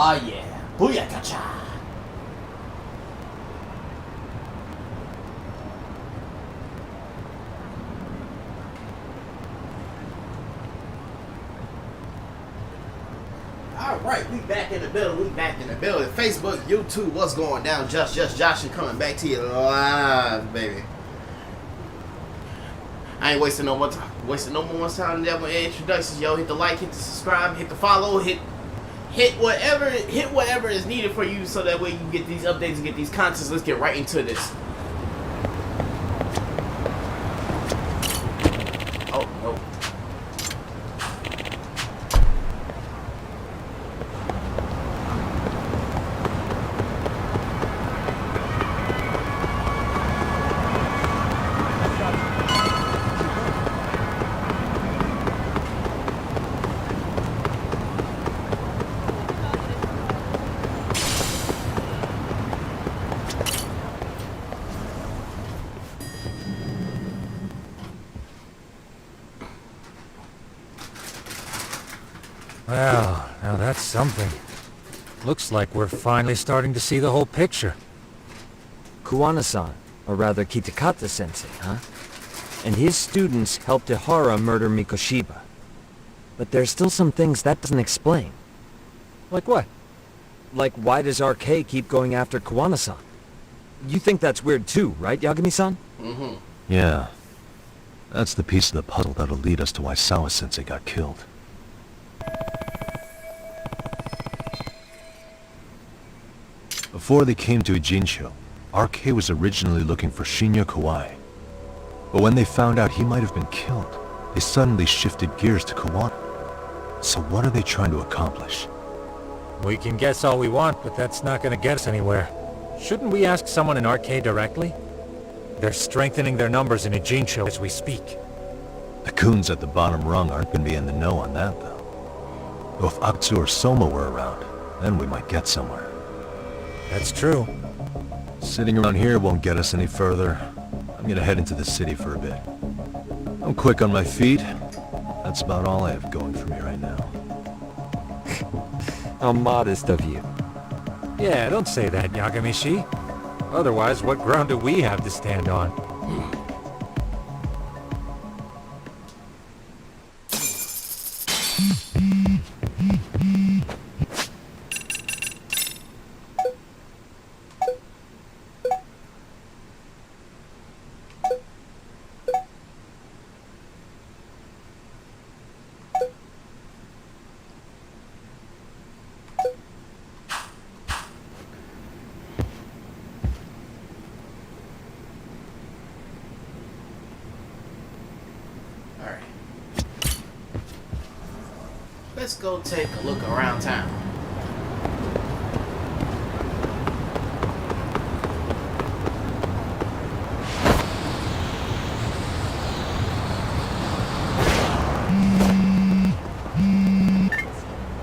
Ah yeah. Booyakacha. Alright, we back in the building. Facebook, YouTube, what's going down? Just Josh coming back to you live, baby. I ain't wasting no more time. Time than introductions, yo. Hit the like, hit the subscribe, hit the follow, hit whatever is needed for you, so that way you can get these updates and get these contents. Let's get right into this. Oh no. Well, now that's something. Looks like we're finally starting to see the whole picture. Kuwana-san, or rather Kitakata-sensei, huh? And his students helped Ihara murder Mikoshiba. But there's still some things that doesn't explain. Like what? Like, why does RK keep going after Kuwana-san? You think that's weird too, right, Yagami-san? Mm-hmm. Yeah. That's the piece of the puzzle that'll lead us to why Sawa-sensei got killed. Before they came to Ijincho, RK was originally looking for Shinya Kawai. But when they found out he might have been killed, they suddenly shifted gears to Kuwana. So what are they trying to accomplish? We can guess all we want, but that's not gonna get us anywhere. Shouldn't we ask someone in RK directly? They're strengthening their numbers in Ijincho as we speak. The goons at the bottom rung aren't gonna be in the know on that, though. Though if Akutsu or Soma were around, then we might get somewhere. That's true. Sitting around here won't get us any further. I'm gonna head into the city for a bit. I'm quick on my feet. That's about all I have going for me right now. How modest of you. Yeah, don't say that, Yagami-shi. Otherwise, what ground do we have to stand on? Let's go take a look around town.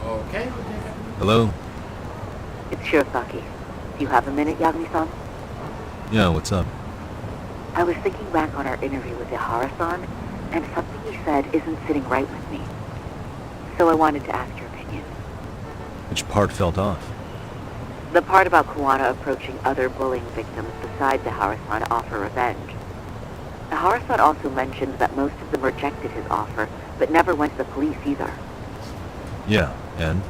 Okay. Hello? It's Shirosaki. Do you have a minute, Yagami-san? Yeah, what's up? I was thinking back on our interview with Ihara-san, and something he said isn't sitting right with me. So I wanted to ask your opinion. Which part felt off? The part about Kuwana approaching other bullying victims besides Ihara-san to offer revenge. Ihara-san also mentioned that most of them rejected his offer, but never went to the police either. Yeah, and?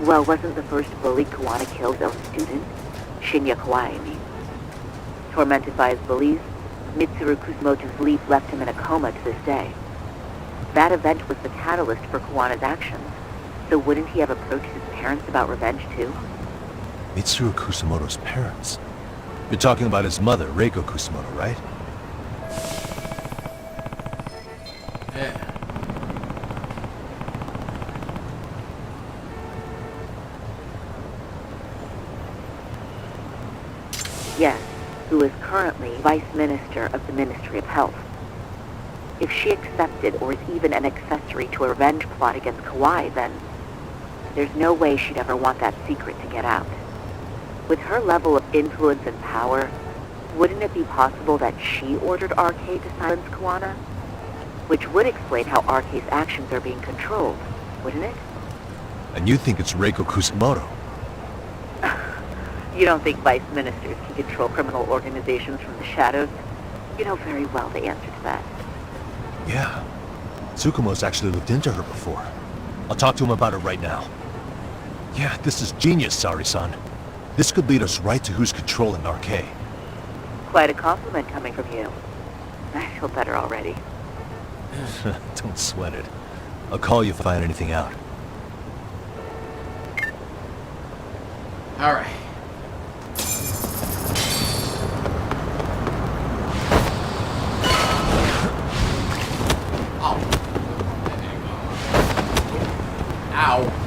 Well, wasn't the first bully Kuwana killed his own student? Shinya Kawai, I mean. Tormented by his bullies, Mitsuru Kusumoto's leap left him in a coma to this day. That event was the catalyst for Kuwana's actions, so wouldn't he have approached his parents about revenge too? Mitsuru Kusumoto's parents? You're talking about his mother, Reiko Kusumoto, right? Yeah. Yes, who is currently Vice Minister of the Ministry of Health. If she accepted or is even an accessory to a revenge plot against Kawai, then there's no way she'd ever want that secret to get out. With her level of influence and power, wouldn't it be possible that she ordered RK to silence Kuwana? Which would explain how RK's actions are being controlled, wouldn't it? And you think it's Reiko Kusamoto? You don't think vice ministers can control criminal organizations from the shadows? You know very well the answer to that. Yeah. Tsukumo's actually looked into her before. I'll talk to him about it right now. Yeah, this is genius, Sari-san. This could lead us right to who's controlling RK. Quite a compliment coming from you. I feel better already. Don't sweat it. I'll call you if I find anything out. Alright. Oh. Ow.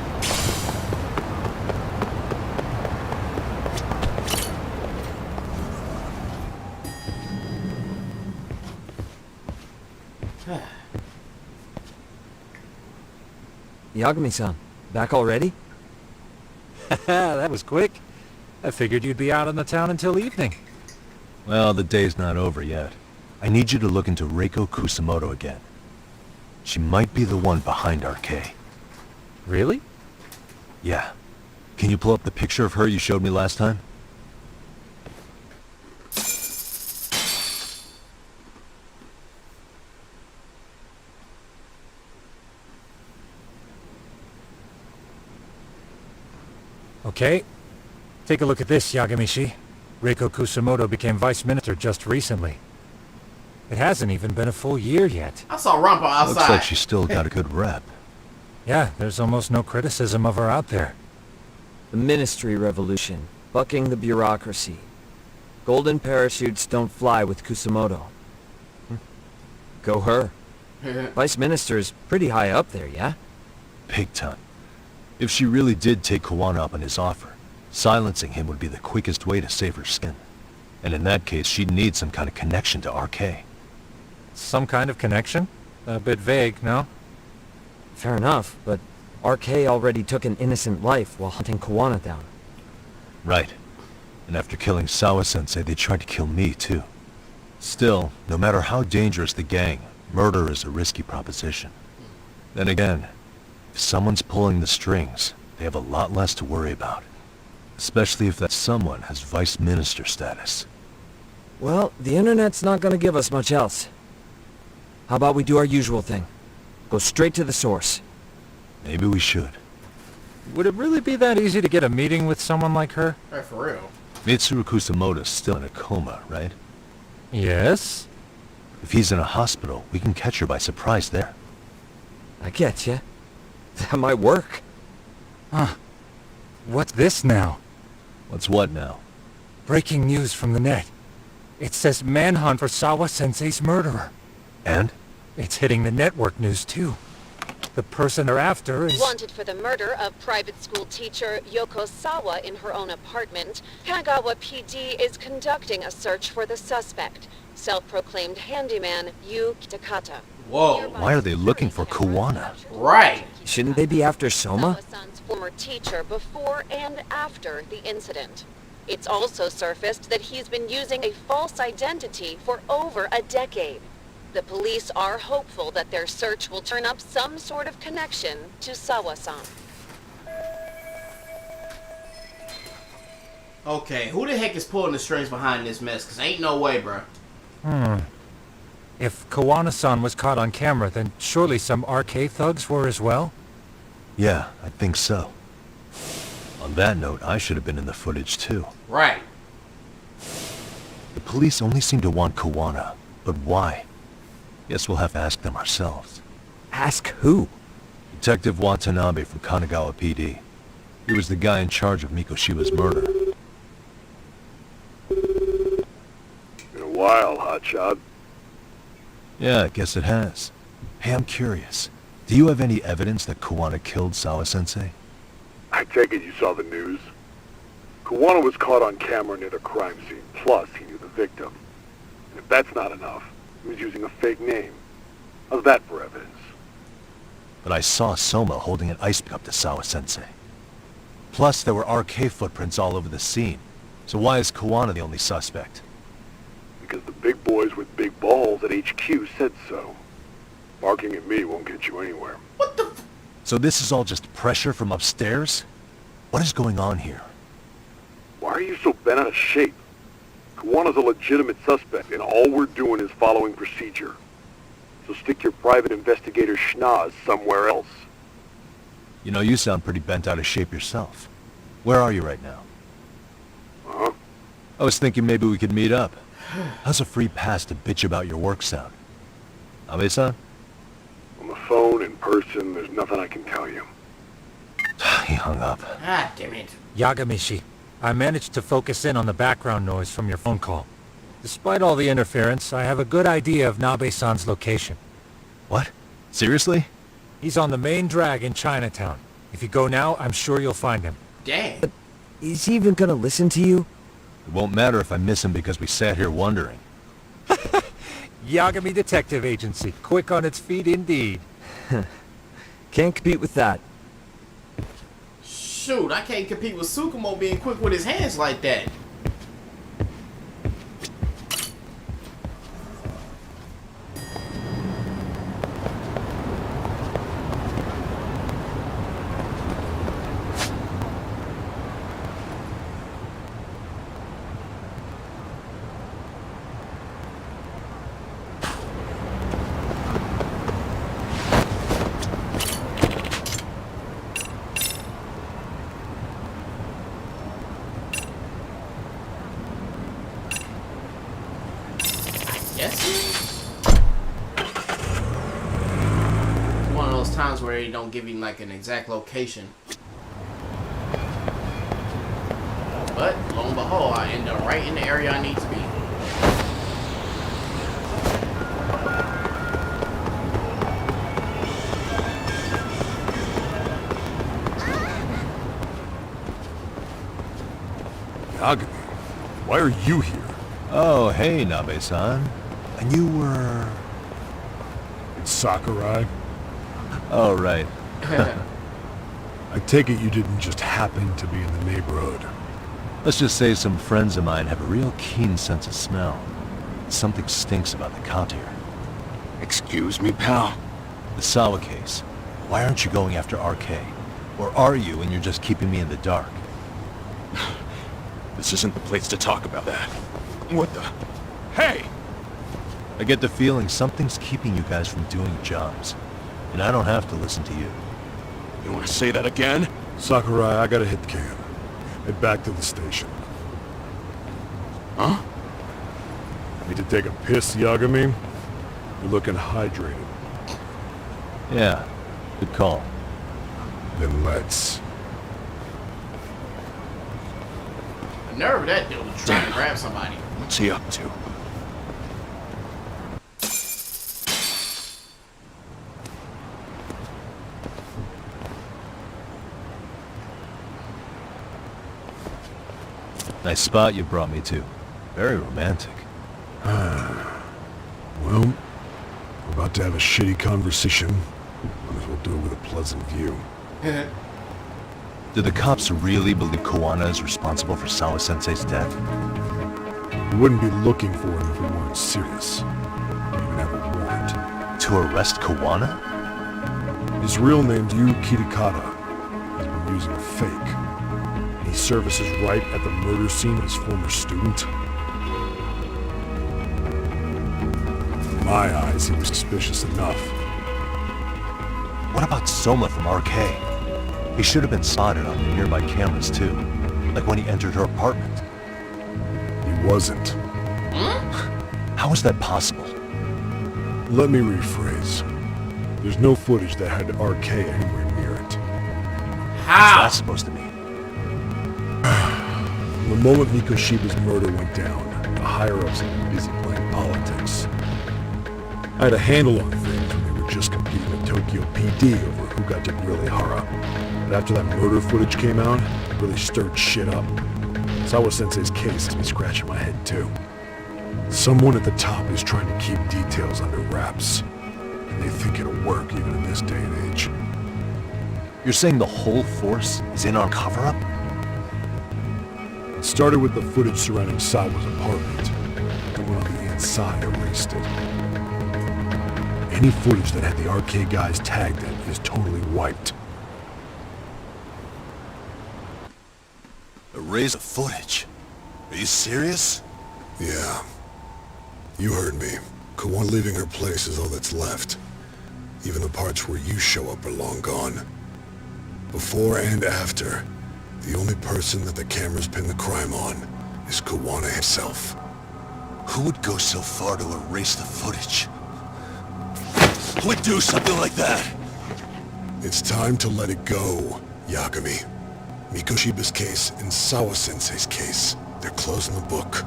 Yagami-san, back already? That was quick. I figured you'd be out in the town until evening. Well, the day's not over yet. I need you to look into Reiko Kusamoto again. She might be the one behind RK. Really? Yeah. Can you pull up the picture of her you showed me last time? Okay. Take a look at this, Yagamishi. Reiko Kusamoto became vice minister just recently. It hasn't even been a full year yet. I saw Rumpa outside. Looks like she's still got a good rep. Yeah, there's almost no criticism of her out there. The Ministry Revolution, bucking the bureaucracy. Golden parachutes don't fly with Kusamoto. Go her. Vice Minister's pretty high up there, yeah? Big time. If she really did take Kawana up on his offer, silencing him would be the quickest way to save her skin. And in that case, she'd need some kind of connection to RK. Some kind of connection? A bit vague, no? Fair enough, but RK already took an innocent life while hunting Kawana down. Right. And after killing Sawa-sensei, they tried to kill me, too. Still, no matter how dangerous the gang, murder is a risky proposition. Then again, if someone's pulling the strings, they have a lot less to worry about. Especially if that someone has vice minister status. Well, the internet's not gonna give us much else. How about we do our usual thing? Go straight to the source. Maybe we should. Would it really be that easy to get a meeting with someone like her? Right, for real. Mitsuru Kusamoto's still in a coma, right? Yes? If he's in a hospital, we can catch her by surprise there. I get ya. That might work. What's this now? What's what now? Breaking news from the net. It says manhunt for Sawa-sensei's murderer. And? It's hitting the network news too. The person they're after is... Wanted for the murder of private school teacher Yoko Sawa in her own apartment, Kanagawa PD is conducting a search for the suspect, self-proclaimed handyman Yu Kitakata. Whoa. Why are they looking for Kawana? Right. Shouldn't they be after Soma? Sawa-san's former teacher before and after the incident. It's also surfaced that he's been using a false identity for over a decade. The police are hopeful that their search will turn up some sort of connection to Sawa-san. Okay, who the heck is pulling the strings behind this mess? Cause ain't no way, bro. If Kawana-san was caught on camera, then surely some RK thugs were as well? Yeah, I think so. On that note, I should have been in the footage too. Right. The police only seem to want Kawana, but why? Guess we'll have to ask them ourselves. Ask who? Detective Watanabe from Kanagawa PD. He was the guy in charge of Mikoshiba's murder. Been a while, hotshot. Yeah, I guess it has. Hey, I'm curious. Do you have any evidence that Kawana killed Sawa-sensei? I take it you saw the news. Kawana was caught on camera near the crime scene, plus he knew the victim. And if that's not enough, he was using a fake name. How's that for evidence? But I saw Soma holding an ice pick up to Sawa-sensei. Plus, there were RK footprints all over the scene. So why is Kawana the only suspect? Because the big boys with big balls at HQ said so. Barking at me won't get you anywhere. What the? So this is all just pressure from upstairs? What is going on here? Why are you so bent out of shape? Kawana's a legitimate suspect, and all we're doing is following procedure. So stick your private investigator schnoz somewhere else. You know, you sound pretty bent out of shape yourself. Where are you right now? Huh? I was thinking maybe we could meet up. How's a free pass to bitch about your work sound? Abe-san? On the phone, in person, there's nothing I can tell you. He hung up. Ah, damn it. Yagamishi, I managed to focus in on the background noise from your phone call. Despite all the interference, I have a good idea of Nabe-san's location. What? Seriously? He's on the main drag in Chinatown. If you go now, I'm sure you'll find him. Dang. Is he even gonna listen to you? It won't matter if I miss him because we sat here wondering. Yagami Detective Agency, quick on its feet indeed. Can't compete with that. Shoot, I can't compete with Tsukumo being quick with his hands like that. Yes. It's one of those times where they don't give you like an exact location. But lo and behold, I end up right in the area I need to be. Yagami, why are you here? Oh, hey, Nabe-san. And you were... It's Sakurai. Oh, right. I take it you didn't just happen to be in the neighborhood. Let's just say some friends of mine have a real keen sense of smell. Something stinks about the count here. Excuse me, pal? The Sawa case. Why aren't you going after RK? Or are you and you're just keeping me in the dark? This isn't the place to talk about that. What the... Hey! I get the feeling something's keeping you guys from doing jobs. And I don't have to listen to you. You want to say that again? Sakurai, I gotta hit the can. Head back to the station. Huh? Need to take a piss, Yagami? You're looking hydrated. Yeah, good call. Then let's. The nerve of that dude trying to grab somebody. What's he up to? Nice spot you brought me to. Very romantic. Well, we're about to have a shitty conversation. Might as well do it with a pleasant view. Do the cops really believe Kawana is responsible for Sawa-sensei's death? We wouldn't be looking for him if we weren't serious. We even have a warrant. To arrest Kawana? His real name's Yu Kitakata. He's been using a fake. He surfaces right at the murder scene of his former student. In my eyes, he was suspicious enough. What about Soma from RK? He should have been spotted on the nearby cameras too. Like when he entered her apartment. He wasn't. How is that possible? Let me rephrase. There's no footage that had RK anywhere near it. What's How? that supposed to mean? The moment Mikoshiba's murder went down, the higher-ups had been busy playing politics. I had a handle on things when they were just competing with Tokyo PD over who got to Grilihara. But after that murder footage came out, it really stirred shit up. Sawa-sensei's case has me scratching my head too. Someone at the top is trying to keep details under wraps. And they think it'll work even in this day and age. You're saying the whole force is in our cover-up? It started with the footage surrounding Sawa's apartment. Everyone on the inside erased it. Any footage that had the RK guys tagged in is totally wiped. Erase the footage? Are you serious? Yeah. You heard me. Kawan leaving her place is all that's left. Even the parts where you show up are long gone. Before and after, the only person that the cameras pin the crime on is Kawana himself. Who would go so far to erase the footage? Who would do something like that? It's time to let it go, Yagami. Mikoshiba's case and Sawa-sensei's case, they're closing the book.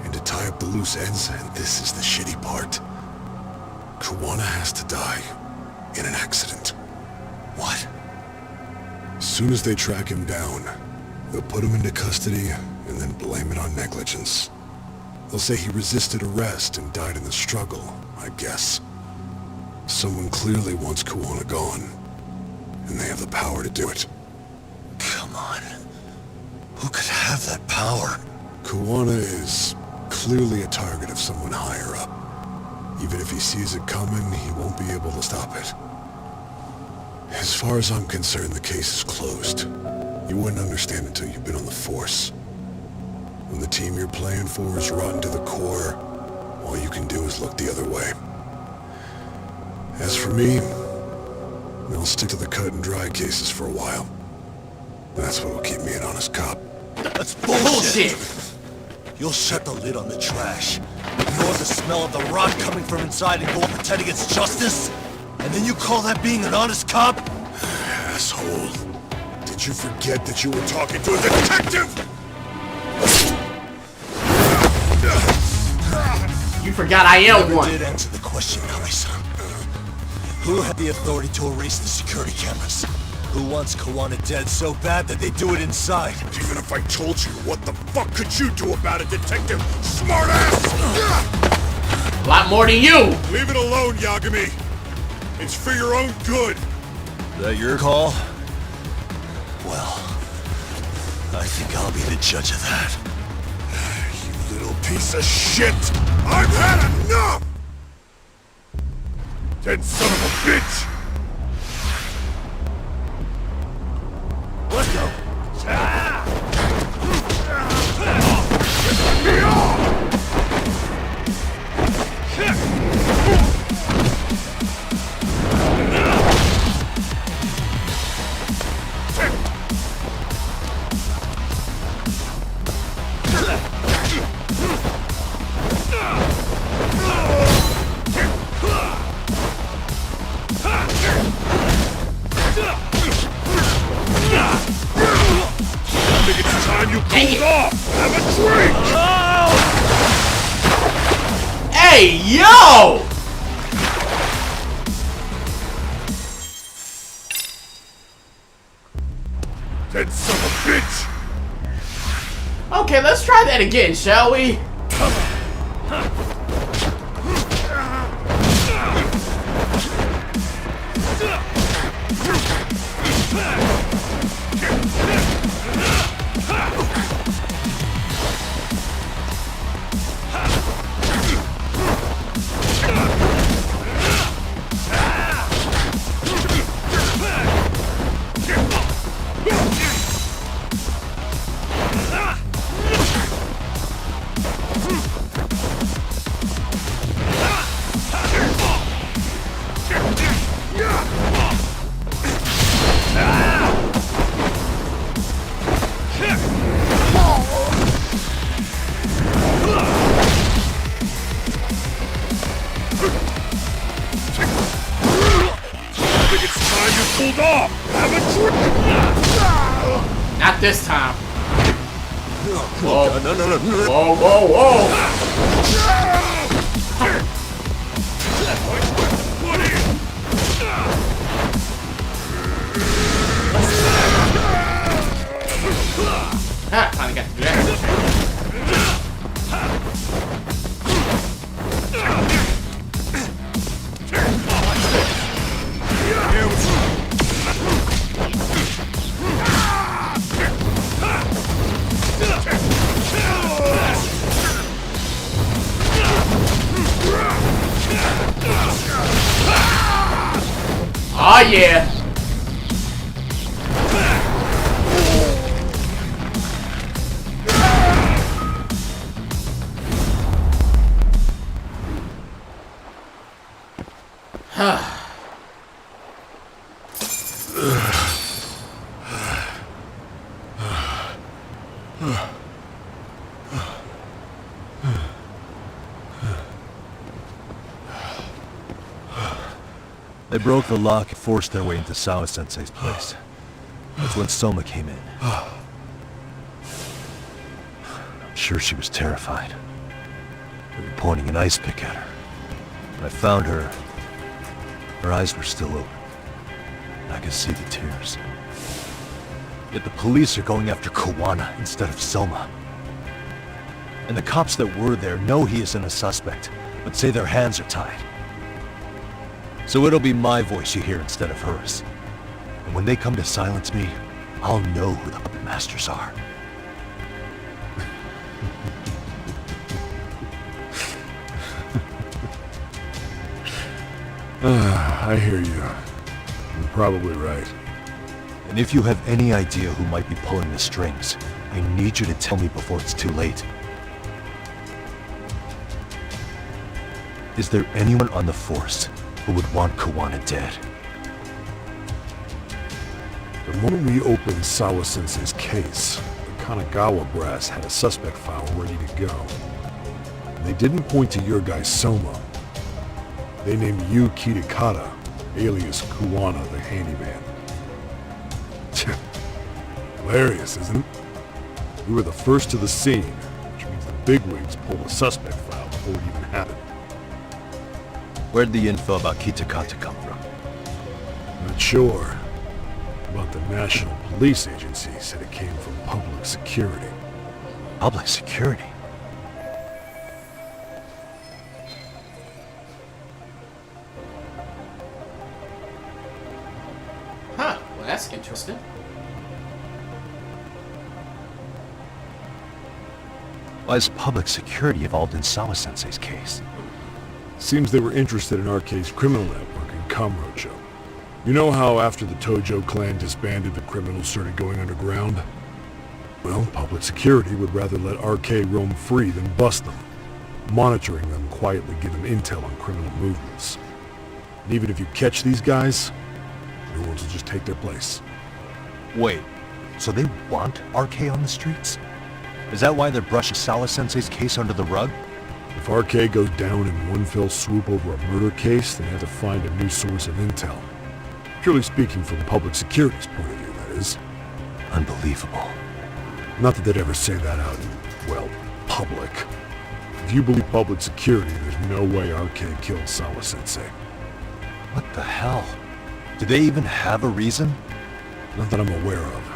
And to tie up the loose ends, and this is the shitty part, Kawana has to die in an accident. What? As soon as they track him down, they'll put him into custody and then blame it on negligence. They'll say he resisted arrest and died in the struggle, I guess. Someone clearly wants Kawana gone, and they have the power to do it. Come on. Who could have that power? Kawana is clearly a target of someone higher up. Even if he sees it coming, he won't be able to stop it. As far as I'm concerned, the case is closed. You wouldn't understand until you've been on the force. When the team you're playing for is rotten to the core, all you can do is look the other way. As for me, I'll stick to the cut and dry cases for a while. That's what will keep me an honest cop. That's bullshit! You'll shut the lid on the trash, ignore the smell of the rot coming from inside, and go on pretending it's justice? And then you call that being an honest cop? Asshole. Did you forget that you were talking to a detective? You forgot I am one. You did answer the question, Kami-san. Who had the authority to erase the security cameras? Who wants Kawana dead so bad that they do it inside? Even if I told you, what the fuck could you do about it, detective? Smartass! A lot more than you. Leave it alone, Yagami. It's for your own good. That your call? Well, I think I'll be the judge of that. You little piece of shit! I've had enough! Dead son of a bitch! Let's go! Hey, yo! Dead son of a bitch! Okay, let's try that again, shall we? Not this time. Whoa. No. Whoa, whoa, whoa. Ah, finally got to do that. Oh yeah. They broke the lock and forced their way into Sawa-sensei's place. That's when Soma came in. I'm sure she was terrified. They were pointing an ice pick at her. When I found her, her eyes were still open. And I could see the tears. Yet the police are going after Kawana instead of Soma. And the cops that were there know he isn't a suspect, but say their hands are tied. So it'll be my voice you hear instead of hers. And when they come to silence me, I'll know who the puppet masters are. I hear you. You're probably right. And if you have any idea who might be pulling the strings, I need you to tell me before it's too late. Is there anyone on the force who would want Kawana dead? The moment we opened Sawa-sensei's case, the Kanagawa brass had a suspect file ready to go. And they didn't point to your guy Soma. They named you Kitakata, alias Kawana the handyman. Hilarious, isn't it? We were the first to the scene, which means the bigwigs pulled the suspect file before it even happened. Where'd the info about Kitakata come from? Not sure. But the National Police Agency said it came from public security. Public security? Huh, well that's interesting. Why is public security involved in Sawa-sensei's case? Seems they were interested in Arcade's criminal network in Kamurocho. You know how after the Tojo clan disbanded, the criminals started going underground? Well, public security would rather let Arcade roam free than bust them. Monitoring them quietly give them intel on criminal movements. And even if you catch these guys, new ones will just take their place. Wait, so they want RK on the streets? Is that why they're brushing Sawa-sensei's case under the rug? If RK goes down in one fell swoop over a murder case, they have to find a new source of intel. Purely speaking, from public security's point of view, that is. Unbelievable. Not that they'd ever say that out in, well, public. If you believe public security, there's no way RK killed Sawa-sensei. What the hell? Do they even have a reason? Not that I'm aware of.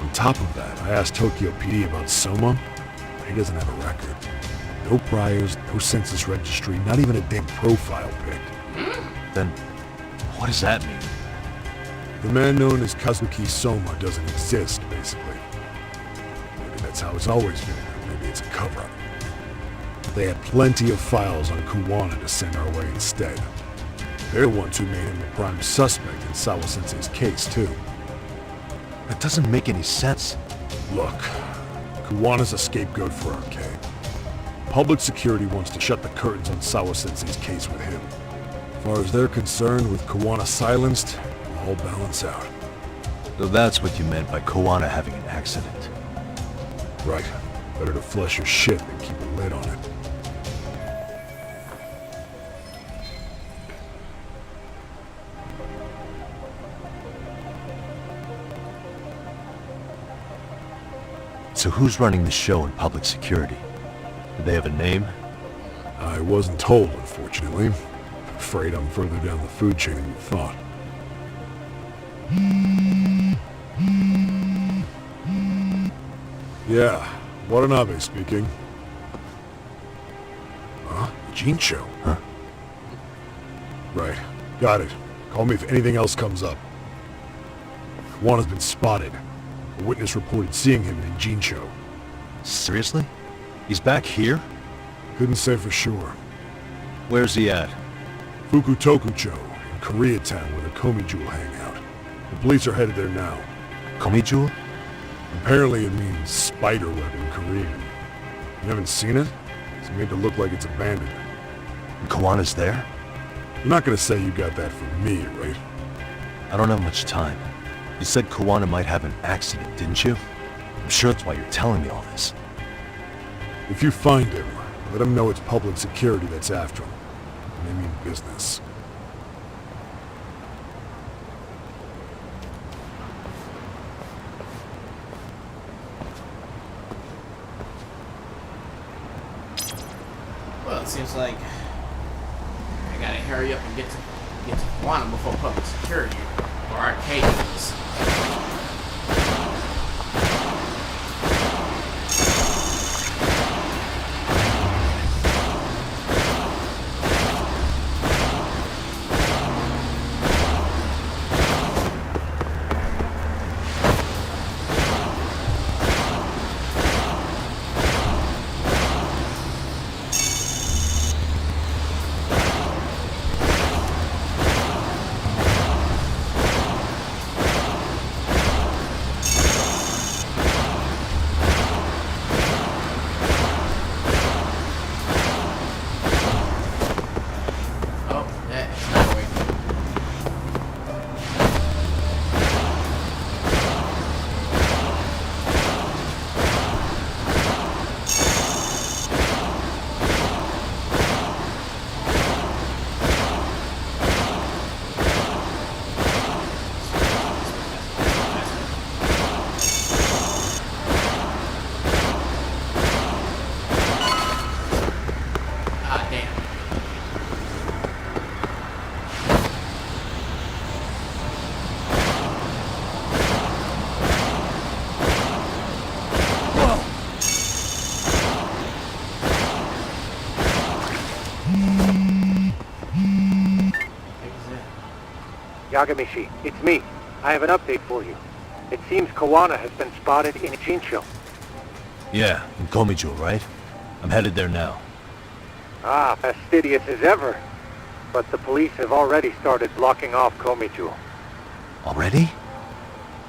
On top of that, I asked Tokyo PD about Soma. He doesn't have a record. No priors, no census registry, not even a damn profile pic. Then, what does that mean? The man known as Kazuki Soma doesn't exist, basically. Maybe that's how it's always been, or maybe it's a cover-up. They had plenty of files on Kawana to send our way instead. They're the ones who made him the prime suspect in Sawa-sensei's case, too. That doesn't make any sense. Look, Kawana's a scapegoat for Arcade. Public security wants to shut the curtains on Sawa-sensei's case with him. As far as they're concerned, with Kawana silenced, it'll all balance out. So that's what you meant by Kawana having an accident. Right. Better to flush your shit than keep a lid on it. So who's running the show in public security? Do they have a name? I wasn't told, unfortunately. Afraid I'm further down the food chain than you thought. Yeah, Watanabe speaking. Huh? Jincho? Huh? Right. Got it. Call me if anything else comes up. Kawana's been spotted. A witness reported seeing him in Jincho. Seriously? He's back here? Couldn't say for sure. Where's he at? Fukutokucho, in Koreatown, where the Komi Jewel hang out. The police are headed there now. Komi Jewel? Apparently it means spider web in Korean. You haven't seen it? It's made to look like it's abandoned. And Kawana's there? You're not gonna say you got that from me, right? I don't have much time. You said Kawana might have an accident, didn't you? I'm sure that's why you're telling me all this. If you find him, let him know it's public security that's after him. And I mean business. Well, it seems like I gotta hurry up and get to Quantum before public security or arcade is. Yagamishi, it's me. I have an update for you. It seems Kawana has been spotted in Ijincho. Yeah, in Komijo, right? I'm headed there now. Ah, fastidious as ever. But the police have already started blocking off Komijo. Already?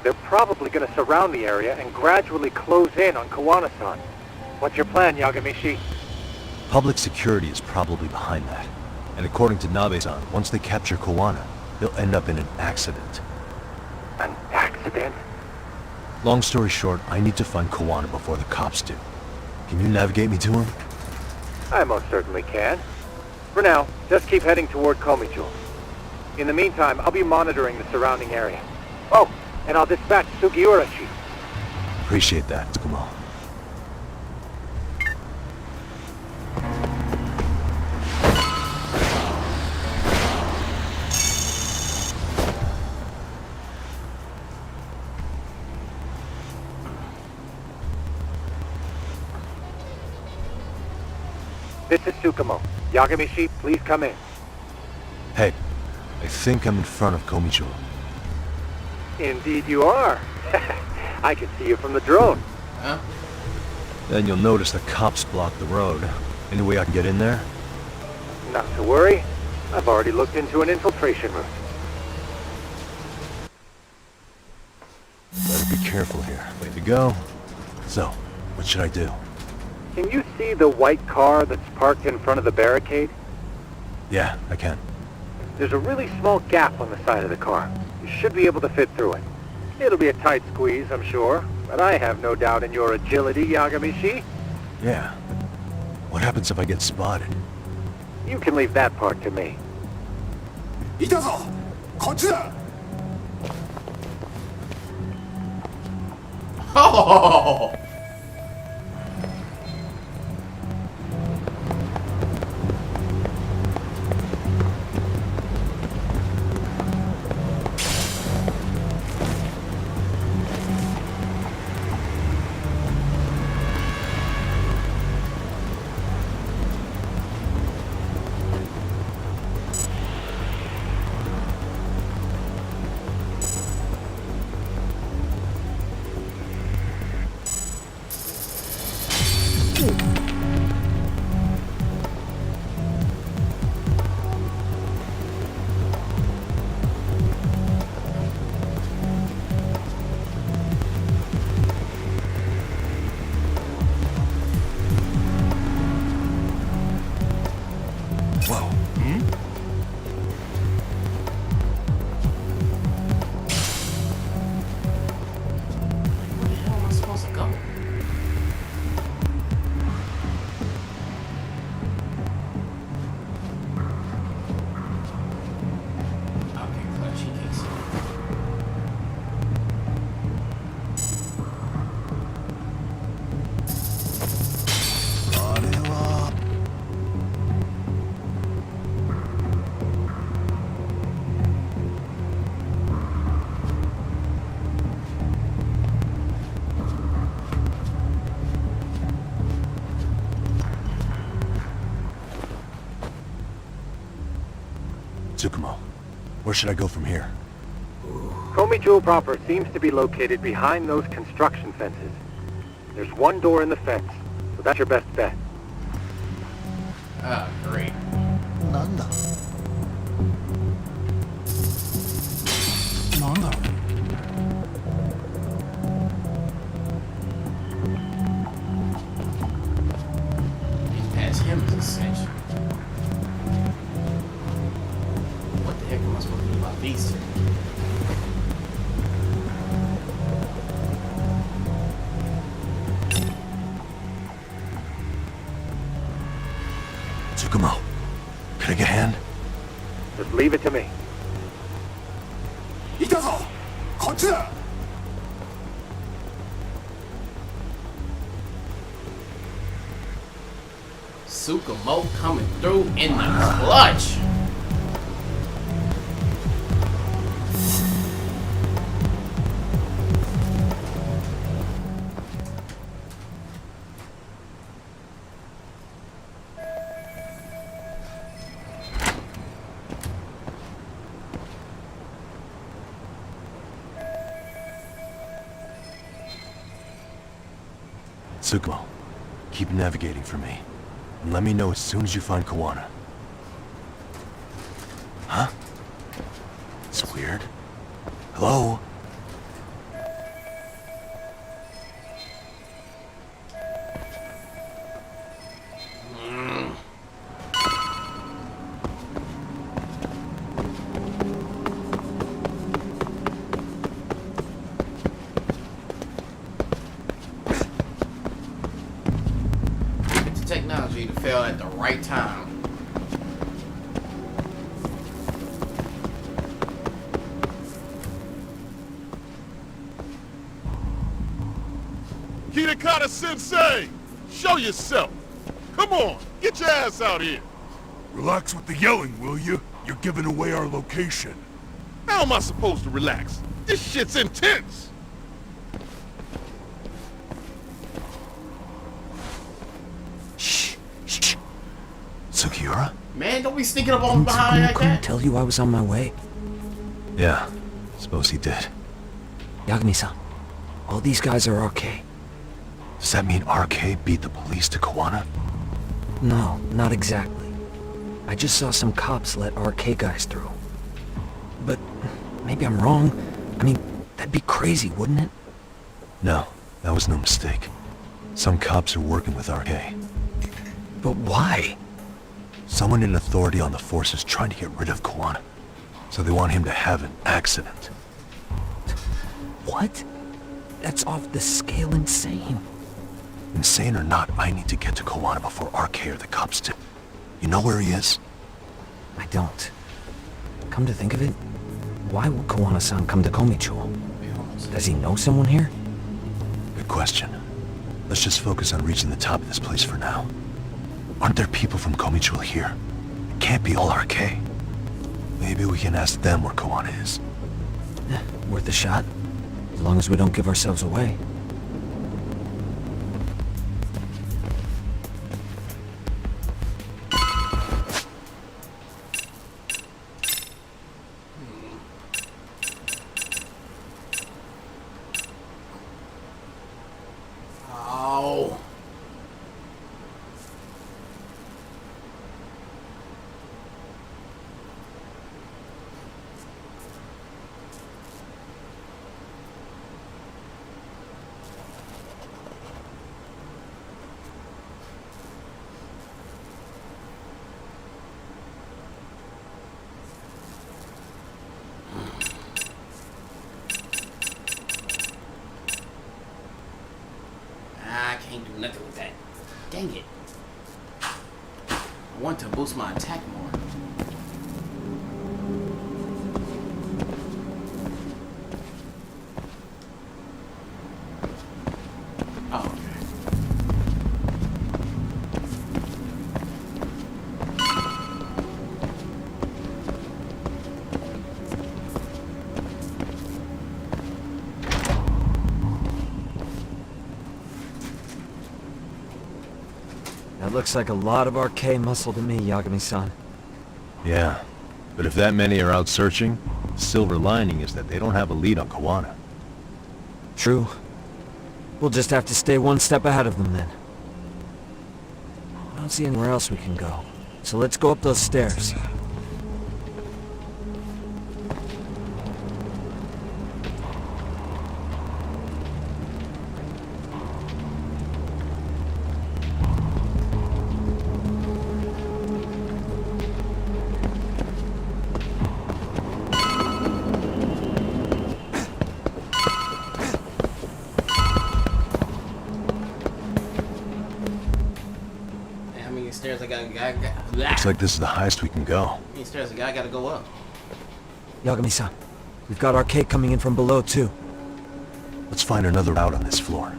They're probably going to surround the area and gradually close in on Kawana-san. What's your plan, Yagamishi? Public security is probably behind that. And according to Nabe-san, once they capture Kawana, they'll end up in an accident. An accident? Long story short, I need to find Kawana before the cops do. Can you navigate me to him? I most certainly can. For now, just keep heading toward Komijo. In the meantime, I'll be monitoring the surrounding area. Oh, and I'll dispatch Sugiurashi. Appreciate that, Tsukumo. This is Tsukumo. Yagamishi, please come in. Hey, I think I'm in front of Komijo. Indeed you are. I can see you from the drone. Huh? Then you'll notice the cops block the road. Any way I can get in there? Not to worry. I've already looked into an infiltration route. Better be careful here. Way to go. So, what should I do? Can you see the white car that's parked in front of the barricade? Yeah, I can. There's a really small gap on the side of the car. You should be able to fit through it. It'll be a tight squeeze, I'm sure, but I have no doubt in your agility, Yagamishi. Yeah. What happens if I get spotted? You can leave that part to me. いたぞこっちだ Oh! Tsukumo, where should I go from here? Komi proper seems to be located behind those construction fences. There's one door in the fence, so that's your best bet. Ah, great. なんだなんだろう Getting past him is essential. What the heck am I supposed to do about these two? Tsukumo, can I get a hand? Just leave it to me. いたぞこっちだ Tsukumo coming through in the clutch. Tsukumo, keep navigating for me. And let me know as soon as you find Kawana. Huh? It's weird. Hello? Technology to fail at the right time. Kitakata Sensei! Show yourself! Come on, get your ass out here! Relax with the yelling, will you? You're giving away our location. How am I supposed to relax? This shit's intense! Sugiura? Man, don't be sneaking up on behind like couldn't that. tell you I was on my way. Yeah, suppose he did. Yagami-san, all these guys are RK. Does that mean RK beat the police to Kawana? No, not exactly. I just saw some cops let RK guys through. But maybe I'm wrong. I mean, that'd be crazy, wouldn't it? No, that was no mistake. Some cops are working with RK. But why? Someone in authority on the force is trying to get rid of Kawana. So they want him to have an accident. What? That's off the scale insane. Insane or not, I need to get to Kawana before RK or the cops do. You know where he is? I don't. Come to think of it, why would Kawana-san come to Komicho? Does he know someone here? Good question. Let's just focus on reaching the top of this place for now. Aren't there people from Komicho here? Can't be all RK. Maybe we can ask them where Kawana is. Worth a shot. As long as we don't give ourselves away. Oh. I can't do nothing with that. Dang it. I want to boost my attack more. Oh, okay. That looks like a lot of RK muscle to me, Yagami-san. Yeah. But if that many are out searching, the silver lining is that they don't have a lead on Kawana. True. We'll just have to stay one step ahead of them then. I don't see anywhere else we can go. So let's go up those stairs. How many stairs I got? Looks like this is the highest we can go. How many stairs I gotta go up? Yagami-san, we've got arcade coming in from below too. Let's find another route on this floor.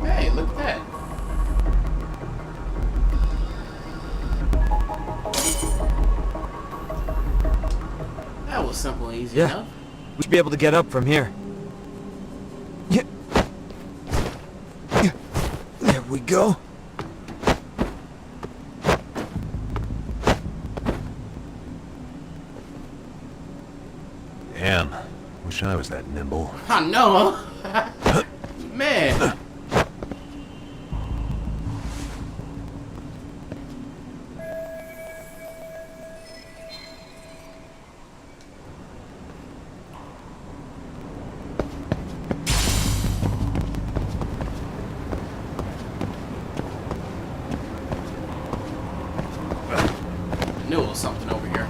Hey, look at that. That was simple and easy Yeah. enough. We should be able to get up from here. Yeah. There we go. Damn. Wish I was that nimble. I know, huh? Man. Knew it was something over here.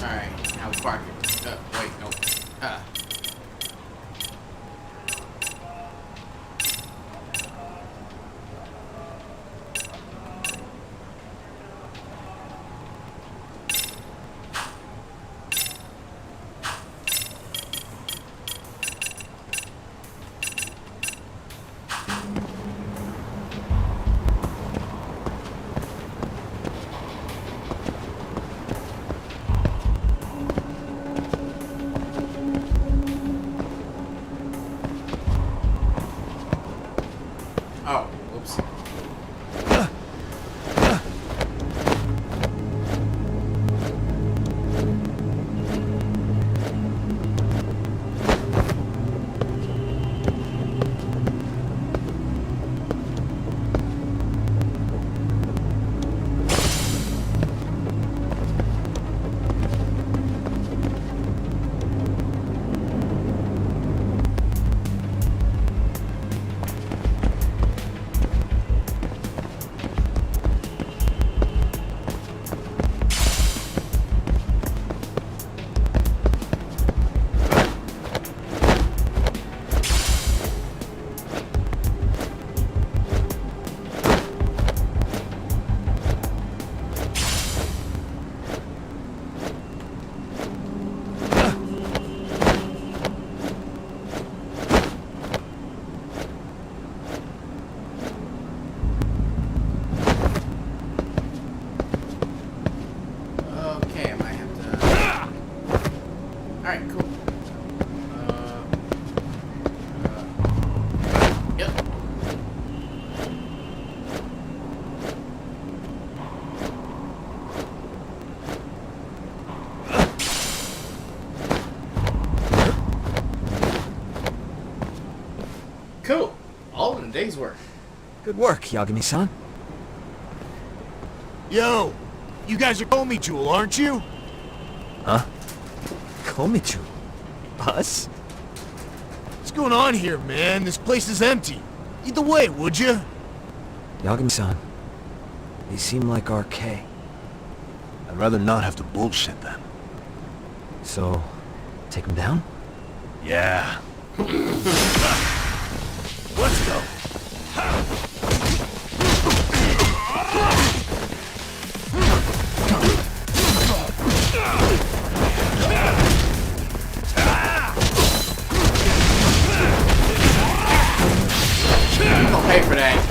Alright, now we park it. Wait, no. Oh, whoops. Okay, I might have to. Alright, cool. Yep. Cool. All in a day's work. Good work, Yagami-san. Yo, you guys are Komi Jewel, aren't you? Huh? Komichu? Us? What's going on here, man? This place is empty. Lead the way, would you? Yagami-san, they seem like RK. I'd rather not have to bullshit them. So, take them down? Yeah. Let's go. I'm gonna pay for that.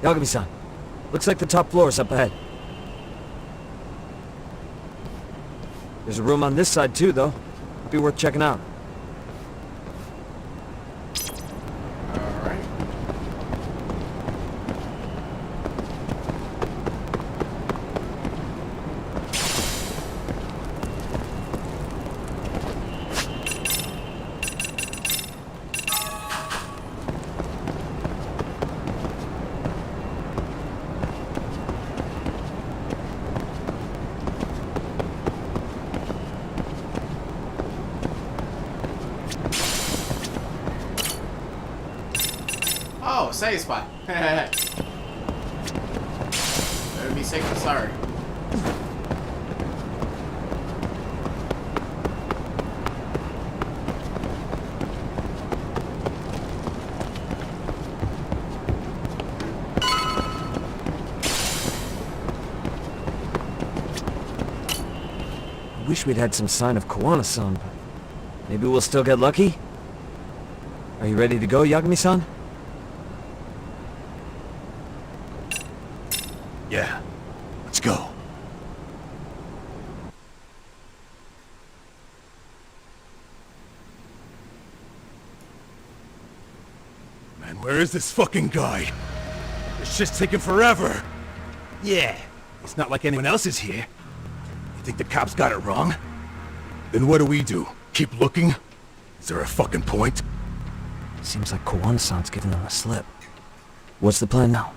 Yagami-san, looks like the top floor is up ahead. There's a room on this side too, though. Be worth checking out. Alright. Oh, save spot. Better be safe than sorry. I wish we'd had some sign of Kowana-san, but maybe we'll still get lucky? Are you ready to go, Yagami-san? Yeah. Let's go. Man, where is this fucking guy? This shit's taking forever. Yeah. It's not like anyone else is here. You think the cops got it wrong? Then what do? Keep looking? Is there a fucking point? Seems like Kowana-san's giving them a slip. What's the plan now?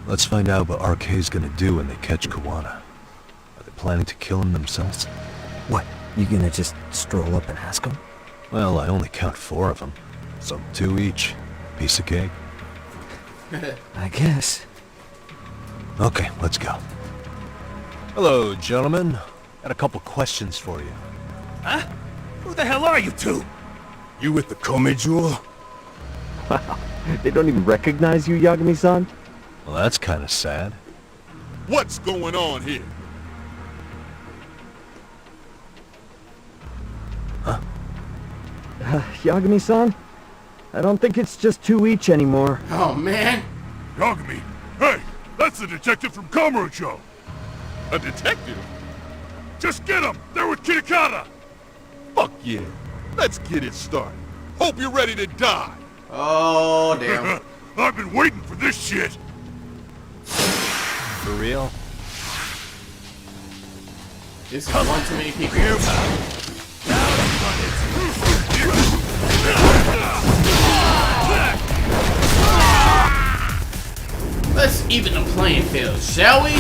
Let's find out what RK's gonna do when they catch Kowana. Are they planning to kill him themselves? What? You gonna just stroll up and ask them? Well, I only count 4 of them. So 2 each. Piece of cake. I guess. Okay, let's go. Hello, gentlemen. Got a couple questions for you. Huh? Who the hell are you two? You with the Kome Jewel? Wow, they don't even recognize you, Yagami-san? Well, that's kind of sad. What's going on here? Yagami-san? I don't think it's just 2 each anymore. Oh, man. Yagami! Hey! That's the detective from Kamurocho! A detective? Just get him! They're with Kitakata! Fuck yeah! Let's get it started. Hope you're ready to die! Oh, damn. I've been waiting for this shit! For real? This is one too many people. Let's even the playing field, shall we?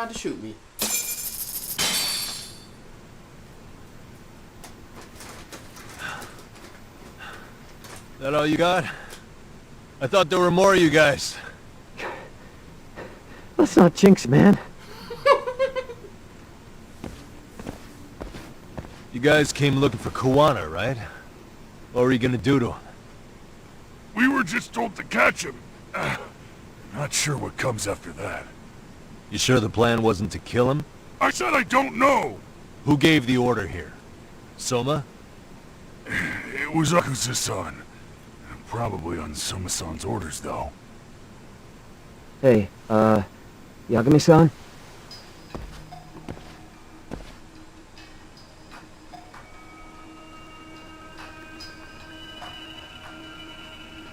tried to shoot me. That all you got? I thought there were more of you guys. Let's not jinx it, man. You guys came looking for Kuwana, right? What were you gonna do to him? We were just told to catch him. Not sure what comes after that. You sure the plan wasn't to kill him? I said I don't know. Who gave the order here? Soma? It was Akusa-san. Probably on Soma-san's orders, though. Hey, Yagami-san?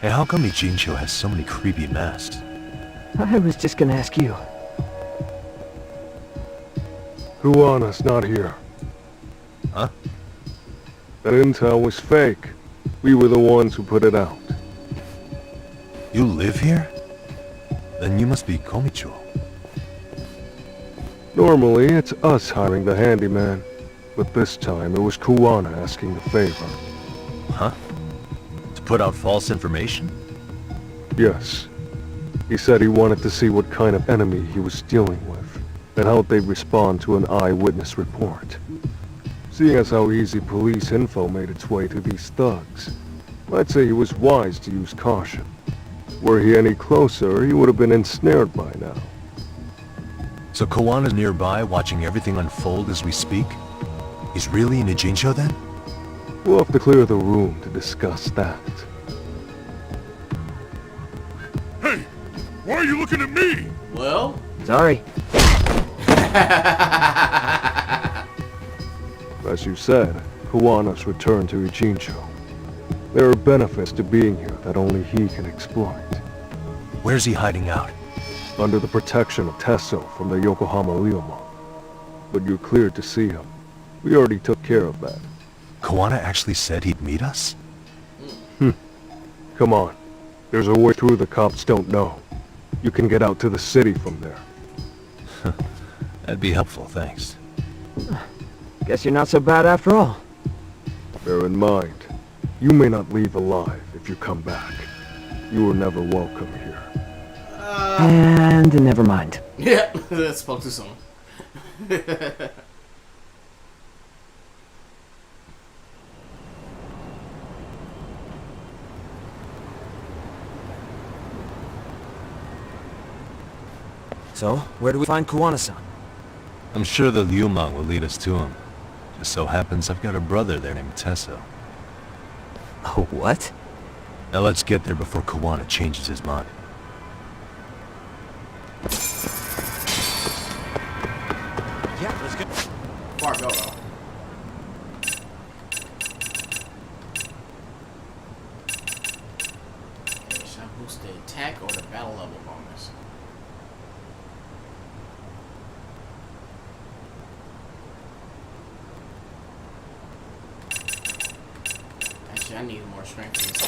Hey, how come Ijincho has so many creepy masks? I was just gonna ask you. Kuwana's not here. Huh? That intel was fake. We were the ones who put it out. You live here? Then you must be Komicho. Normally, it's us hiring the handyman. But this time, it was Kuwana asking the favor. Huh? To put out false information? Yes. He said he wanted to see what kind of enemy he was dealing with, and how they'd respond to an eyewitness report. Seeing as how easy police info made its way to these thugs, I'd say he was wise to use caution. Were he any closer, he would have been ensnared by now. So Kawana's nearby, watching everything unfold as we speak? He's really in Ijincho then? We'll have to clear the room to discuss that. Hey! Why are you looking at me? Well? Sorry. As you said, Kuwana's returned to Ijincho. There are benefits to being here that only he can exploit. Where's he hiding out? Under the protection of Tesso from the Yokohama Ryomon. But you're cleared to see him. We already took care of that. Kawana actually said he'd meet us? Come on. There's a way through the cops don't know. You can get out to the city from there. That'd be helpful, thanks. Guess you're not so bad after all. Bear in mind, you may not leave alive if you come back. You were never welcome here. And never mind. Yeah, spoke too soon. So, where do we find Kuwana-san? I'm sure the Ryomon will lead us to him. Just so happens I've got a brother there named Tesso. Oh, what? Now let's get there before Kawana changes his mind. Yeah, let's go. Far go though. Okay, should I boost the attack or the battle level bonus? Actually, I need more strength for this.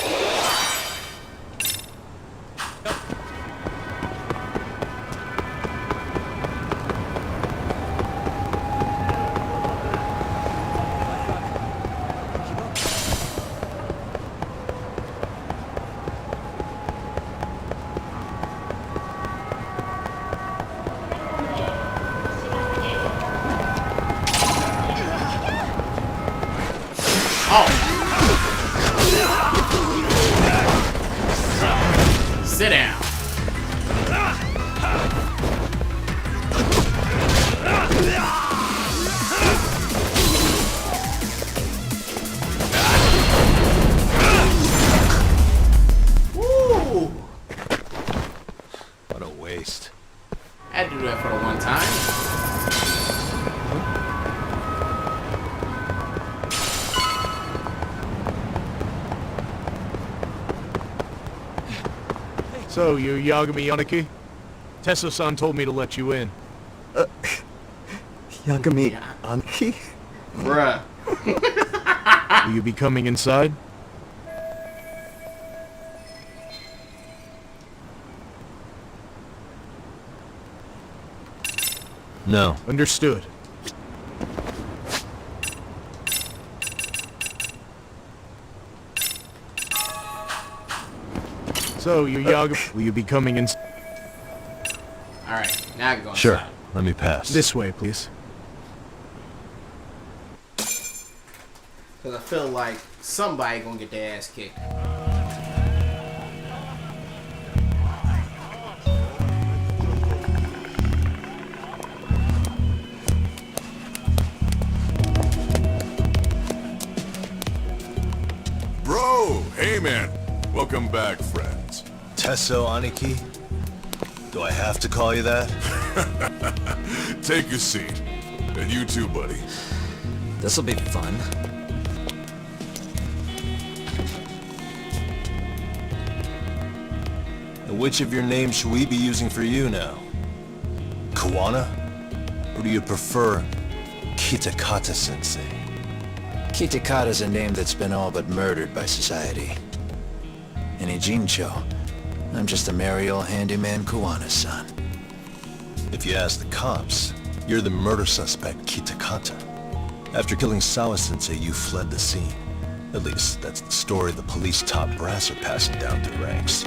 Sit down. Woo! What a waste. I had to do that for the one time. So, you Yagami Yanaki? Tesso-san told me to let you in. Yagami Anki? Bruh. Will you be coming inside? No. Understood. So, Yaga, will you be coming in? Alright, now I can go Sure. inside. Let me pass. This way, please. Because I feel like somebody gonna get their ass kicked. Bro, hey man. Welcome back, friends. Tesso Aniki? Do I have to call you that? Take a seat. And you too, buddy. This'll be fun. And which of your names should we be using for you now? Kawana? Or do you prefer Kitakata-sensei? Kitakata's a name that's been all but murdered by society. In Ijincho, I'm just a merry old handyman Kawana's son. If you ask the cops, you're the murder suspect Kitakata. After killing Sawa-sensei, you fled the scene. At least, that's the story the police top brass are passing down through ranks.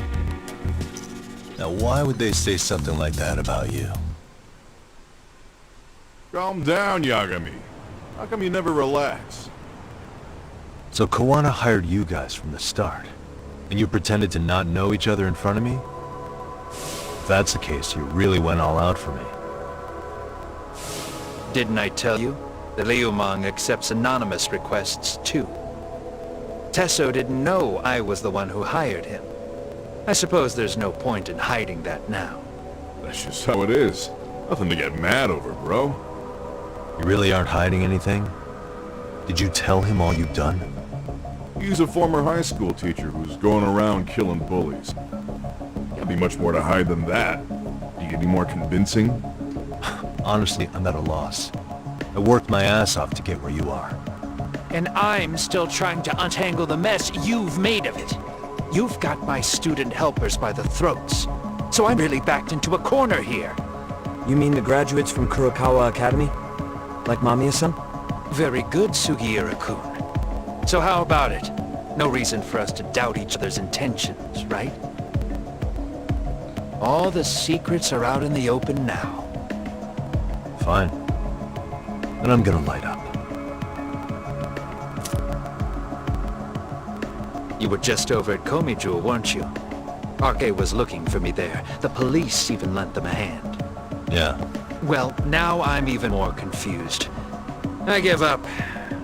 Now, why would they say something like that about you? Calm down, Yagami. How come you never relax? So Kawana hired you guys from the start, and you pretended to not know each other in front of me? If that's the case, you really went all out for me. Didn't I tell you? The Liumang accepts anonymous requests, too. Tesso didn't know I was the one who hired him. I suppose there's no point in hiding that now. That's just how it is. Nothing to get mad over, bro. You really aren't hiding anything? Did you tell him all you've done? He's a former high school teacher who's going around killing bullies. Can't be much more to hide than that. Do you get any more convincing? Honestly, I'm at a loss. I worked my ass off to get where you are. And I'm still trying to untangle the mess you've made of it. You've got my student helpers by the throats. So I'm really backed into a corner here. You mean the graduates from Kurokawa Academy? Like Mamiya-san? Very good, Sugiura-kun. So how about it? No reason for us to doubt each other's intentions, right? All the secrets are out in the open now. Fine. Then I'm gonna light up. You were just over at Komijul, weren't you? RK was looking for me there. The police even lent them a hand. Yeah. Well, now I'm even more confused. I give up.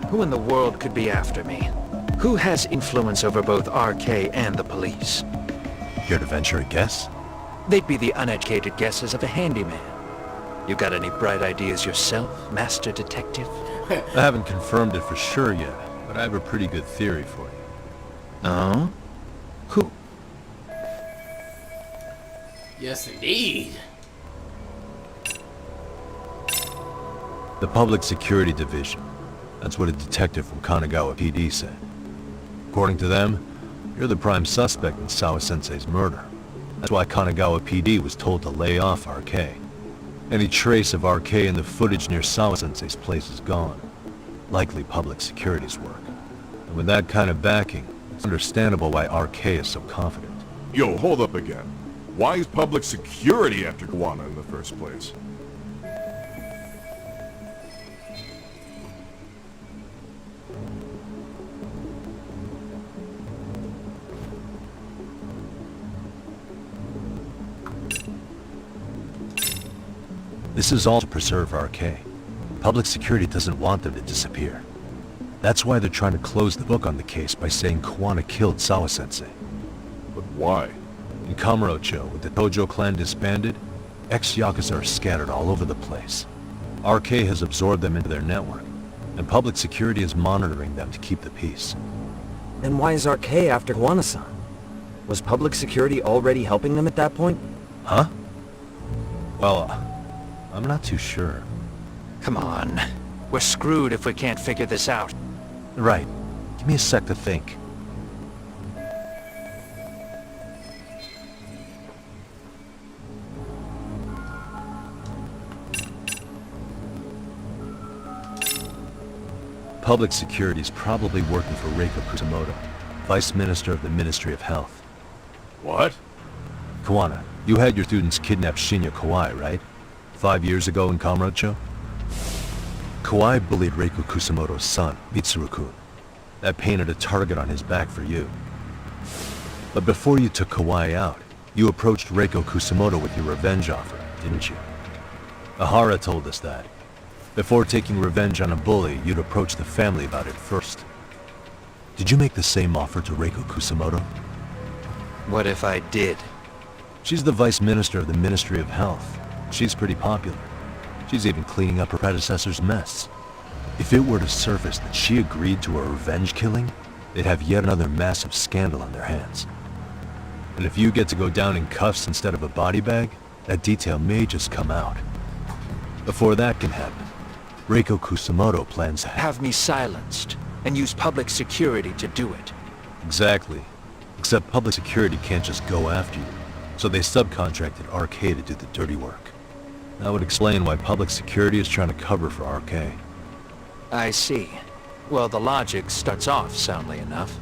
Who in the world could be after me? Who has influence over both RK and the police? Care to venture a guess? They'd be the uneducated guesses of a handyman. You got any bright ideas yourself, Master Detective? I haven't confirmed it for sure yet, but I have a pretty good theory for you. Oh? Who? Yes, indeed. The Public Security Division. That's what a detective from Kanagawa PD said. According to them, you're the prime suspect in Sawa-sensei's murder. That's why Kanagawa PD was told to lay off RK. Any trace of RK in the footage near Sawa-sensei's place is gone. Likely public security's work. And with that kind of backing, it's understandable why RK is so confident. Yo, hold up again. Why is public security after Kawana in the first place? This is all to preserve RK. Public security doesn't want them to disappear. That's why they're trying to close the book on the case by saying Kawana killed Sawa-sensei. But why? In Kamurocho, with the Tojo clan disbanded, ex-Yakuza are scattered all over the place. RK has absorbed them into their network, and public security is monitoring them to keep the peace. Then why is RK after Kawana-san? Was public security already helping them at that point? Huh? Well, I'm not too sure. Come on. We're screwed if we can't figure this out. Right. Give me a sec to think. Public Security is probably working for Reiko Kusumoto, Vice Minister of the Ministry of Health. What? Kawana, you had your students kidnap Shinya Kawai, right? 5 years ago in Kamurocho? Kawai bullied Reiko Kusumoto's son, Mitsuru-kun. That painted a target on his back for you. But before you took Kawai out, you approached Reiko Kusumoto with your revenge offer, didn't you? Ahara told us that. Before taking revenge on a bully, you'd approach the family about it first. Did you make the same offer to Reiko Kusumoto? What if I did? She's the Vice Minister of the Ministry of Health. She's pretty popular. She's even cleaning up her predecessor's mess. If it were to surface that she agreed to a revenge killing, they'd have yet another massive scandal on their hands. And if you get to go down in cuffs instead of a body bag, that detail may just come out. Before that can happen, Reiko Kusumoto plans to Have me silenced, and use public security to do it. Exactly. Except public security can't just go after you, so they subcontracted RK to do the dirty work. That would explain why public security is trying to cover for RK. I see. Well, the logic starts off soundly enough.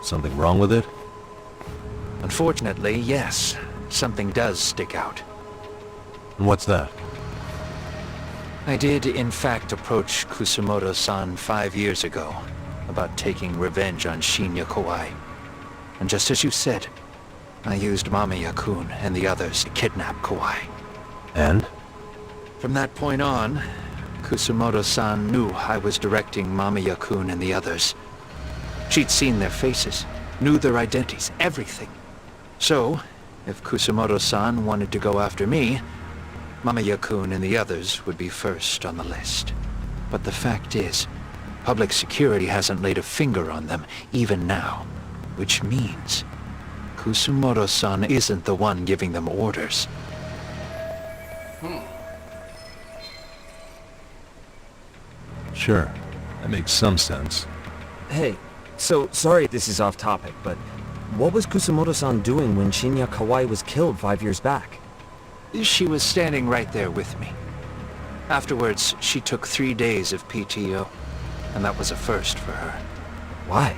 Something wrong with it? Unfortunately, yes. Something does stick out. And what's that? I did, in fact, approach Kusumoto-san 5 years ago about taking revenge on Shinya Kawai. And just as you said, I used Mamiya-kun and the others to kidnap Kawai. And? From that point on, Kusumoto-san knew I was directing Mamiya-kun and the others. She'd seen their faces, knew their identities, everything. So, if Kusumoto-san wanted to go after me, Mamiya-kun and the others would be first on the list. But the fact is, public security hasn't laid a finger on them, even now. Which means, Kusumoto-san isn't the one giving them orders. Sure, that makes some sense. Hey, so sorry this is off topic, but what was Kusumoto-san doing when Shinya Kawai was killed 5 years back? She was standing right there with me. Afterwards, she took 3 days of PTO, and that was a first for her. Why?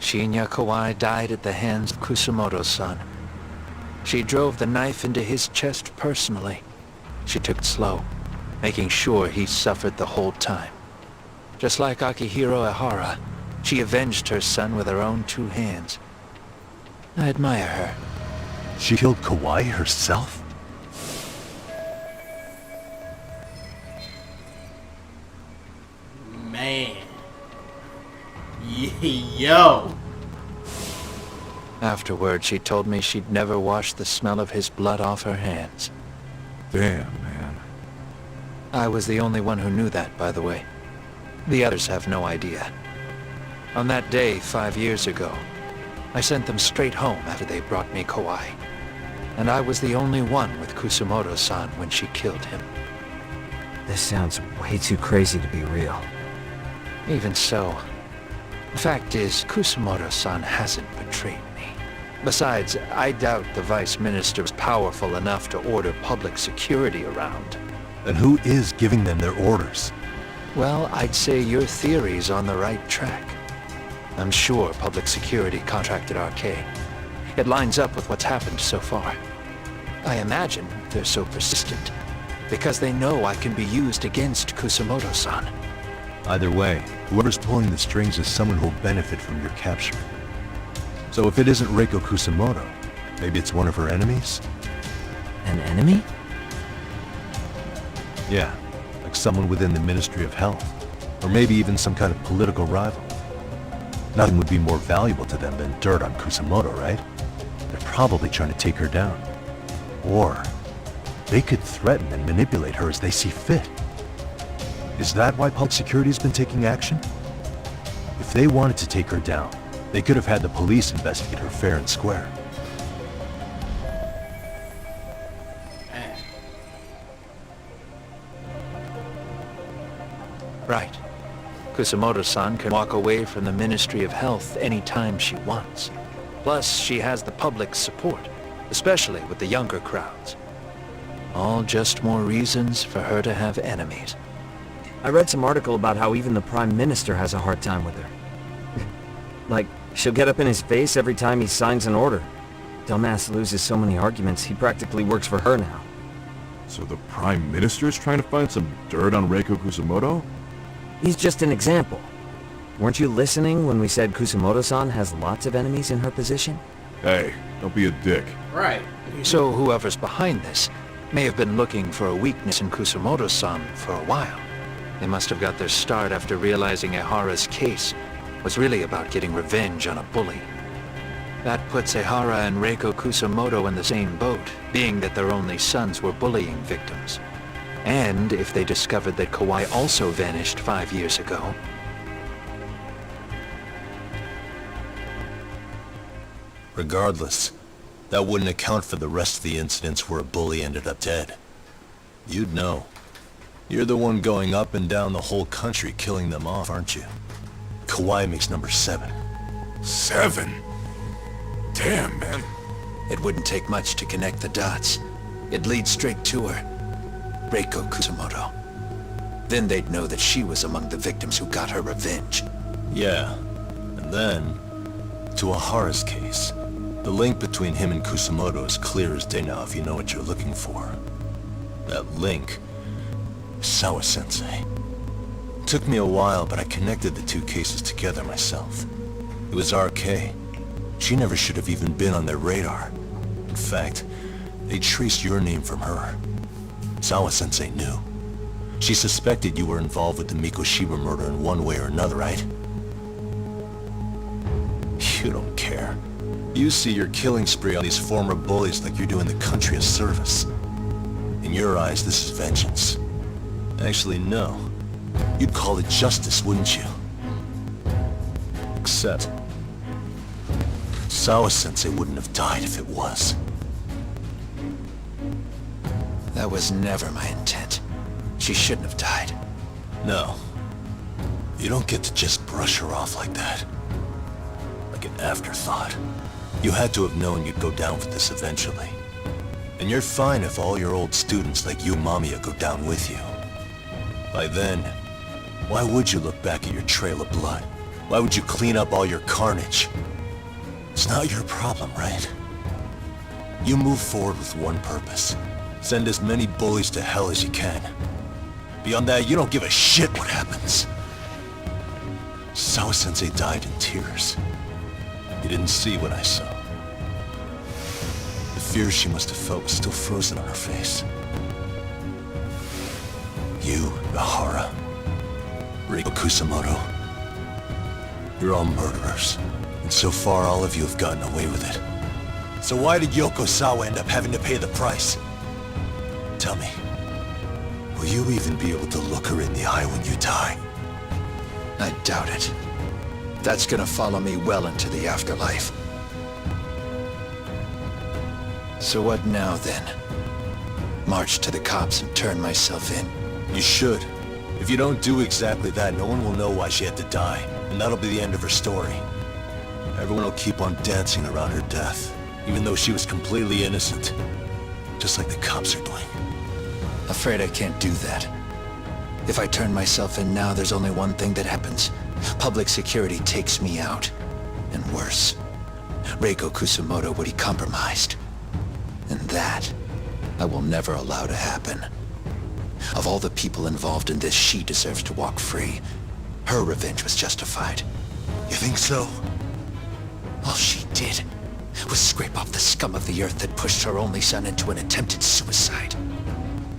Shinya Kawai died at the hands of Kusumoto-san. She drove the knife into his chest personally. She took it slow, making sure he suffered the whole time. Just like Akihiro Ehara, she avenged her son with her own 2 hands. I admire her. She killed Kawai herself? Man. Yo. Afterward, she told me she'd never wash the smell of his blood off her hands. Damn, man. I was the only one who knew that, by the way. The others have no idea. On that day, 5 years ago, I sent them straight home after they brought me Kawai. And I was the only one with Kusumoto-san when she killed him. This sounds way too crazy to be real. Even so, the fact is, Kusumoto-san hasn't betrayed me. Besides, I doubt the Vice Minister is powerful enough to order public security around. Then who is giving them their orders? Well, I'd say your theory's on the right track. I'm sure public security contracted RK. It lines up with what's happened so far. I imagine they're so persistent because they know I can be used against Kusumoto-san. Either way, whoever's pulling the strings is someone who'll benefit from your capture. So if it isn't Reiko Kusumoto, maybe it's one of her enemies? An enemy? Yeah, like someone within the Ministry of Health. Or maybe even some kind of political rival. Nothing would be more valuable to them than dirt on Kusumoto, right? They're probably trying to take her down. Or they could threaten and manipulate her as they see fit. Is that why public security has been taking action? If they wanted to take her down, they could have had the police investigate her fair and square. Right. Kusumoto-san can walk away from the Ministry of Health anytime she wants. Plus, she has the public's support, especially with the younger crowds. All just more reasons for her to have enemies. I read some article about how even the Prime Minister has a hard time with her. Like, she'll get up in his face every time he signs an order. Dumbass loses so many arguments, he practically works for her now. So the Prime Minister is trying to find some dirt on Reiko Kusamoto? He's just an example. Weren't you listening when we said Kusamoto-san has lots of enemies in her position? Hey, don't be a dick. Right. So whoever's behind this may have been looking for a weakness in Kusamoto-san for a while. They must have got their start after realizing Ehara's case was really about getting revenge on a bully. That puts Ehara and Reiko Kusamoto in the same boat, being that their only sons were bullying victims. And if they discovered that Kawai also vanished 5 years ago... Regardless, that wouldn't account for the rest of the incidents where a bully ended up dead. You'd know. You're the one going up and down the whole country killing them off, aren't you? Kawai makes number 7. 7? Damn, man. It wouldn't take much to connect the dots. It'd lead straight to her. Reiko Kusamoto. Then they'd know that she was among the victims who got her revenge. Yeah. And then, to Ehara's case. The link between him and Kusamoto is clear as day now if you know what you're looking for. That link is Sawa-sensei. Took me a while, but I connected the two cases together myself. It was RK. She never should have even been on their radar. In fact, they traced your name from her. Sawa-sensei knew. She suspected you were involved with the Mikoshiba murder in one way or another, right? You don't care. You see your killing spree on these former bullies like you're doing the country a service. In your eyes, this is vengeance. Actually, no. You'd call it justice, wouldn't you? Except... Sawa-sensei wouldn't have died if it was. That was never my intent. She shouldn't have died. No. You don't get to just brush her off like that. Like an afterthought. You had to have known you'd go down for this eventually. And you're fine if all your old students like you and Mamiya go down with you. By then, why would you look back at your trail of blood? Why would you clean up all your carnage? It's not your problem, right? You move forward with one purpose. Send as many bullies to hell as you can. Beyond that, you don't give a shit what happens. Sawa-sensei died in tears. You didn't see what I saw. The fear she must have felt was still frozen on her face. You, Ehara, Reiko Kusamoto, you're all murderers. And so far, all of you have gotten away with it. So why did Yoko Sawa end up having to pay the price? Tell me, will you even be able to look her in the eye when you die? I doubt it. That's gonna follow me well into the afterlife. So what now, then? March to the cops and turn myself in? You should. If you don't do exactly that, no one will know why she had to die, and that'll be the end of her story. Everyone will keep on dancing around her death, even though she was completely innocent. Just like the cops are doing. Afraid I can't do that. If I turn myself in now, there's only one thing that happens. Public security takes me out. And worse, Reiko Kusamoto would be compromised. And that, I will never allow to happen. Of all the people involved in this, she deserves to walk free. Her revenge was justified. You think so? All she did was scrape off the scum of the earth that pushed her only son into an attempted suicide.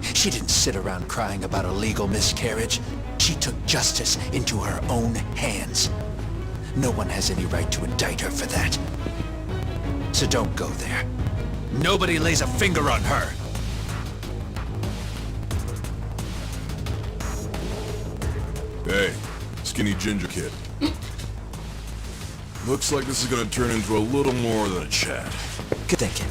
She didn't sit around crying about a legal miscarriage. She took justice into her own hands. No one has any right to indict her for that. So don't go there. Nobody lays a finger on her. Hey, skinny ginger kid. Looks like this is gonna turn into a little more than a chat. Good thinking.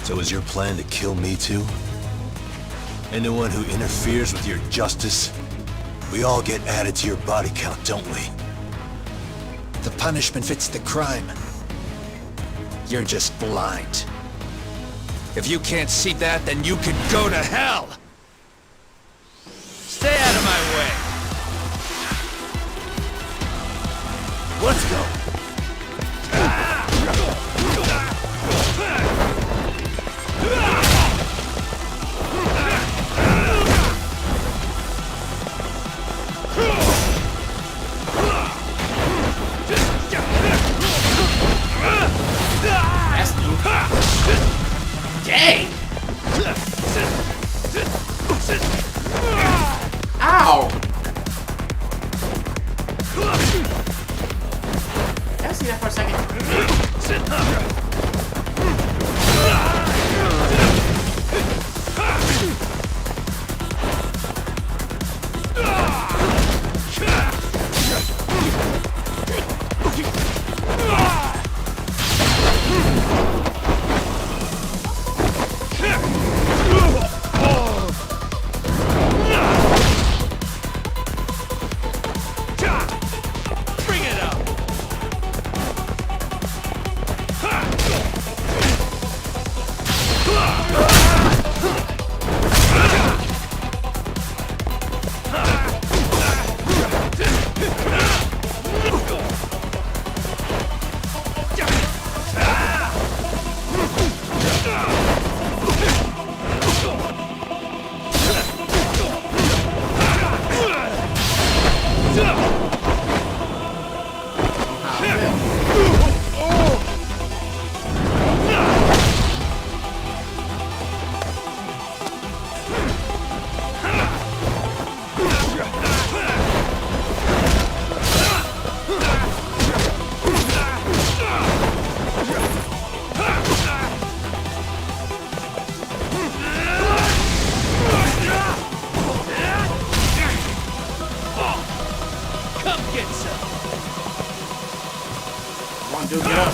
So is your plan to kill me too? Anyone who interferes with your justice? We all get added to your body count, don't we? The punishment fits the crime. You're just blind. If you can't see that, then you can go to hell! Stay out of my way! Let's go. That's new. Dang! Ow! Did I see that for a second? Bring it up! Come get some! Come on, dude, get up.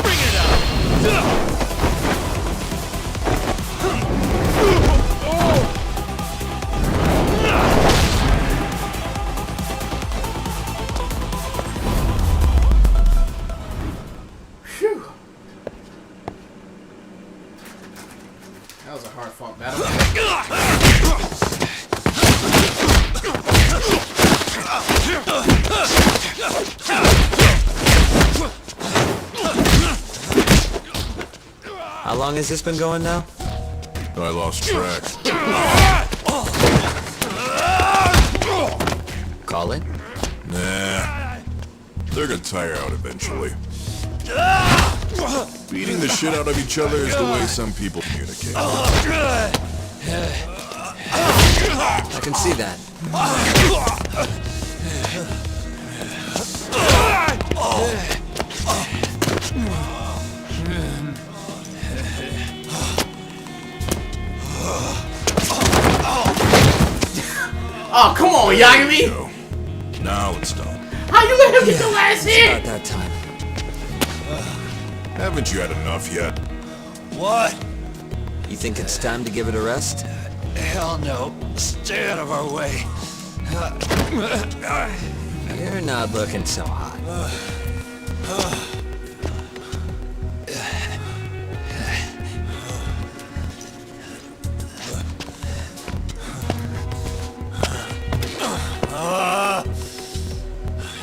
Bring it up! Phew. That was a hard fought battle. How long has this been going now? I lost track. Call it? Nah. They're gonna tire out eventually. Beating the shit out of each other is the way some people communicate. I can see that. Oh, come on, Yagami! No. Now it's done. How you let him get the last hit? About that time. Haven't you had enough yet? What? You think it's time to give it a rest? Hell no. Stay out of our way. You're not looking so hot.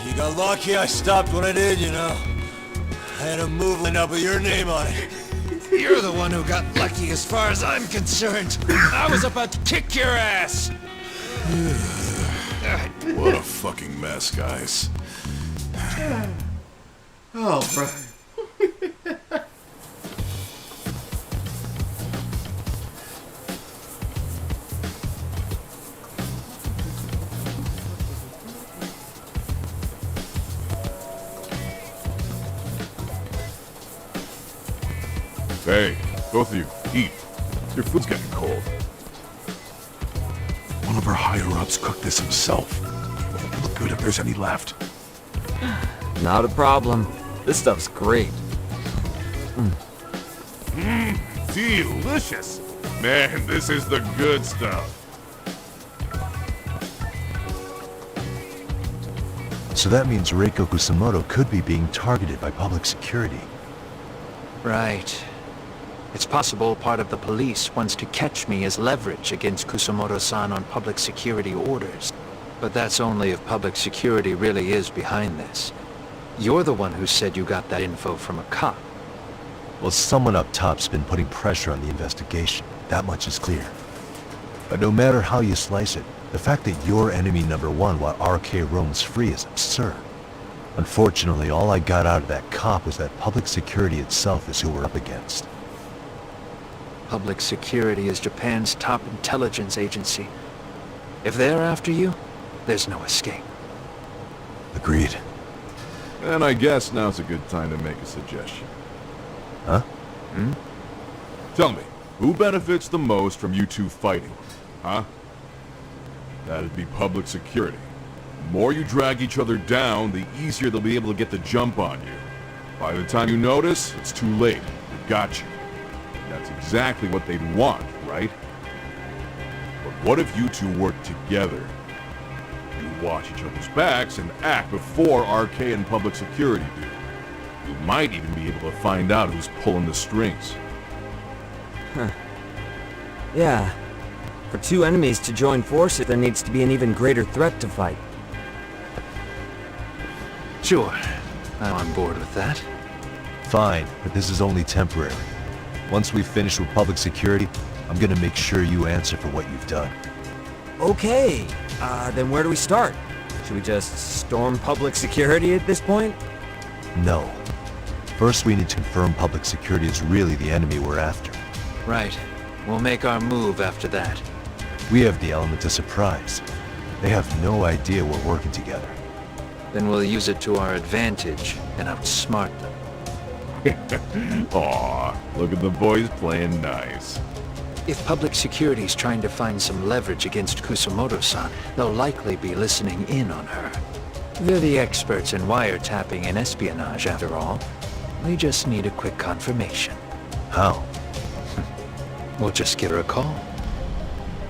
You got lucky I stopped when I did, you know. I had a move lined up with your name on it. You're the one who got lucky as far as I'm concerned. I was about to kick your ass. What a fucking mess, guys. Oh, bro. Hey, both of you, eat. Your food's getting cold. Wanna of our higher-ups cooked this himself. It'll look good if there's any left. Not a problem. This stuff's great. Delicious! Man, this is the good stuff. So that means Reiko Kusamoto could be being targeted by public security. Right. It's possible part of the police wants to catch me as leverage against Kusamoto-san on public security orders. But that's only if public security really is behind this. You're the one who said you got that info from a cop. Well, someone up top's been putting pressure on the investigation. That much is clear. But no matter how you slice it, the fact that you're enemy number one while RK roams free is absurd. Unfortunately, all I got out of that cop was that public security itself is who we're up against. Public security is Japan's top intelligence agency. If they're after you, there's no escape. Agreed. And I guess now's a good time to make a suggestion. Huh? Tell me, who benefits the most from you two fighting? Huh? That'd be public security. The more you drag each other down, the easier they'll be able to get the jump on you. By the time you notice, it's too late. They've got you. That's exactly what they'd want, right? But what if you two work together? You watch each other's backs and act before RK and public security do. You might even be able to find out who's pulling the strings. Huh. Yeah. For two enemies to join forces, there needs to be an even greater threat to fight. Sure. I'm on board with that. Fine, but this is only temporary. Once we finish with public security, I'm gonna make sure you answer for what you've done. Okay. Then where do we start? Should we just storm public security at this point? No. First, we need to confirm public security is really the enemy we're after. Right. We'll make our move after that. We have the element of surprise. They have no idea we're working together. Then we'll use it to our advantage and outsmart them. Aw, look at the boys playing nice. If public security's trying to find some leverage against Kusamoto-san, they'll likely be listening in on her. They're the experts in wiretapping and espionage, after all. We just need a quick confirmation. How? We'll just give her a call.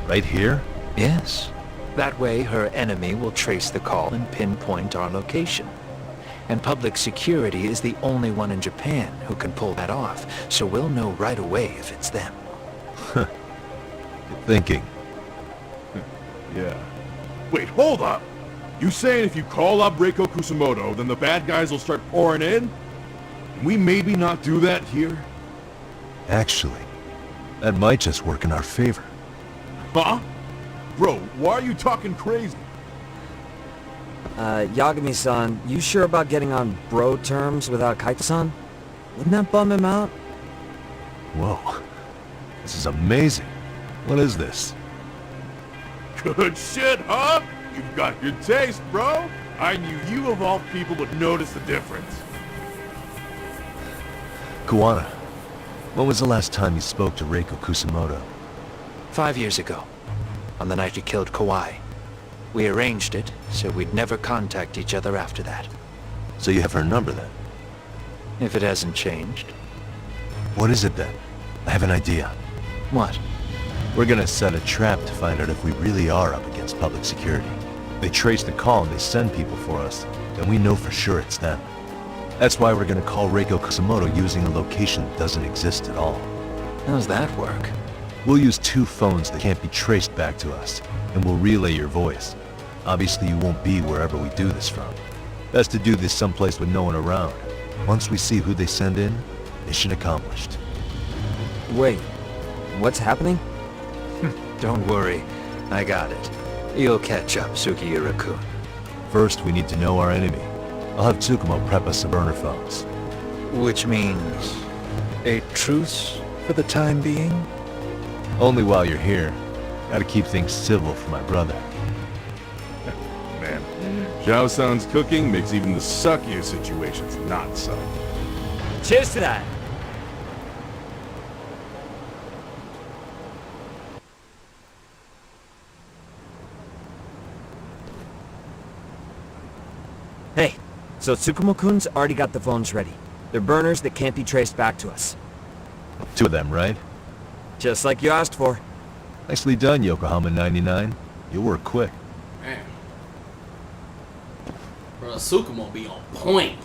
Right here? Yes. That way, her enemy will trace the call and pinpoint our location. And public security is the only one in Japan who can pull that off, so we'll know right away if it's them. Good thinking. Yeah. Wait, hold up! You saying if you call up Reiko Kusamoto, then the bad guys will start pouring in? Can we maybe not do that here? Actually, that might just work in our favor. Huh? Bro, why are you talking crazy? Yagami-san, you sure about getting on bro terms without Kaito-san? Wouldn't that bum him out? Whoa. This is amazing. What is this? Good shit, huh? You've got good taste, bro. I knew you of all people would notice the difference. Kuwana, when was the last time you spoke to Reiko Kusamoto? 5 years ago, on the night you killed Kawai. We arranged it, so we'd never contact each other after that. So you have her number then? If it hasn't changed. What is it then? I have an idea. What? We're gonna set a trap to find out if we really are up against public security. They trace the call and they send people for us, then we know for sure it's them. That's why we're gonna call Reiko Kusamoto using a location that doesn't exist at all. How's that work? We'll use 2 phones that can't be traced back to us, and we'll relay your voice. Obviously you won't be wherever we do this from. Best to do this someplace with no one around. Once we see who they send in, mission accomplished. Wait, what's happening? Don't worry, I got it. You'll catch up, Sugiura-kun. First, we need to know our enemy. I'll have Tsukumo prep us some burner phones. Which means a truce for the time being? Only while you're here. Gotta keep things civil for my brother. Man, Zhao-san's cooking makes even the suckiest situations not suck. Cheers to that! Hey, so Tsukumo-kun's already got the phones ready. They're burners that can't be traced back to us. 2 of them, right? Just like you asked for. Nicely done, Yokohama 99. You work quick. Man. Bro, Tsukumo be on point.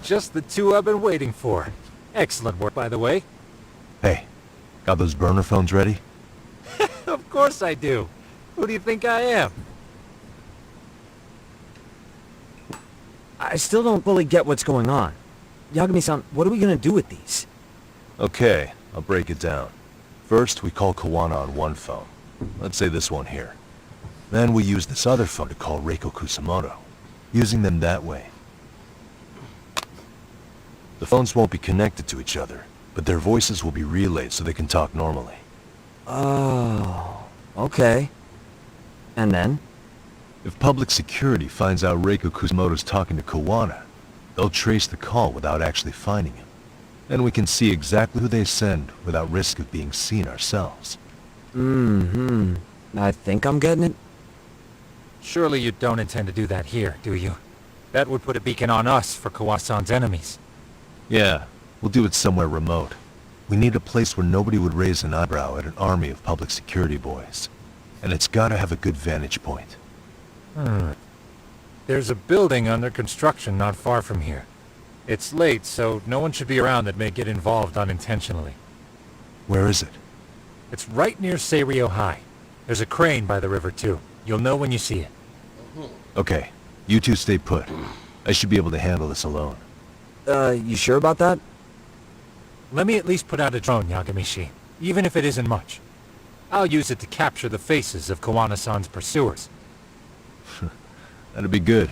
Just the 2 I've been waiting for. Excellent work, by the way. Hey, got those burner phones ready? Of course I do. Who do you think I am? I still don't fully get what's going on. Yagami-san, what are we gonna do with these? Okay, I'll break it down. First, we call Kawana on one phone. Let's say this one here. Then we use this other phone to call Reiko Kusamoto, using them that way. The phones won't be connected to each other, but their voices will be relayed so they can talk normally. Oh, okay. And then? If public security finds out Reiko Kusamoto's talking to Kawana, they'll trace the call without actually finding him. Then we can see exactly who they send without risk of being seen ourselves. Mm-hmm. I think I'm getting it. Surely you don't intend to do that here, do you? That would put a beacon on us for Kawasan's enemies. Yeah, we'll do it somewhere remote. We need a place where nobody would raise an eyebrow at an army of public security boys. And it's gotta have a good vantage point. There's a building under construction not far from here. It's late, so no one should be around that may get involved unintentionally. Where is it? It's right near Seirio High. There's a crane by the river too. You'll know when you see it. Okay, you two stay put. I should be able to handle this alone. You sure about that? Let me at least put out a drone, Yagamishi, even if it isn't much. I'll use it to capture the faces of Kawana-san's pursuers. That'd be good.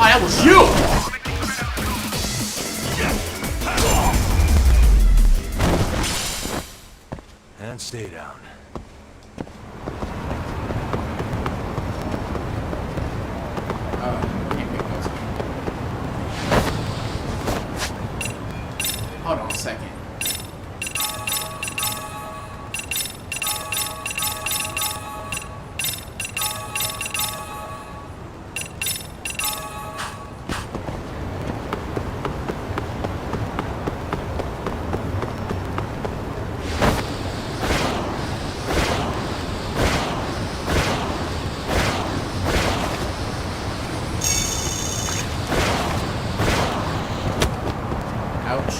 Oh, that was you! And stay down. Hold on a second. Ouch.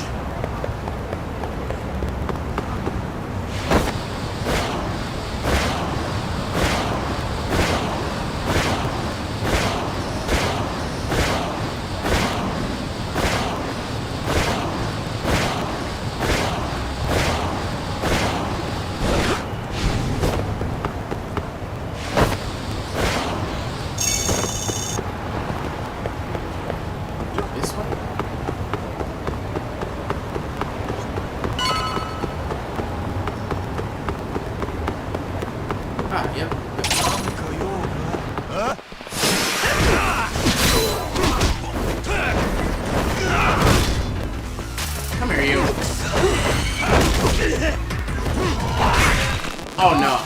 Oh no.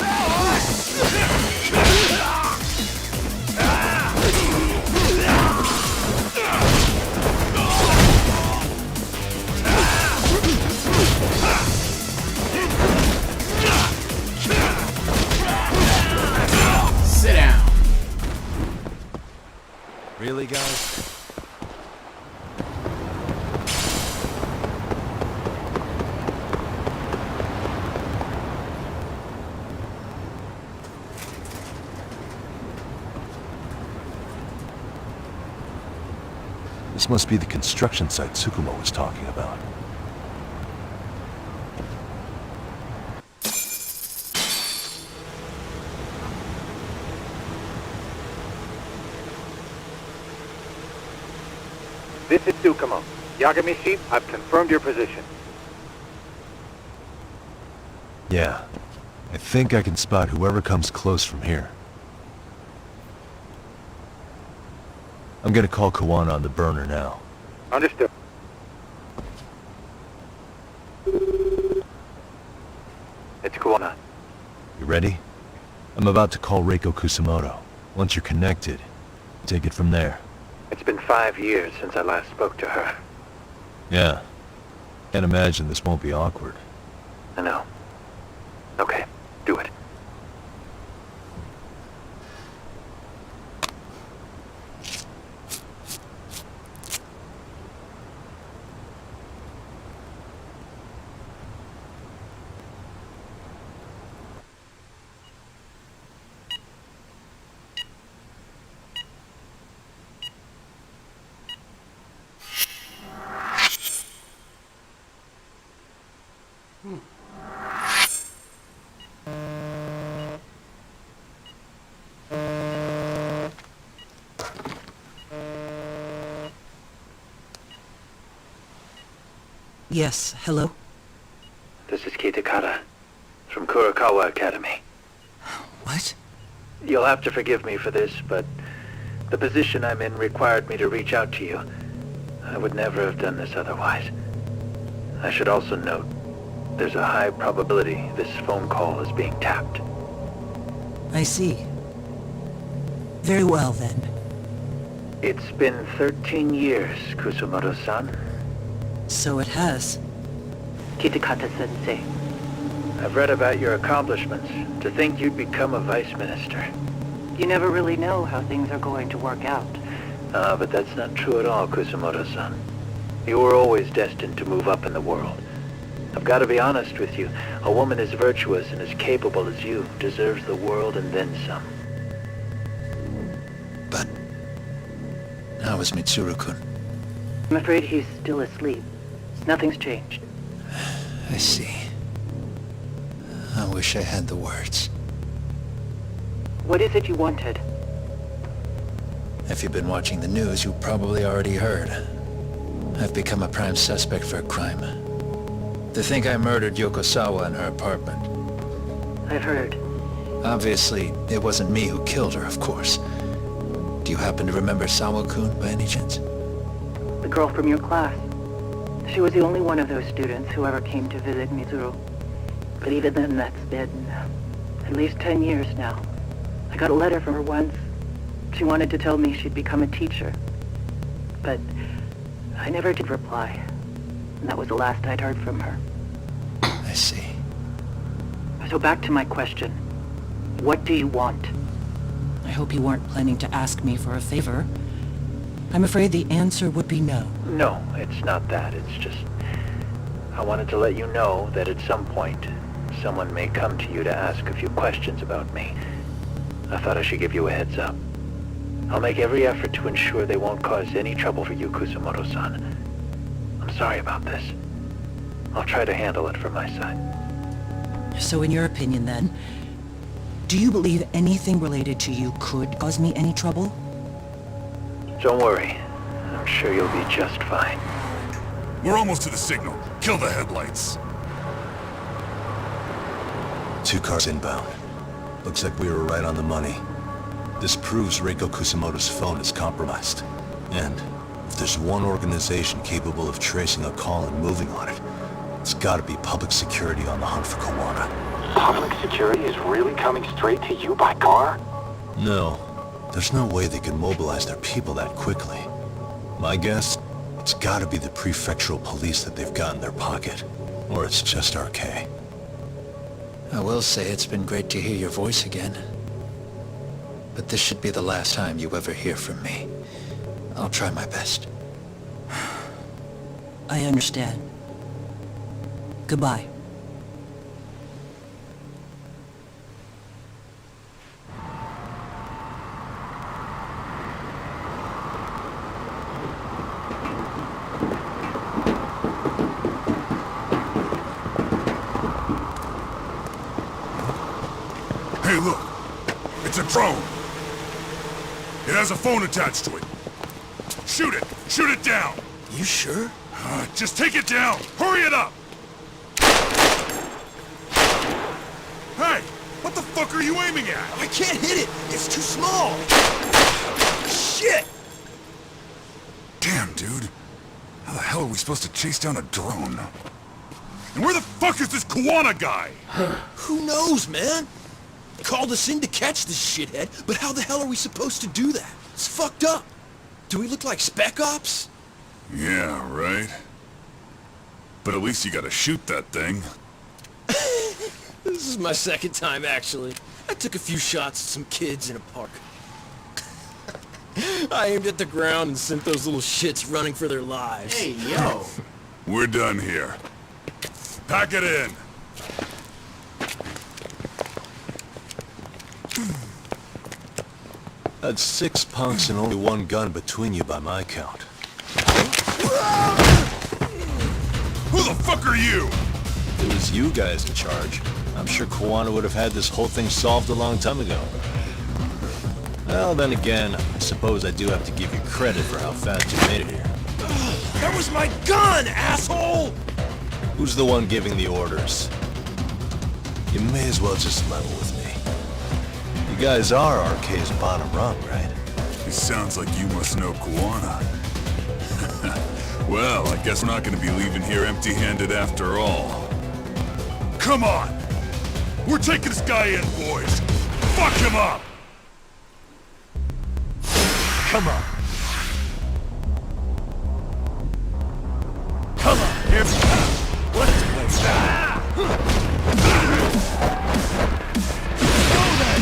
Sit down. Really, guys? This must be the construction site Tsukumo was talking about. This is Tsukumo. Yagamishi, I've confirmed your position. Yeah. I think I can spot whoever comes close from here. I'm gonna call Kawana on the burner now. Understood. It's Kawana. You ready? I'm about to call Reiko Kusamoto. Once you're connected, take it from there. It's been 5 years since I last spoke to her. Yeah. Can't imagine this won't be awkward. I know. Okay, do it. Yes, hello? This is Kitakata, from Kurakawa Academy. What? You'll have to forgive me for this, but the position I'm in required me to reach out to you. I would never have done this otherwise. I should also note, there's a high probability this phone call is being tapped. I see. Very well, then. It's been 13 years, Kusumoto-san. So it has. Kitakata-sensei. I've read about your accomplishments. To think you'd become a vice minister. You never really know how things are going to work out. But that's not true at all, Kusumoto-san. You were always destined to move up in the world. I've got to be honest with you. A woman as virtuous and as capable as you deserves the world and then some. But how is Mitsuru-kun? I'm afraid he's still asleep. Nothing's changed. I see. I wish I had the words. What is it you wanted? If you've been watching the news, you probably already heard. I've become a prime suspect for a crime. They think I murdered Yokosawa in her apartment. I've heard. Obviously, it wasn't me who killed her, of course. Do you happen to remember Sawa-kun by any chance? The girl from your class. She was the only one of those students who ever came to visit Mitsuru. But even then, that's been at least 10 years now. I got a letter from her once. She wanted to tell me she'd become a teacher. But I never did reply. And that was the last I'd heard from her. I see. So back to my question. What do you want? I hope you weren't planning to ask me for a favor. I'm afraid the answer would be no. No, it's not that. It's just... I wanted to let you know that at some point, someone may come to you to ask a few questions about me. I thought I should give you a heads up. I'll make every effort to ensure they won't cause any trouble for you, Kusumoto-san. I'm sorry about this. I'll try to handle it from my side. So in your opinion, then, do you believe anything related to you could cause me any trouble? Don't worry. I'm sure you'll be just fine. We're almost to the signal. Kill the headlights. 2 cars inbound. Looks like we were right on the money. This proves Reiko Kusamoto's phone is compromised. And if there's one organization capable of tracing a call and moving on it, it's gotta be public security on the hunt for Kawana. Public security is really coming straight to you by car? No. There's no way they can mobilize their people that quickly. My guess? It's gotta be the prefectural police that they've got in their pocket. Or it's just RK. I will say it's been great to hear your voice again. But this should be the last time you ever hear from me. I'll try my best. I understand. Goodbye. Hey, look. It's a drone. It has a phone attached to it. Shoot it! Shoot it down! You sure? Just take it down! Hurry it up! Hey! What the fuck are you aiming at? I can't hit it! It's too small! Shit! Damn, dude. How the hell are we supposed to chase down a drone? And where the fuck is this Kuwana guy? Who knows, man? Called us in to catch this shithead, but how the hell are we supposed to do that? It's fucked up. Do we look like Spec Ops? Yeah, right. But at least you gotta shoot that thing. This is my second time, actually. I took a few shots at some kids in a park. I aimed at the ground and sent those little shits running for their lives. Hey, yo. We're done here. Pack it in. That's 6 punks and only 1 gun between you by my count. Who the fuck are you? If it was you guys in charge, I'm sure Kuwana would have had this whole thing solved a long time ago. Well, then again, I suppose I do have to give you credit for how fast you made it here. That was my gun, asshole! Who's the one giving the orders? You may as well just level with me. You guys are RK's bottom rung, right? It sounds like you must know Kuwana. Well, I guess we're not gonna be leaving here empty-handed after all. Come on! We're taking this guy in, boys! Fuck him up! Come on. Come on, everybody. Let's play. Go then!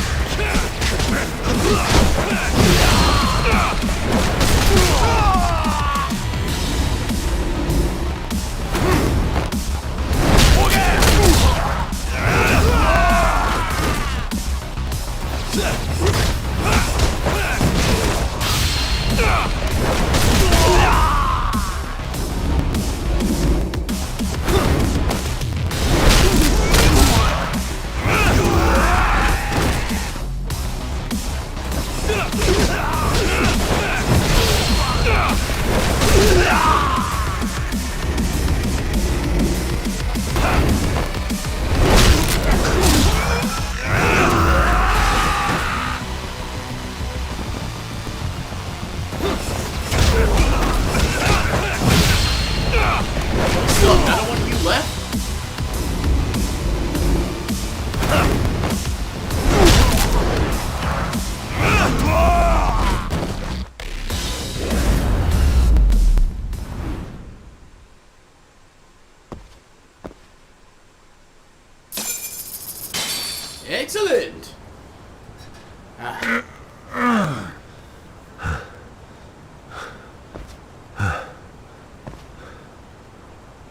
Excellent.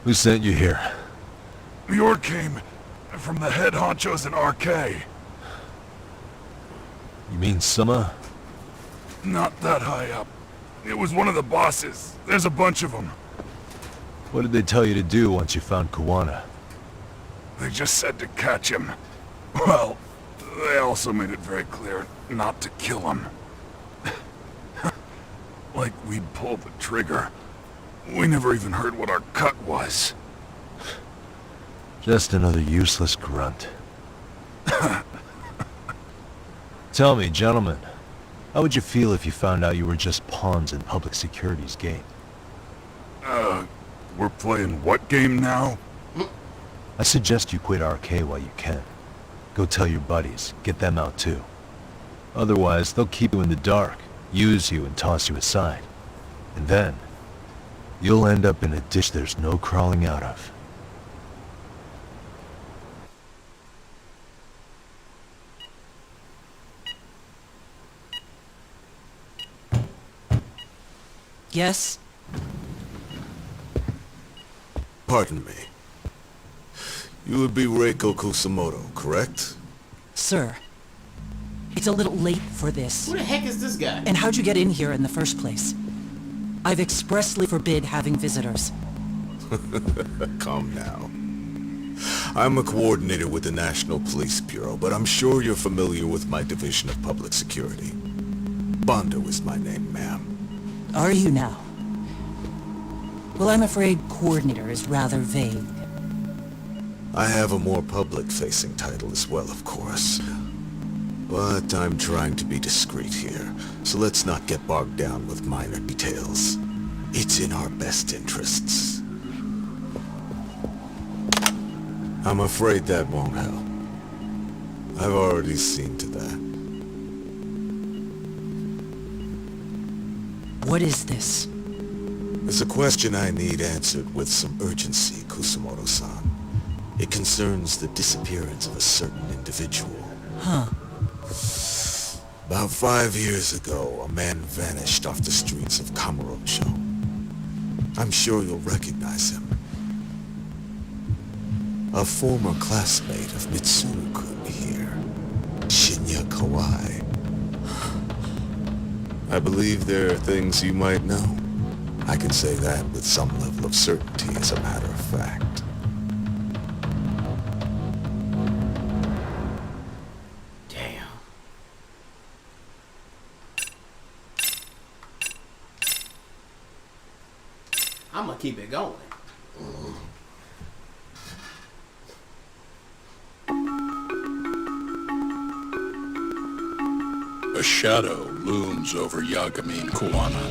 Who sent you here? The order came from the head honchos in RK. You mean Summa? Not that high up. It was one of the bosses. There's a bunch of them. What did they tell you to do once you found Kuwana? They just said to catch him. Well, they also made it very clear not to kill him. Like we'd pulled the trigger. We never even heard what our cut was. Just another useless grunt. Tell me, gentlemen, how would you feel if you found out you were just pawns in public security's game? We're playing what game now? I suggest you quit RK while you can. Go tell your buddies. Get them out too. Otherwise, they'll keep you in the dark, use you and toss you aside. And then, you'll end up in a ditch there's no crawling out of. Yes? Pardon me. You would be Reiko Kusamoto, correct? Sir, it's a little late for this. Who the heck is this guy? And how'd you get in here in the first place? I've expressly forbid having visitors. Calm now. I'm a coordinator with the National Police Bureau, but I'm sure you're familiar with my Division of Public Security. Bondo is my name, ma'am. Are you now? Well, I'm afraid coordinator is rather vague. I have a more public-facing title as well, of course. But I'm trying to be discreet here, so let's not get bogged down with minor details. It's in our best interests. I'm afraid that won't help. I've already seen to that. What is this? It's a question I need answered with some urgency, Kusamoto-san. It concerns the disappearance of a certain individual. Huh. About 5 years ago, a man vanished off the streets of Kamurocho. I'm sure you'll recognize him. A former classmate of Mitsuru-kun here, Shinya Kawai. I believe there are things you might know. I can say that with some level of certainty, as a matter of fact. Damn. I'm gonna keep it going. A shadow looms over Yagami and Kuwana.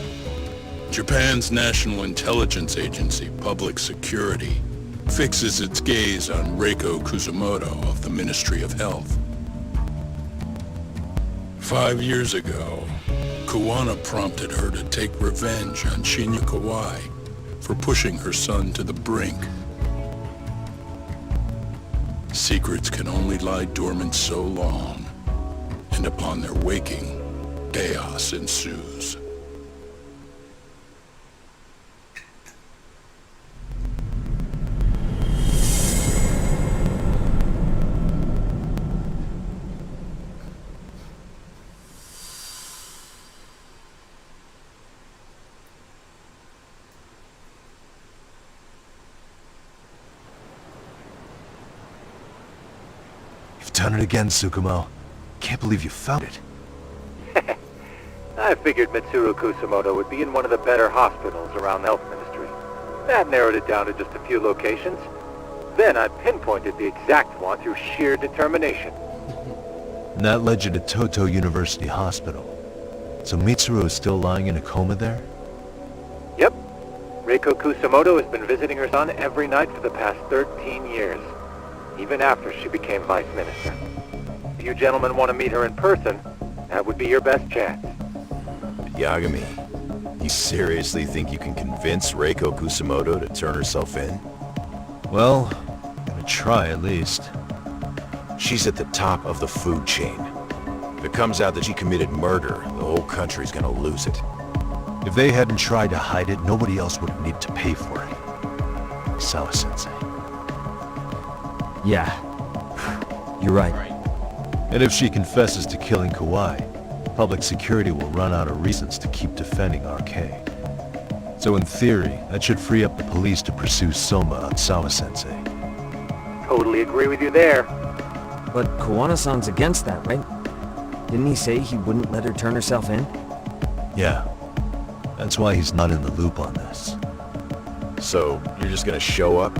Japan's National Intelligence Agency, Public Security, fixes its gaze on Reiko Kusamoto of the Ministry of Health. 5 years ago, Kuwana prompted her to take revenge on Shinya Kawai for pushing her son to the brink. Secrets can only lie dormant so long, and upon their waking, chaos ensues. You've done it again, Tsukumo. Can't believe you found it. I figured Mitsuru Kusamoto would be in one of the better hospitals around the health ministry. That narrowed it down to just a few locations. Then I pinpointed the exact one through sheer determination. And that led you to Toto University Hospital. So Mitsuru is still lying in a coma there? Yep. Reiko Kusamoto has been visiting her son every night for the past 13 years. Even after she became vice minister. If you gentlemen want to meet her in person, that would be your best chance. Yagami, you seriously think you can convince Reiko Kusamoto to turn herself in? Well, gonna try at least. She's at the top of the food chain. If it comes out that she committed murder, the whole country's gonna lose it. If they hadn't tried to hide it, nobody else would need to pay for it. Sawa-sensei. Yeah. You're right. And if she confesses to killing Kawai, public security will run out of reasons to keep defending RK. So in theory, that should free up the police to pursue Soma on Sawa-sensei. Totally agree with you there. But Kuwana-san's against that, right? Didn't he say he wouldn't let her turn herself in? Yeah. That's why he's not in the loop on this. So, you're just gonna show up?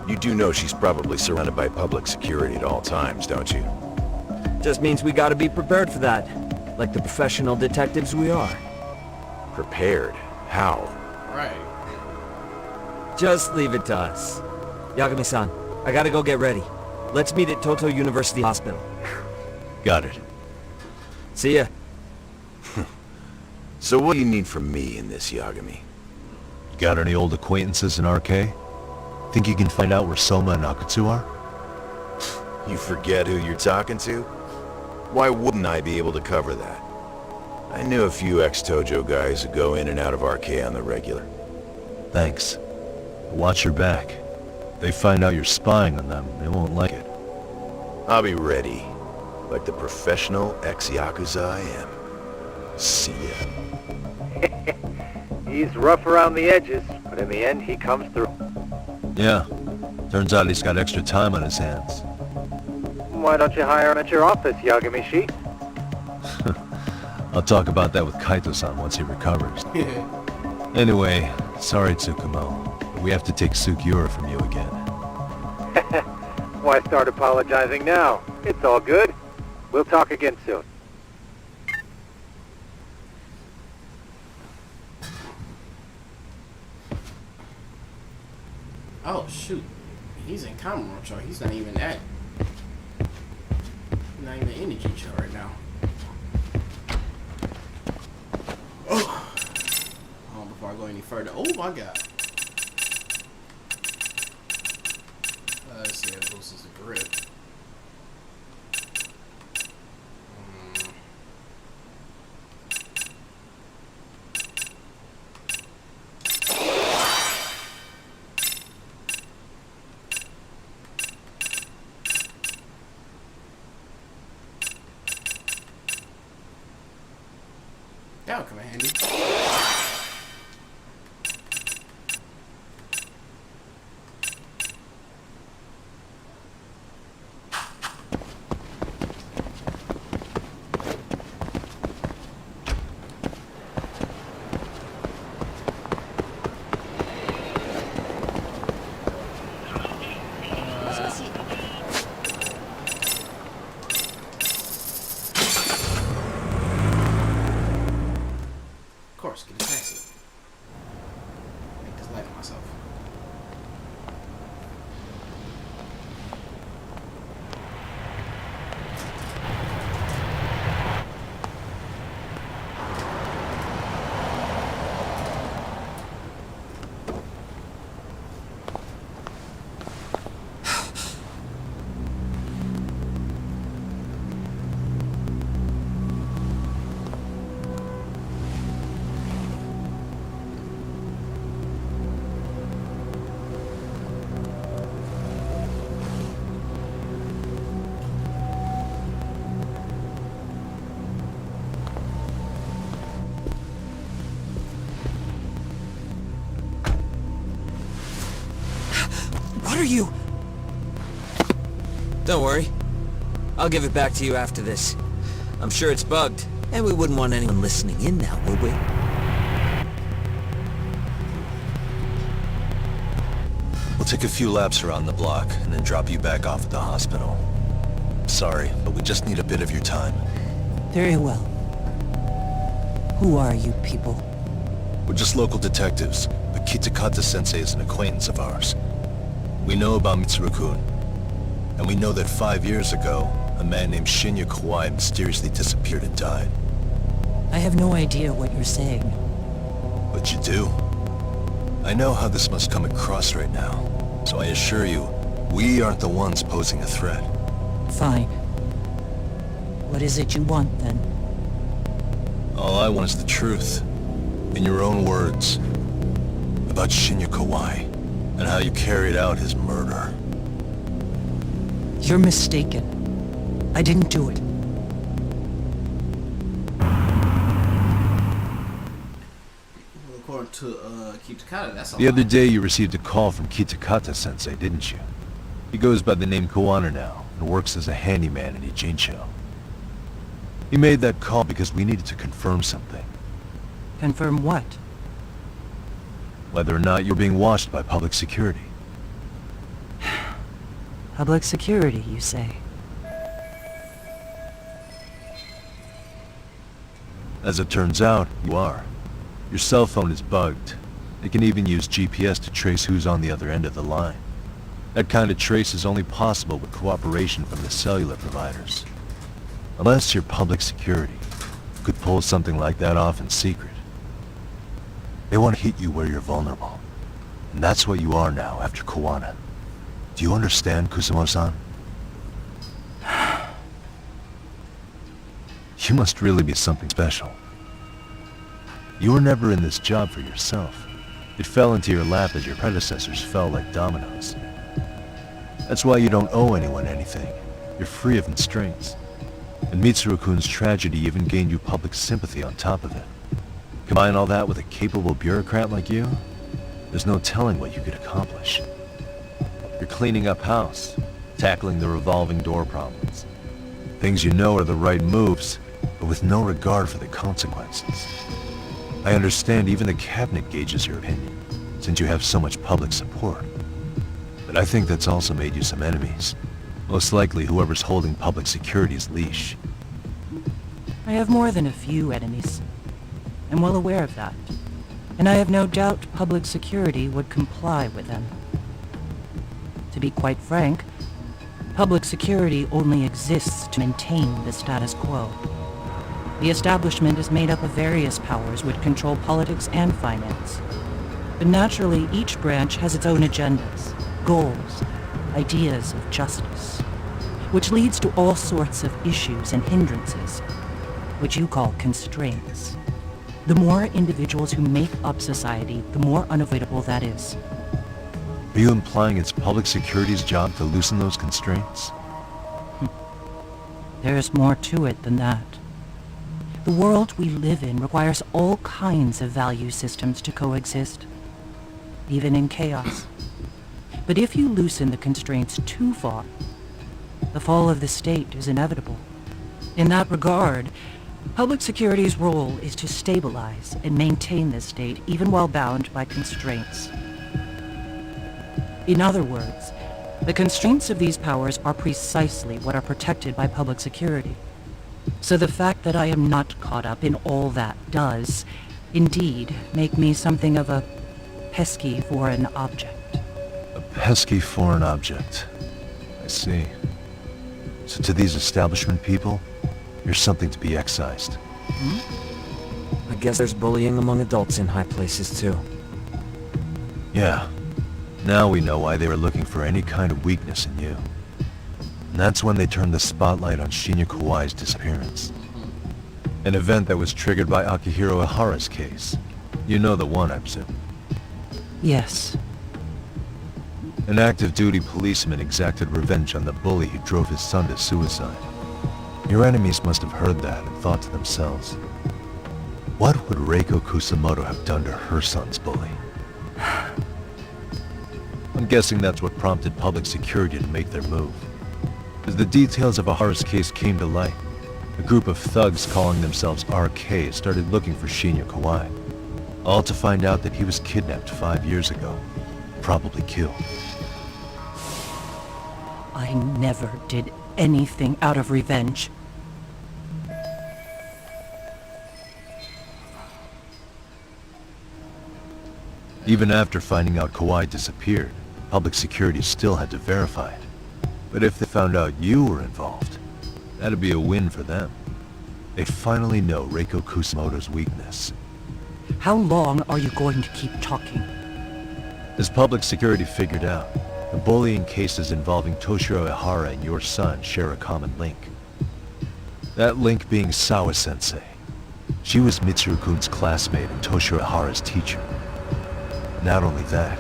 You do know she's probably surrounded by public security at all times, don't you? Just means we gotta be prepared for that. Like the professional detectives we are. Prepared? How? Right. Just leave it to us. Yagami-san, I gotta go get ready. Let's meet at Toto University Hospital. Got it. See ya. So what do you need from me in this, Yagami? Got any old acquaintances in RK? Think you can find out where Soma and Akutsu are? You forget who you're talking to? Why wouldn't I be able to cover that? I knew a few ex-Tojo guys who go in and out of RK on the regular. Thanks. Watch your back. They find out you're spying on them, they won't like it. I'll be ready, like the professional ex-Yakuza I am. See ya. He's rough around the edges, but in the end he comes through. Yeah. Turns out he's got extra time on his hands. Why don't you hire him at your office, Yagami-shi? I'll talk about that with Kaito-san once he recovers. Anyway, sorry Tsukumo, but we have to take Sukiura from you again. Why start apologizing now? It's all good. We'll talk again soon. Oh shoot, he's in Kamurocho. He's not even at. Not even in the Jincho right now. Oh, before I go any further. Oh my god. Let's see if this is a grip. That'll come in handy. Of course, get a taxi. Make this light on myself. What are you? Don't worry. I'll give it back to you after this. I'm sure it's bugged, and we wouldn't want anyone listening in now, would we? We'll take a few laps around the block, and then drop you back off at the hospital. Sorry, but we just need a bit of your time. Very well. Who are you people? We're just local detectives, but Kitakata-sensei is an acquaintance of ours. We know about Mitsuru-kun, and we know that 5 years ago, a man named Shinya Kawai mysteriously disappeared and died. I have no idea what you're saying. But you do. I know how this must come across right now, so I assure you, we aren't the ones posing a threat. Fine. What is it you want, then? All I want is the truth. In your own words. About Shinya Kawai, and how you carried out his murder. You're mistaken. I didn't do it. According to Kitakata, that's a The lie. other day you received a call from Kitakata-sensei, didn't you? He goes by the name Koano now, and works as a handyman in Ijincho. He made that call because we needed to confirm something. Confirm what? Whether or not you're being watched by public security. Public security, you say? As it turns out, you are. Your cell phone is bugged. It can even use GPS to trace who's on the other end of the line. That kind of trace is only possible with cooperation from the cellular providers. Unless you're public security, you could pull something like that off in secret. They want to hit you where you're vulnerable. And that's what you are now after Kuwana. Do you understand, Kusumo-san? You must really be something special. You were never in this job for yourself. It fell into your lap as your predecessors fell like dominoes. That's why you don't owe anyone anything. You're free of constraints. And Mitsuru-kun's tragedy even gained you public sympathy on top of it. Combine all that with a capable bureaucrat like you, there's no telling what you could accomplish. You're cleaning up house, tackling the revolving door problems. Things you know are the right moves, but with no regard for the consequences. I understand even the cabinet gauges your opinion, since you have so much public support. But I think that's also made you some enemies. Most likely whoever's holding public security's leash. I have more than a few enemies. I'm well aware of that. And I have no doubt public security would comply with them. To be quite frank, public security only exists to maintain the status quo. The establishment is made up of various powers which control politics and finance. But naturally, each branch has its own agendas, goals, ideas of justice, which leads to all sorts of issues and hindrances, which you call constraints. The more individuals who make up society, the more unavoidable that is. Are you implying it's public security's job to loosen those constraints? There's more to it than that. The world we live in requires all kinds of value systems to coexist, even in chaos. But if you loosen the constraints too far, the fall of the state is inevitable. In that regard, public security's role is to stabilize and maintain the state even while bound by constraints. In other words, the constraints of these powers are precisely what are protected by public security. So the fact that I am not caught up in all that does, indeed, make me something of a pesky foreign object. A pesky foreign object. I see. So to these establishment people, you're something to be excised. I guess there's bullying among adults in high places too. Yeah. Now we know why they were looking for any kind of weakness in you. And that's when they turned the spotlight on Shinya Kawai's disappearance. An event that was triggered by Akihiro Ihara's case. You know the one, I presume. Yes. An active duty policeman exacted revenge on the bully who drove his son to suicide. Your enemies must have heard that and thought to themselves, what would Reiko Kusamoto have done to her son's bully? I'm guessing that's what prompted public security to make their move. As the details of Ihara's case came to light, a group of thugs calling themselves RK started looking for Shinya Kawai, all to find out that he was kidnapped 5 years ago, probably killed. I never did anything out of revenge. Even after finding out Kawai disappeared, public security still had to verify it. But if they found out you were involved, that'd be a win for them. They'd finally know Reiko Kusamoto's weakness. How long are you going to keep talking? As public security figured out, the bullying cases involving Toshiro Ihara and your son share a common link. That link being Sawa-sensei. She was Mitsuru-kun's classmate and Toshiro Ihara's teacher. Not only that,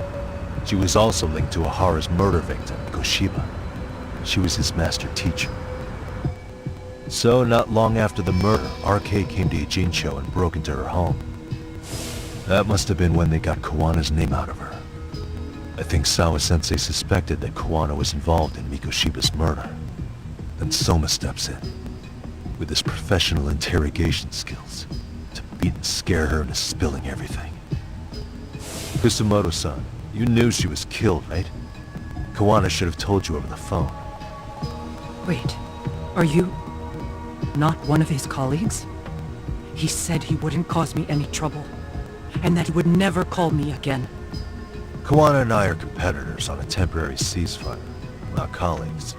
she was also linked to Ihara's murder victim, Koshiba. She was his master teacher. So, not long after the murder, RK came to Ijincho and broke into her home. That must have been when they got Kawana's name out of her. I think Sawa-sensei suspected that Kawana was involved in Mikoshiba's murder. Then Soma steps in, with his professional interrogation skills, to beat and scare her into spilling everything. Kusamoto-san, you knew she was killed, right? Kawana should have told you over the phone. Wait, are you not one of his colleagues? He said he wouldn't cause me any trouble, and that he would never call me again. Kawana and I are competitors on a temporary ceasefire, not colleagues.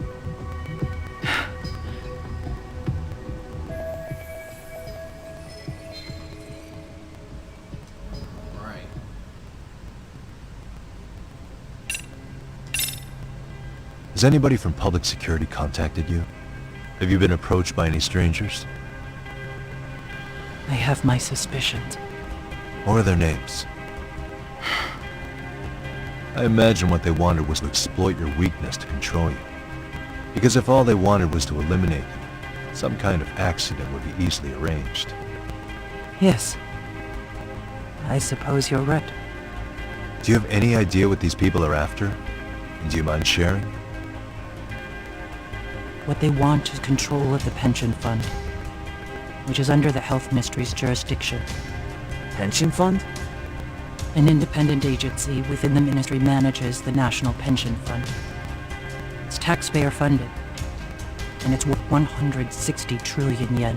Right. Has anybody from public security contacted you? Have you been approached by any strangers? I have my suspicions. What are their names? I imagine what they wanted was to exploit your weakness to control you. Because if all they wanted was to eliminate you, some kind of accident would be easily arranged. Yes. I suppose you're right. Do you have any idea what these people are after? And do you mind sharing? What they want is control of the pension fund, which is under the Health Ministry's jurisdiction. Pension fund? An independent agency within the ministry manages the National Pension Fund. It's taxpayer funded, and it's worth 160 trillion yen.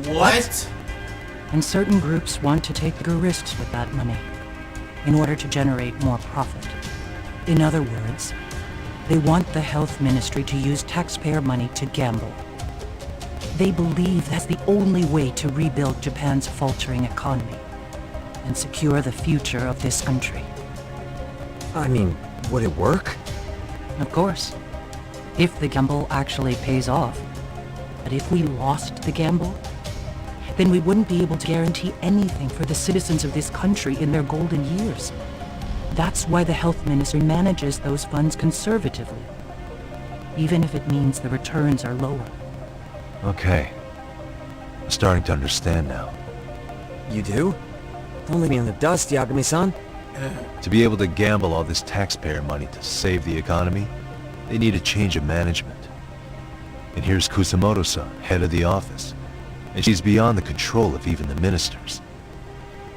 What? And certain groups want to take bigger risks with that money in order to generate more profit. In other words, they want the health ministry to use taxpayer money to gamble. They believe that's the only way to rebuild Japan's faltering economy and secure the future of this country. I mean, would it work? Of course. If the gamble actually pays off. But if we lost the gamble, then we wouldn't be able to guarantee anything for the citizens of this country in their golden years. That's why the health ministry manages those funds conservatively, even if it means the returns are lower. Okay. I'm starting to understand now. You do? Don't leave me in the dust, Yagami-san. To be able to gamble all this taxpayer money to save the economy, they need a change of management. And here's Kusamoto-san, head of the office, and she's beyond the control of even the ministers.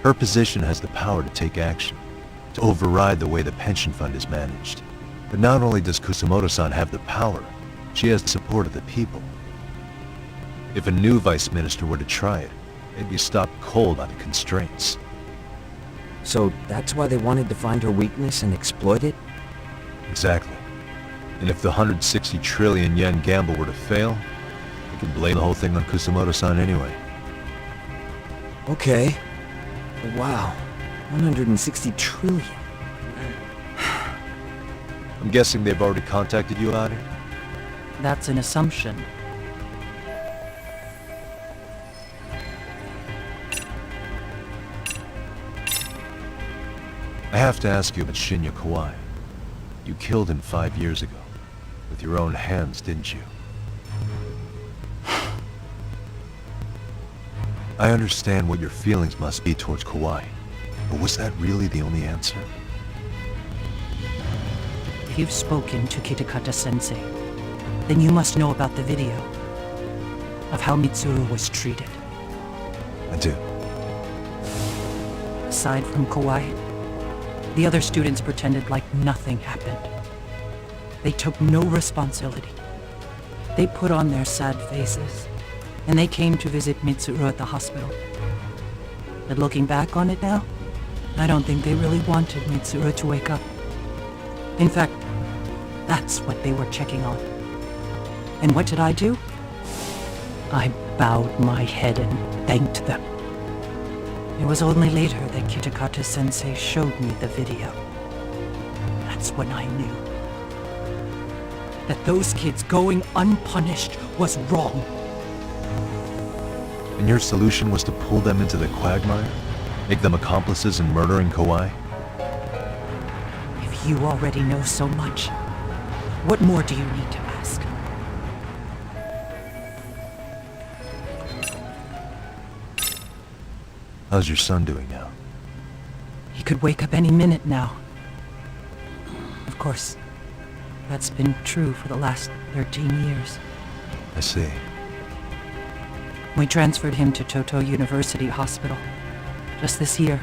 Her position has the power to take action, to override the way the pension fund is managed. But not only does Kusamoto-san have the power, she has the support of the people. If a new vice minister were to try it, they'd be stopped cold by the constraints. So that's why they wanted to find her weakness and exploit it? Exactly. And if the 160 trillion yen gamble were to fail, they could blame the whole thing on Kusamoto-san anyway. Okay. Wow. 160 trillion. I'm guessing they've already contacted you about it? That's an assumption. I have to ask you about Shinya Kawai. You killed him 5 years ago. With your own hands, didn't you? I understand what your feelings must be towards Kawai, but was that really the only answer? If you've spoken to Kitakata-sensei, then you must know about the video of how Mitsuru was treated. I do. Aside from Kawai, the other students pretended like nothing happened. They took no responsibility. They put on their sad faces, and they came to visit Mitsuru at the hospital. But looking back on it now, I don't think they really wanted Mitsuru to wake up. In fact, that's what they were checking on. And what did I do? I bowed my head and thanked them. It was only later that Kitakata-sensei showed me the video. That's when I knew that those kids going unpunished was wrong. And your solution was to pull them into the quagmire? Make them accomplices in murdering Kawai? If you already know so much, what more do you need to ask? How's your son doing now? He could wake up any minute now. Of course, that's been true for the last 13 years. I see. We transferred him to Toto University Hospital just this year,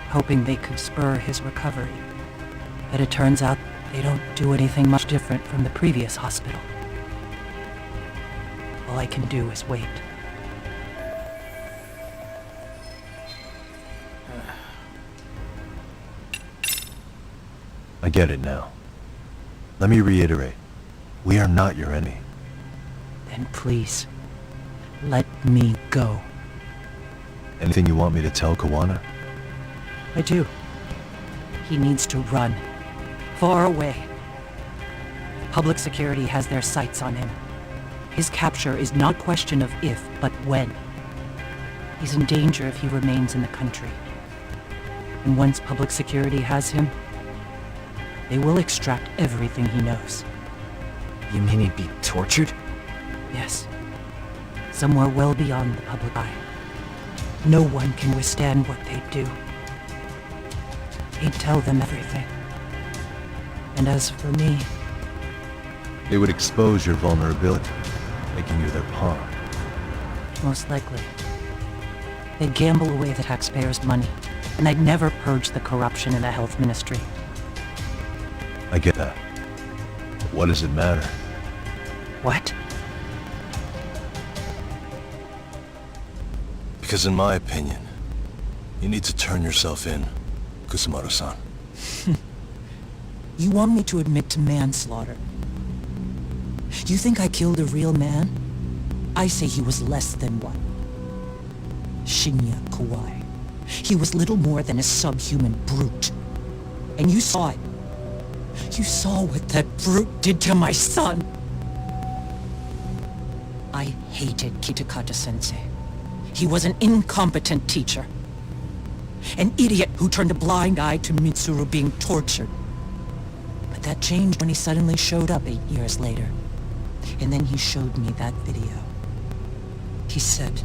hoping they could spur his recovery. But it turns out they don't do anything much different from the previous hospital. All I can do is wait. I get it now. Let me reiterate. We are not your enemy. Then please, let me go. Anything you want me to tell Kawana? I do. He needs to run. Far away. Public security has their sights on him. His capture is not a question of if, but when. He's in danger if he remains in the country. And once public security has him, they will extract everything he knows. You mean he'd be tortured? Yes. Somewhere well beyond the public eye. No one can withstand what they do. He'd tell them everything. And as for me... They would expose your vulnerability, making you their pawn. Most likely. They'd gamble away the taxpayers' money, and I'd never purge the corruption in the health ministry. I get that. But what does it matter? What? Because in my opinion, you need to turn yourself in, Kusumoto-san. You want me to admit to manslaughter? You think I killed a real man? I say he was less than one. Shinya Kawai. He was little more than a subhuman brute. And you saw it. You saw what that brute did to my son. I hated Kitakata-sensei. He was an incompetent teacher. An idiot who turned a blind eye to Mitsuru being tortured. But that changed when he suddenly showed up 8 years later. And then he showed me that video. He said,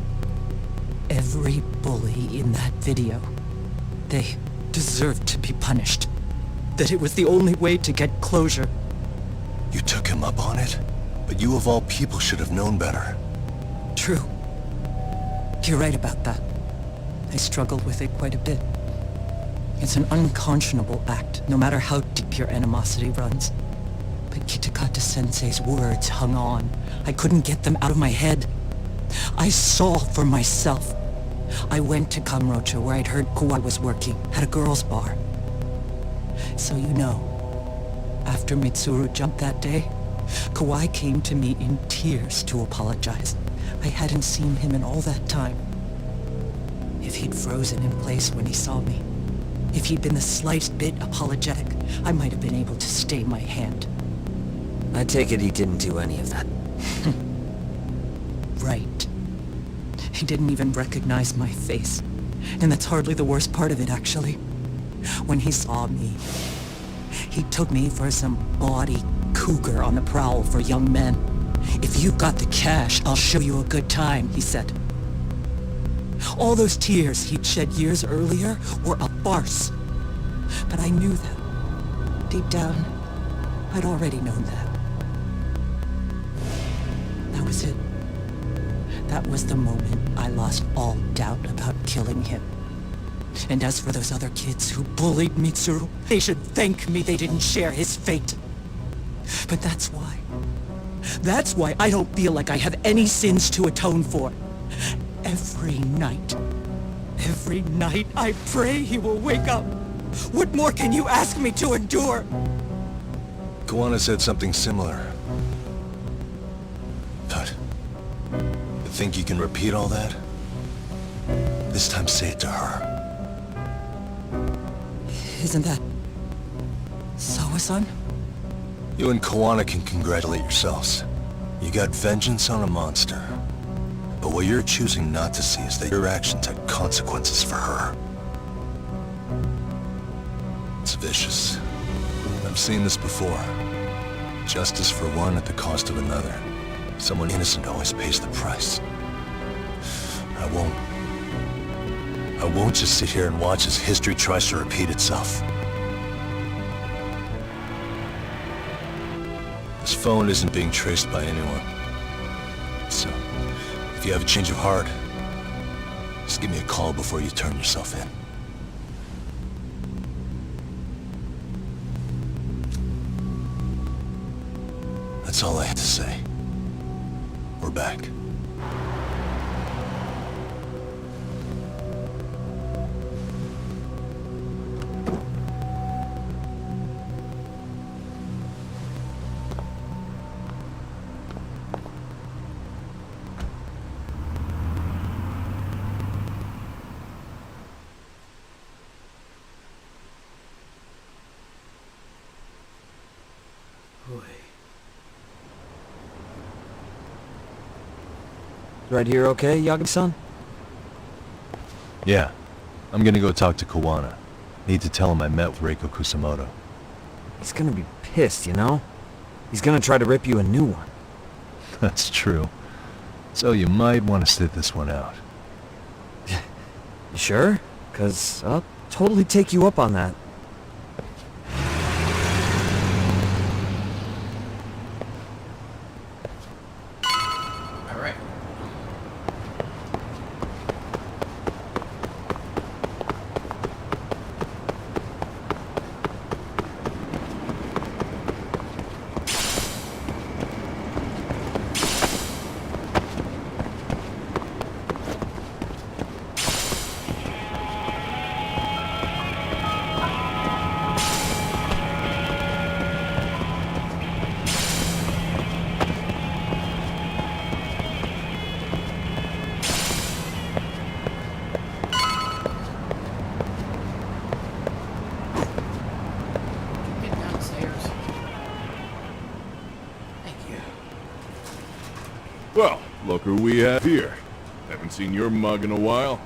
every bully in that video, they deserved to be punished. That it was the only way to get closure. You took him up on it? But you of all people should have known better. True. You're right about that. I struggled with it quite a bit. It's an unconscionable act, no matter how deep your animosity runs. But Kitakata-sensei's words hung on. I couldn't get them out of my head. I saw for myself. I went to Kamurocho, where I'd heard Kawai was working, at a girls' bar. So you know, after Mitsuru jumped that day, Kawai came to me in tears to apologize. I hadn't seen him in all that time. If he'd frozen in place when he saw me, if he'd been the slightest bit apologetic, I might have been able to stay my hand. I take it he didn't do any of that. Right. He didn't even recognize my face. And that's hardly the worst part of it, actually. When he saw me, he took me for some bawdy cougar on the prowl for young men. If you've got the cash, I'll show you a good time, he said. All those tears he'd shed years earlier were a farce. But I knew that. Deep down, I'd already known that. That was it. That was the moment I lost all doubt about killing him. And as for those other kids who bullied Mitsuru, they should thank me they didn't share his fate. But that's why. That's why I don't feel like I have any sins to atone for. Every night I pray he will wake up. What more can you ask me to endure? Kawana said something similar. But you think you can repeat all that? This time say it to her. Isn't that... Sawa-san? You and Kawana can congratulate yourselves. You got vengeance on a monster. But what you're choosing not to see is that your actions had consequences for her. It's vicious. I've seen this before. Justice for one at the cost of another. Someone innocent always pays the price. I won't just sit here and watch as history tries to repeat itself. This phone isn't being traced by anyone. So, if you have a change of heart, just give me a call before you turn yourself in. That's all I had to say. We're back. Right here okay, Yagami-san? Yeah. I'm gonna go talk to Kawana. Need to tell him I met with Reiko Kusamoto. He's gonna be pissed, you know? He's gonna try to rip you a new one. That's true. So you might want to sit this one out. You sure? 'Cause I'll totally take you up on that. Alright. Get downstairs. Thank you. Well, look who we have here. Haven't seen your mug in a while.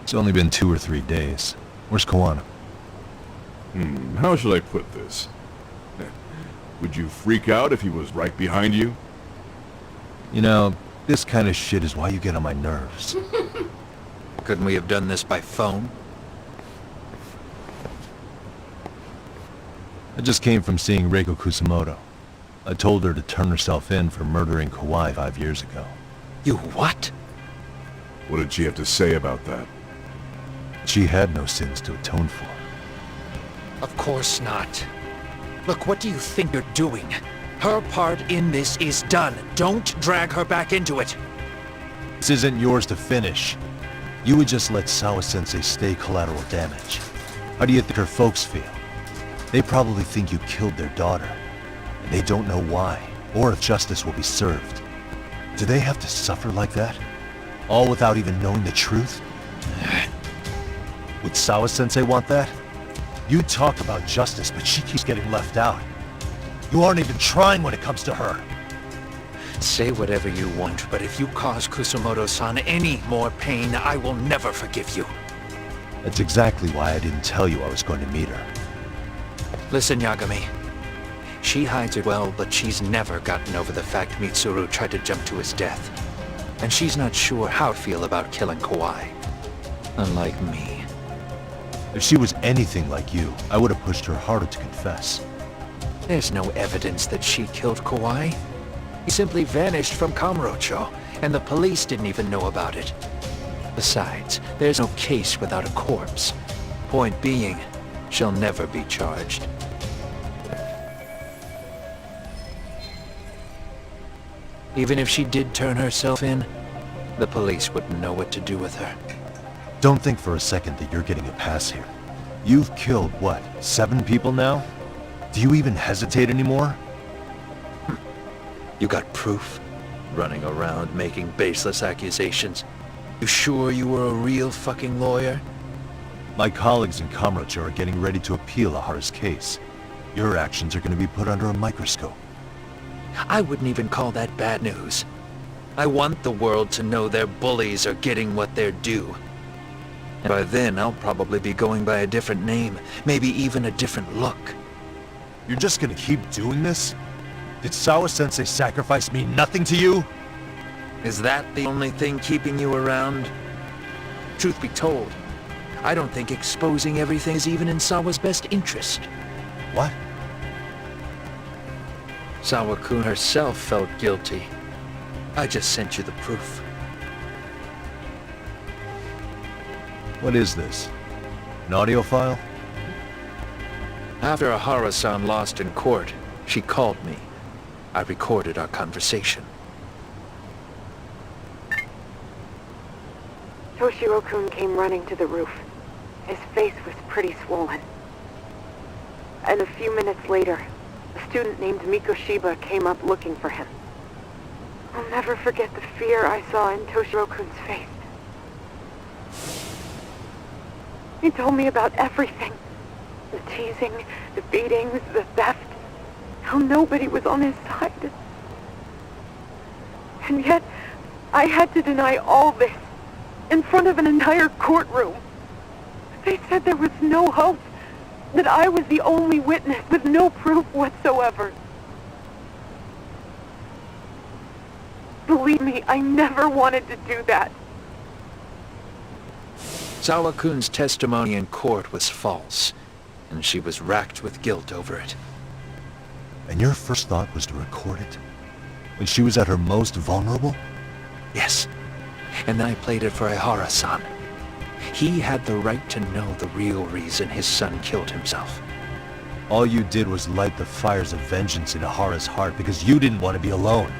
It's only been 2 or 3 days. Where's Kawana? How should I put this? Would you freak out if he was right behind you? You know, this kind of shit is why you get on my nerves. Couldn't we have done this by phone? I just came from seeing Reiko Kusamoto. I told her to turn herself in for murdering Kawai 5 years ago. You what? What did she have to say about that? She had no sins to atone for. Of course not. Look, what do you think you're doing? Her part in this is done. Don't drag her back into it. This isn't yours to finish. You would just let Sawa-sensei stay collateral damage. How do you think her folks feel? They probably think you killed their daughter. And they don't know why, or if justice will be served. Do they have to suffer like that? All without even knowing the truth? Would Sawa-sensei want that? You talk about justice, but she keeps getting left out. You aren't even trying when it comes to her. Say whatever you want, but if you cause Kusamoto-san any more pain, I will never forgive you. That's exactly why I didn't tell you I was going to meet her. Listen, Yagami. She hides it well, but she's never gotten over the fact Mitsuru tried to jump to his death. And she's not sure how to feel about killing Kawai. Unlike me. If she was anything like you, I would have pushed her harder to confess. There's no evidence that she killed Kawai. He simply vanished from Kamurocho, and the police didn't even know about it. Besides, there's no case without a corpse. Point being, she'll never be charged. Even if she did turn herself in, the police wouldn't know what to do with her. Don't think for a second that you're getting a pass here. You've killed, what, 7 people now? Do you even hesitate anymore? You got proof? Running around making baseless accusations. You sure you were a real fucking lawyer? My colleagues in Kamurocho are getting ready to appeal Ahara's case. Your actions are going to be put under a microscope. I wouldn't even call that bad news. I want the world to know their bullies are getting what they're due. And by then, I'll probably be going by a different name, maybe even a different look. You're just gonna keep doing this? Did Sawa-sensei sacrifice mean nothing to you? Is that the only thing keeping you around? Truth be told, I don't think exposing everything is even in Sawa's best interest. What? Sawa-kun herself felt guilty. I just sent you the proof. What is this? An audio file? After Ahara-san lost in court, she called me. I recorded our conversation. Toshiro-kun came running to the roof. His face was pretty swollen. And a few minutes later, a student named Mikoshiba came up looking for him. I'll never forget the fear I saw in Toshiro-kun's face. He told me about everything. The teasing, the beatings, the theft. how nobody was on his side. And yet, I had to deny all this in front of an entire courtroom. They said there was no hope, that I was the only witness with no proof whatsoever. Believe me, I never wanted to do that. Sawa-kun's testimony in court was false, and she was racked with guilt over it. And your first thought was to record it? When she was at her most vulnerable? Yes. And then I played it for Ihara-san. He had the right to know the real reason his son killed himself. All you did was light the fires of vengeance in Ihara's heart because you didn't want to be alone.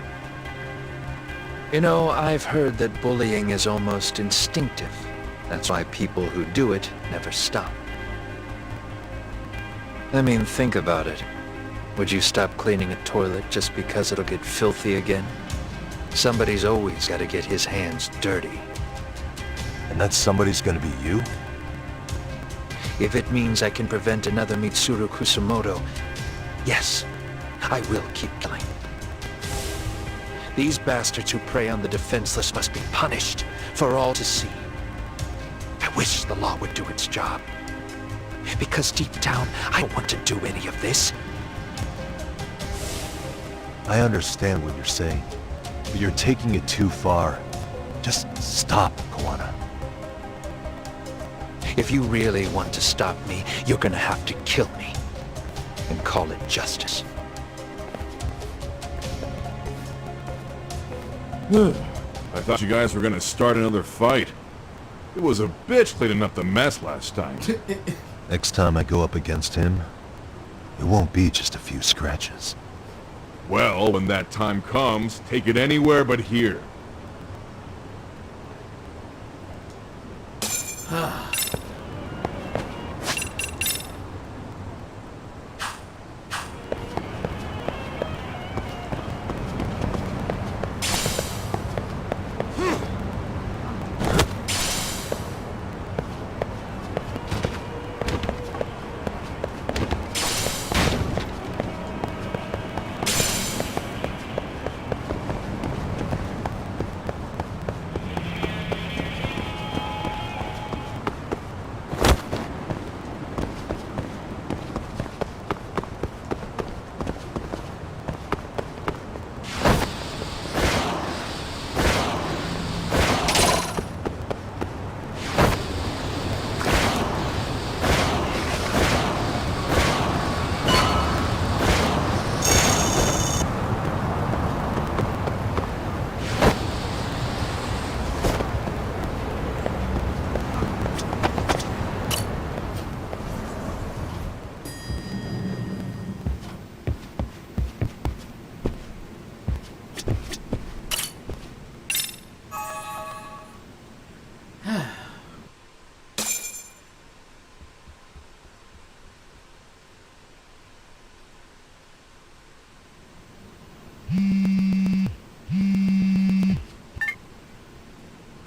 You know, I've heard that bullying is almost instinctive. That's why people who do it never stop. I mean, think about it. Would you stop cleaning a toilet just because it'll get filthy again? Somebody's always got to get his hands dirty. And that somebody's gonna be you? If it means I can prevent another Mitsuru Kusumoto, yes, I will keep killing. These bastards who prey on the defenseless must be punished for all to see. I wish the law would do its job. Because deep down, I don't want to do any of this. I understand what you're saying, but you're taking it too far. Just stop, Kawana. If you really want to stop me, you're gonna have to kill me. And call it justice. I thought you guys were gonna start another fight. It was a bitch cleaning up the mess last time. Next time I go up against him, it won't be just a few scratches. Well, when that time comes, take it anywhere but here.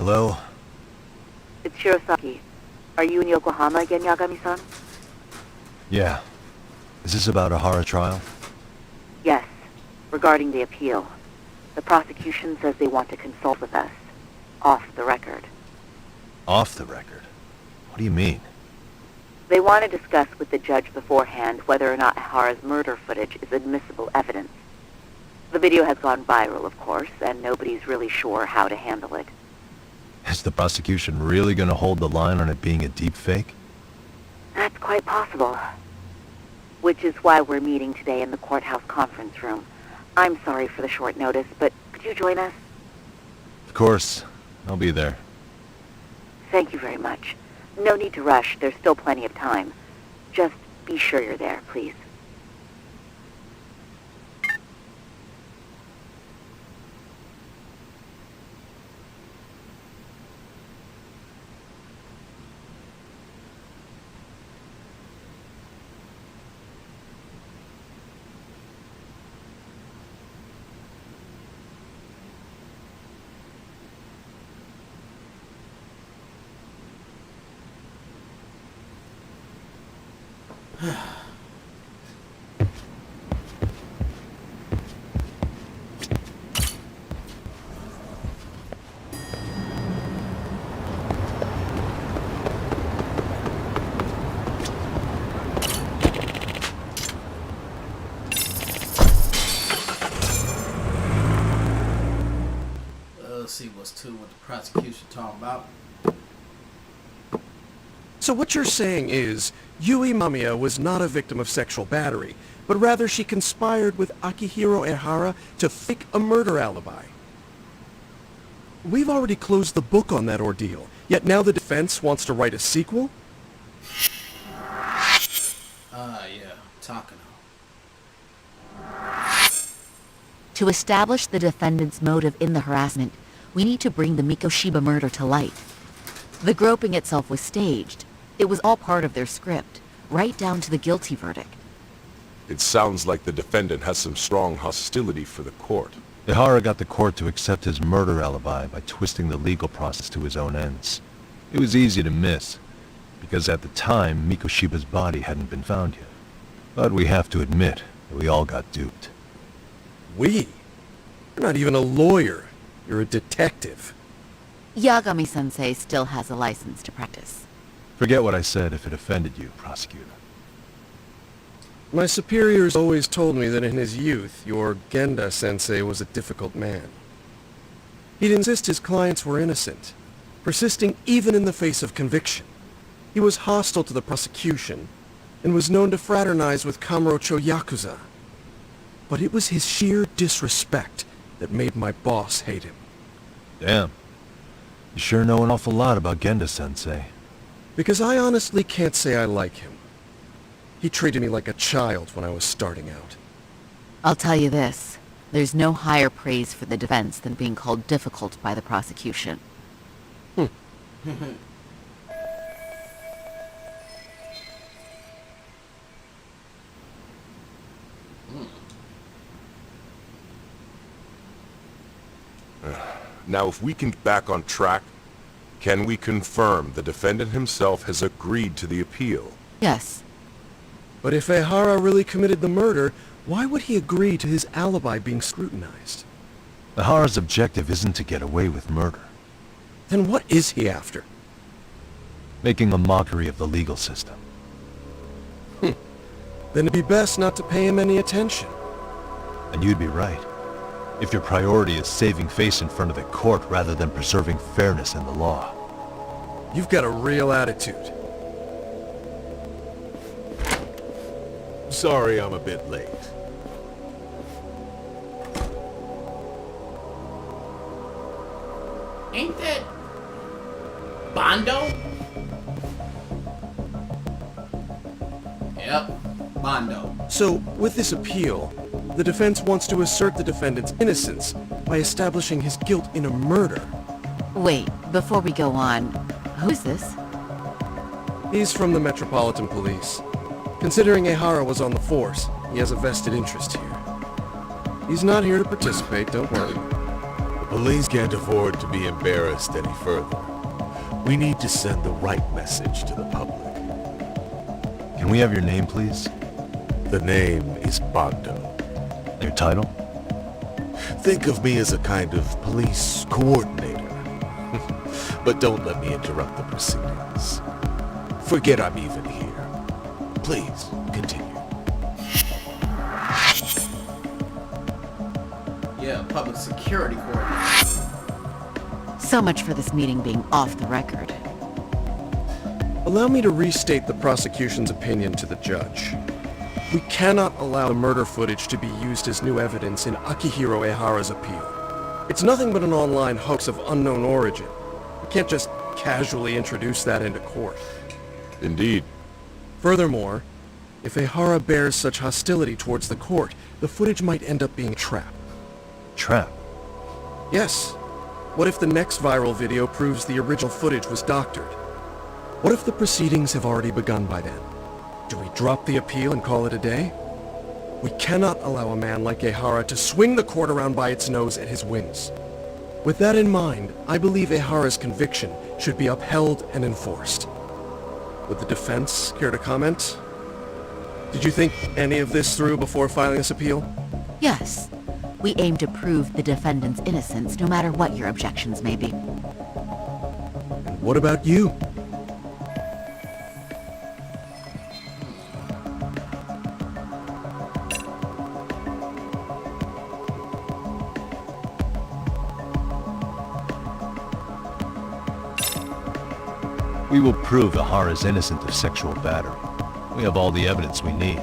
Hello? It's Shirosaki. Are you in Yokohama again, Yagami-san? Yeah. Is this about Ihara trial? Yes. Regarding the appeal. The prosecution says they want to consult with us. Off the record. Off the record? What do you mean? They want to discuss with the judge beforehand whether or not Ihara's murder footage is admissible evidence. The video has gone viral, of course, and nobody's really sure how to handle it. Is the prosecution really gonna hold the line on it being a deepfake? That's quite possible. Which is why we're meeting today in the courthouse conference room. I'm sorry for the short notice, but could you join us? Of course. I'll be there. Thank you very much. No need to rush. There's still plenty of time. Just be sure you're there, please. to what the prosecution talking about. So what you're saying is, Yui Mamiya was not a victim of sexual battery, but rather she conspired with Akihiro Ehara to fake a murder alibi. We've already closed the book on that ordeal, yet now the defense wants to write a sequel? Yeah, talking. To establish the defendant's motive in the harassment, we need to bring the Mikoshiba murder to light. The groping itself was staged. It was all part of their script, right down to the guilty verdict. It sounds like the defendant has some strong hostility for the court. Ehara got the court to accept his murder alibi by twisting the legal process to his own ends. It was easy to miss, because at the time, Mikoshiba's body hadn't been found yet. But we have to admit that we all got duped. We? You're not even a lawyer. You're a detective. Yagami-sensei still has a license to practice. Forget what I said if it offended you, prosecutor. My superiors always told me that in his youth, your Genda-sensei was a difficult man. He'd insist his clients were innocent, persisting even in the face of conviction. He was hostile to the prosecution, and was known to fraternize with Kamurocho Yakuza. But it was his sheer disrespect that made my boss hate him. Damn. You sure know an awful lot about Genda-sensei. Because I honestly can't say I like him. He treated me like a child when I was starting out. I'll tell you this. There's no higher praise for the defense than being called difficult by the prosecution. Now, if we can get back on track, can we confirm the defendant himself has agreed to the appeal? Yes. But if Ehara really committed the murder, why would he agree to his alibi being scrutinized? Ehara's objective isn't to get away with murder. Then what is he after? Making a mockery of the legal system. Then it'd be best not to pay him any attention. And you'd be right. If your priority is saving face in front of the court rather than preserving fairness in the law. You've got a real attitude. Sorry I'm a bit late. Ain't that Bondo? Yep, Bondo. So, with this appeal, the defense wants to assert the defendant's innocence by establishing his guilt in a murder. Wait, before we go on, who is this? He's from the Metropolitan Police. Considering Ehara was on the force, he has a vested interest here. He's not here to participate, don't worry. The police can't afford to be embarrassed any further. We need to send the right message to the public. Can we have your name, please? The name is Bondo. Your title? Think of me as a kind of police coordinator. But don't let me interrupt the proceedings. Forget I'm even here. Please, continue. Yeah, public security coordinator. So much for this meeting being off the record. Allow me to restate the prosecution's opinion to the judge. We cannot allow the murder footage to be used as new evidence in Akihiro Ehara's appeal. It's nothing but an online hoax of unknown origin. We can't just casually introduce that into court. Indeed. Furthermore, if Ehara bears such hostility towards the court, the footage might end up being a trap. Trap? Yes. What if the next viral video proves the original footage was doctored? What if the proceedings have already begun by then? Do we drop the appeal and call it a day? We cannot allow a man like Ehara to swing the court around by its nose at his whims. With that in mind, I believe Ehara's conviction should be upheld and enforced. Would the defense care to comment? Did you think any of this through before filing this appeal? Yes. We aim to prove the defendant's innocence no matter what your objections may be. And what about you? We will prove Ihara's innocent of sexual battery. We have all the evidence we need.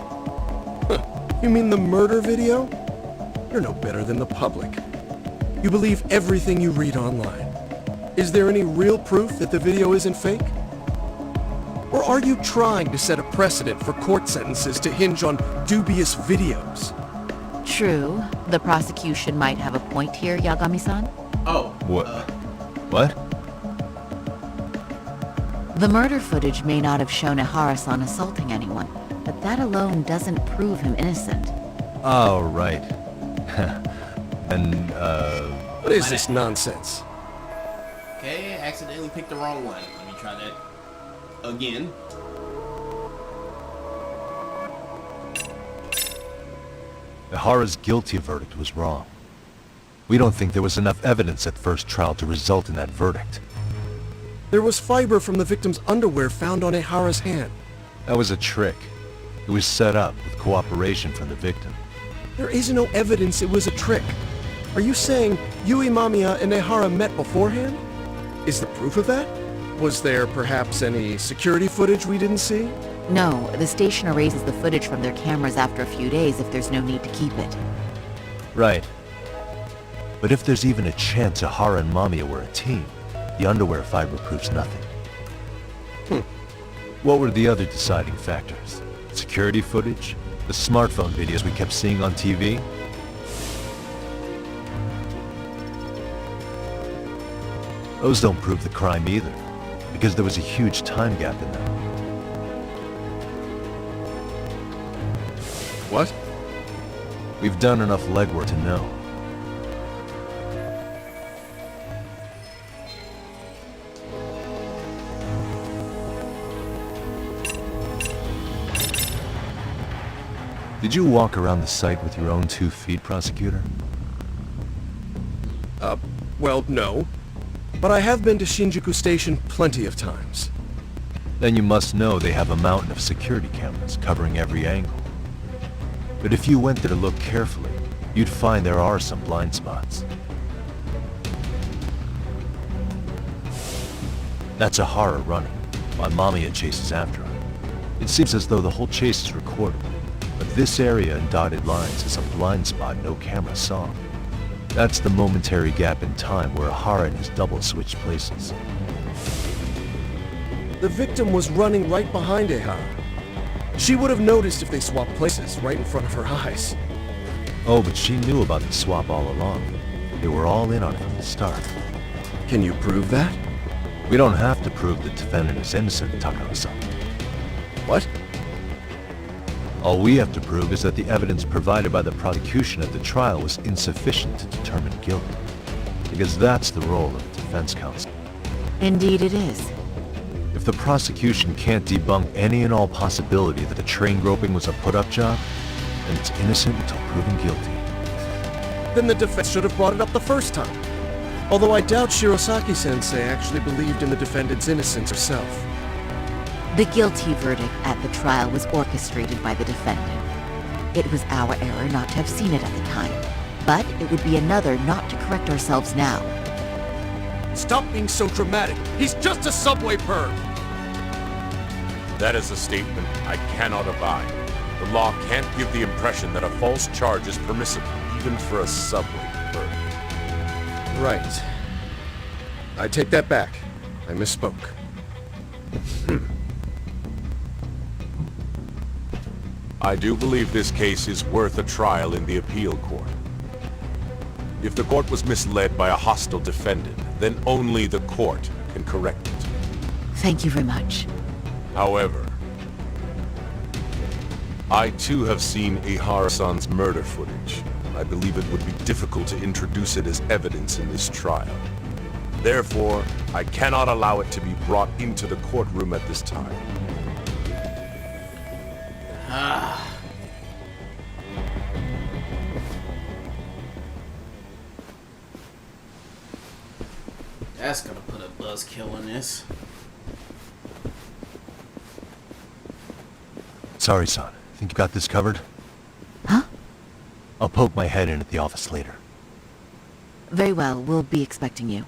You mean the murder video? You're no better than the public. You believe everything you read online. Is there any real proof that the video isn't fake? Or are you trying to set a precedent for court sentences to hinge on dubious videos? True. The prosecution might have a point here, Yagami-san. Oh. What? The murder footage may not have shown Ihara-san assaulting anyone, but that alone doesn't prove him innocent. Oh, right. And, What is this nonsense? Okay, accidentally picked the wrong one. Let me try that again. Ihara's guilty verdict was wrong. We don't think there was enough evidence at first trial to result in that verdict. There was fiber from the victim's underwear found on Ihara's hand. That was a trick. It was set up with cooperation from the victim. There is no evidence it was a trick. Are you saying Yui Mamiya and Ihara met beforehand? Is there proof of that? Was there perhaps any security footage we didn't see? No, the station erases the footage from their cameras after a few days if there's no need to keep it. Right. But if there's even a chance Ihara and Mamiya were a team, the underwear fiber proves nothing. What were the other deciding factors? Security footage? The smartphone videos we kept seeing on TV? Those don't prove the crime either, because there was a huge time gap in them. What? We've done enough legwork to know. Did you walk around the site with your own 2 feet, prosecutor? Well, no. But I have been to Shinjuku Station plenty of times. Then you must know they have a mountain of security cameras covering every angle. But if you went there to look carefully, you'd find there are some blind spots. That's Ihara running, while Mamiya chases after her. It seems as though the whole chase is recorded, but this area in dotted lines is a blind spot no camera saw. That's the momentary gap in time where Ihara and his double switched places. The victim was running right behind Ihara. She would have noticed if they swapped places right in front of her eyes. Oh, but she knew about the swap all along. They were all in on it from the start. Can you prove that? We don't have to prove the defendant is innocent, Takao-san. What? All we have to prove is that the evidence provided by the prosecution at the trial was insufficient to determine guilt. Because that's the role of the defense counsel. Indeed it is. If the prosecution can't debunk any and all possibility that the train groping was a put-up job, then it's innocent until proven guilty. Then the defense should have brought it up the first time. Although I doubt Shirosaki-sensei actually believed in the defendant's innocence herself. The guilty verdict at the trial was orchestrated by the defendant. It was our error not to have seen it at the time, but it would be another not to correct ourselves now. Stop being so dramatic. He's just a subway perv. That is a statement I cannot abide. The law can't give the impression that a false charge is permissible, even for a subway perv. Right. I take that back. I misspoke. I do believe this case is worth a trial in the appeal court. If the court was misled by a hostile defendant, then only the court can correct it. Thank you very much. However, I too have seen Ihara-san's murder footage. I believe it would be difficult to introduce it as evidence in this trial. Therefore, I cannot allow it to be brought into the courtroom at this time. That's gonna put a buzzkill in this. Sorry, son. Think you got this covered? Huh? I'll poke my head in at the office later. Very well, we'll be expecting you.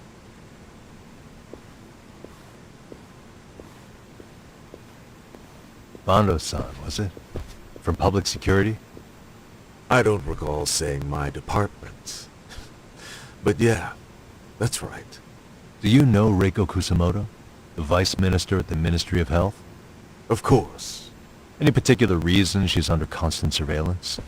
Bando-san, was it? From public security? I don't recall saying my department. But yeah, that's right. Do you know Reiko Kusamoto? The Vice Minister at the Ministry of Health? Of course. Any particular reason she's under constant surveillance?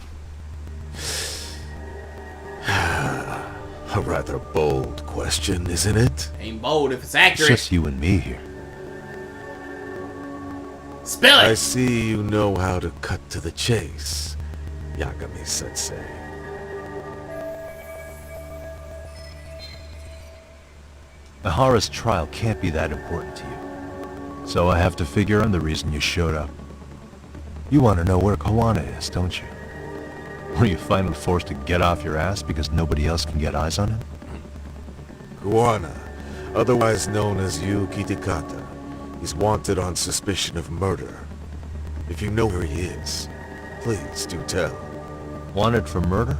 A rather bold question, isn't it? Ain't bold if it's It's accurate. just you and me here. Spill it! I see you know how to cut to the chase, Yagami-sensei. Ihara's trial can't be that important to you. So I have to figure I'm the reason you showed up. You want to know where Kawana is, don't you? Were you finally forced to get off your ass because nobody else can get eyes on him? Kawana, otherwise known as Yu Kitakata, is wanted on suspicion of murder. If you know where he is, please do tell. Wanted for murder?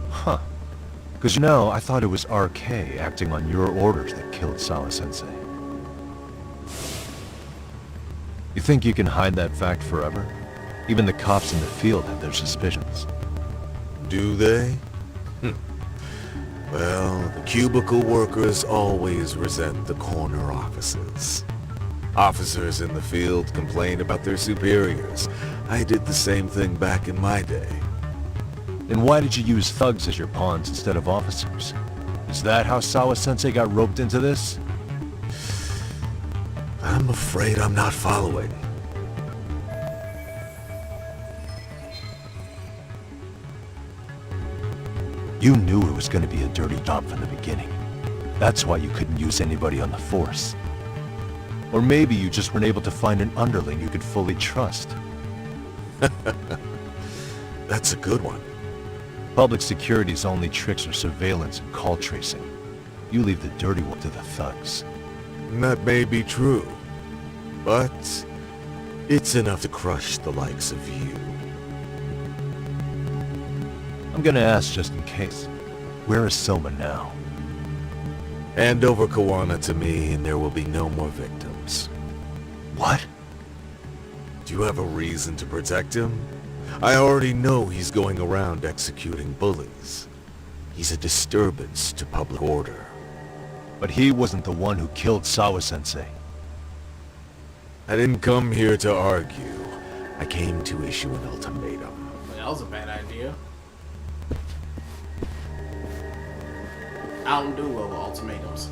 Huh. Because you know, I thought it was RK acting on your orders that killed Sawa-sensei. You think you can hide that fact forever? Even the cops in the field have their suspicions. Do they? Well, the cubicle workers always resent the corner offices. Officers in the field complain about their superiors. I did the same thing back in my day. Then why did you use thugs as your pawns instead of officers? Is that how Sawa-sensei got roped into this? I'm afraid I'm not following. You knew it was going to be a dirty job from the beginning. That's why you couldn't use anybody on the force. Or maybe you just weren't able to find an underling you could fully trust. That's a good one. Public security's only tricks are surveillance and call tracing. You leave the dirty work to the thugs. That may be true, but it's enough to crush the likes of you. I'm gonna ask just in case. Where is Soma now? Hand over Kawana to me and there will be no more victims. What? Do you have a reason to protect him? I already know he's going around executing bullies. He's a disturbance to public order. But he wasn't the one who killed Sawa-sensei. I didn't come here to argue. I came to issue an ultimatum. That was a bad idea. I don't do well with ultimatums.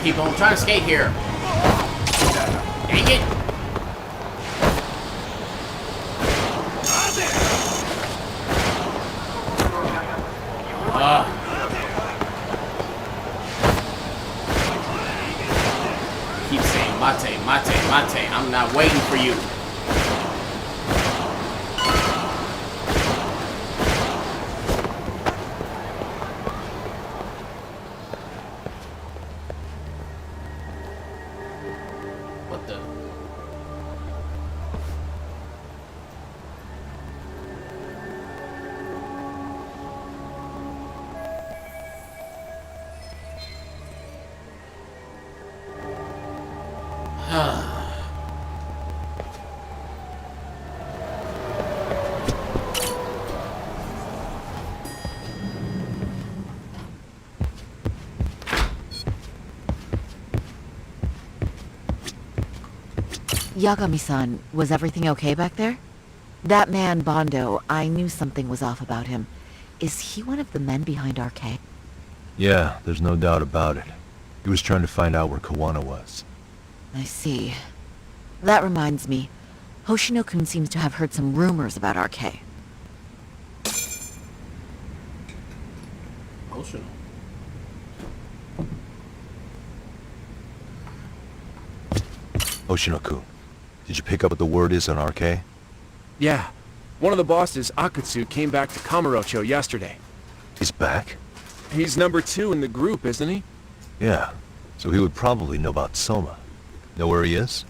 People, I'm trying to skate here. Dang it! Keep saying mate, mate, mate. I'm not waiting for you. Yagami-san, was everything okay back there? That man, Bando, I knew something was off about him. Is he one of the men behind RK? Yeah, there's no doubt about it. He was trying to find out where Kawana was. I see. That reminds me. Hoshino-kun seems to have heard some rumors about RK. Hoshino. Hoshino-kun, Did you pick up what the word is on RK? Yeah. One of the bosses, Akutsu, came back to Kamurocho yesterday. He's back? He's number 2 in the group, isn't he? Yeah. So he would probably know about Soma. Know where he is?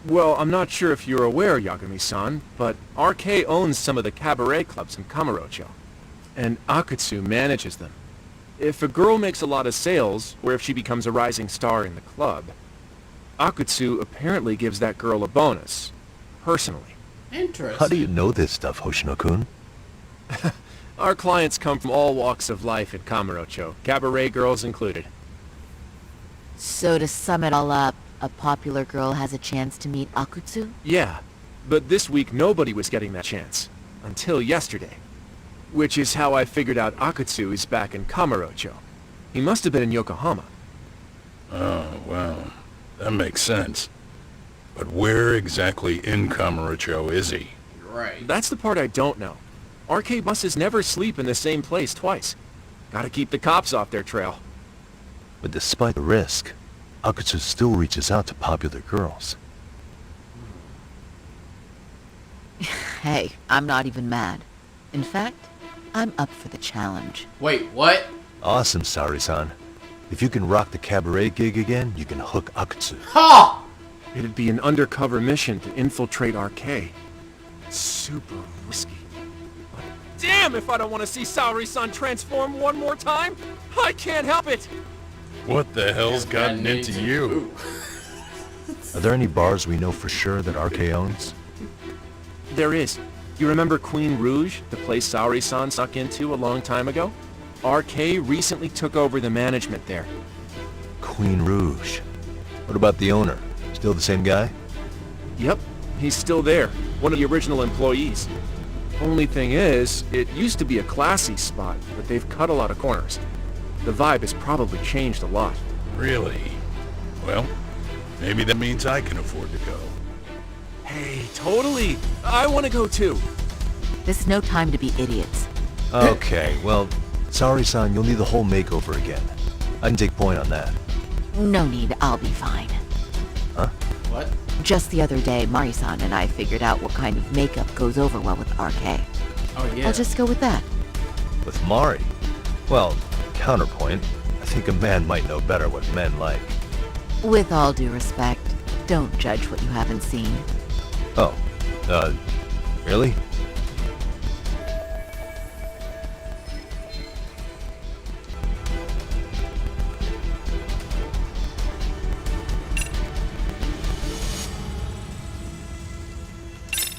Well, I'm not sure if you're aware, Yagami-san, but RK owns some of the cabaret clubs in Kamurocho, and Akutsu manages them. If a girl makes a lot of sales, or if she becomes a rising star in the club, Akutsu apparently gives that girl a bonus, personally. Interesting. How do you know this stuff, Hoshino-kun? Our clients come from all walks of life in Kamurocho, cabaret girls included. So to sum it all up, a popular girl has a chance to meet Akutsu? Yeah, but this week nobody was getting that chance. Until yesterday. Which is how I figured out Akutsu is back in Kamurocho. He must have been in Yokohama. Oh, well, that makes sense. But where exactly in Kamurocho is he? Right. That's the part I don't know. RK buses never sleep in the same place twice. Gotta keep the cops off their trail. But despite the risk, Akutsu still reaches out to popular girls. Hey, I'm not even mad. In fact, I'm up for the challenge. Wait, what? Awesome, Sari-san. If you can rock the cabaret gig again, you can hook Akutsu. Ha! It'd be an undercover mission to infiltrate RK. Super risky. But damn if I don't want to see Saori-san transform one more time! I can't help it! What the hell's gotten into you? Are there any bars we know for sure that RK owns? There is. You remember Queen Rouge, the place Saori-san snuck into a long time ago? RK recently took over the management there. Queen Rouge. What about the owner? Still the same guy? Yep, he's still there. One of the original employees. Only thing is, it used to be a classy spot, but they've cut a lot of corners. The vibe has probably changed a lot. Really? Well, maybe that means I can afford to go. Hey, totally! I want to go too! This is no time to be idiots. Okay, well, Saori-san, you'll need the whole makeover again. I can take point on that. No need, I'll be fine. Huh? What? Just the other day, Mari-san and I figured out what kind of makeup goes over well with RK. Oh, yeah. I'll just go with that. With Mari? Well, counterpoint, I think a man might know better what men like. With all due respect, don't judge what you haven't seen. Oh, really?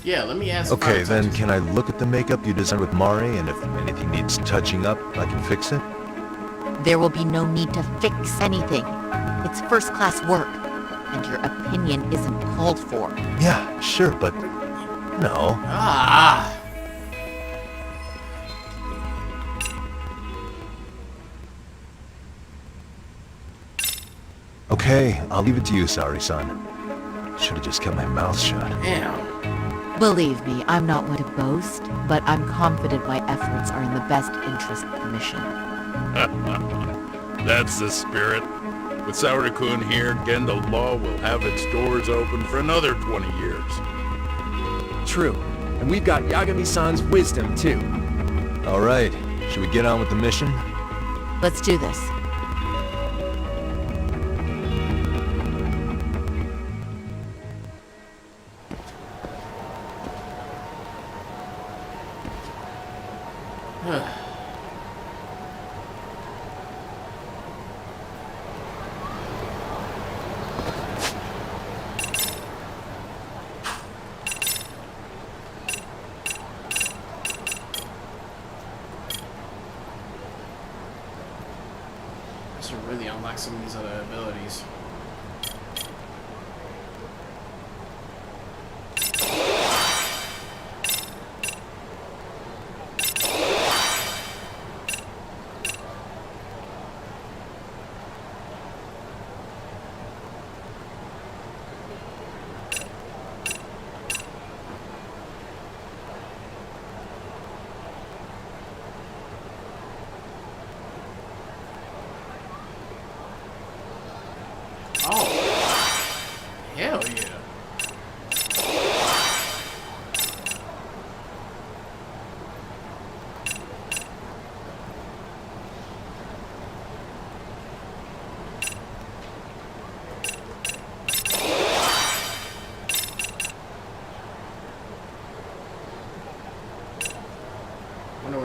Yeah, let me ask. Okay, then can I look at the makeup you designed with Mari, and if anything needs touching up, I can fix it? There will be no need to fix anything. It's first-class work, and your opinion isn't called for. Yeah, sure, but... no. Ah! Okay, I'll leave it to you, Saori-san. Should've just kept my mouth shut. Damn. Believe me, I'm not one to boast, but I'm confident my efforts are in the best interest of the mission. That's the spirit. With Saori-kun here, Gendo Law will have its doors open for another 20 years. True. And we've got Yagami-san's wisdom, too. Alright, should we get on with the mission? Let's do this. To really unlock some of these other abilities.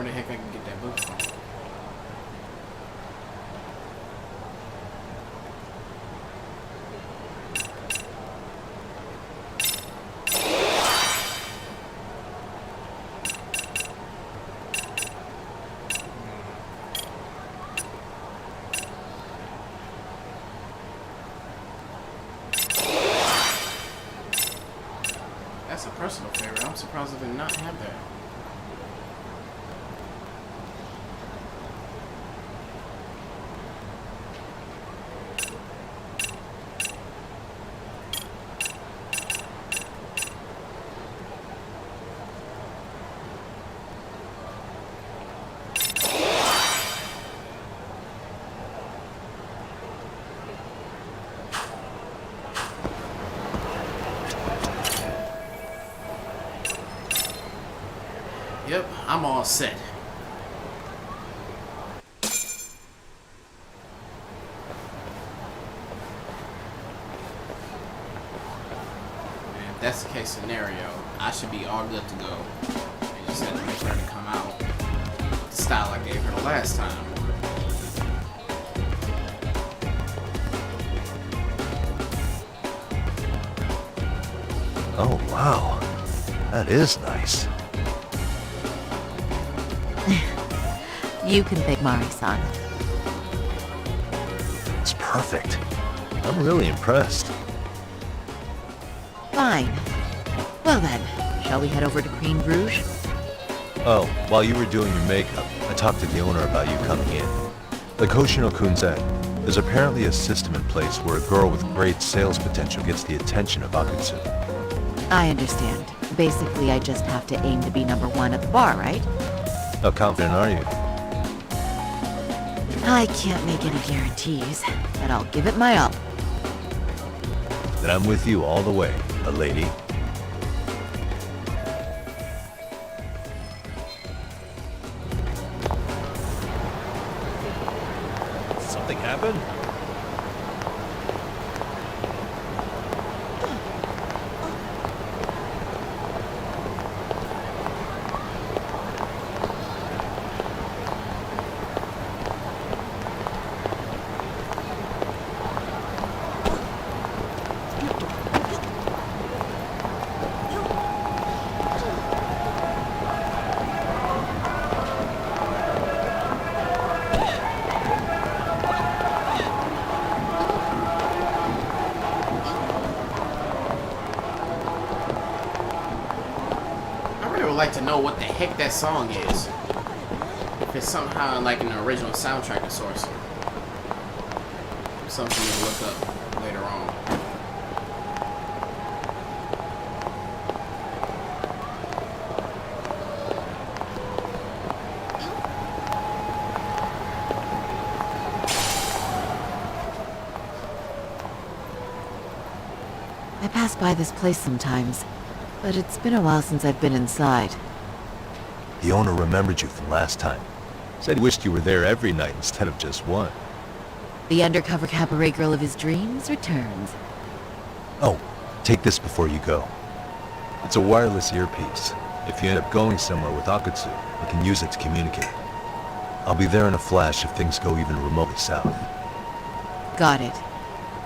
the heck I can get that book from. That's a personal favorite. I'm surprised I did not have that. Yep, I'm all set. And if that's the case scenario, I should be all good to go. I just had to make sure to come out the style I gave her the last time. Oh, wow. That is nice. You can thank Mari-san. It's perfect. I'm really impressed. Fine. Well then, shall we head over to Queen Bruges? Oh, while you were doing your makeup, I talked to the owner about you coming in. Like Hoshino-kun said, there's apparently a system in place where a girl with great sales potential gets the attention of Akutsu. I understand. Basically, I just have to aim to be #1 at the bar, right? How confident are you? I can't make any guarantees, but I'll give it my all. Then I'm with you all the way, a lady. Something happened? Like to know what the heck that song is. If it's somehow like an original soundtrack of sorts. Something to look up later on. I pass by this place sometimes, but it's been a while since I've been inside. The owner remembered you from last time. Said he wished you were there every night instead of just one. The undercover cabaret girl of his dreams returns. Oh, take this before you go. It's a wireless earpiece. If you end up going somewhere with Akutsu, you can use it to communicate. I'll be there in a flash if things go even remotely south. Got it.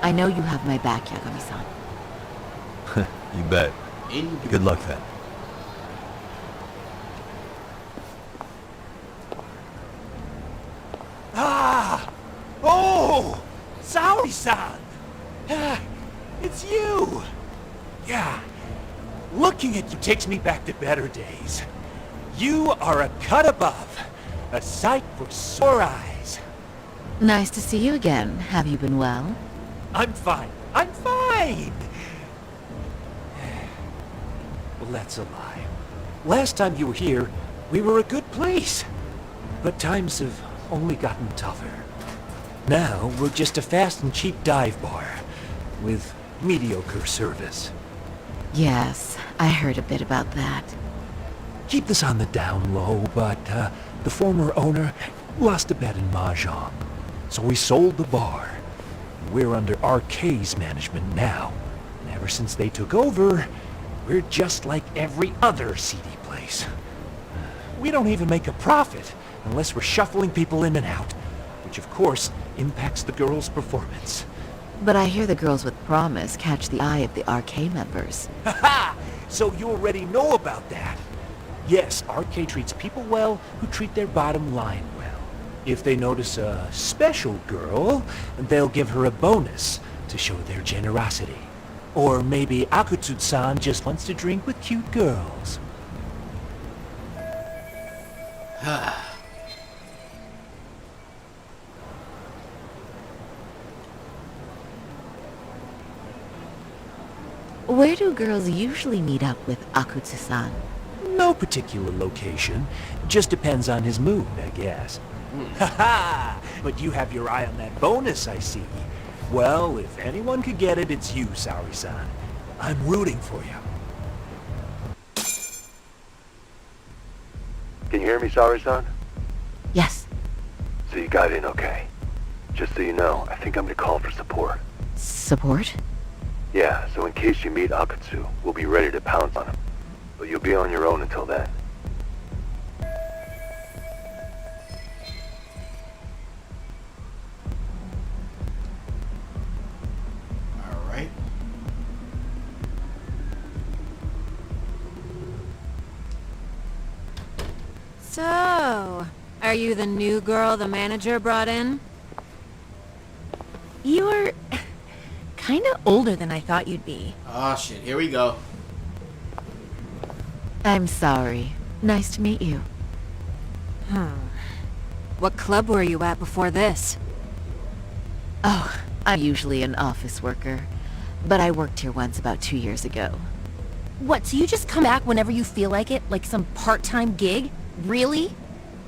I know you have my back, Yagami-san. You bet. Good luck then. Ah! Oh! Saori-san! It's you! Yeah. Looking at you takes me back to better days. You are a cut above. A sight for sore eyes. Nice to see you again. Have you been well? I'm fine. I'm fine! Well, that's a lie. Last time you were here, we were a good place. But times have only gotten tougher. Now, we're just a fast and cheap dive bar. With mediocre service. Yes, I heard a bit about that. Keep this on the down low, but the former owner lost a bet in Mahjong. So we sold the bar. We're under RK's management now. And ever since they took over, we're just like every other seedy place. We don't even make a profit unless we're shuffling people in and out, which of course impacts the girls' performance. But I hear the girls with promise catch the eye of the RK members. Haha! So you already know about that. Yes, RK treats people well who treat their bottom line well. If they notice a special girl, they'll give her a bonus to show their generosity. Or maybe Akutsu-san just wants to drink with cute girls. Where do girls usually meet up with Akutsu-san? No particular location. Just depends on his mood, I guess. Haha! But you have your eye on that bonus, I see. Well, if anyone could get it, it's you, Saori-san. I'm rooting for you. Can you hear me, Saori-san? Yes. So you got in okay. Just so you know, I think I'm gonna call for support. Support? Yeah, so in case you meet Akutsu, we'll be ready to pounce on him. But you'll be on your own until then. Alright. So, are you the new girl the manager brought in? You're kinda older than I thought you'd be. Oh shit, here we go. I'm sorry. Nice to meet you. What club were you at before this? Oh, I'm usually an office worker. But I worked here once about 2 years ago. What, so you just come back whenever you feel like it? Like some part-time gig? Really?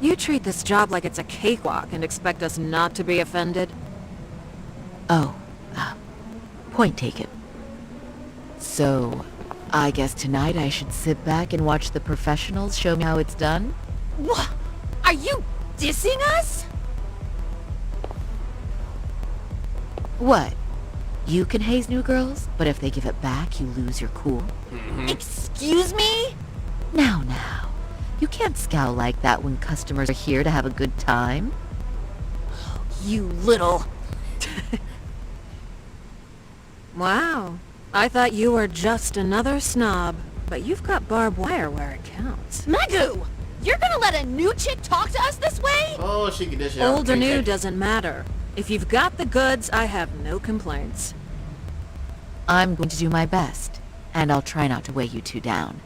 You treat this job like it's a cakewalk and expect us not to be offended? Oh, point taken. So, I guess tonight I should sit back and watch the professionals show me how it's done? What? Are you dissing us? What? You can haze new girls, but if they give it back, you lose your cool? Excuse me? Now. You can't scowl like that when customers are here to have a good time. You little... Wow. I thought you were just another snob, but you've got barbed wire where it counts. Megu! You're gonna let a new chick talk to us this way? Oh, she can dish it out. Old or new doesn't matter. If you've got the goods, I have no complaints. I'm going to do my best, and I'll try not to weigh you two down.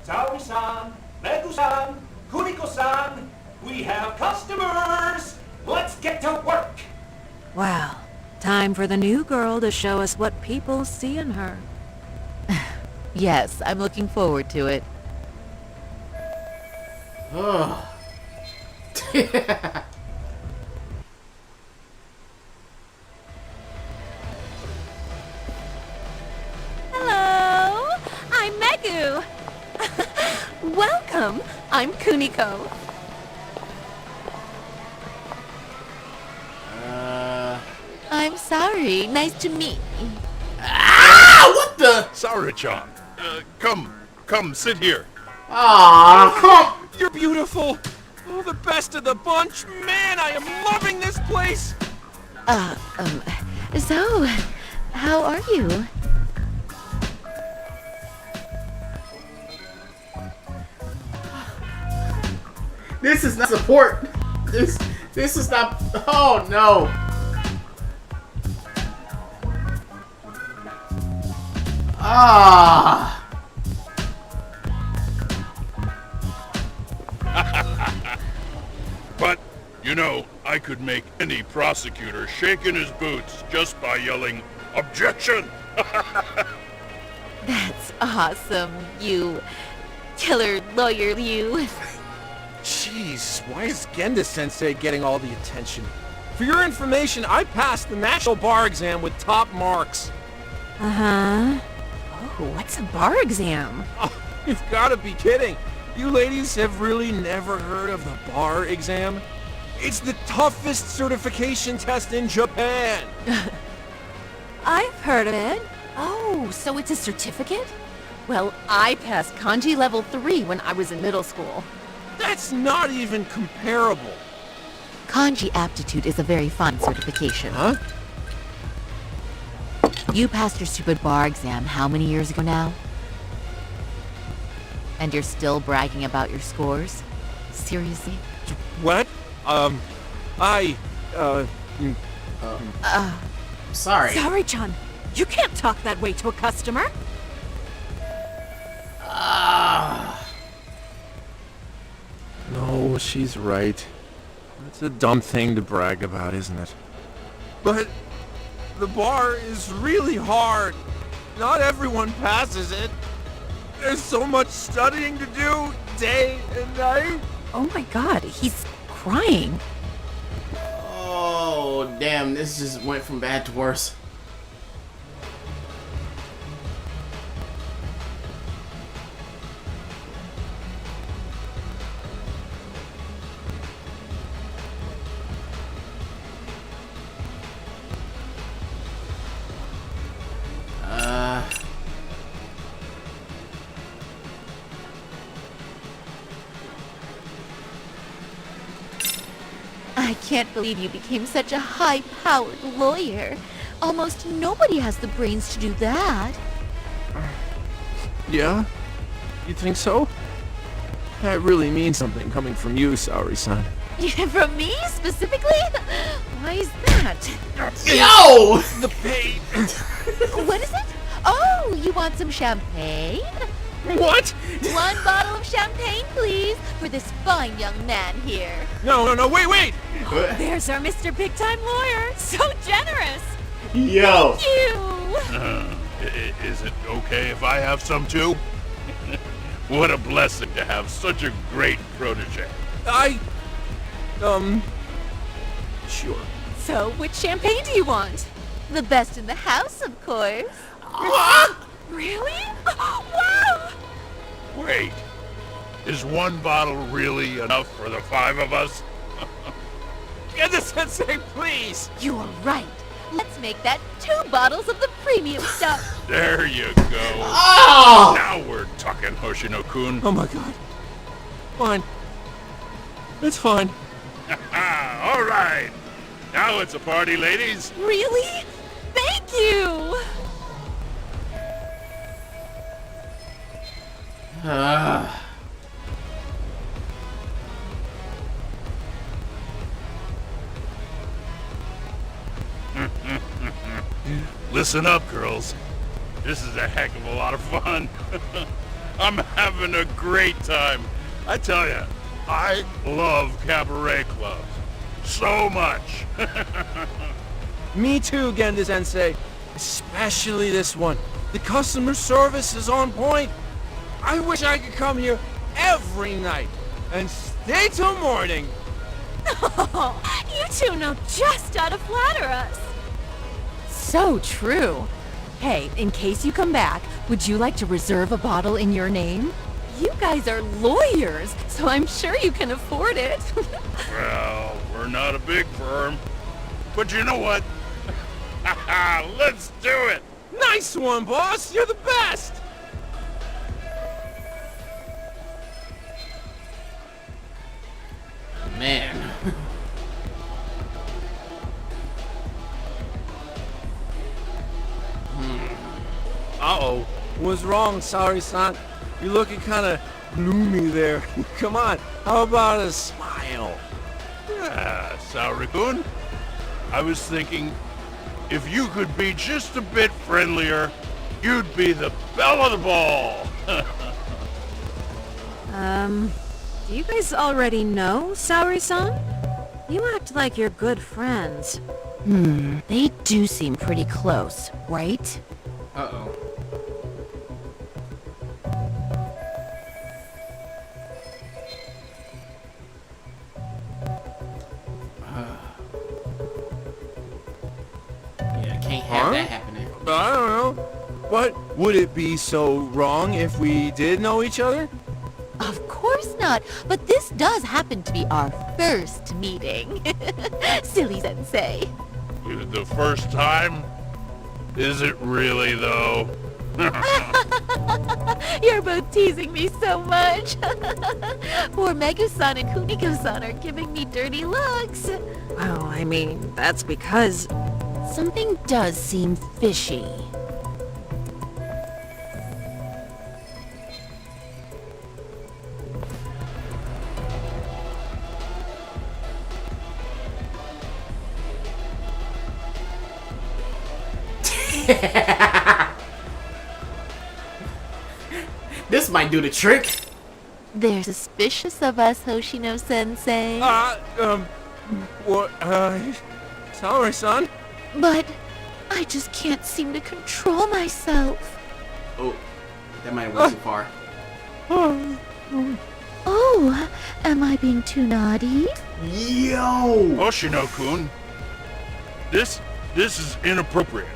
Saori-san, Megu-san, Kuniko-san, we have customers! Let's get to work! Well, time for the new girl to show us what people see in her. Yes, I'm looking forward to it. Oh. Hello! I'm Megu! Welcome! I'm Kuniko. I'm sorry. Nice to meet you. Ah! What the? Saori-chan, come, sit here. Ah, come! You're beautiful! Oh, the best of the bunch! Man, I am loving this place! So, how are you? This is not support. This is not. Oh no. Ah. But, you know, I could make any prosecutor shake in his boots just by yelling, "Objection!" That's awesome, you killer lawyer, you. Jeez, why is Genda-sensei getting all the attention? For your information, I passed the National Bar exam with top marks. Uh-huh. Oh, what's a bar exam? Oh, you've got to be kidding. You ladies have really never heard of the bar exam? It's the toughest certification test in Japan. I've heard of it. Oh, so it's a certificate? Well, I passed Kanji level 3 when I was in middle school. That's not even comparable. Kanji aptitude is a very fine certification. Huh? You passed your stupid bar exam how many years ago now? And you're still bragging about your scores? Seriously? What? Sorry. Saori-chan, you can't talk that way to a customer. No, she's right. It's a dumb thing to brag about, isn't it? But the bar is really hard. Not everyone passes it. There's so much studying to do, day and night. Oh my god, he's crying. Oh, damn, this just went from bad to worse. I can't believe you became such a high-powered lawyer. Almost nobody has the brains to do that. Yeah? You think so? That really means something coming from you, Saori-san. From me, specifically? Why is that? Yo! The pain! What is it? Oh, you want some champagne? What? 1 bottle of champagne, please, for this fine young man here. No, wait! There's our Mr. Big Time Lawyer. So generous. Yo! Thank you. Is it okay if I have some too? What a blessing to have such a great protege. Sure. So, which champagne do you want? The best in the house, of course. Really? Wow! Wait, is 1 bottle really enough for the 5 of us? Genda-sensei, please! You are right. Let's make that 2 bottles of the premium stuff. There you go. Oh! Now we're talking, Hoshino-kun. Oh my god. Fine. It's fine. All right. Now it's a party, ladies. Really? Thank you! Listen up, girls. This is a heck of a lot of fun. I'm having a great time. I tell you, I love cabaret clubs. So much. Me too, Genda-sensei. Especially this one. The customer service is on point. I wish I could come here every night and stay till morning. Oh, you two know just how to flatter us. So true. Hey, in case you come back, would you like to reserve a bottle in your name? You guys are lawyers, so I'm sure you can afford it. Well, we're not a big firm. But you know what? Let's do it! Nice one, boss! You're the best! Man. Uh-oh. What's wrong, Saori-san? You're looking kinda gloomy there. Come on, how about a smile? Yeah, Saori-kun. I was thinking, if you could be just a bit friendlier, you'd be the belle of the ball. Do you guys already know, Saori-san? You act like you're good friends. They do seem pretty close, right? Uh-oh. Yeah, can't have that happening. I don't know. But would it be so wrong if we did know each other? Of course not, but this does happen to be our first meeting. Silly sensei. The first time? Is it really, though? You're both teasing me so much. Poor Megusan and Kuniko-san are giving me dirty looks. Well, I mean, that's because... Something does seem fishy. This might do the trick. They're suspicious of us, Hoshino-sensei. What, sorry, son. But I just can't seem to control myself. Oh, that might have went too far. Oh, am I being too naughty? Yo! Hoshino-kun, this is inappropriate.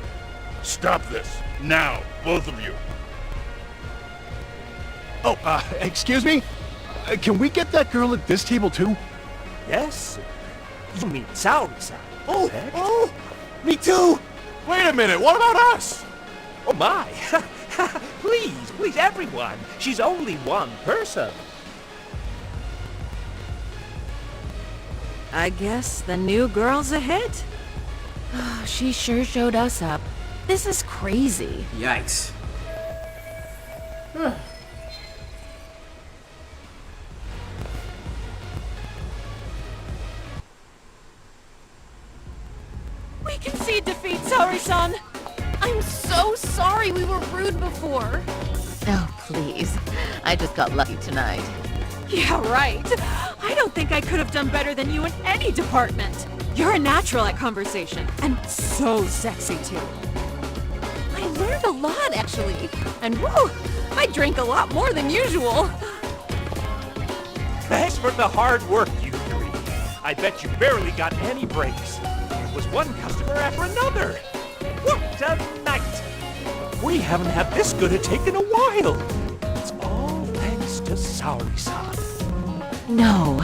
Stop this, now, both of you. Oh, excuse me? Can we get that girl at this table too? Yes? You mean Saori-san? Oh, me too! Wait a minute, what about us? Oh my! Please, everyone! She's only one person! I guess the new girl's a hit. She sure showed us up. This is crazy. Yikes. We concede defeat, Saori-san. I'm so sorry we were rude before. Oh, please. I just got lucky tonight. Yeah, right. I don't think I could have done better than you in any department. You're a natural at conversation, and so sexy too. I learned a lot, actually. And woo, I drank a lot more than usual. Thanks for the hard work, you three. I bet you barely got any breaks. It was one customer after another. What a night! We haven't had this good a take in a while. It's all thanks to Saori-san. No,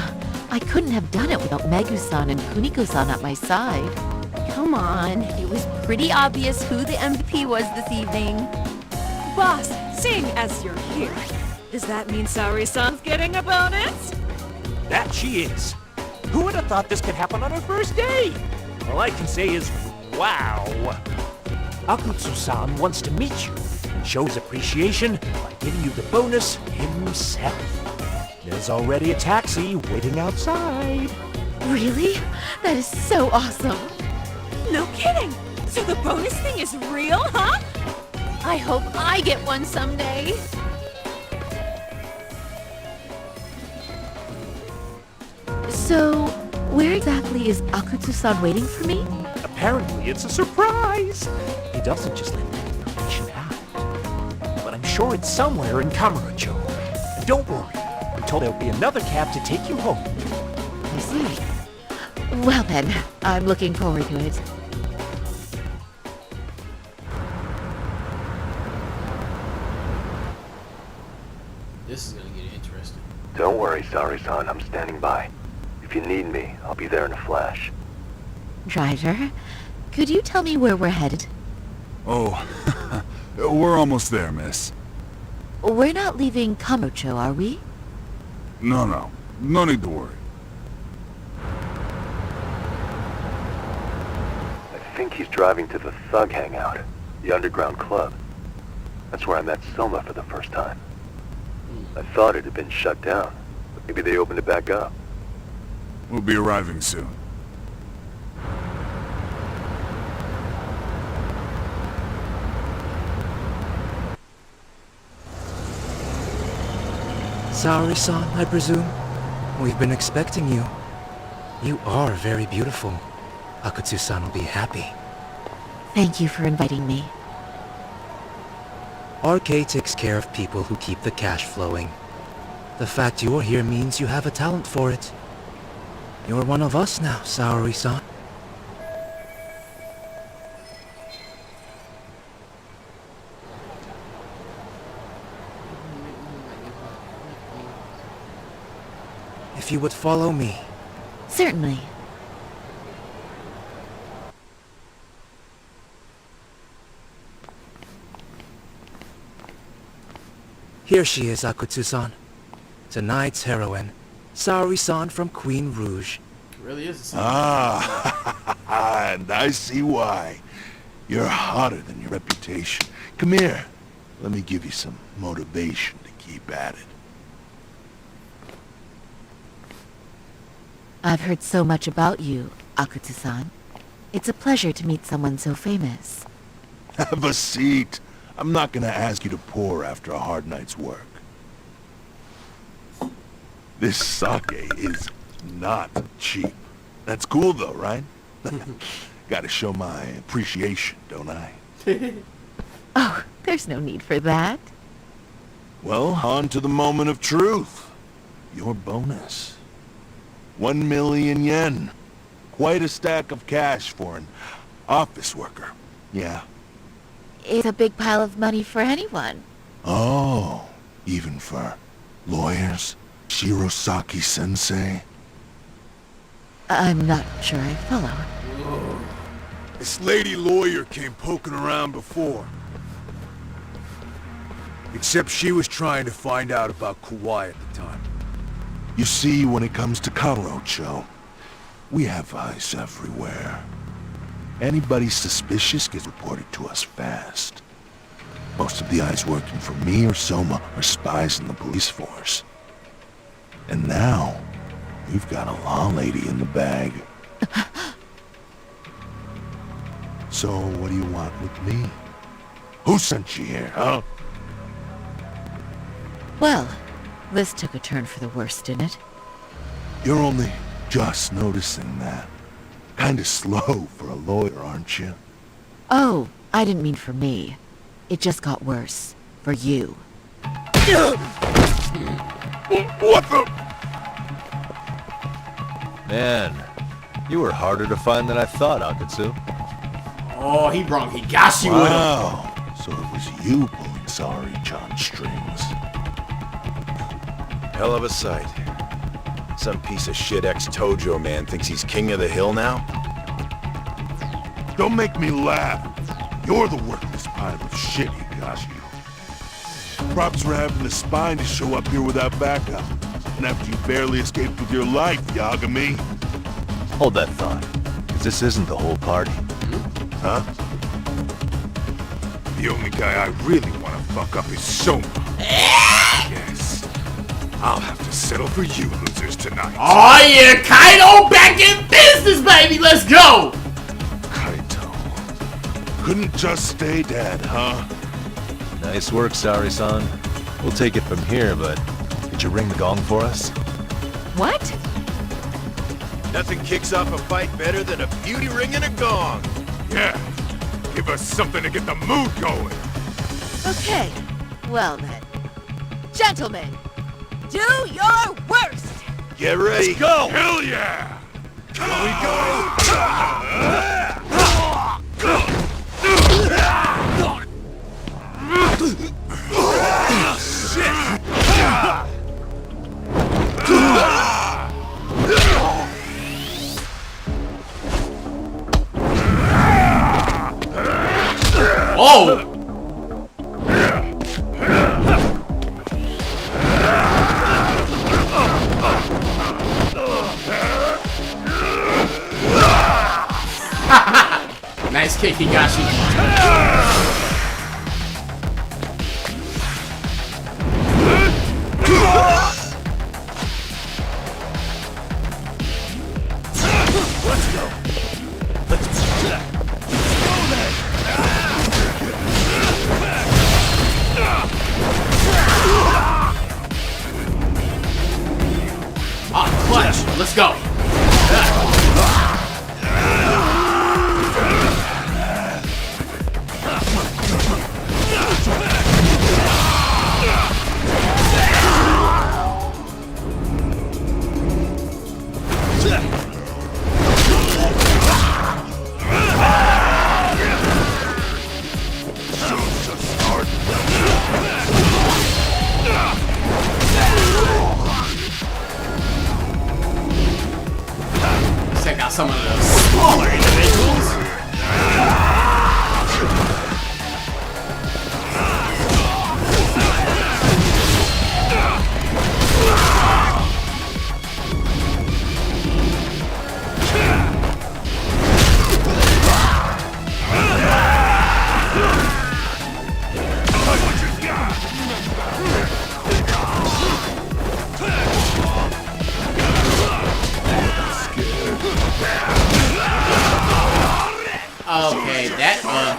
I couldn't have done it without Megu-san and Kuniko-san at my side. Come on, it was pretty obvious who the MVP was this evening. Boss, seeing as you're here, does that mean Saori-san's getting a bonus? That she is. Who would have thought this could happen on her first day? All I can say is, wow. Akutsu-san wants to meet you and shows appreciation by giving you the bonus himself. There's already a taxi waiting outside. Really? That is so awesome. No kidding! So the bonus thing is real, huh? I hope I get one someday. So, where exactly is Akutsu-san waiting for me? Apparently it's a surprise. He doesn't just let that information out. But I'm sure it's somewhere in Kamurocho. And don't worry, I'm told there'll be another cab to take you home. I see. Well then, I'm looking forward to it. This is gonna get interesting. Don't worry, Saori-san, I'm standing by. If you need me, I'll be there in a flash. Driver, could you tell me where we're headed? Oh, we're almost there, miss. We're not leaving Kamurocho, are we? No need to worry. I think he's driving to the Thug Hangout, the underground club. That's where I met Soma for the first time. I thought it had been shut down, but maybe they opened it back up. We'll be arriving soon. Saori-san, I presume? We've been expecting you. You are very beautiful. Akutsu-san will be happy. Thank you for inviting me. RK takes care of people who keep the cash flowing. The fact you're here means you have a talent for it. You're one of us now, Saori-san. If you would follow me. Certainly. Here she is, Akutsu-san. Tonight's heroine, Saori-san from Queen Rouge. It really is. Ah, and I see why. You're hotter than your reputation. Come here. Let me give you some motivation to keep at it. I've heard so much about you, Akutsu-san. It's a pleasure to meet someone so famous. Have a seat. I'm not gonna ask you to pour after a hard night's work. This sake is not cheap. That's cool though, right? Gotta show my appreciation, don't I? Oh, there's no need for that. Well, on to the moment of truth. Your bonus. 1 million yen. Quite a stack of cash for an office worker. Yeah. It's a big pile of money for anyone. Oh, even for lawyers? Shirosaki-sensei? I'm not sure I follow. This lady lawyer came poking around before. Except she was trying to find out about Kawhi at the time. You see, when it comes to Kamurocho, we have eyes everywhere. Anybody suspicious gets reported to us fast. Most of the eyes working for me or Soma are spies in the police force. And now, we've got a law lady in the bag. So, what do you want with me? Who sent you here, huh? Well, this took a turn for the worse, didn't it? You're only just noticing that. Kinda slow for a lawyer, aren't you? Oh, I didn't mean for me. It just got worse. For you. What the? Man, you were harder to find than I thought, Akutsu. Oh, he brought Higashi with him. Wow, so it was you pulling Saori-chan's strings. Hell of a sight. Some piece of shit ex-Tojo man thinks he's king of the hill now? Don't make me laugh. You're the worthless pile of shit, Higashi. Props for having the spine to show up here without backup. And after you barely escaped with your life, Yagami. Hold that thought, because this isn't the whole party. Huh? The only guy I really want to fuck up is Soma. Yes. I'll have to settle for you losers tonight. Oh yeah, Kaido back in business, baby. Let's go. Kaito. Couldn't just stay dead, huh? Nice work, Saori-san. We'll take it from here, but could you ring the gong for us? What? Nothing kicks off a fight better than a beauty ring and a gong. Yeah. Give us something to get the mood going. Okay. Well then. Gentlemen, do your worst! Get ready. Let's go! Hell yeah! Here we Oh! Nice kick, Higashi. Clutch. Let's go. Check out some of the smaller individuals.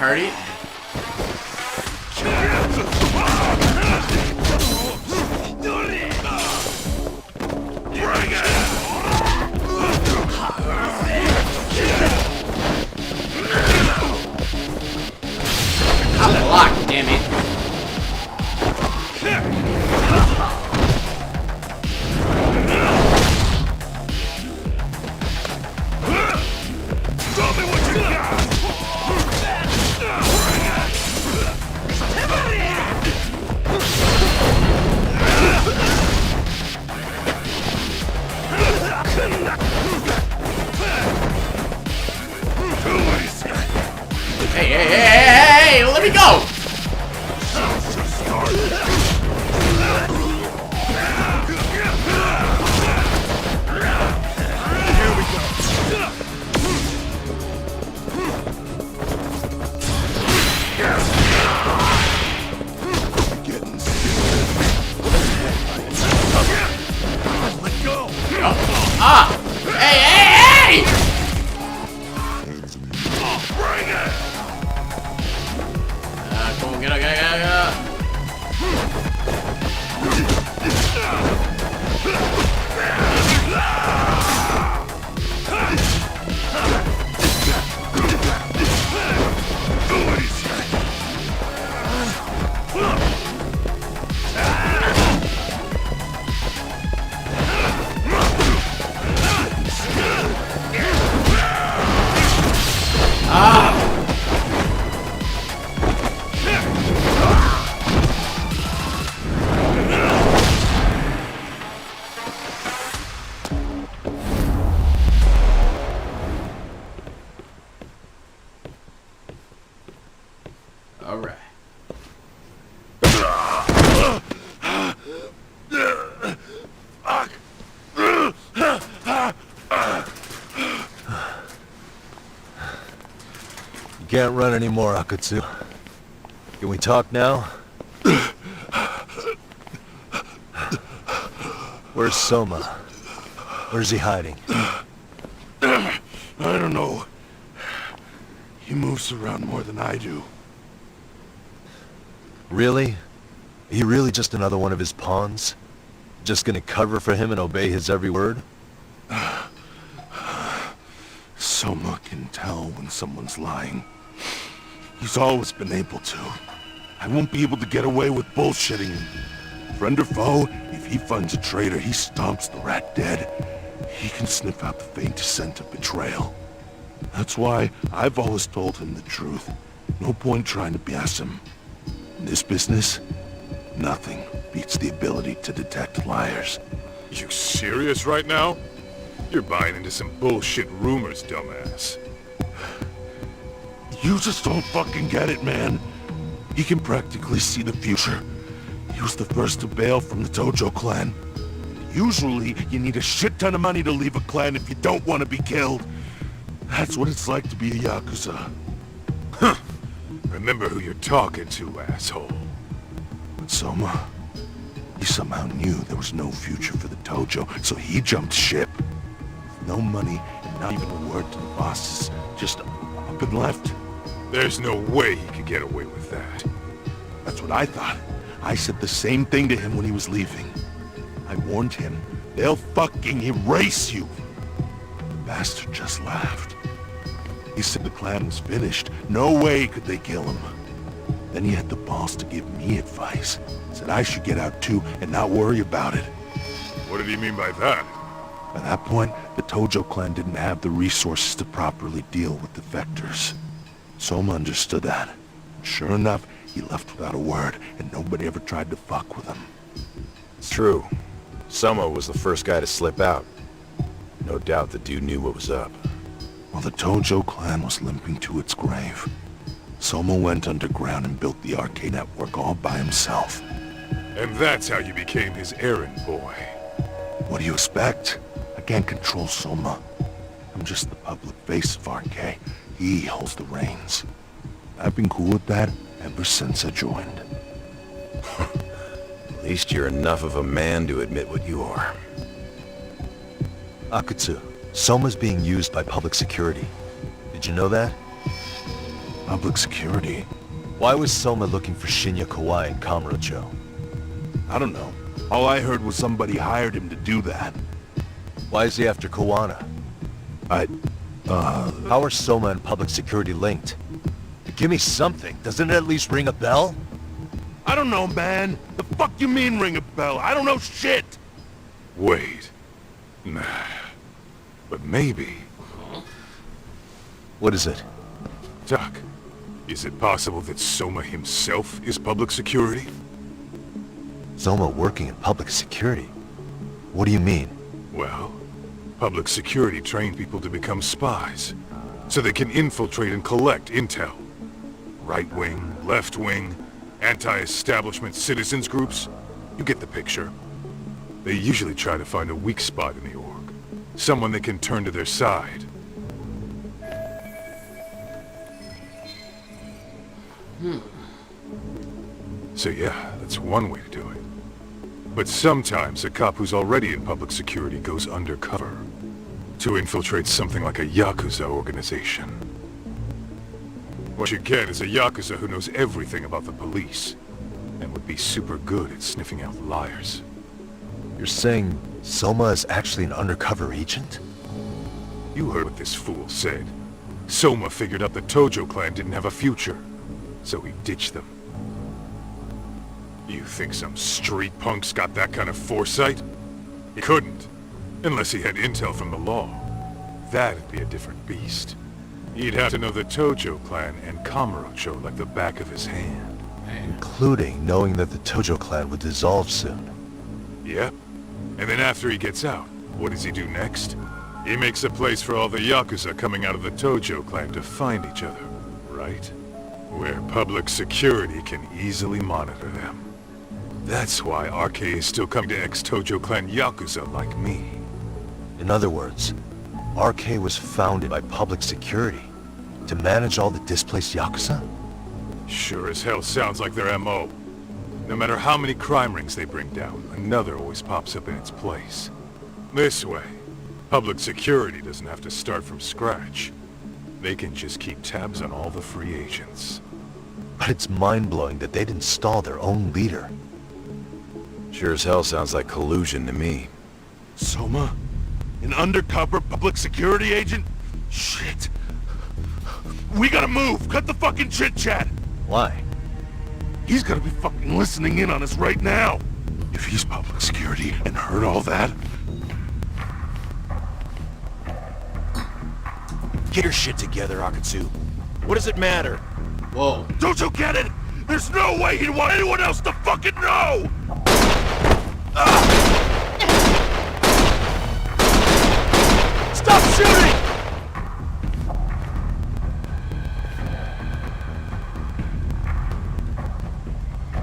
heard it. I blocked, damn it. Tell me what you got! Hey, let me go! Hey! Come on, get up. Alright. You can't run anymore, Akatsu. Can we talk now? Where's Soma? Where's he hiding? I don't know. He moves around more than I do. Really? He really just another one of his pawns? Just gonna cover for him and obey his every word? Soma can tell when someone's lying. He's always been able to. I won't be able to get away with bullshitting. Friend or foe, if he finds a traitor, he stomps the rat dead. He can sniff out the faintest scent of betrayal. That's why I've always told him the truth. No point trying to BS him. In this business, nothing beats the ability to detect liars. You serious right now? You're buying into some bullshit rumors, dumbass. You just don't fucking get it, man. He can practically see the future. He was the first to bail from the Tojo clan. Usually, you need a shit ton of money to leave a clan if you don't want to be killed. That's what it's like to be a Yakuza. Huh. Remember who you're talking to, asshole. But Soma, he somehow knew there was no future for the Tojo, so he jumped ship. With no money and not even a word to the bosses, just up and left. There's no way he could get away with that. That's what I thought. I said the same thing to him when he was leaving. I warned him, they'll fucking erase you. The bastard just laughed. He said the clan was finished. No way could they kill him. Then he had the balls to give me advice. Said I should get out too and not worry about it. What did he mean by that? By that point, the Tojo clan didn't have the resources to properly deal with defectors. Soma understood that. Sure enough, he left without a word, and nobody ever tried to fuck with him. It's true. Soma was the first guy to slip out. No doubt the dude knew what was up. While the Tojo clan was limping to its grave, Soma went underground and built the arcade network all by himself. And that's how you became his errand boy. What do you expect? I can't control Soma. I'm just the public face of RK. He holds the reins. I've been cool with that ever since I joined. At least you're enough of a man to admit what you are. Akatsu, Soma's being used by public security. Did you know that? Public security? Why was Soma looking for Shinya Kawai and Kamurocho? I don't know. All I heard was somebody hired him to do that. Why is he after Kawana? How are Soma and public security linked? Give me something. Doesn't it at least ring a bell? I don't know, man. The fuck you mean ring a bell? I don't know shit! Wait. Nah. But maybe... What is it? Doc, is it possible that Soma himself is public security? Soma working in public security? What do you mean? Well, public security trained people to become spies, so they can infiltrate and collect intel. Right wing, left wing, anti-establishment citizens groups. You get the picture. They usually try to find a weak spot in the org. Someone they can turn to their side. So yeah, that's one way to do it. But sometimes a cop who's already in public security goes undercover to infiltrate something like a Yakuza organization. What you get is a Yakuza who knows everything about the police and would be super good at sniffing out liars. You're saying Soma is actually an undercover agent? You heard what this fool said. Soma figured out the Tojo clan didn't have a future, so he ditched them. You think some street punk's got that kind of foresight? He couldn't, unless he had intel from the law. That'd be a different beast. He'd have to know the Tojo clan and Kamurocho like the back of his hand. Including knowing that the Tojo clan would dissolve soon. Yep. And then after he gets out, what does he do next? He makes a place for all the Yakuza coming out of the Tojo clan to find each other, right? Where public security can easily monitor them. That's why RK is still coming to ex-Tojo clan Yakuza like me. In other words, RK was founded by public security to manage all the displaced Yakuza? Sure as hell sounds like their MO. No matter how many crime rings they bring down, another always pops up in its place. This way, public security doesn't have to start from scratch. They can just keep tabs on all the free agents. But it's mind-blowing that they'd install their own leader. Sure as hell sounds like collusion to me. Soma? An undercover public security agent? Shit. We gotta move! Cut the fucking chit-chat! Why? He's gotta be fucking listening in on us right now! If he's public security and heard all that... Get your shit together, Akatsu. What does it matter? Whoa. Don't you get it? There's no way he'd want anyone else to fucking know! Stop shooting!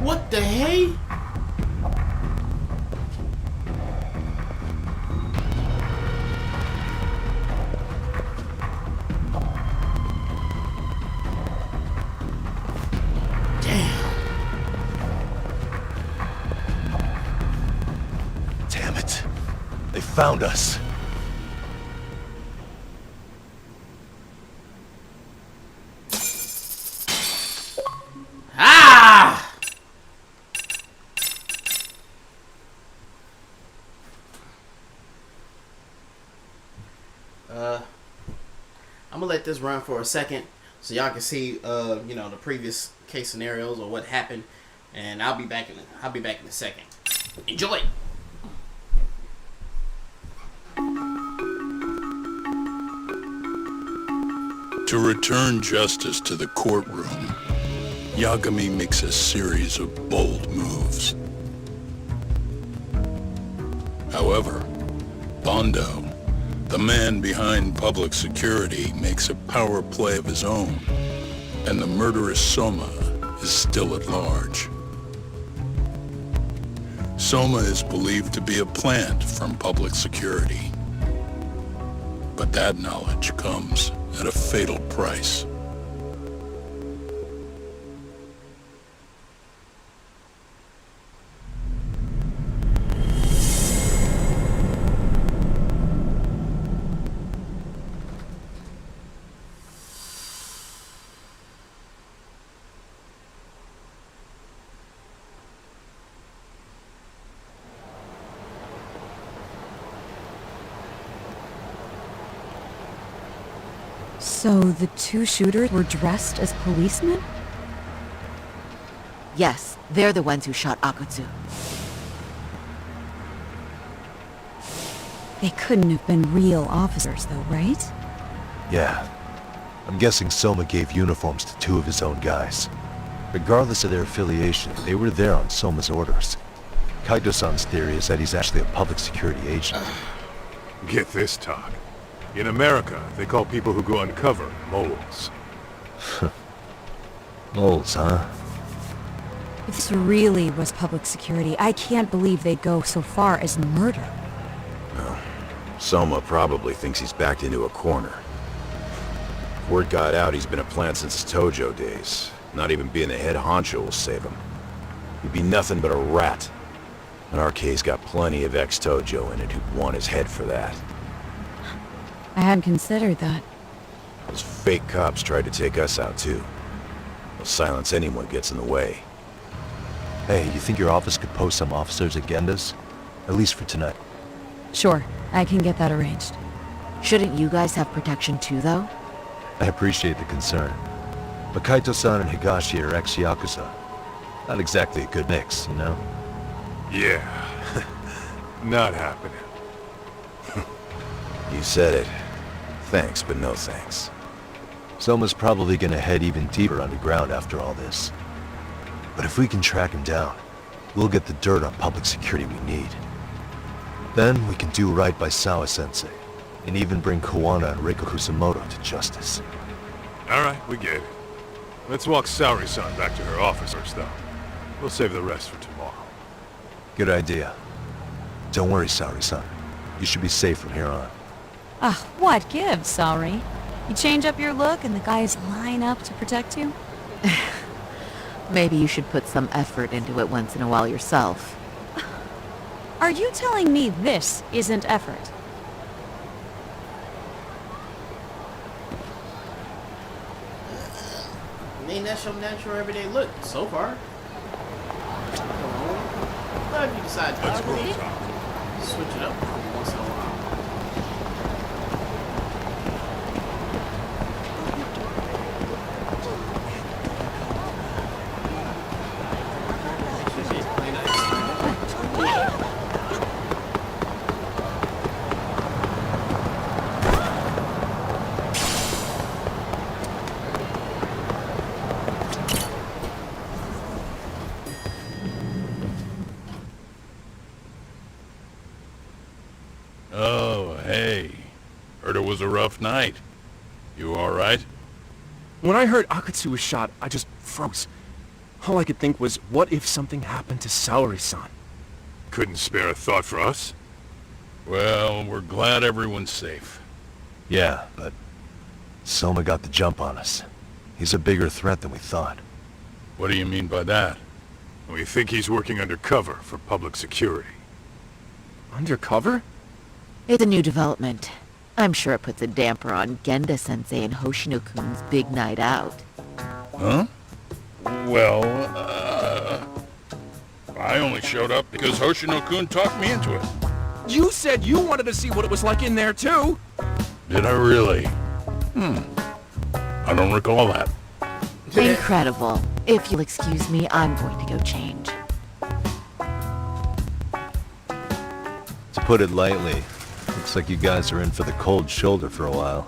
What the hey? Damn it. They found us. Ah! I'm gonna let this run for a second so y'all can see you know, the previous case scenarios or what happened, and I'll be back in a second. Enjoy. To return justice to the courtroom, Yagami makes a series of bold moves. However, Bondo, the man behind public security, makes a power play of his own, and the murderous Soma is still at large. Soma is believed to be a plant from public security, but that knowledge comes at a fatal price. So the two shooters were dressed as policemen? Yes, they're the ones who shot Akutsu. They couldn't have been real officers though, right? Yeah. I'm guessing Soma gave uniforms to two of his own guys. Regardless of their affiliation, they were there on Soma's orders. Kaito-san's theory is that he's actually a public security agent. Get this, Todd. In America, they call people who go undercover moles. Moles, huh? If this really was public security, I can't believe they'd go so far as murder. Well, Soma probably thinks he's backed into a corner. Word got out he's been a plant since his Tojo days. Not even being the head honcho will save him. He'd be nothing but a rat. And RK's got plenty of ex-Tojo in it who'd want his head for that. I hadn't considered that. Those fake cops tried to take us out too. They'll silence anyone who gets in the way. Hey, you think your office could post some officers at Genda's? At least for tonight. Sure, I can get that arranged. Shouldn't you guys have protection too, though? I appreciate the concern. But Kaito-san and Higashi are ex-Yakuza. Not exactly a good mix, you know? Yeah. Not happening. You said it. Thanks, but no thanks. Soma's probably gonna head even deeper underground after all this. But if we can track him down, we'll get the dirt on public security we need. Then we can do right by Sawa-sensei, and even bring Kawana and Reiko Kusamoto to justice. Alright, we get it. Let's walk Saori-san back to her office first, though. We'll save the rest for tomorrow. Good idea. Don't worry, Saori-san. You should be safe from here on. What gives, sorry? You change up your look and the guys line up to protect you? Maybe you should put some effort into it once in a while yourself. Are you telling me this isn't effort? I mean, that's your natural everyday look so far. But if you decide to switch it up once in a while. Oh, hey. Heard it was a rough night. You alright? When I heard Akutsu was shot, I just froze. All I could think was, what if something happened to Saori-san? Couldn't spare a thought for us? Well, we're glad everyone's safe. Yeah, but Soma got the jump on us. He's a bigger threat than we thought. What do you mean by that? We think he's working undercover for public security. Undercover? It's a new development. I'm sure it puts a damper on Genda-sensei and Hoshino-kun's big night out. Huh? Well, I only showed up because Hoshino-kun talked me into it. You said you wanted to see what it was like in there, too! Did I really? I don't recall that. Incredible. If you'll excuse me, I'm going to go change. To put it lightly, looks like you guys are in for the cold shoulder for a while.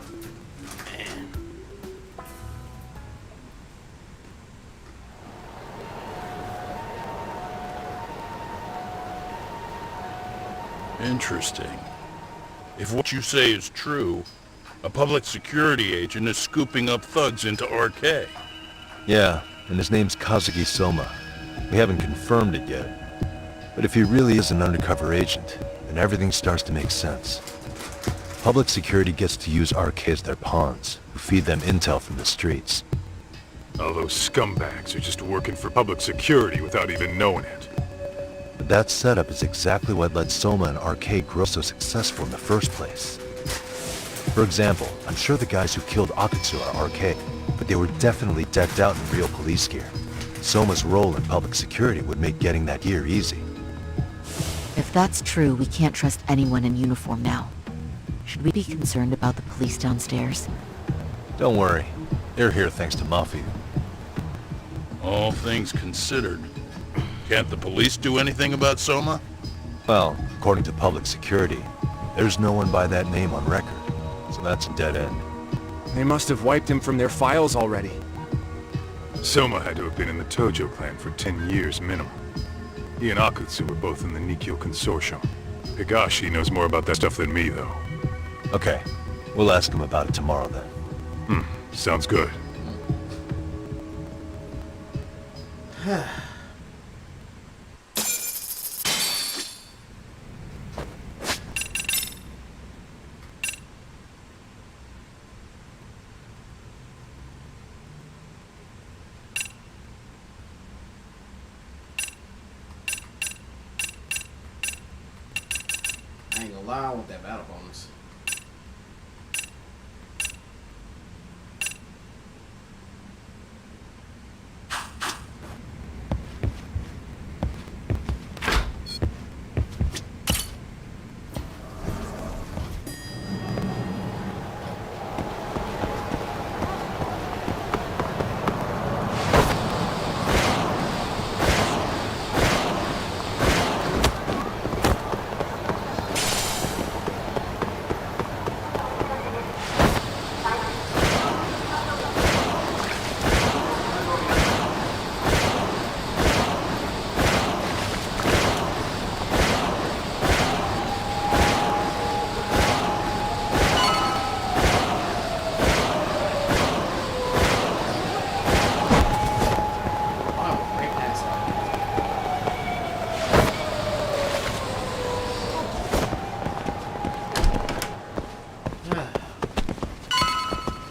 Interesting. If what you say is true, a public security agent is scooping up thugs into RK. Yeah, and his name's Kazuki Soma. We haven't confirmed it yet. But if he really is an undercover agent, then everything starts to make sense. Public security gets to use RK as their pawns, who feed them intel from the streets. All those scumbags are just working for public security without even knowing it. But that setup is exactly what led Soma and RK grow so successful in the first place. For example, I'm sure the guys who killed Akutsu are RK, but they were definitely decked out in real police gear. Soma's role in public security would make getting that gear easy. If that's true, we can't trust anyone in uniform now. Should we be concerned about the police downstairs? Don't worry. They're here thanks to Mafia. All things considered, can't the police do anything about Soma? Well, according to public security, there's no one by that name on record. So that's a dead end. They must have wiped him from their files already. Soma had to have been in the Tojo clan for 10 years minimum. He and Akutsu were both in the Nikyo Consortium. Higashi knows more about that stuff than me, though. Okay. We'll ask him about it tomorrow, then. Sounds good. I ain't gonna lie, I want that battle bonus.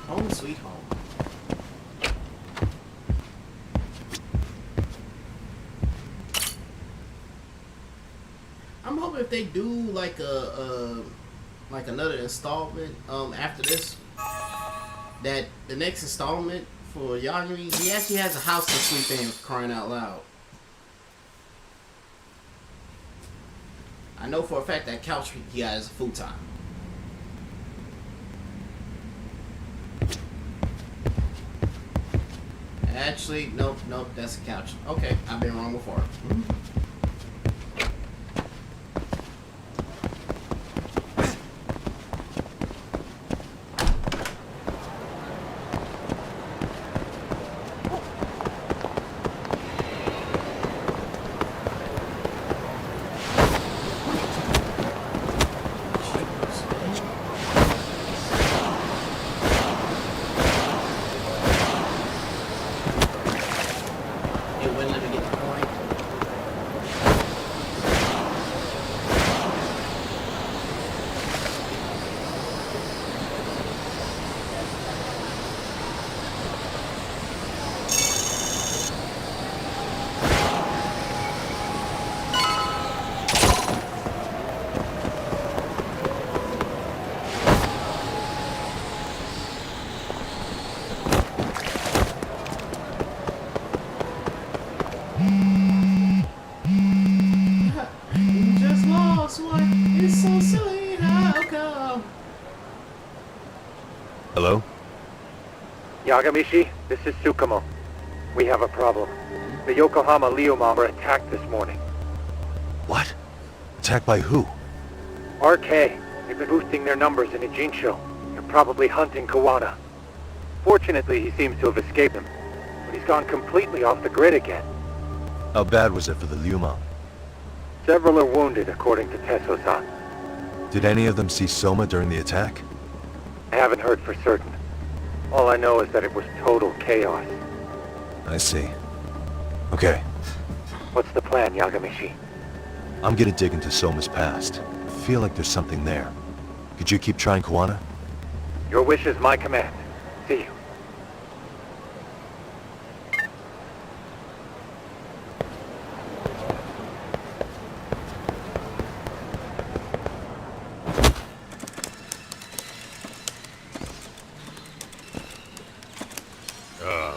Home sweet home. I'm hoping if they do like like another installment after this, that the next installment for Yagami, he actually has a house to sleep in, crying out loud. I know for a fact that couch he got is a futon. Actually, nope, that's a couch. Okay, I've been wrong before. It wouldn't let me get the point. You just lost one. It's so silly. How come? Hello? Yagamishi, this is Tsukumo. We have a problem. The Yokohama Ryuma were attacked this morning. What? Attacked by who? RK. They've been boosting their numbers in Ijincho. They're probably hunting Kawana. Fortunately, he seems to have escaped them. But he's gone completely off the grid again. How bad was it for the Ryuma? Several are wounded, according to Tesso-san. Did any of them see Soma during the attack? I haven't heard for certain. All I know is that it was total chaos. I see. Okay, What's the plan, Yagamishi? I'm gonna dig into Soma's past. I feel like there's something there. Could you keep trying Kawana? Your wish is my command. See you.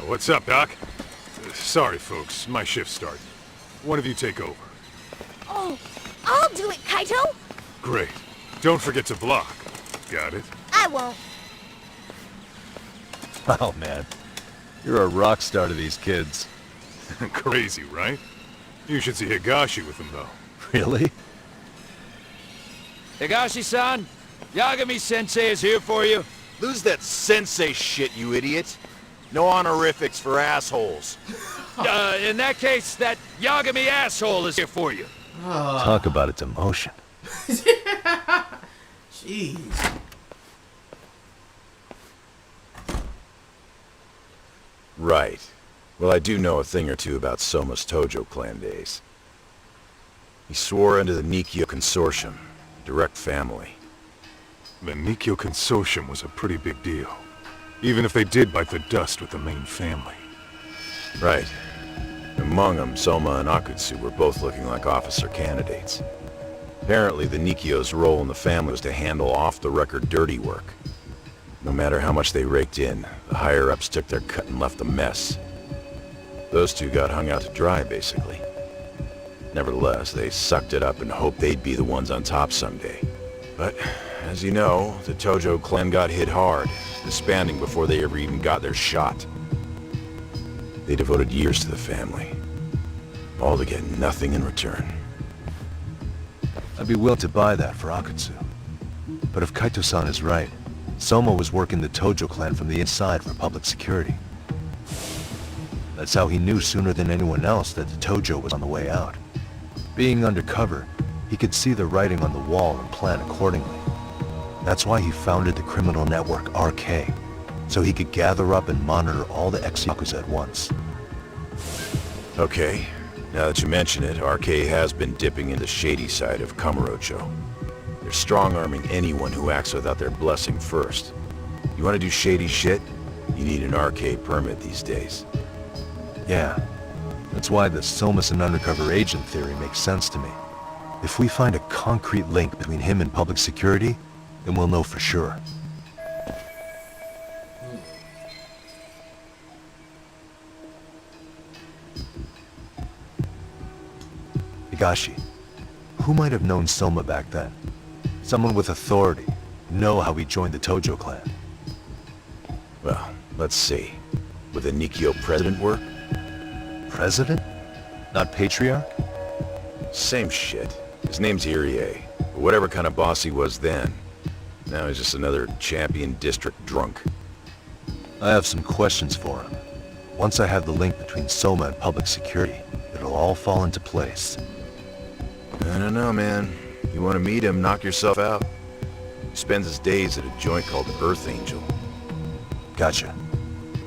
What's up, Doc? Sorry, folks. My shift started. One of you take over. Oh, I'll do it, Kaito! Great. Don't forget to block. Got it? I won't. Wow, man. You're a rock star to these kids. Crazy, right? You should see Higashi with him, though. Really? Higashi-san, Yagami-sensei is here for you. Lose that sensei shit, you idiot. No honorifics for assholes. In that case, that Yagami asshole is here for you. Talk about its emotion. Jeez. Right. Well, I do know a thing or two about Soma's Tojo clan days. He swore under the Nikyo Consortium, direct family. The Nikyo Consortium was a pretty big deal. Even if they did bite the dust with the main family. Right. Among them, Soma and Akutsu were both looking like officer candidates. Apparently, the Nikyo's role in the family was to handle off-the-record dirty work. No matter how much they raked in, the higher-ups took their cut and left a mess. Those two got hung out to dry, basically. Nevertheless, they sucked it up and hoped they'd be the ones on top someday. But, as you know, the Tojo clan got hit hard, disbanding before they ever even got their shot. They devoted years to the family, all to get nothing in return. I'd be willing to buy that for Akutsu. But if Kaito-san is right, Soma was working the Tojo clan from the inside for public security. That's how he knew sooner than anyone else that the Tojo was on the way out. Being undercover, he could see the writing on the wall and plan accordingly. That's why he founded the criminal network RK, so he could gather up and monitor all the ex-Yakuza at once. Okay, now that you mention it, RK has been dipping into the shady side of Kamurocho. They're strong-arming anyone who acts without their blessing first. You want to do shady shit? You need an RK permit these days. Yeah, that's why the Soma's an undercover agent theory makes sense to me. If we find a concrete link between him and public security, then we'll know for sure. Higashi, who might have known Soma back then? Someone with authority, know how he joined the Tojo clan. Well, let's see. Would the Nikyo president work? President? Not patriarch? Same shit. His name's Irie. Whatever kind of boss he was then. Now he's just another champion district drunk. I have some questions for him. Once I have the link between Soma and public security, it'll all fall into place. I don't know, man. You want to meet him, knock yourself out. He spends his days at a joint called Earth Angel. Gotcha.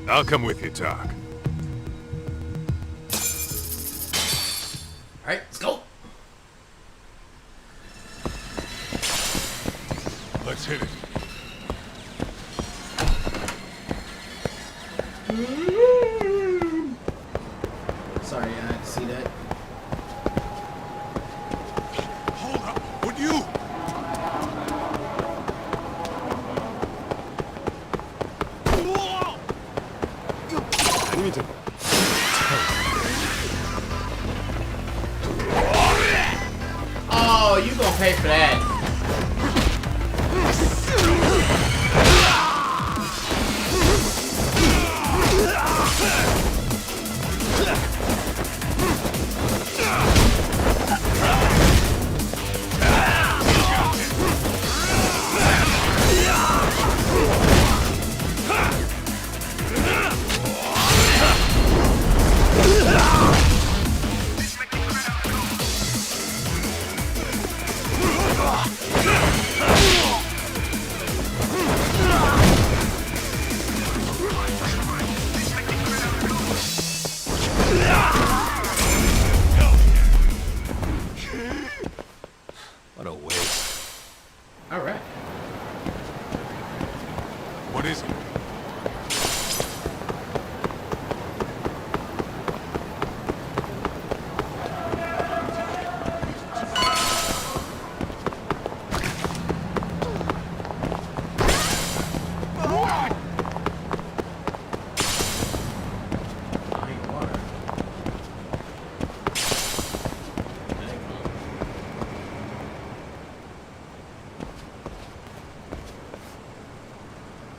I'll come with you, Tak. Alright, let's go. Let's hit it. Sorry, I had to see that. Hold up! Would you? I need to... Oh, you gonna pay for that. What a waste. Alright. What is it?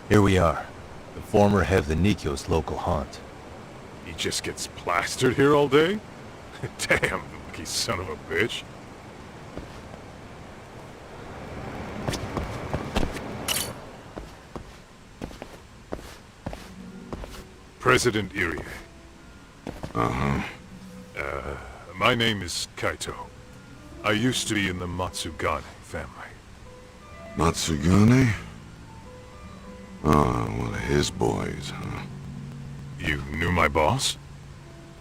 Here we are. the former head of the Nikkyo's local haunt. He just gets plastered here all day? Damn, the lucky son of a bitch. President Irie. Uh-huh. My name is Kaito. I used to be in the Matsugane family. Matsugane? Oh, one of his boys, huh? You knew my boss?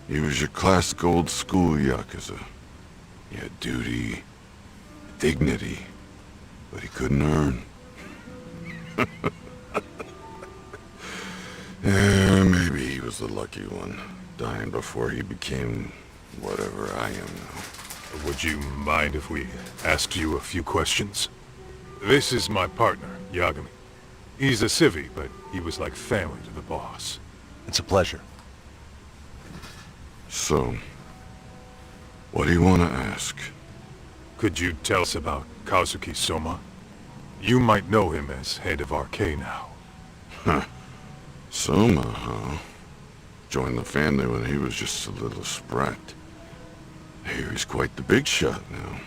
He was your classic old school Yakuza. He had duty, dignity, but he couldn't earn. Yeah, maybe he was the lucky one, dying before he became whatever I am now. Would you mind if we asked you a few questions? This is my partner, Yagami. He's a civvy, but he was like family to the boss. It's a pleasure. So, what do you want to ask? Could you tell us about Kazuki Soma? You might know him as head of RK now. Huh. Soma, huh? Joined the family when he was just a little sprat. Here he's quite the big shot now.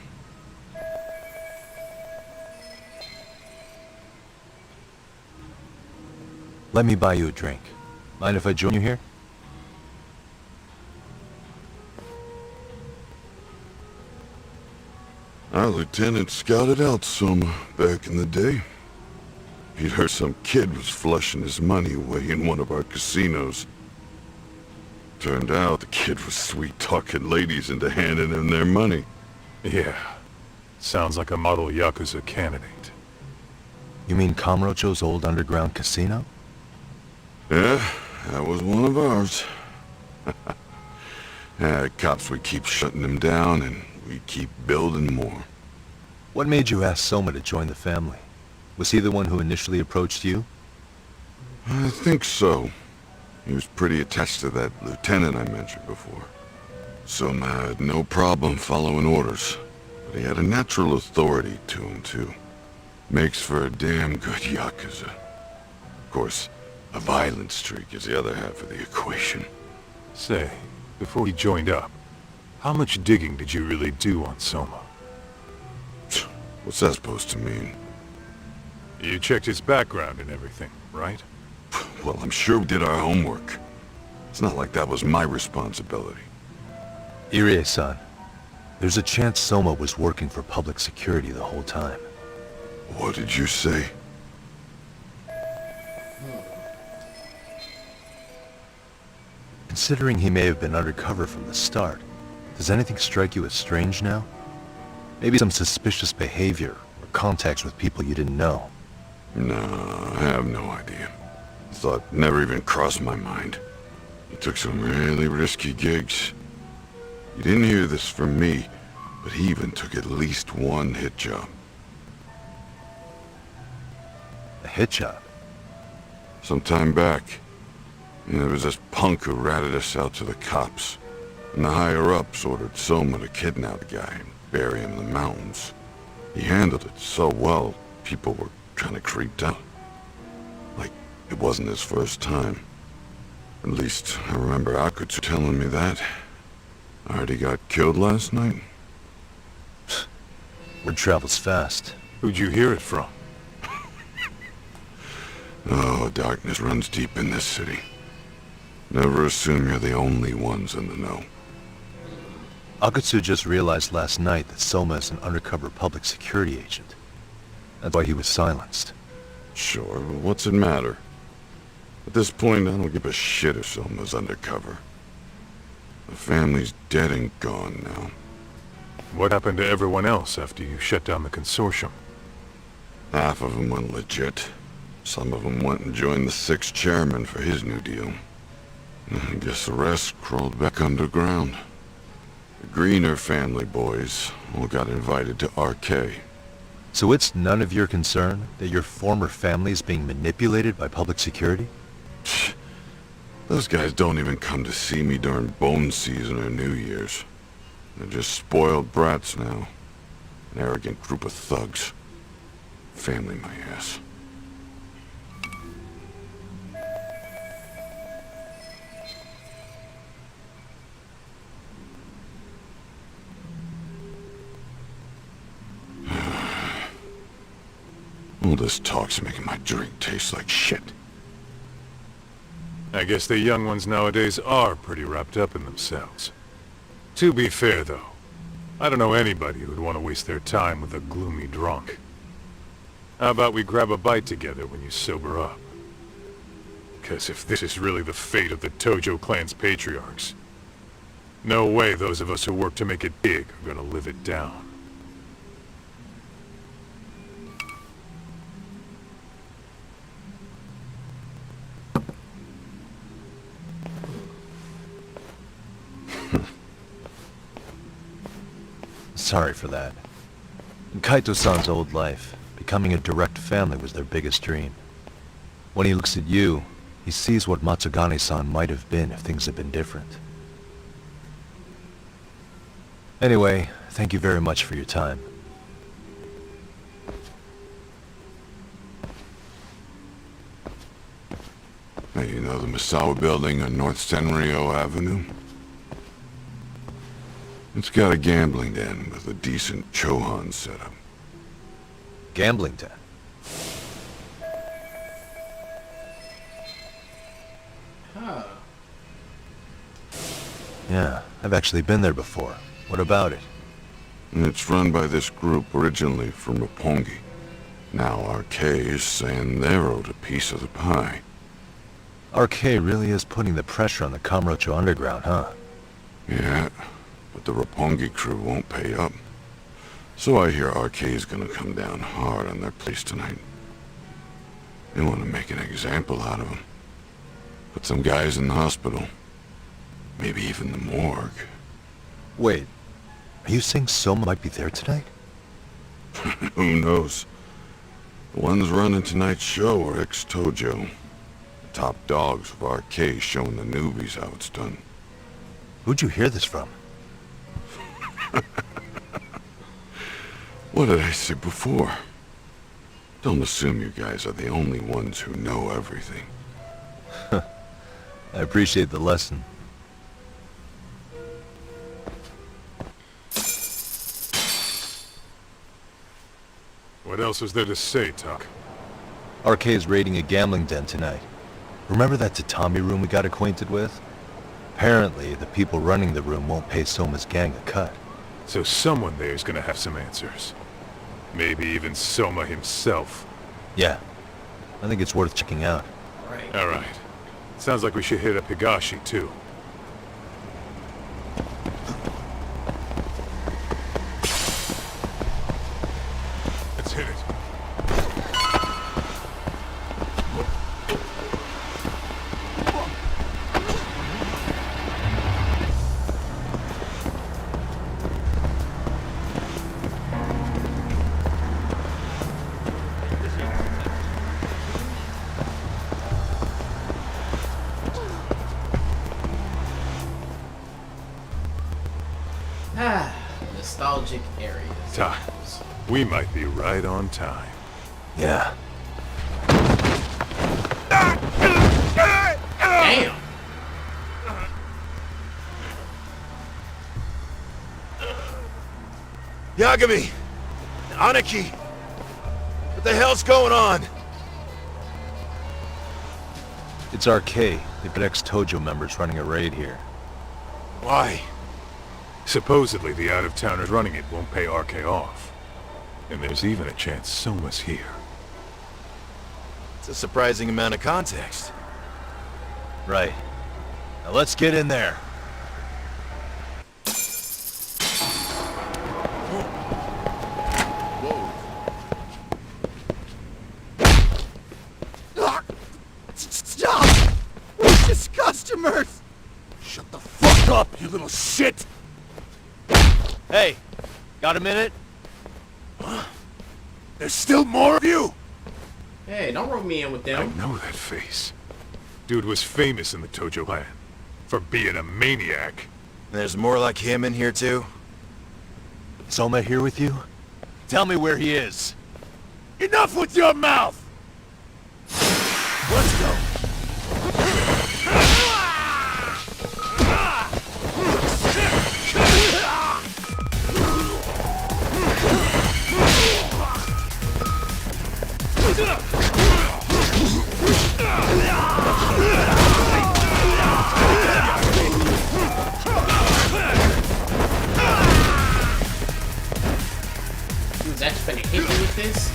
Let me buy you a drink. Mind if I join you here? Our lieutenant scouted out Soma back in the day. He'd heard some kid was flushing his money away in one of our casinos. Turned out the kid was sweet-talking ladies into handing him their money. Yeah. Sounds like a model Yakuza candidate. You mean Kamurocho's old underground casino? Yeah, that was one of ours. Cops would keep shutting him down, and we'd keep building more. What made you ask Soma to join the family? Was he the one who initially approached you? I think so. He was pretty attached to that lieutenant I mentioned before. Soma had no problem following orders, but he had a natural authority to him, too. Makes for a damn good Yakuza. Of course, a violent streak is the other half of the equation. Say, before he joined up, how much digging did you really do on Soma? What's that supposed to mean? You checked his background and everything, right? Well, I'm sure we did our homework. It's not like that was my responsibility. Irie-san, there's a chance Soma was working for public security the whole time. What did you say? Considering he may have been undercover from the start, does anything strike you as strange now? Maybe some suspicious behavior or contacts with people you didn't know? No, I have no idea. Thought never even crossed my mind. He took some really risky gigs. You didn't hear this from me, but he even took at least one hit job. A hit job? Some time back. And there was this punk who ratted us out to the cops. And the higher-ups ordered Soma to kidnap the guy and bury him in the mountains. He handled it so well, people were kind of creeped out. Like, it wasn't his first time. At least, I remember Akutsu telling me that. I heard he got killed last night. Word travels fast. Who'd you hear it from? Oh, darkness runs deep in this city. Never assume you're the only ones in the know. Akutsu just realized last night that Soma is an undercover public security agent. That's why he was silenced. Sure, but what's it matter? At this point, I don't give a shit if Soma's undercover. The family's dead and gone now. What happened to everyone else after you shut down the consortium? Half of them went legit. Some of them went and joined the 6th chairman for his new deal. I guess the rest crawled back underground. The Greener family boys all got invited to RK. So it's none of your concern that your former family is being manipulated by public security? Those guys don't even come to see me during bone season or New Year's. They're just spoiled brats now. An arrogant group of thugs. Family, my ass. All this talk's making my drink taste like shit. I guess the young ones nowadays are pretty wrapped up in themselves. To be fair, though, I don't know anybody who'd want to waste their time with a gloomy drunk. How about we grab a bite together when you sober up? Because if this is really the fate of the Tojo clan's patriarchs, no way those of us who work to make it big are gonna live it down. Sorry for that. In Kaito-san's old life, becoming a direct family was their biggest dream. When he looks at you, he sees what Matsugane-san might have been if things had been different. Anyway, thank you very much for your time. Hey, you know the Misawa building on North Senryo Avenue? It's got a gambling den with a decent Chohan setup. Gambling den? Huh. Yeah, I've actually been there before. What about it? It's run by this group originally from Roppongi. Now RK is saying they're owed a piece of the pie. RK really is putting the pressure on the Kamurocho Underground, huh? Yeah, but the Roppongi crew won't pay up. So I hear RK is gonna come down hard on their place tonight. They want to make an example out of them. Put some guys in the hospital. Maybe even the morgue. Wait, are you saying Soma might be there tonight? Who knows? The ones running tonight's show are ex-Tojo. The top dogs of RK showing the newbies how it's done. Who'd you hear this from? What did I say before? Don't assume you guys are the only ones who know everything. I appreciate the lesson. What else is there to say, Tak? RK is raiding a gambling den tonight. Remember that tatami room we got acquainted with? Apparently, the people running the room won't pay Soma's gang a cut. So someone there is gonna have some answers. Maybe even Soma himself. Yeah. I think it's worth checking out. Right. Alright. Sounds like we should hit up Higashi, too. Let's hit it. Nostalgic areas. Tak, we might be right on time. Yeah. Damn. Yagami! Aniki! What the hell's going on? It's RK. They've got ex-Tojo members running a raid here. Why? Supposedly the out-of-towners running it won't pay RK off. And there's even a chance Soma's here. It's a surprising amount of context. Right. Now let's get in there. Stop! We're just customers! Shut the fuck up, you little shit! Hey, got a minute? There's still more of you? Hey, don't rope me in with I them. know that face. Dude was famous in the Tojo clan for being a maniac. There's more like him in here too? Soma here with you? Tell me where he is. Enough with your mouth! Let's go. was actually gonna hit me with this.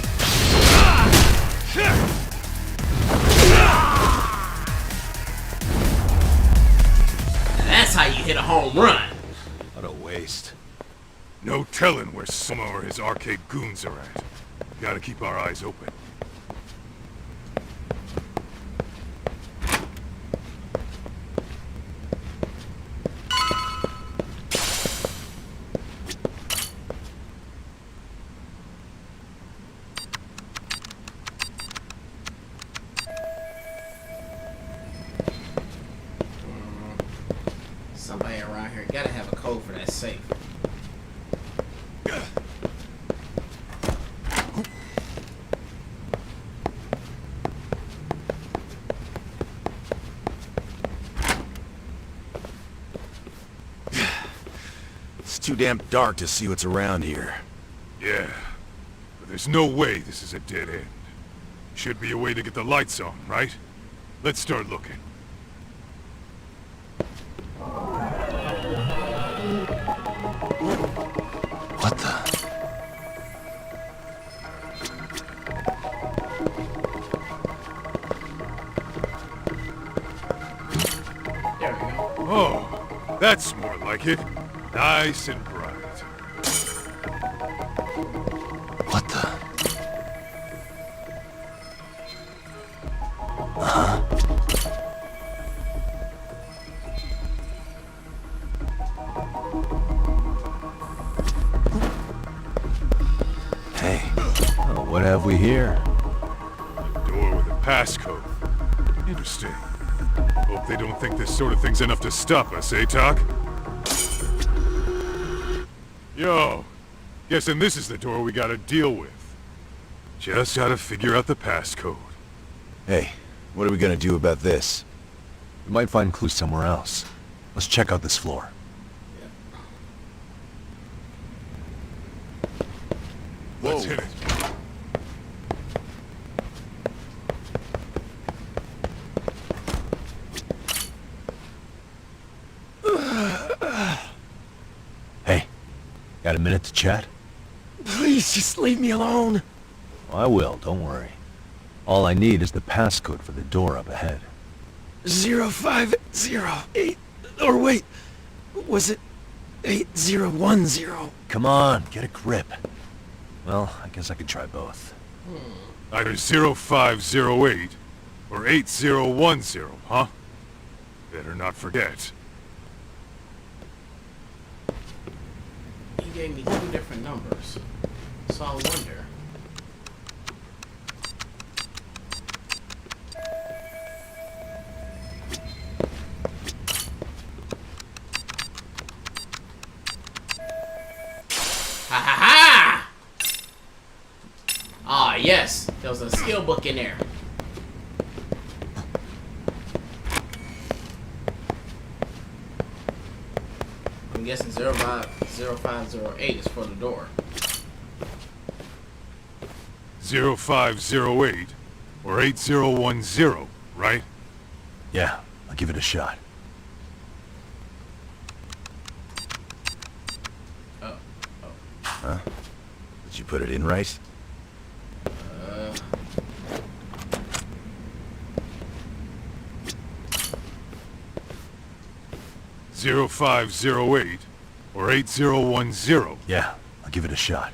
That's how you hit a home run. What a waste. No telling where Soma or his arcade goons are at. Gotta keep our eyes open. Somebody around here gotta have a code for that safe. It's too damn dark to see what's around here. Yeah, but there's no way this is a dead end. Should be a way to get the lights on, right? Let's start looking. What the? There we go. Oh, that's more like it. Nice and bright. What the? Uh-huh. Hey, oh, what have we here? A door with a passcode. Interesting. Hope they don't think this sort of thing's enough to stop us, eh, Talk? Yo, guessing this is the door we gotta deal with. Just gotta figure out the passcode. Hey, what are we gonna do about this? We might find clues somewhere else. Let's check out this floor. Let's hit it. Hey, got a minute to chat? Please, just leave me alone. I will, don't worry. All I need is the passcode for the door up ahead. 0508... Or wait, was it 8010? Come on, get a grip. Well, I guess I could try both. Either 0508 or 8010, huh? Better not forget. He gave me 2 different numbers. So I wonder. Ha ha ha! Ah, yes. There was a skill book in there. I'm guessing 0508 is for the door. 0508 or 8010, right? Yeah, I'll give it a shot. Huh? Did you put it in right? 0508 or 8010. Yeah, I'll give it a shot.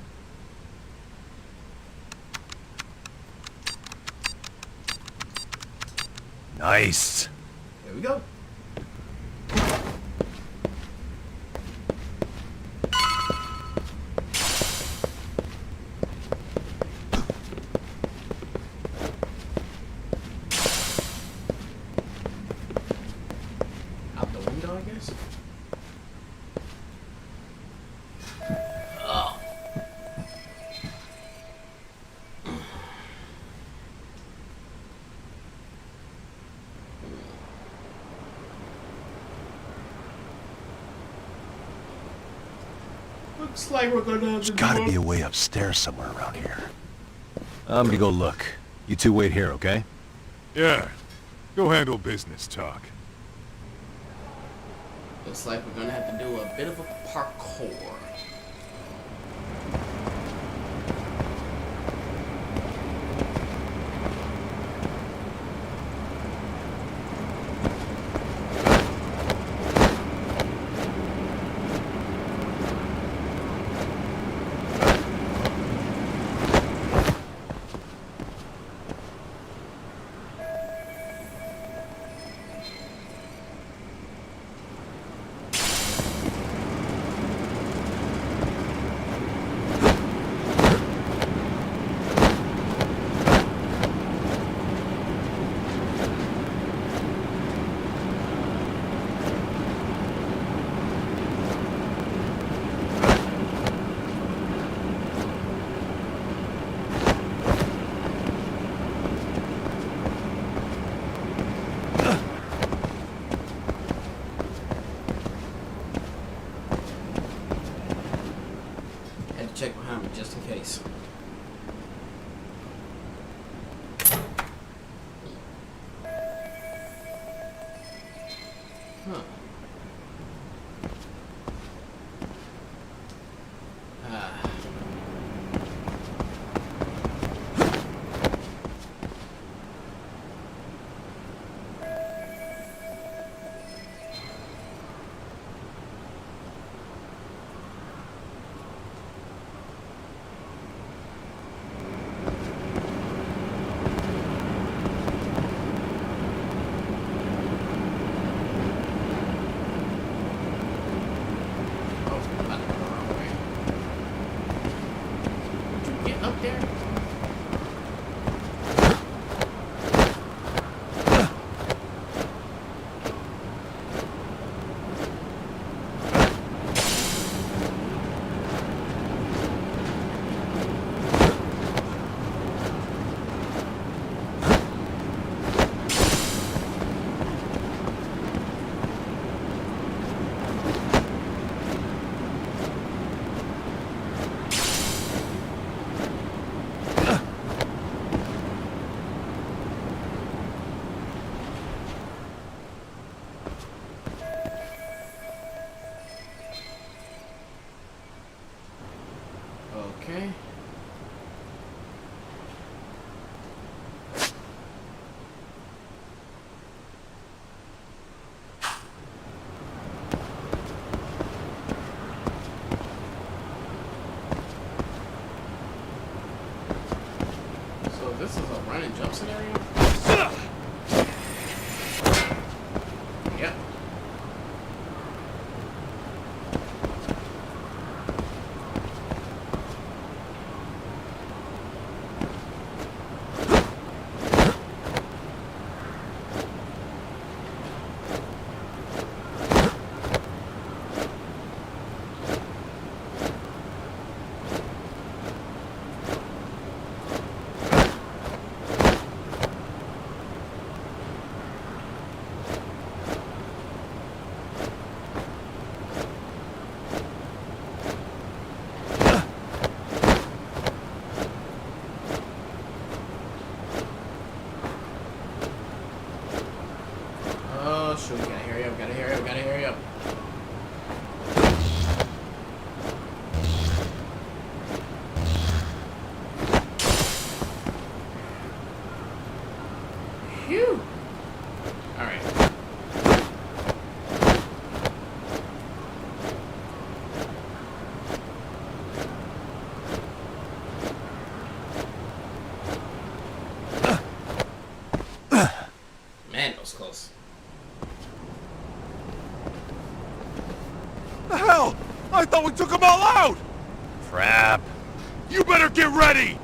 Nice. There we go. Out the window, I guess. Oh. Looks like we're gonna have There's to gotta do be a way upstairs somewhere around here. I'm gonna go look. You two wait here, okay? Yeah. Go handle business, Talk. Looks like we're gonna have to do a bit of a parkour. get up there? Okay. So this is a run and jump scenario? Yep. Oh shoot, gotta hurry up, gotta hurry up, gotta hurry up. Phew. Alright. Man, that was close. The hell? I thought we took them all out! Crap. You better get ready!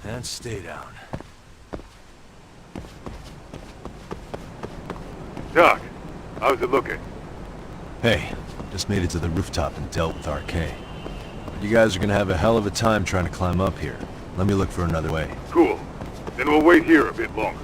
And stay down. Doc, how's it looking? Hey, just made it to the rooftop and dealt with RK. But you guys are gonna have a hell of a time trying to climb up here. Let me look for another way. Cool. Then we'll wait here a bit longer.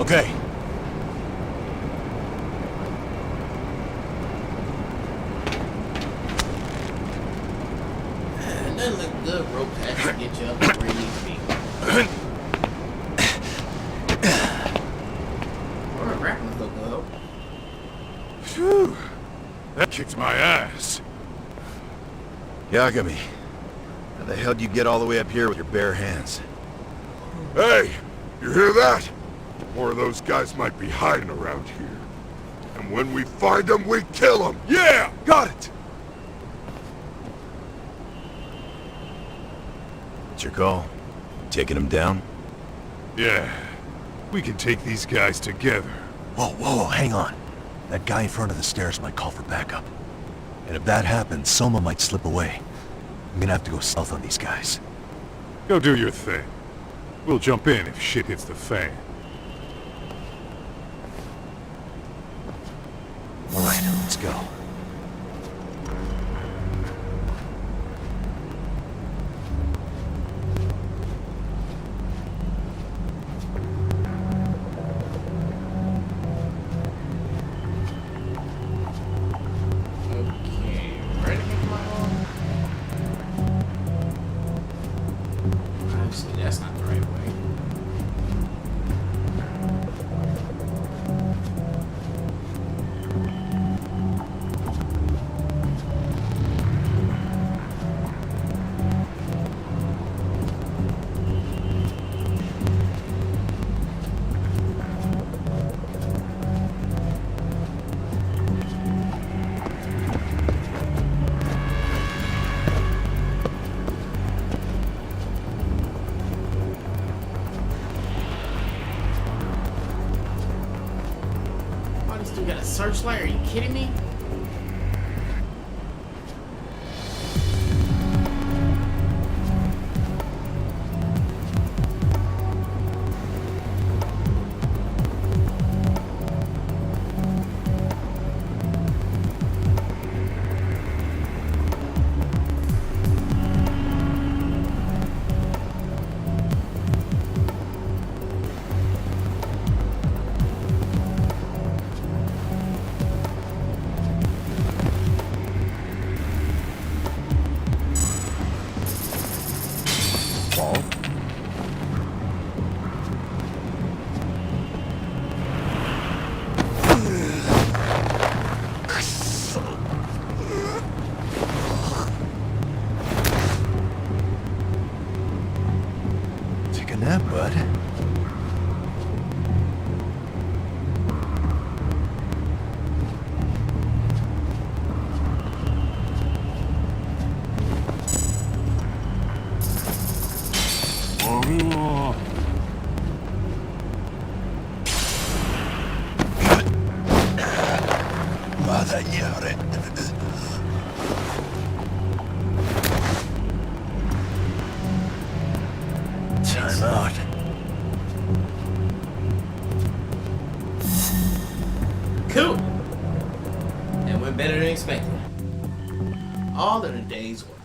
Okay. It doesn't look good, rope has to get you up to where you need to be. Or a grappling hook will help. Phew. That kicked my ass. Yagami, how the hell do you get all the way up here with your bare hands? Hey, you hear that? More of those guys might be hiding around here. And when we find them, we kill them. Yeah, got it. What's your call? Taking them down? Yeah, we can take these guys together. Whoa, hang on. That guy in front of the stairs might call for backup. And if that happens, Soma might slip away. I'm gonna have to go south on these guys. Go do your thing. We'll jump in if shit hits the fan. Alright, let's go. This dude got a searchlight? Are you kidding me? Take a nap, bud. Mother Yore. Time out. Cool. And went better than expected. All in a day's work.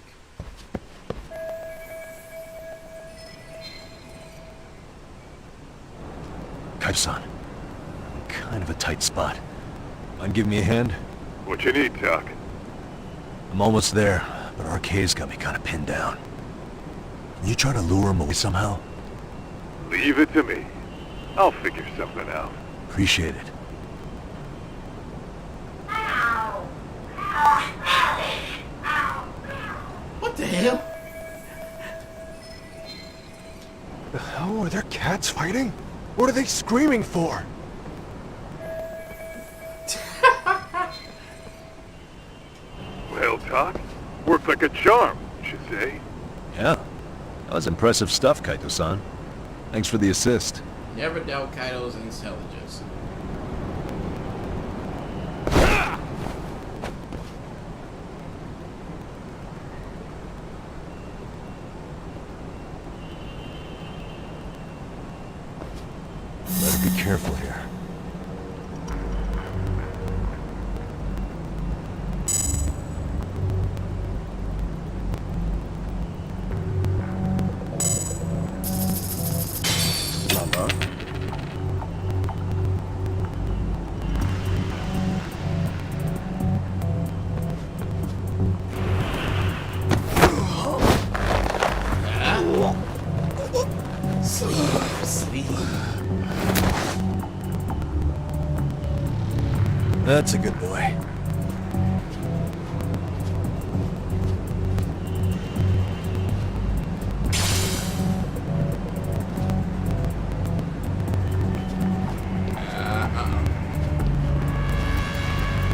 Kaito-san. Kind of a tight spot. Mind giving me a hand? What you need, Doc? I'm almost there, but RK's got me kind of pinned down. Can you try to lure him away somehow? Leave it to me. I'll figure something out. Appreciate it. What the hell? The hell? Are there cats fighting? What are they screaming for? Well, Doc, worked like a charm, you should say. Yeah. That was impressive stuff, Kaito-san. Thanks for the assist. Never doubt Kaito's intelligence. Better be careful here. Sleep. That's a good boy.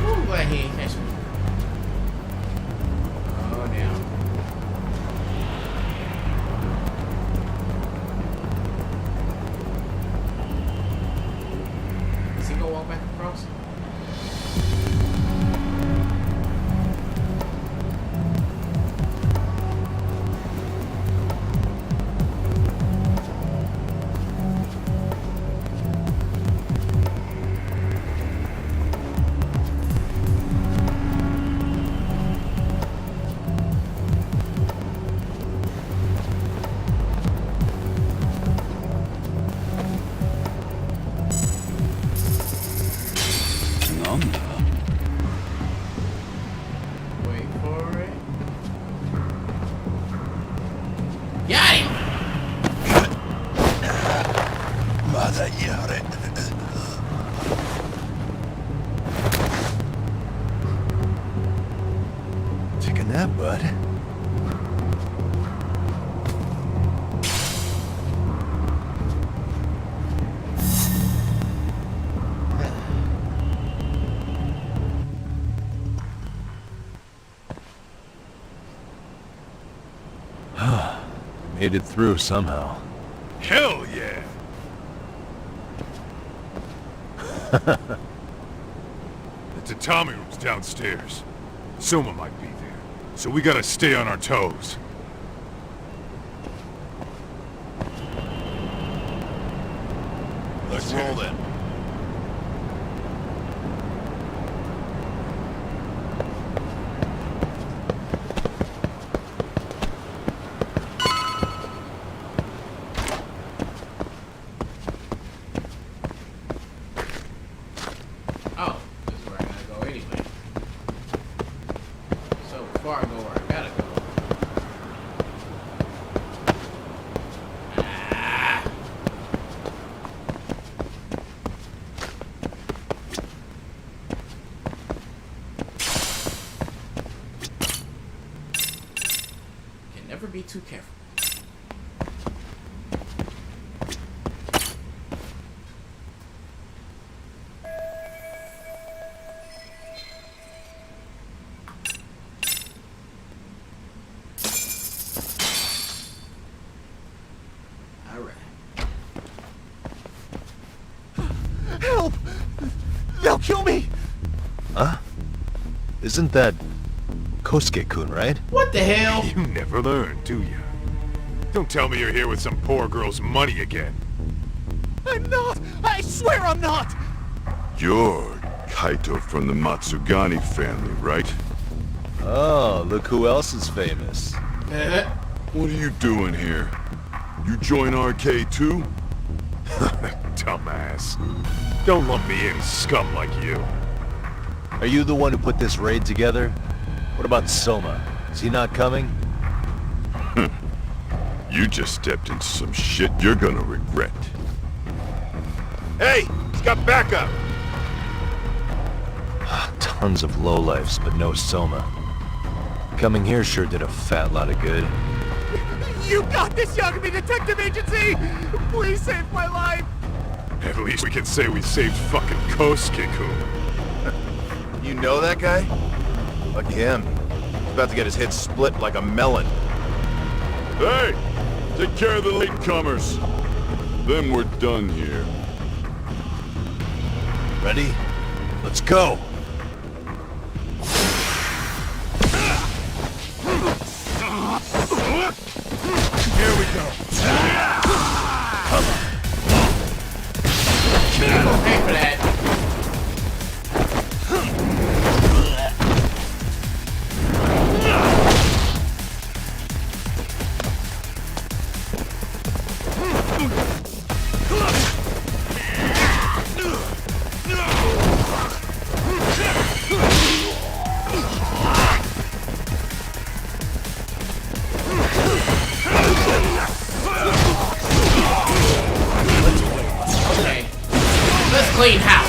Ooh, glad he ain't catch me. Oh, damn. Is he gonna walk back across? Wait for it. Got him! Mother Yore. Take a nap, bud. Made it through somehow. Hell yeah! Tommy room's downstairs. Soma might be there, so we gotta stay on our toes. Let's roll then. Oh, this is where I gotta go anyway. So before I go where I gotta go. Can never be too careful. Help! They'll kill me! Huh? Isn't that Kosuke-kun, right? What the hell? You never learn, do you? Don't tell me you're here with some poor girl's money again. I'm not! I swear I'm not! You're Kaito from the Matsugani family, right? Oh, look who else is famous. What are you doing here? You join RK too? Dumbass. Don't lump me in, scum like you. Are you the one who put this raid together? What about Soma? Is he not coming? You just stepped into some shit you're gonna regret. Hey! He's got backup! Tons of lowlifes, but no Soma. Coming here sure did a fat lot of good. You got this, Yagami Detective Agency! Please save my life! At least we can say we saved fucking Kosuke-kun. You know that guy? Lucky him. He's about to get his head split like a melon. Hey! Take care of the latecomers. Then we're done here. Ready? Let's go! Here we go. People pay for that. Okay. Let's clean house.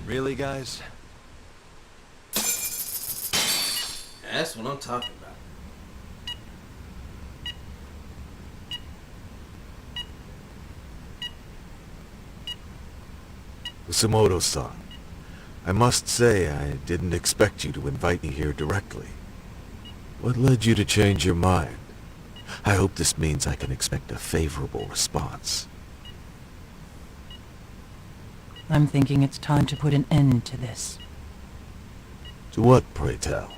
Really, guys? That's what I'm talking about. Kusumoto-san, I must say I didn't expect you to invite me here directly. What led you to change your mind? I hope this means I can expect a favorable response. I'm thinking it's time to put an end to this. To what, pray tell?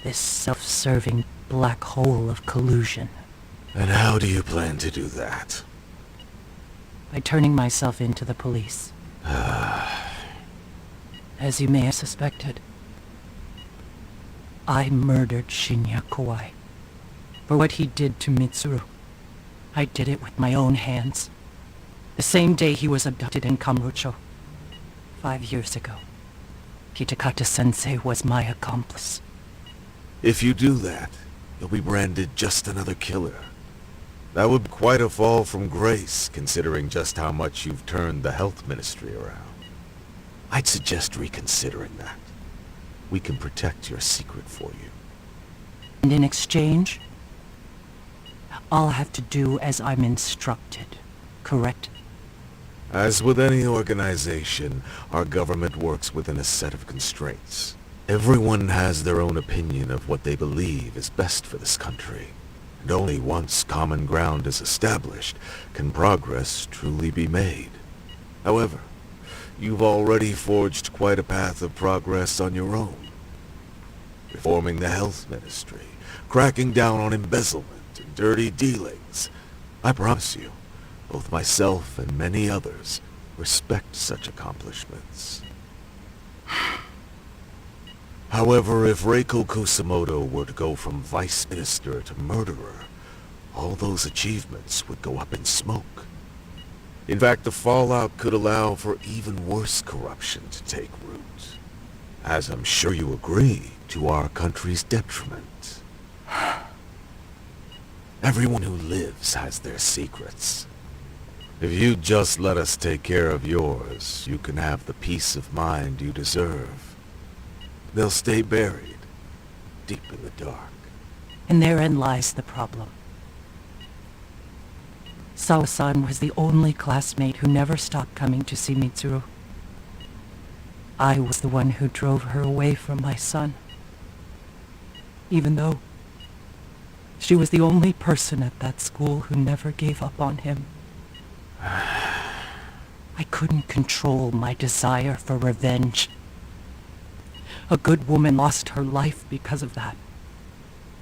This self-serving black hole of collusion. And how do you plan to do that? By turning myself in to the police. As you may have suspected, I murdered Shinya Kawai. For what he did to Mitsuru. I did it with my own hands. The same day he was abducted in Kamurocho. 5 years ago. Kitakata-sensei was my accomplice. If you do that, you'll be branded just another killer. That would be quite a fall from grace, considering just how much you've turned the health ministry around. I'd suggest reconsidering that. We can protect your secret for you. And in exchange, I'll have to do as I'm instructed, correct? As with any organization, our government works within a set of constraints. Everyone has their own opinion of what they believe is best for this country. And only once common ground is established can progress truly be made. However, you've already forged quite a path of progress on your own. Reforming the health ministry, cracking down on embezzlement and dirty dealings. I promise you, both myself and many others respect such accomplishments. However, if Reiko Kusamoto were to go from vice minister to murderer, all those achievements would go up in smoke. In fact, the fallout could allow for even worse corruption to take root. As I'm sure you agree, to our country's detriment. Everyone who lives has their secrets. If you just let us take care of yours, you can have the peace of mind you deserve. They'll stay buried, deep in the dark. And therein lies the problem. Sawa-san was the only classmate who never stopped coming to see Mitsuru. I was the one who drove her away from my son. Even though she was the only person at that school who never gave up on him. I couldn't control my desire for revenge. A good woman lost her life because of that.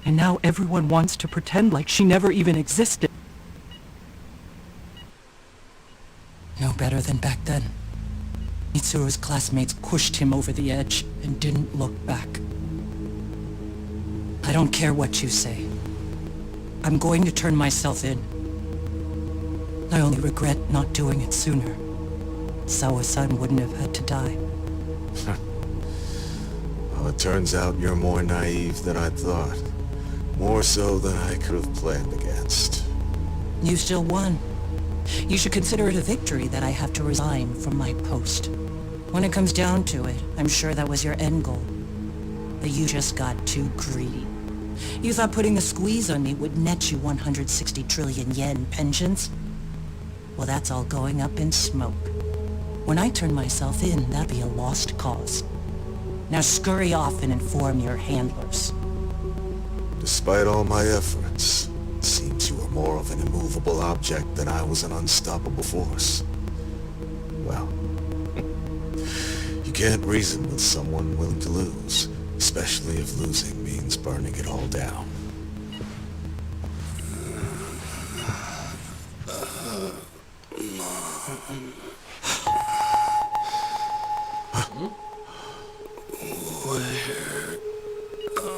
And now everyone wants to pretend like she never even existed. No better than back then. Mitsuru's classmates pushed him over the edge and didn't look back. I don't care what you say. I'm going to turn myself in. I only regret not doing it sooner. Sawa-san wouldn't have had to die. Well, it turns out you're more naive than I thought. More so than I could have planned against. You still won. You should consider it a victory that I have to resign from my post. When it comes down to it, I'm sure that was your end goal. But you just got too greedy. You thought putting a squeeze on me would net you 160 trillion yen pensions? Well, that's all going up in smoke. When I turn myself in, that'll be a lost cause. Now scurry off and inform your handlers. Despite all my efforts, it seems you were more of an immovable object than I was an unstoppable force. Well, you can't reason with someone willing to lose, especially if losing means burning it all down. Where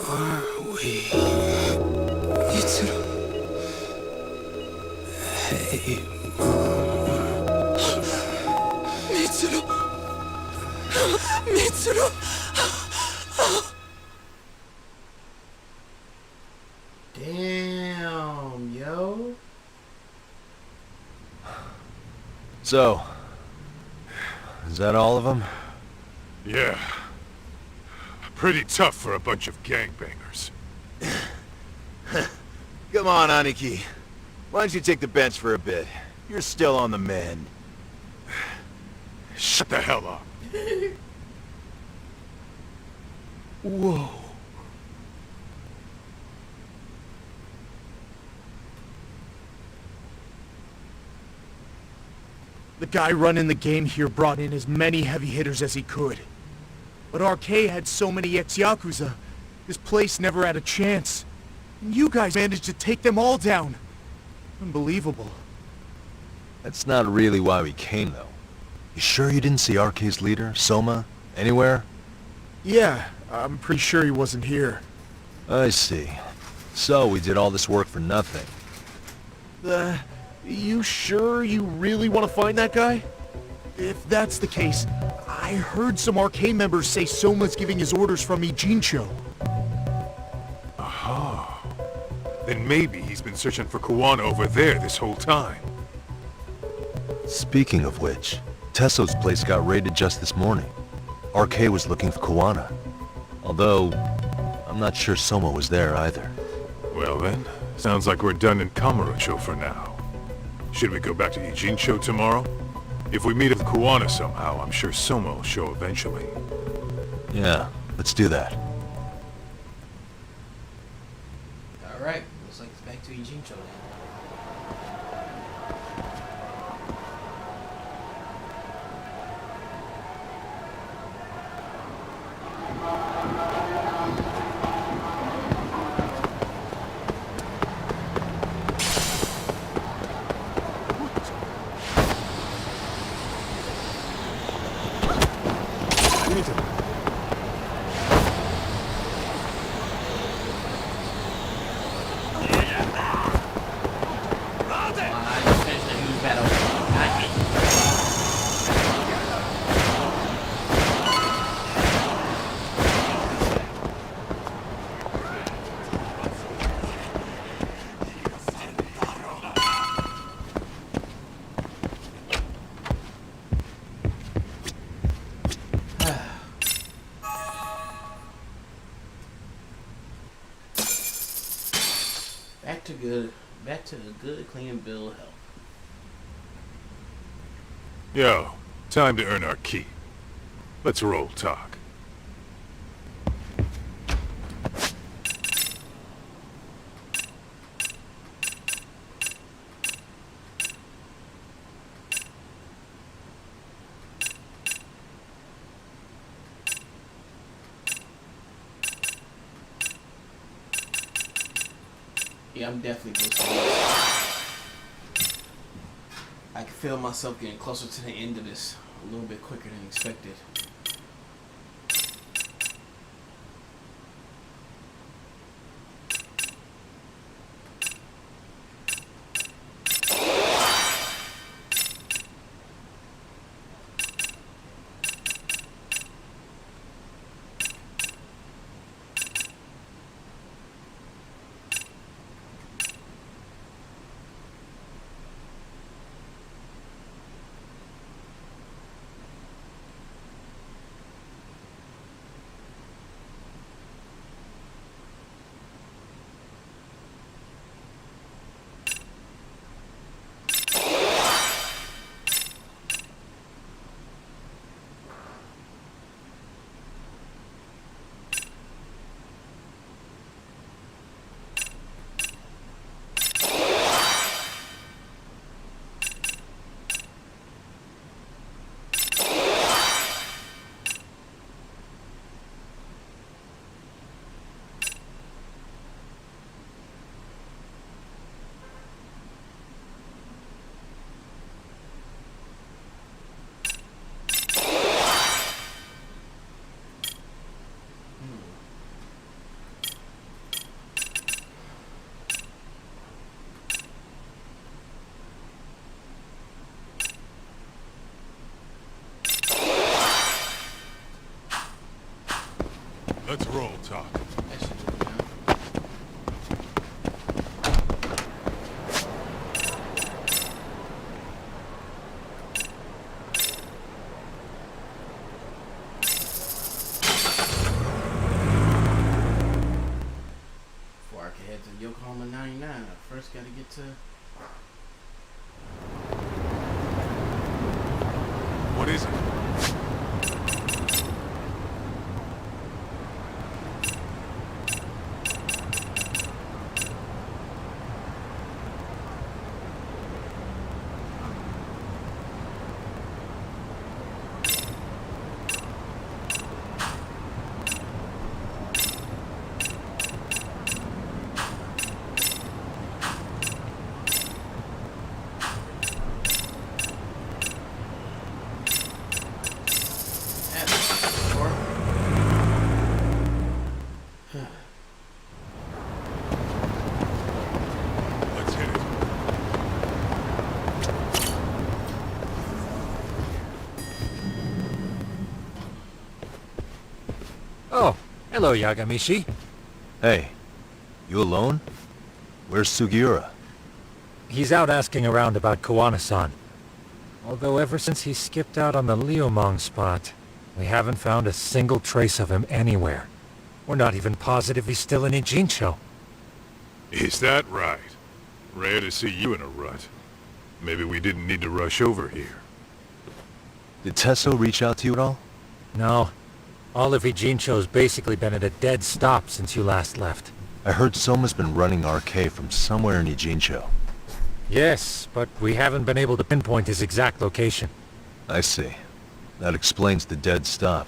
are we? Mitsuru. Hey, Mitsuru. Mitsuru. Damn, yo. So, is that all of them? Yeah. Pretty tough for a bunch of gangbangers. Come on, Aniki. Why don't you take the bench for a bit? You're still on the mend. Shut the hell up. Whoa. The guy running the game here brought in as many heavy hitters as he could. But RK had so many ex-Yakuza, this place never had a chance. And you guys managed to take them all down. Unbelievable. That's not really why we came, though. You sure you didn't see RK's leader, Soma, anywhere? Yeah, I'm pretty sure he wasn't here. I see. So we did all this work for nothing. You sure you really want to find that guy? If that's the case, I heard some Arcane members say Soma's giving his orders from Ijincho. Aha. Then maybe he's been searching for Kuwana over there this whole time. Speaking of which, Tesso's place got raided just this morning. RK was looking for Kuwana. Although, I'm not sure Soma was there either. Well then, sounds like we're done in Kamurocho for now. Should we go back to Ijincho tomorrow? If we meet up with Kuwana somehow, I'm sure Soma will show eventually. Yeah, let's do that. Alright, looks like it's back to Ijincho then. Back to the good, clean bill of health. Yo, time to earn our keep. Let's roll talk. Yeah, I'm definitely close to this. I can feel myself getting closer to the end of this a little bit quicker than expected. Let's roll talk. Before I can head to Yokohama 99, I first gotta get to... What is it? Oh, hello, Yagamishi. Hey, you alone? Where's Sugiura? He's out asking around about Koana-san. Although ever since he skipped out on the Liumang spot, we haven't found a single trace of him anywhere. We're not even positive he's still in Ijincho. Is that right? Rare to see you in a rut. Maybe we didn't need to rush over here. Did Tesso reach out to you at all? No. All of Ijincho's basically been at a dead stop since you last left. I heard Soma's been running RK from somewhere in Ijincho. Yes, but we haven't been able to pinpoint his exact location. I see. That explains the dead stop.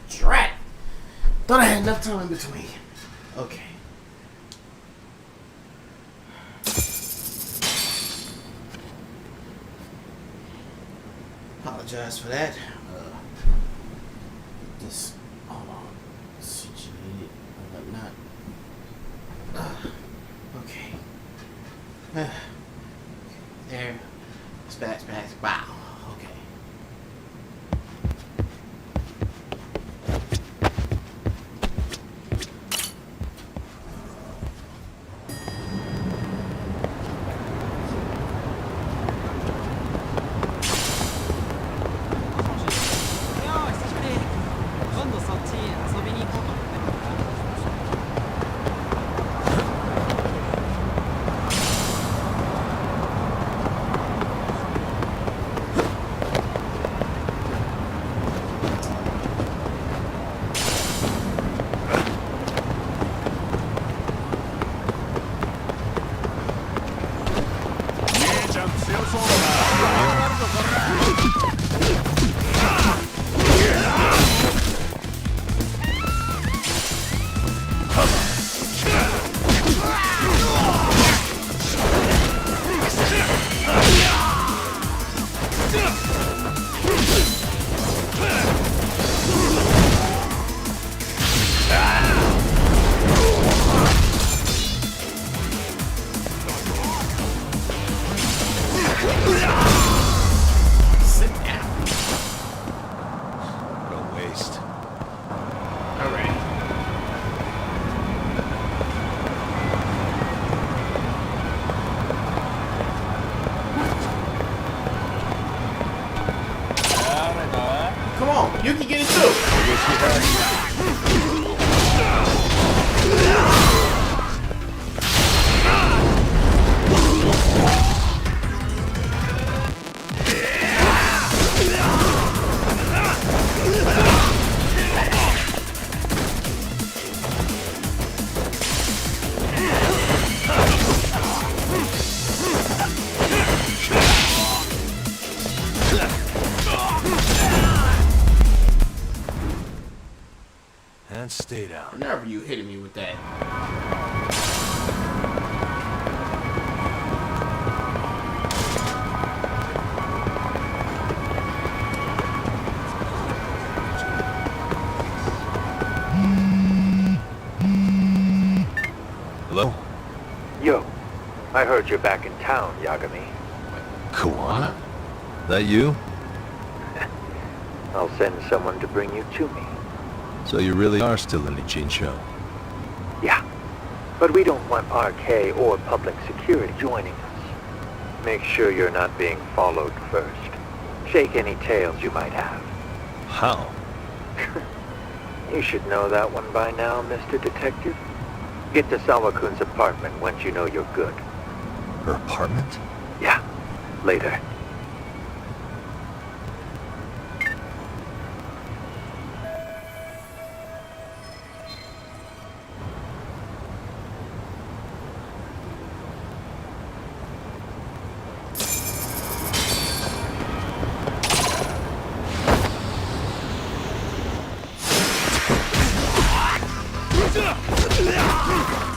Drat! Thought I had enough time in between. Okay. Apologize for that. This, hold on, situated and whatnot. Okay. There. Spats. Wow. Okay. And stay down. Whenever you hitting me with that. Hello? Yo, I heard you're back in town, Yagami. Kuwana? That you? I'll send someone to bring you to me. So you really are still in Ijincho? Yeah, but we don't want RK or public security joining us. Make sure you're not being followed first. Shake any tails you might have. How? You should know that one by now, Mr. Detective. Get to Sawa-kun's apartment once you know you're good. Her apartment? Yeah, later.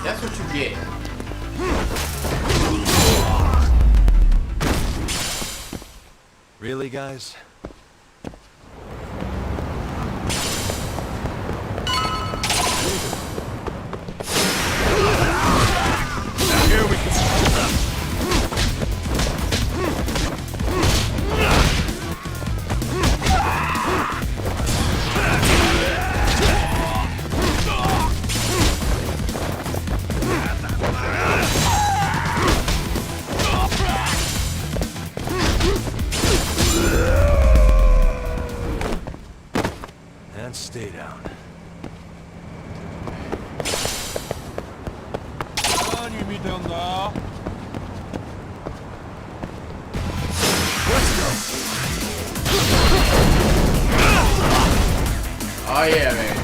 That's what you get. Really, guys? Here we go. And stay down. Oh yeah, man.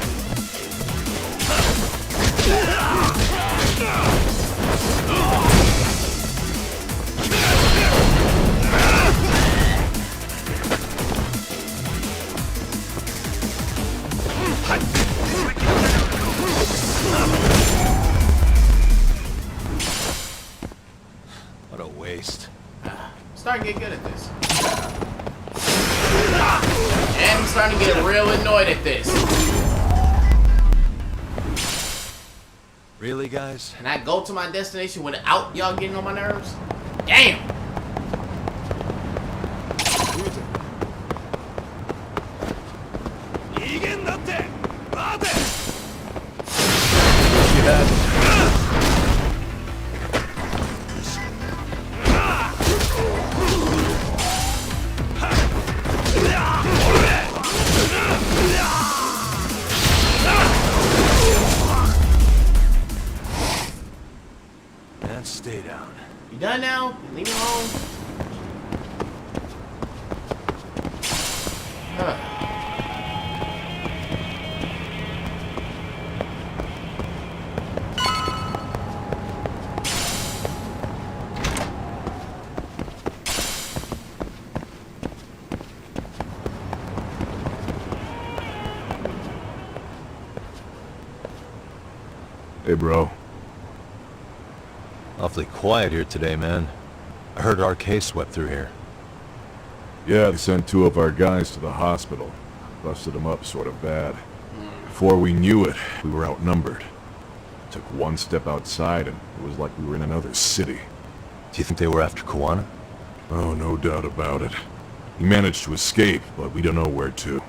What a waste. Starting to get good at this. And I'm starting to get real annoyed at this. Really, guys? Can I go to my destination without y'all getting on my nerves? Damn! And stay down. You done now? Leave me alone. Hey, bro. Awfully quiet here today, man. I heard RK swept through here. Yeah, they sent 2 of our guys to the hospital. Busted them up sort of bad. Before we knew it, we were outnumbered. Took one step outside and it was like we were in another city. Do you think they were after Kuwana? Oh, no doubt about it. He managed to escape, but we don't know where to.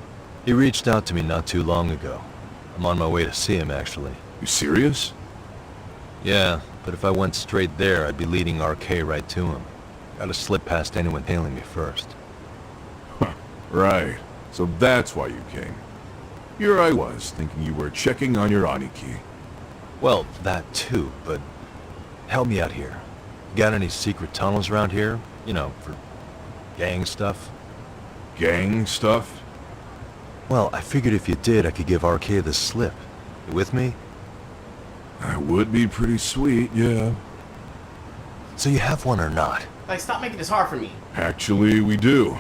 He reached out to me not too long ago. I'm on my way to see him, actually. You serious? Yeah, but if I went straight there, I'd be leading RK right to him. Gotta slip past anyone hailing me first. Right. So that's why you came. Here I was, thinking you were checking on your Aniki. Well, that too, but help me out here. Got any secret tunnels around here? You know, for gang stuff? Gang stuff? Well, I figured if you did, I could give RK the slip. You with me? That would be pretty sweet, yeah. So you have one or not? Like, stop making this hard for me. Actually, we do.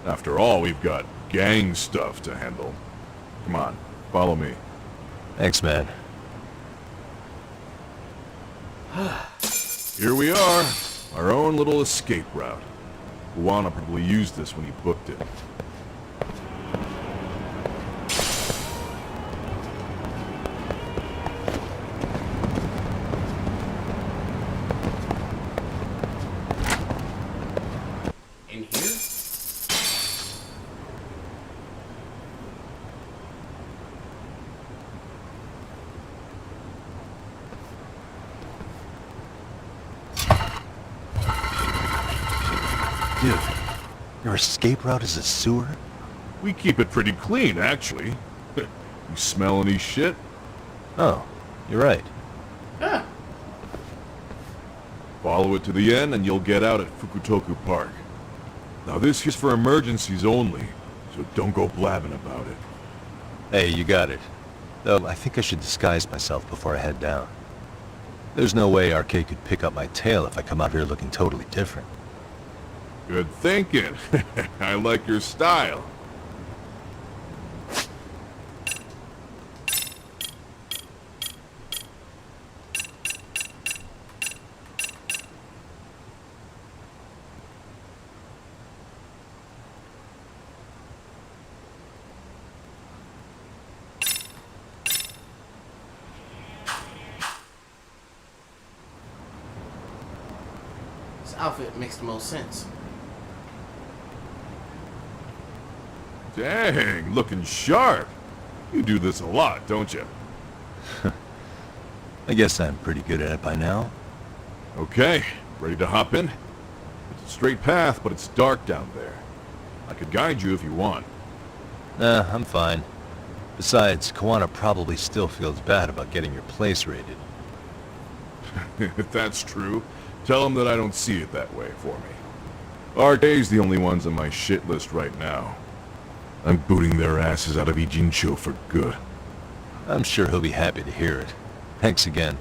After all, we've got gang stuff to handle. Come on, follow me. Thanks, man. Here we are. Our own little escape route. Kuwana probably used this when he booked it. In here? Dude, your escape route is a sewer? We keep it pretty clean, actually. You smell any shit? Oh, you're right. Yeah. Follow it to the end and you'll get out at Fukutoku Park. Now this is for emergencies only, so don't go blabbing about it. Hey, you got it. Though I think I should disguise myself before I head down. There's no way Arcade could pick up my tail if I come out here looking totally different. Good thinking. I like your style. This outfit makes the most sense. Dang, looking sharp. You do this a lot, don't you? I guess I'm pretty good at it by now. Okay, ready to hop in? It's a straight path, but it's dark down there. I could guide you if you want. Nah, I'm fine. Besides, Kuwana probably still feels bad about getting your place raided. If that's true, tell him that I don't see it that way for me. Arcade's the only ones on my shit list right now. I'm booting their asses out of Ijincho for good. I'm sure he'll be happy to hear it. Thanks again.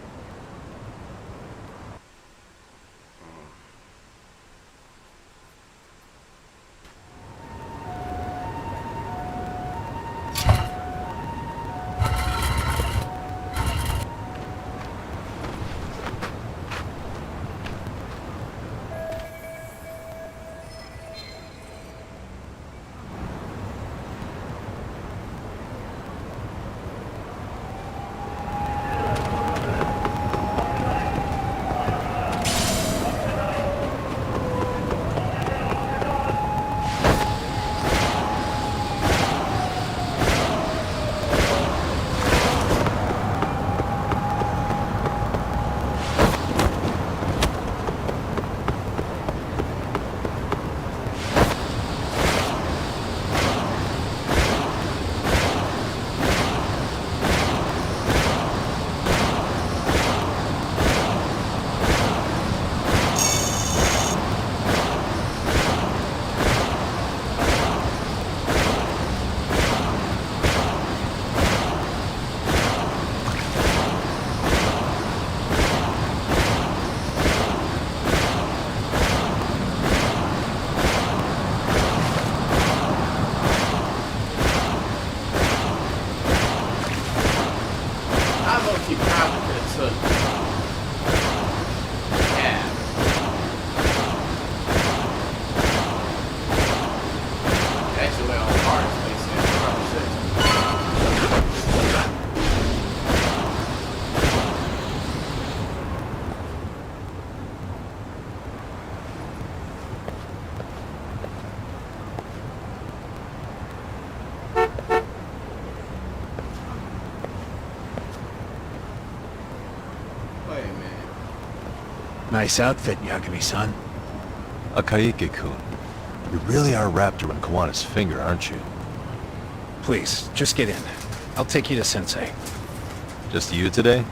Nice outfit, Yagami-san. Akaike-kun, you really are wrapped around Kawana's finger, aren't you? Please, just get in. I'll take you to Sensei. Just you today?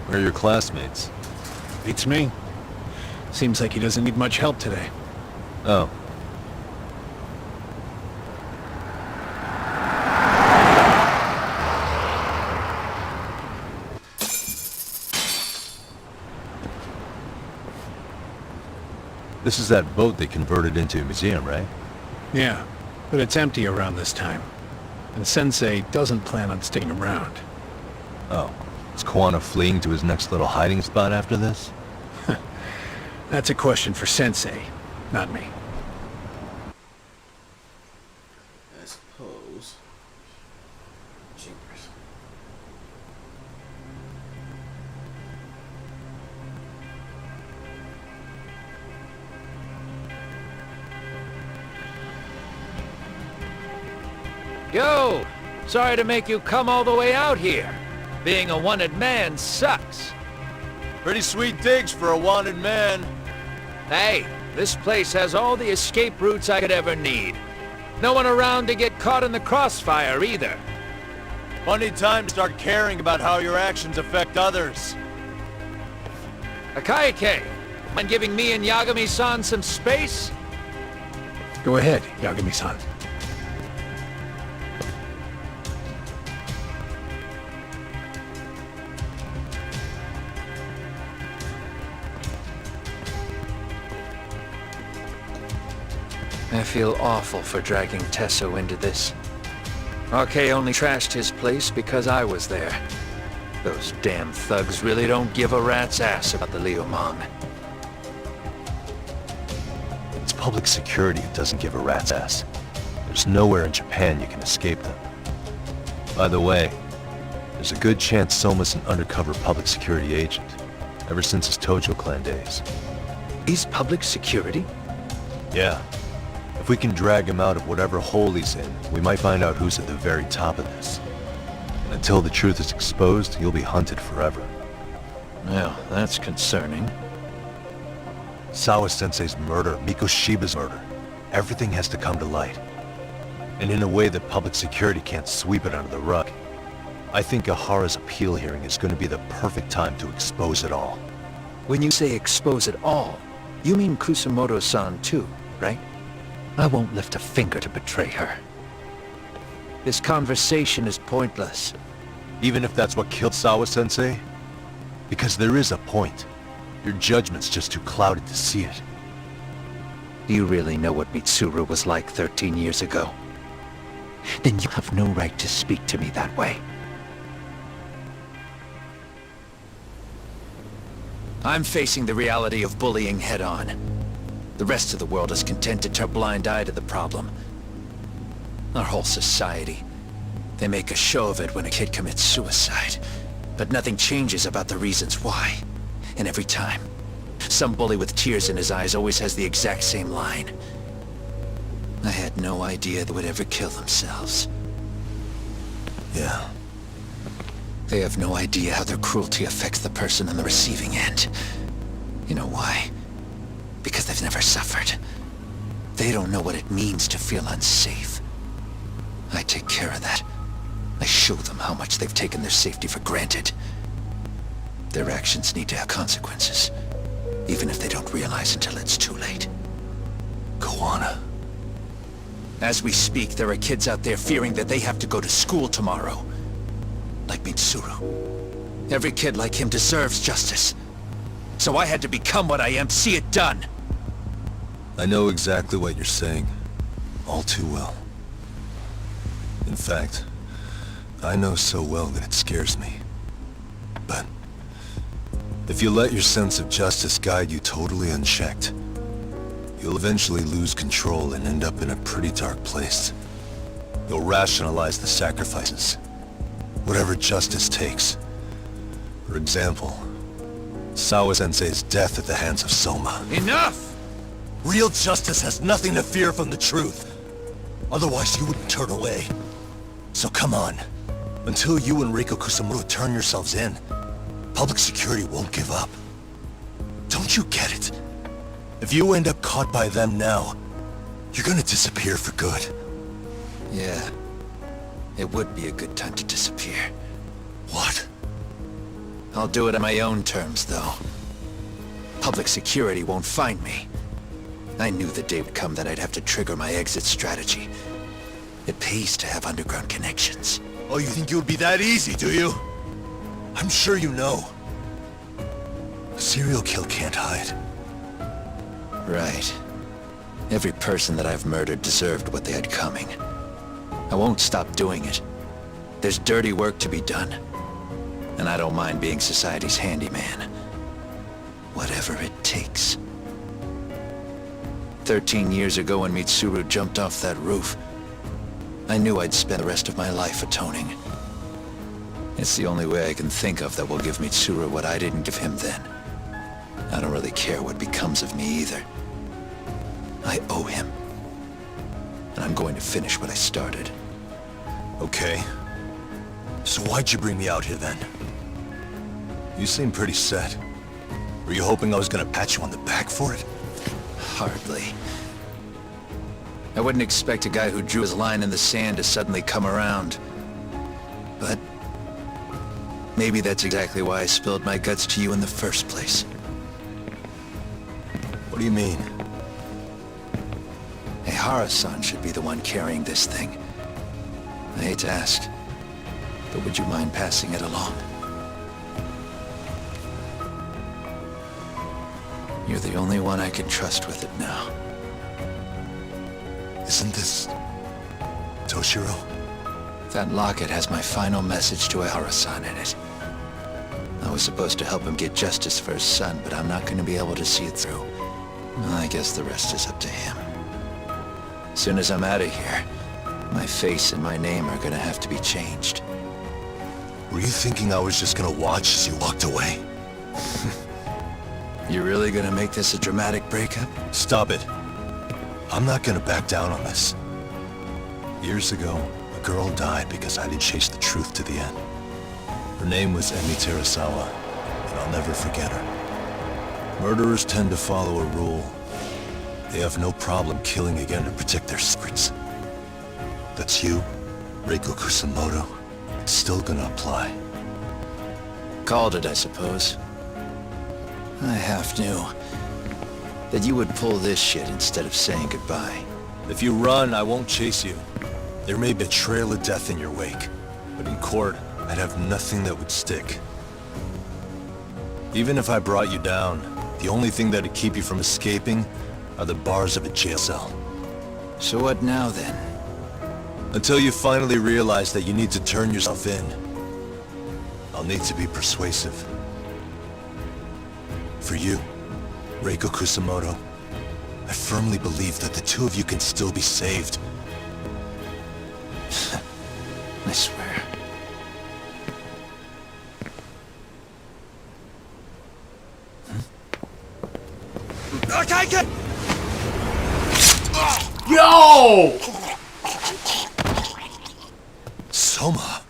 Where are your classmates? Beats me. Seems like he doesn't need much help today. Oh. This is that boat they converted into a museum, right? Yeah, but it's empty around this time. And Sensei doesn't plan on sticking around. Oh, is Kuwana fleeing to his next little hiding spot after this? That's a question for Sensei, not me. I suppose. Jeepers. Yo! Sorry to make you come all the way out here. Being a wanted man sucks. Pretty sweet digs for a wanted man. Hey, this place has all the escape routes I could ever need. No one around to get caught in the crossfire either. Funny time to start caring about how your actions affect others. Akaike, mind giving me and Yagami-san some space? Go ahead, Yagami-san. I feel awful for dragging Tesso into this. RK only trashed his place because I was there. Those damn thugs really don't give a rat's ass about the Liumang. It's public security who doesn't give a rat's ass. There's nowhere in Japan you can escape them. By the way, there's a good chance Soma's an undercover public security agent, ever since his Tojo clan days. He's public security? Yeah. If we can drag him out of whatever hole he's in, we might find out who's at the very top of this. And until the truth is exposed, he'll be hunted forever. Well, that's concerning. Sawa-sensei's murder, Mikoshiba's murder. Everything has to come to light. And in a way that public security can't sweep it under the rug. I think Ahara's appeal hearing is going to be the perfect time to expose it all. When you say expose it all, you mean Kusamoto-san too, right? I won't lift a finger to betray her. This conversation is pointless. Even if that's what killed Sawa-sensei? Because there is a point. Your judgment's just too clouded to see it. Do you really know what Mitsuru was like 13 years ago? Then you have no right to speak to me that way. I'm facing the reality of bullying head-on. The rest of the world is content to turn a blind eye to the problem. Our whole society. They make a show of it when a kid commits suicide. But nothing changes about the reasons why. And every time, some bully with tears in his eyes always has the exact same line. I had no idea they would ever kill themselves. Yeah. They have no idea how their cruelty affects the person on the receiving end. You know why? Because they've never suffered. They don't know what it means to feel unsafe. I take care of that. I show them how much they've taken their safety for granted. Their actions need to have consequences, even if they don't realize until it's too late. Kuwana. As we speak, there are kids out there fearing that they have to go to school tomorrow. Like Mitsuru. Every kid like him deserves justice. So I had to become what I am, see it done. I know exactly what you're saying. All too well. In fact, I know so well that it scares me. But if you let your sense of justice guide you totally unchecked, you'll eventually lose control and end up in a pretty dark place. You'll rationalize the sacrifices. Whatever justice takes. For example, Sawa-sensei's death at the hands of Soma. Enough! Real justice has nothing to fear from the truth. Otherwise you wouldn't turn away. So come on. Until you and Reiko Kusamoto turn yourselves in, public security won't give up. Don't you get it? If you end up caught by them now, you're gonna disappear for good. Yeah. It would be a good time to disappear. What? I'll do it on my own terms, though. Public security won't find me. I knew the day would come that I'd have to trigger my exit strategy. It pays to have underground connections. Oh, you think it would be that easy, do you? I'm sure you know. A serial kill can't hide. Right. Every person that I've murdered deserved what they had coming. I won't stop doing it. There's dirty work to be done. And I don't mind being society's handyman. Whatever it takes. 13 years ago when Mitsuru jumped off that roof, I knew I'd spend the rest of my life atoning. It's the only way I can think of that will give Mitsuru what I didn't give him then. I don't really care what becomes of me either. I owe him. And I'm going to finish what I started. Okay. So why'd you bring me out here then? You seem pretty set. Were you hoping I was gonna pat you on the back for it? Hardly. I wouldn't expect a guy who drew his line in the sand to suddenly come around. But maybe that's exactly why I spilled my guts to you in the first place. What do you mean? Ehara-san should be the one carrying this thing. I hate to ask, but would you mind passing it along? You're the only one I can trust with it now. Isn't this... Toshiro? That locket has my final message to Ehara-san in it. I was supposed to help him get justice for his son, but I'm not going to be able to see it through. Well, I guess the rest is up to him. As soon as I'm out of here, my face and my name are gonna have to be changed. Were you thinking I was just gonna watch as you walked away? You really gonna make this a dramatic breakup? Stop it. I'm not gonna back down on this. Years ago, a girl died because I didn't chase the truth to the end. Her name was Emi Terasawa, and I'll never forget her. Murderers tend to follow a rule. They have no problem killing again to protect their secrets. That's you, Reiko Kusamoto. It's still gonna apply. Called it, I suppose. I half knew that you would pull this shit instead of saying goodbye. If you run, I won't chase you. There may be a trail of death in your wake, but in court, I'd have nothing that would stick. Even if I brought you down, the only thing that'd keep you from escaping are the bars of a jail cell. So what now, then? Until you finally realize that you need to turn yourself in, I'll need to be persuasive. For you, Reiko Kusamoto, I firmly believe that the two of you can still be saved. I swear. Yo! Soma.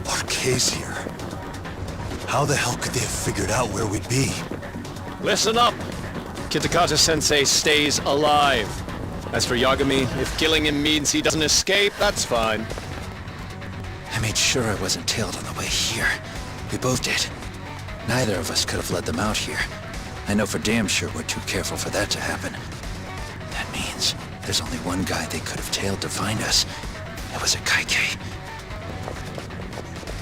RK's here. How the hell could they have figured out where we'd be? Listen up! Kitakata-sensei stays alive. As for Yagami, if killing him means he doesn't escape, that's fine. I made sure I wasn't tailed on the way here. We both did. Neither of us could have led them out here. I know for damn sure we're too careful for that to happen. That means there's only one guy they could have tailed to find us. It was Akaike.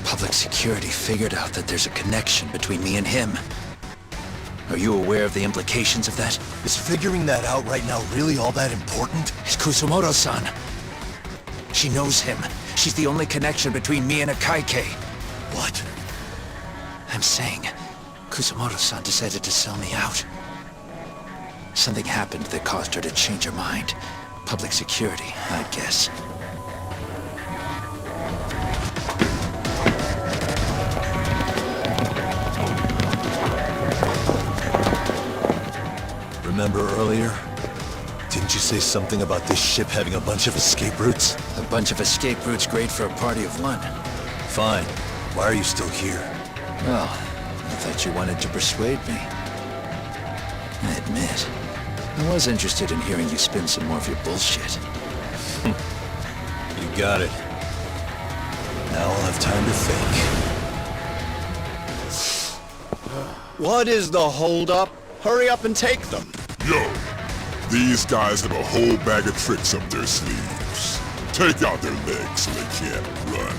Public security figured out that there's a connection between me and him. Are you aware of the implications of that? Is figuring that out right now really all that important? It's Kusamoto-san. She knows him. She's the only connection between me and Akaike. What? I'm saying, Kusamoto-san decided to sell me out. Something happened that caused her to change her mind. Public security, I guess. Remember earlier? Didn't you say something about this ship having a bunch of escape routes? A bunch of escape routes great for a party of one. Fine. Why are you still here? Well, I thought you wanted to persuade me. I admit, I was interested in hearing you spin some more of your bullshit. You got it. Now I'll have time to think. What is the holdup? Hurry up and take them. Yo, these guys have a whole bag of tricks up their sleeves. Take out their legs so they can't run.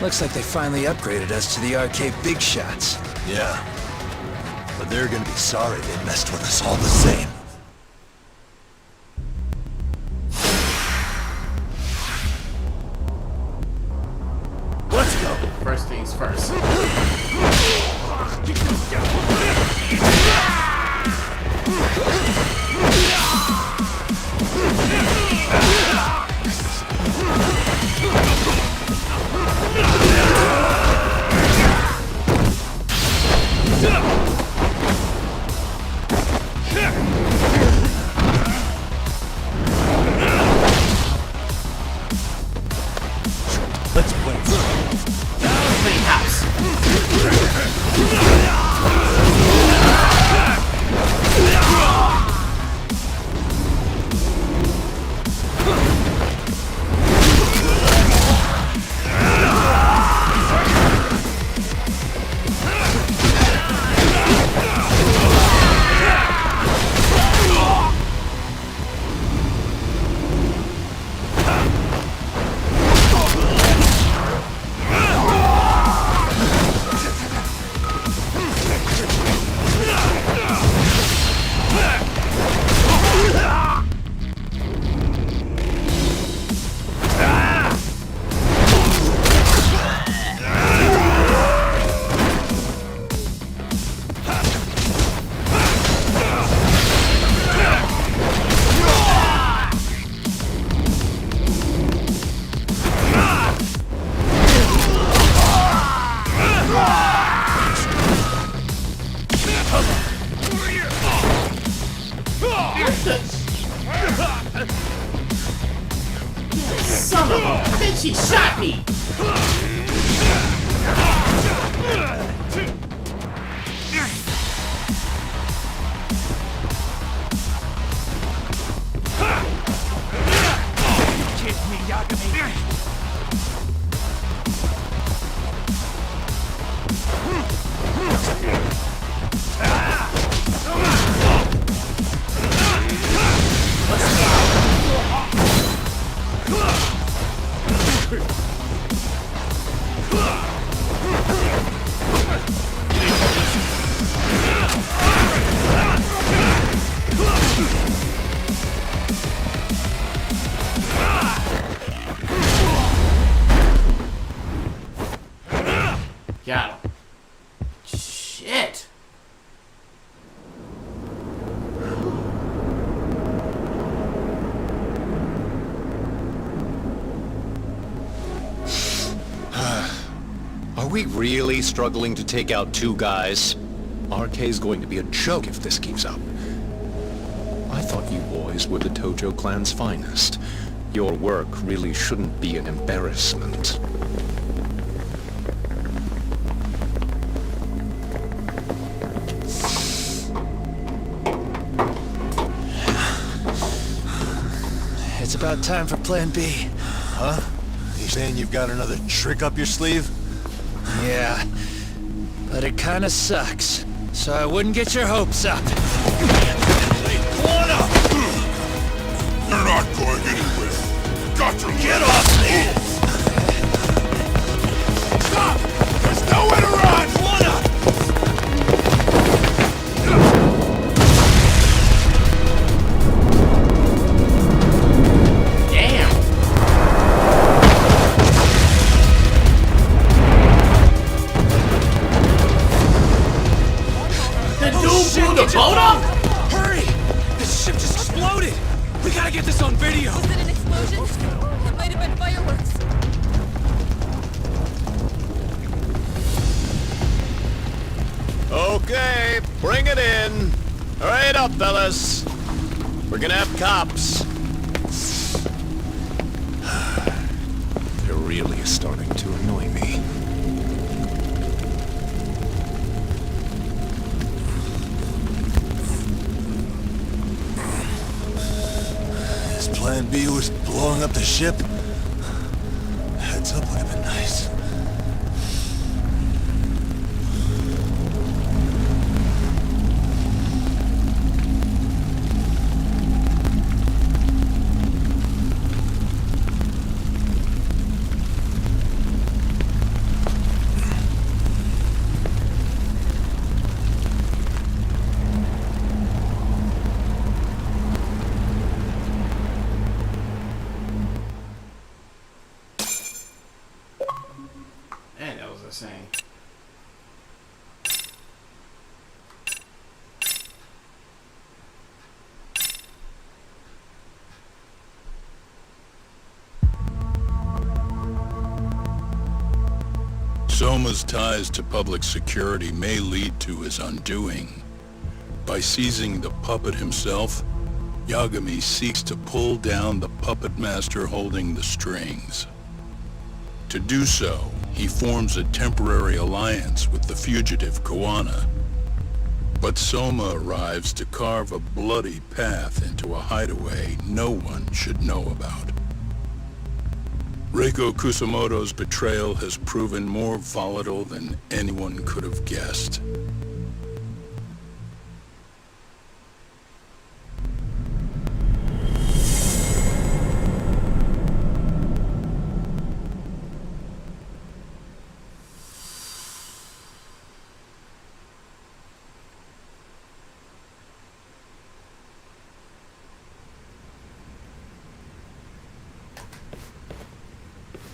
Looks like they finally upgraded us to the arcade big shots. Yeah. But they're gonna be sorry they messed with us all the same. Let's play. Play house. Son of a bitch, he shot me! Kiss me, Yagami. Got him. Shit. Are we really struggling to take out two guys? RK's going to be a joke if this keeps up. I thought you boys were the Tojo clan's finest. Your work really shouldn't be an embarrassment. It's about time for Plan B. Huh? You saying you've got another trick up your sleeve? Yeah, but it kinda sucks, so I wouldn't get your hopes up. You're not going anywhere. Got to Get off me! Stop! There's nowhere to run! Damn! The dude blew the boat up? Hurry! This ship just exploded! We gotta get this on video! Was it an explosion? It might have been fireworks. Okay, bring it in. Hurry it up, fellas. We're gonna have cops. They're really starting to annoy me. His plan B was blowing up the ship. Heads up would have been nice. Soma's ties to public security may lead to his undoing. By seizing the puppet himself, Yagami seeks to pull down the puppet master holding the strings. To do so, he forms a temporary alliance with the fugitive Kuwana. But Soma arrives to carve a bloody path into a hideaway no one should know about. Reiko Kusamoto's betrayal has proven more volatile than anyone could have guessed.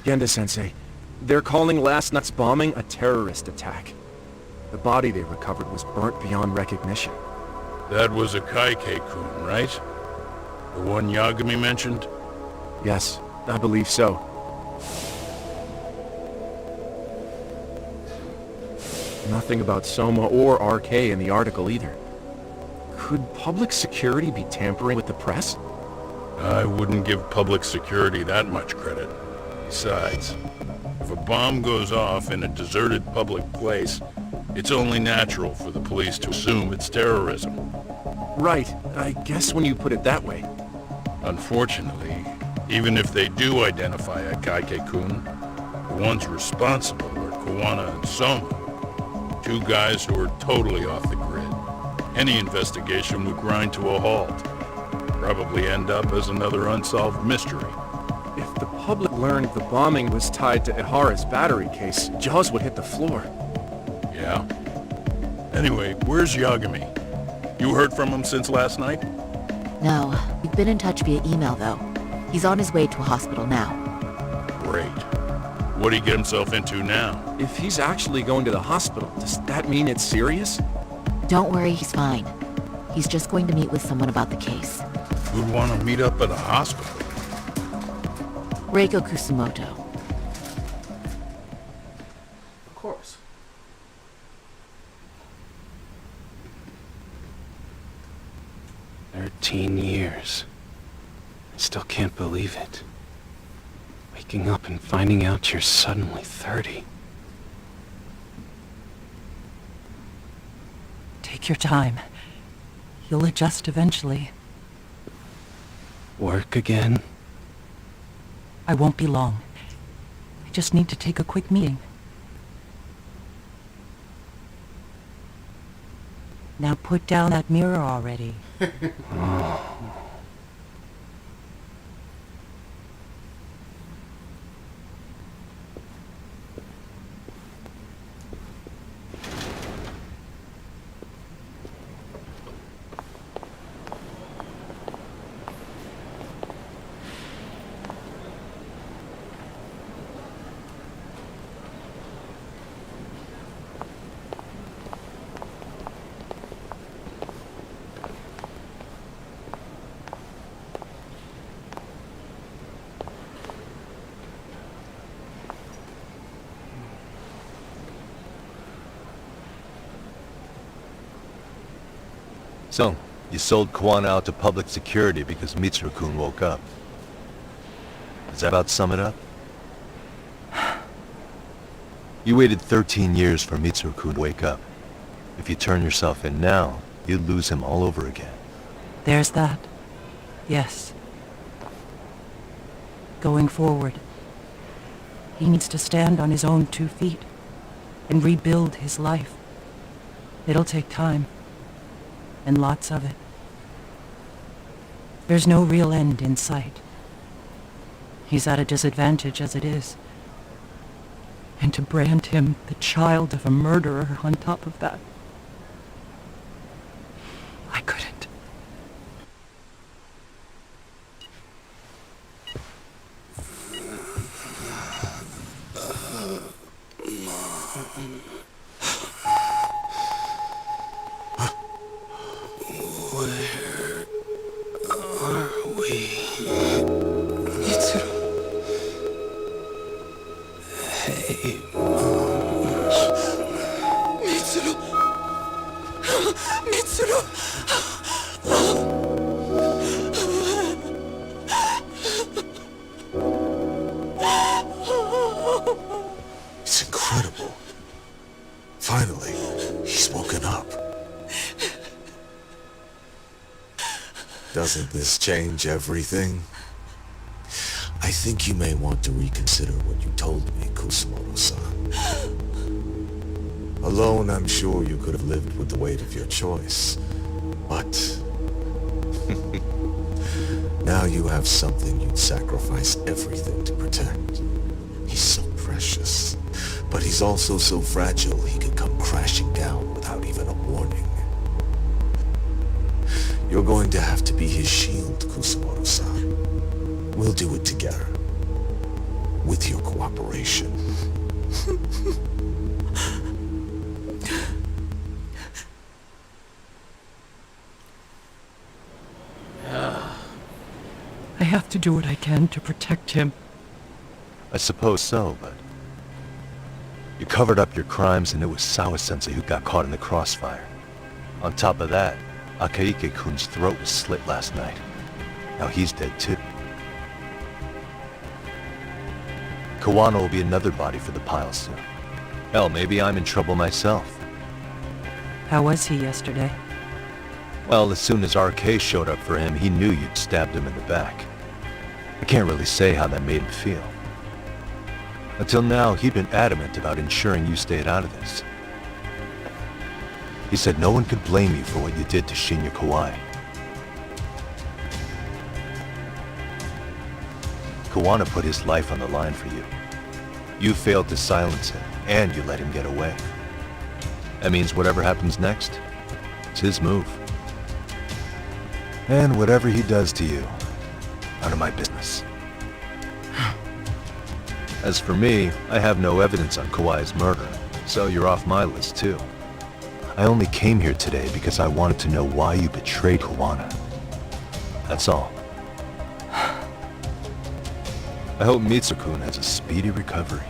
Genda-sensei, they're calling last night's bombing a terrorist attack. The body they recovered was burnt beyond recognition. That was a Kaike-kun, right? The one Yagami mentioned? Yes, I believe so. Nothing about Soma or RK in the article either. Could public security be tampering with the press? I wouldn't give public security that much credit. Besides, if a bomb goes off in a deserted public place, it's only natural for the police to assume it's terrorism. Right, I guess when you put it that way. Unfortunately, even if they do identify a Kaike-kun, the ones responsible are Kuwana and Soma, two guys who are totally off the grid. Any investigation would grind to a halt. Probably end up as another unsolved mystery. If the public learned the bombing was tied to Ihara's battery case, jaws would hit the floor. Yeah? Anyway, where's Yagami? You heard from him since last night? No, we've been in touch via email though. He's on his way to a hospital now. Great. What'd he get himself into now? If he's actually going to the hospital, does that mean it's serious? Don't worry, he's fine. He's just going to meet with someone about the case. Who'd want to meet up at a hospital? Reiko Kusamoto. Of course. 13 years. I still can't believe it. Waking up and finding out you're suddenly 30. Take your time. You'll adjust eventually. Work again? I won't be long. I just need to take a quick meeting. Now put down that mirror already. So, you sold Kuwana out to public security because Mitsuru-kun woke up. Does that about sum it up? You waited 13 years for Mitsuru-kun to wake up. If you turn yourself in now, you'd lose him all over again. There's that. Yes. Going forward, he needs to stand on his own 2 feet and rebuild his life. It'll take time. And lots of it. There's no real end in sight. He's at a disadvantage as it is. And to brand him the child of a murderer on top of that, I couldn't. Where are we? Mitsuru. Hey, Mom. Mitsuru! It's incredible. Finally, he's woken up. Doesn't this change everything? I think you may want to reconsider what you told me, Kusumoto-san. Alone, I'm sure you could have lived with the weight of your choice. But now you have something you'd sacrifice everything to protect. He's so precious, but he's also so fragile he could come crashing down without even a warning. You're going to have to be his shield, Kusumoto-san. We'll do it together. With your cooperation. I have to do what I can to protect him. I suppose so, but... You covered up your crimes and it was Sawa-sensei who got caught in the crossfire. On top of that, Akaike-kun's throat was slit last night. Now he's dead too. Kawano will be another body for the pile soon. Hell, maybe I'm in trouble myself. How was he yesterday? Well, as soon as RK showed up for him, he knew you'd stabbed him in the back. I can't really say how that made him feel. Until now, he'd been adamant about ensuring you stayed out of this. He said no one could blame you for what you did to Shinya Kawai. Kawano put his life on the line for you. You failed to silence him, and you let him get away. That means whatever happens next, it's his move. And whatever he does to you, none of my business. As for me, I have no evidence on Kawai's murder, so you're off my list too. I only came here today because I wanted to know why you betrayed Kawano. That's all. I hope Mitsukun has a speedy recovery.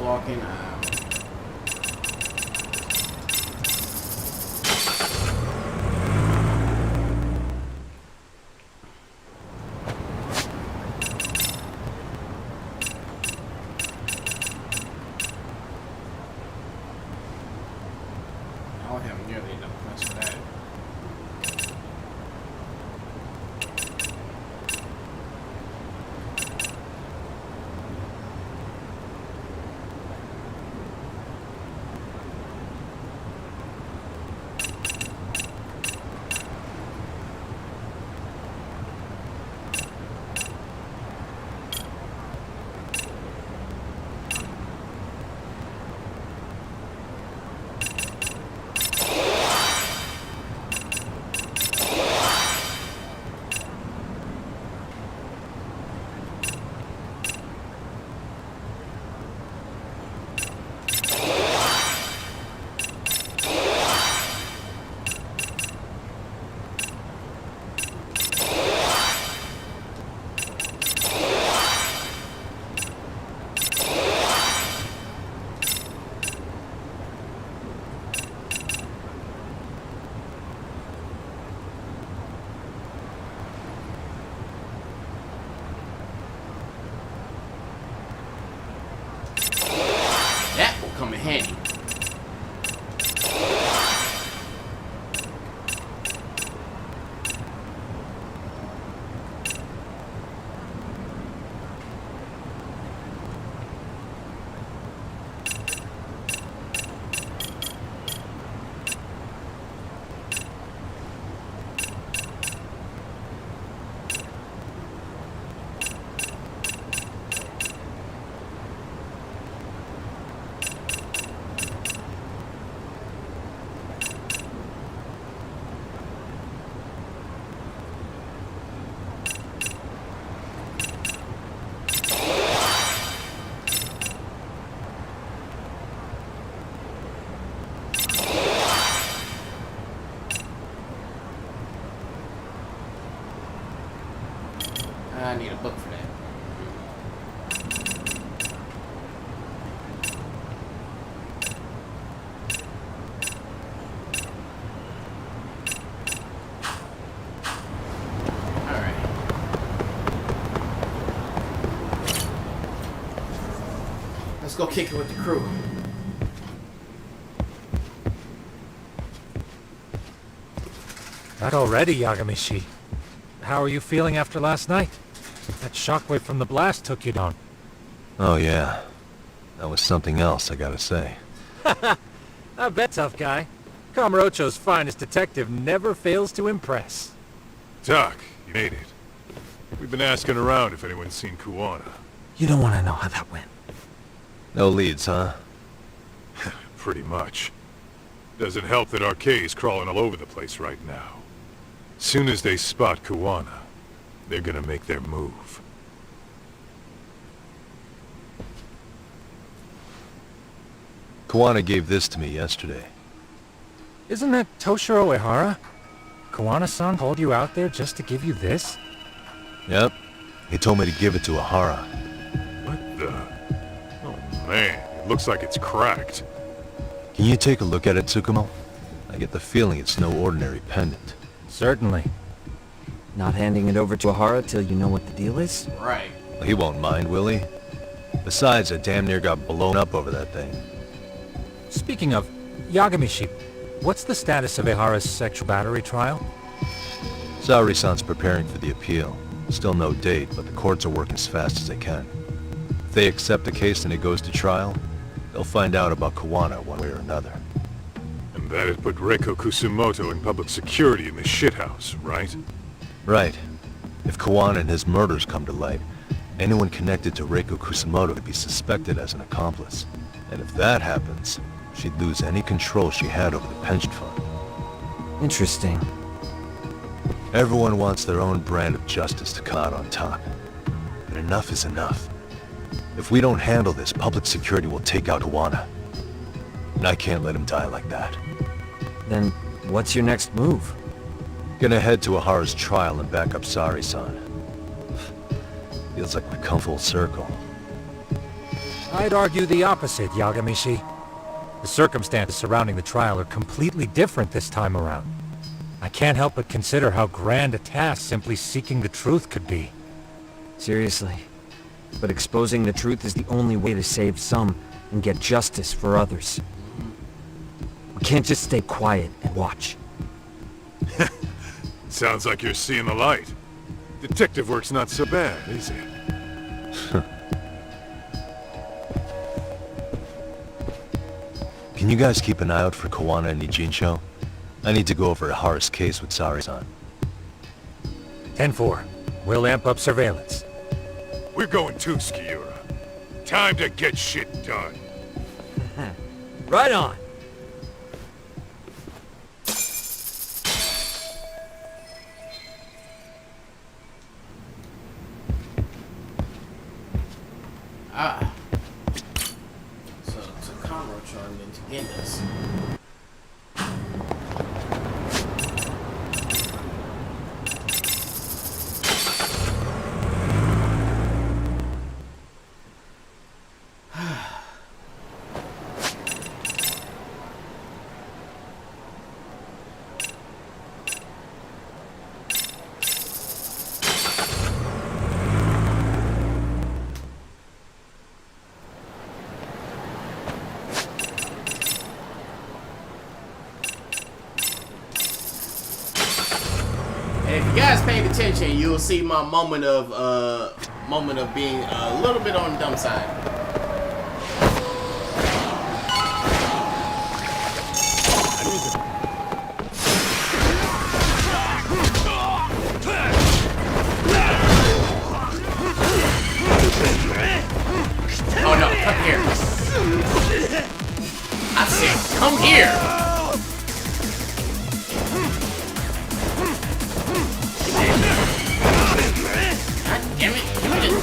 Walking. I don't have nearly enough points for that. That will come in handy. Let's go kick it with the crew. Not already, Yagamishi. How are you feeling after last night? That shockwave from the blast took you down. Oh yeah. That was something else, I gotta say. I bet, tough guy. Kamurocho's finest detective never fails to impress. Doc, you made it. We've been asking around if anyone's seen Kuwana. You don't want to know how that went. No leads, huh? Pretty much. Doesn't help that Arcay's crawling all over the place right now. Soon as they spot Kuwana, they're gonna make their move. Kuwana gave this to me yesterday. Isn't that Toshiro Ehara? Kuwana-san called you out there just to give you this? Yep. He told me to give it to Ehara. What the? Oh man, it looks like it's cracked. Can you take a look at it, Tsukumo? I get the feeling it's no ordinary pendant. Certainly. Not handing it over to Ehara till you know what the deal is? Right. He won't mind, will he? Besides, I damn near got blown up over that thing. Speaking of, Yagamishi, what's the status of Ehara's sexual battery trial? Saori-san's preparing for the appeal. Still no date, but the courts are working as fast as they can. If they accept the case and it goes to trial, they'll find out about Kuwana one way or another. And that'd put Reiko Kusumoto in public security in the shithouse, right? Right. If Kuwana and his murders come to light, anyone connected to Reiko Kusumoto would be suspected as an accomplice. And if that happens, she'd lose any control she had over the pension fund. Interesting. Everyone wants their own brand of justice to come out on top. But enough is enough. If we don't handle this, public security will take out Kuwana. And I can't let him die like that. Then, what's your next move? Gonna head to Ehara's trial and back up Saori-san. Feels like we've come full circle. I'd argue the opposite, Yagamishi. The circumstances surrounding the trial are completely different this time around. I can't help but consider how grand a task simply seeking the truth could be. Seriously. But exposing the truth is the only way to save some and get justice for others. We can't just stay quiet and watch. Sounds like you're seeing the light. Detective work's not so bad, is it? Can you guys keep an eye out for Kuwana and Ijincho? I need to go over Ehara's case with Saori-san. 10-4. We'll amp up surveillance. We're going too, Skiura. Time to get shit done. Right on. Ah. So Kamurocho and then to get this. If you guys paid attention, you'll see my moment of being a little bit on the dumb side. Oh no, come here. I said, come here. God damn it, give me this.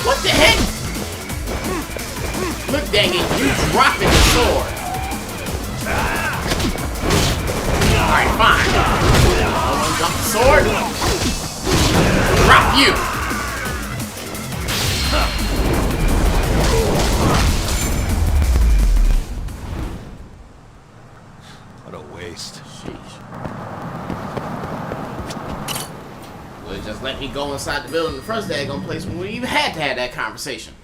What the heck? Look, dang it, you dropping the sword. Alright, fine. Drop the sword. Drop you. waste. Well, just let me go inside the building the first daggone place when we even had to have that conversation.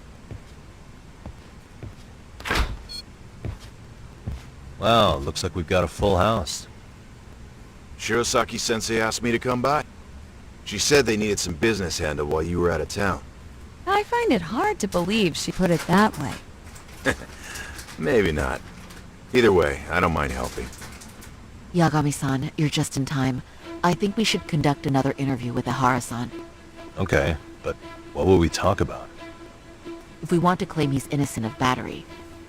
Wow, looks like we've got a full house. Shirosaki-sensei asked me to come by. She said they needed some business handled while you were out of town. I find it hard to believe she put it that way. Maybe not. Either way, I don't mind helping. Yagami-san, you're just in time. I think we should conduct another interview with Ihara-san. Okay, but what will we talk about? If we want to claim he's innocent of battery,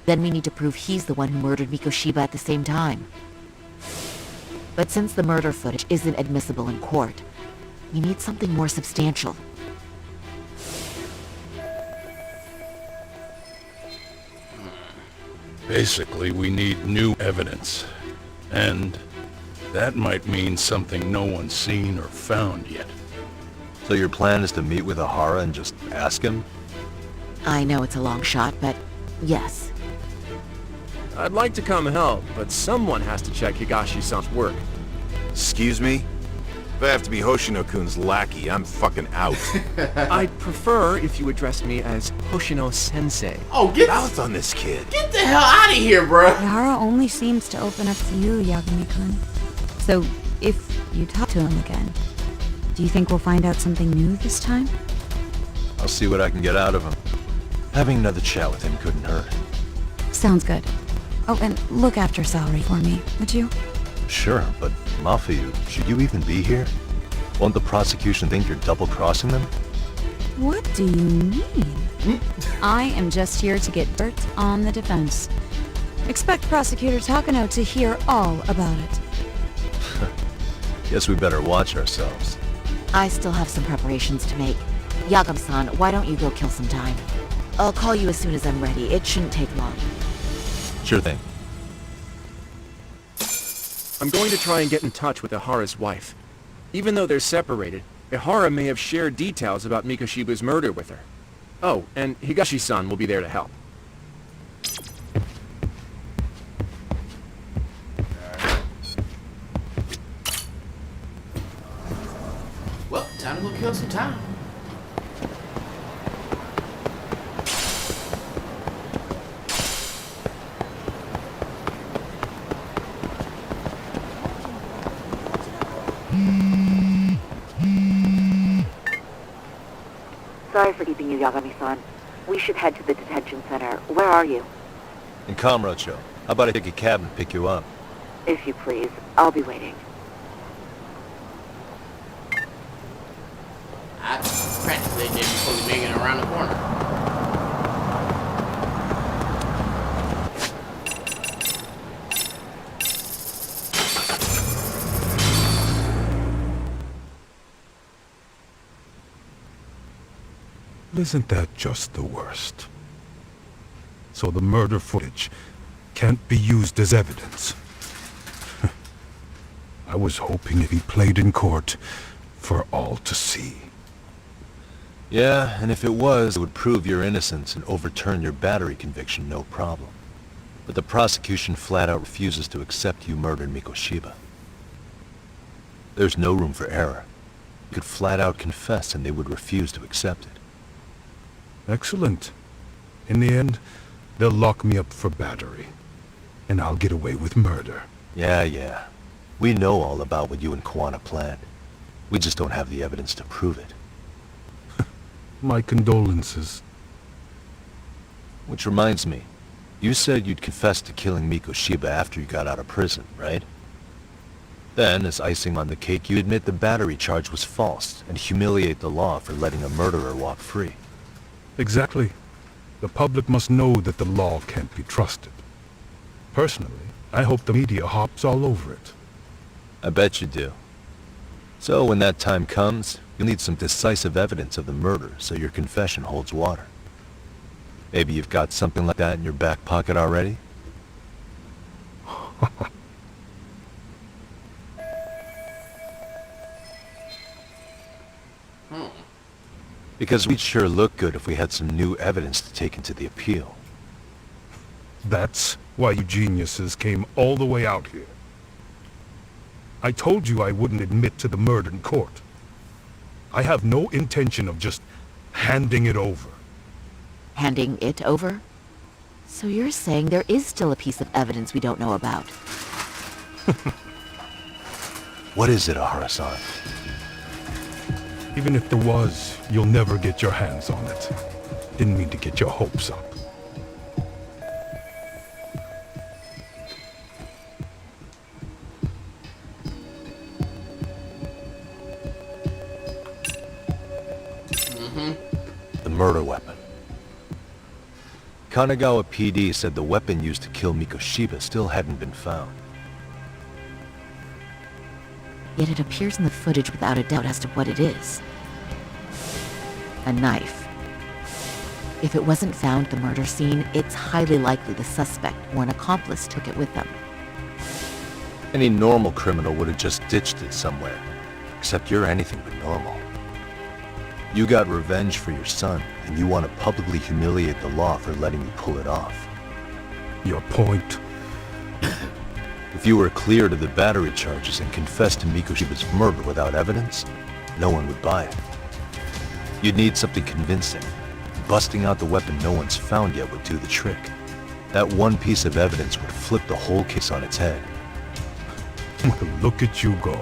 then we need to prove he's the one who murdered Mikoshiba at the same time. But since the murder footage isn't admissible in court, we need something more substantial. Basically, we need new evidence. And that might mean something no one's seen or found yet. So your plan is to meet with Ihara and just ask him? I know it's a long shot, but yes. I'd like to come help, but someone has to check Higashi-san's work. Excuse me? If I have to be Hoshino-kun's lackey, I'm fucking out. I'd prefer if you addressed me as Hoshino-sensei. Oh, get mouth on this kid. Get the hell out of here, bro. Ihara only seems to open up to you, Yagami-kun. So, if you talk to him again, do you think we'll find out something new this time? I'll see what I can get out of him. Having another chat with him couldn't hurt. Sounds good. Oh, and look after Saori for me, would you? Sure, but Mafuyu, should you even be here? Won't the prosecution think you're double-crossing them? What do you mean? I am just here to get dirt on the defense. Expect Prosecutor Takano to hear all about it. Guess we better watch ourselves. I still have some preparations to make. Yagami-san, why don't you go kill some time? I'll call you as soon as I'm ready. It shouldn't take long. Sure thing. I'm going to try and get in touch with Ihara's wife. Even though they're separated, Ihara may have shared details about Mikoshiba's murder with her. Oh, and Higashi-san will be there to help. Well, time to go kill some time. Sorry for keeping you, Yagami-san. We should head to the detention center. Where are you? In Kamurocho. How about I take a cab and pick you up? If you please. I'll be waiting. I practically did before we making it around the corner. Isn't that just the worst? So the murder footage can't be used as evidence. I was hoping if he played in court for all to see. Yeah, and if it was, it would prove your innocence and overturn your battery conviction, no problem. But the prosecution flat out refuses to accept you murdered Mikoshiba. There's no room for error. You could flat out confess and they would refuse to accept it. Excellent. In the end, they'll lock me up for battery. And I'll get away with murder. Yeah. We know all about what you and Kuwana planned. We just don't have the evidence to prove it. My condolences. Which reminds me, you said you'd confess to killing Mikoshiba after you got out of prison, right? Then, as icing on the cake, you admit the battery charge was false and humiliate the law for letting a murderer walk free. Exactly. The public must know that the law can't be trusted. Personally, I hope the media hops all over it. I bet you do. So when that time comes, you'll need some decisive evidence of the murder so your confession holds water. Maybe you've got something like that in your back pocket already? Because we'd sure look good if we had some new evidence to take into the appeal. That's why you geniuses came all the way out here. I told you I wouldn't admit to the murder in court. I have no intention of just handing it over. Handing it over? So you're saying there is still a piece of evidence we don't know about? What is it, Ahara-san? Even if there was, you'll never get your hands on it. Didn't mean to get your hopes up. The murder weapon. Kanagawa PD said the weapon used to kill Mikoshiba still hadn't been found. Yet it appears in the footage without a doubt as to what it is. A knife. If it wasn't found at the murder scene, it's highly likely the suspect or an accomplice took it with them. Any normal criminal would have just ditched it somewhere. Except you're anything but normal. You got revenge for your son, and you want to publicly humiliate the law for letting you pull it off. Your point? If you were cleared of the battery charges and confessed to Mikoshiba's murder without evidence, no one would buy it. You'd need something convincing. Busting out the weapon no one's found yet would do the trick. That one piece of evidence would flip the whole case on its head. Look at you go.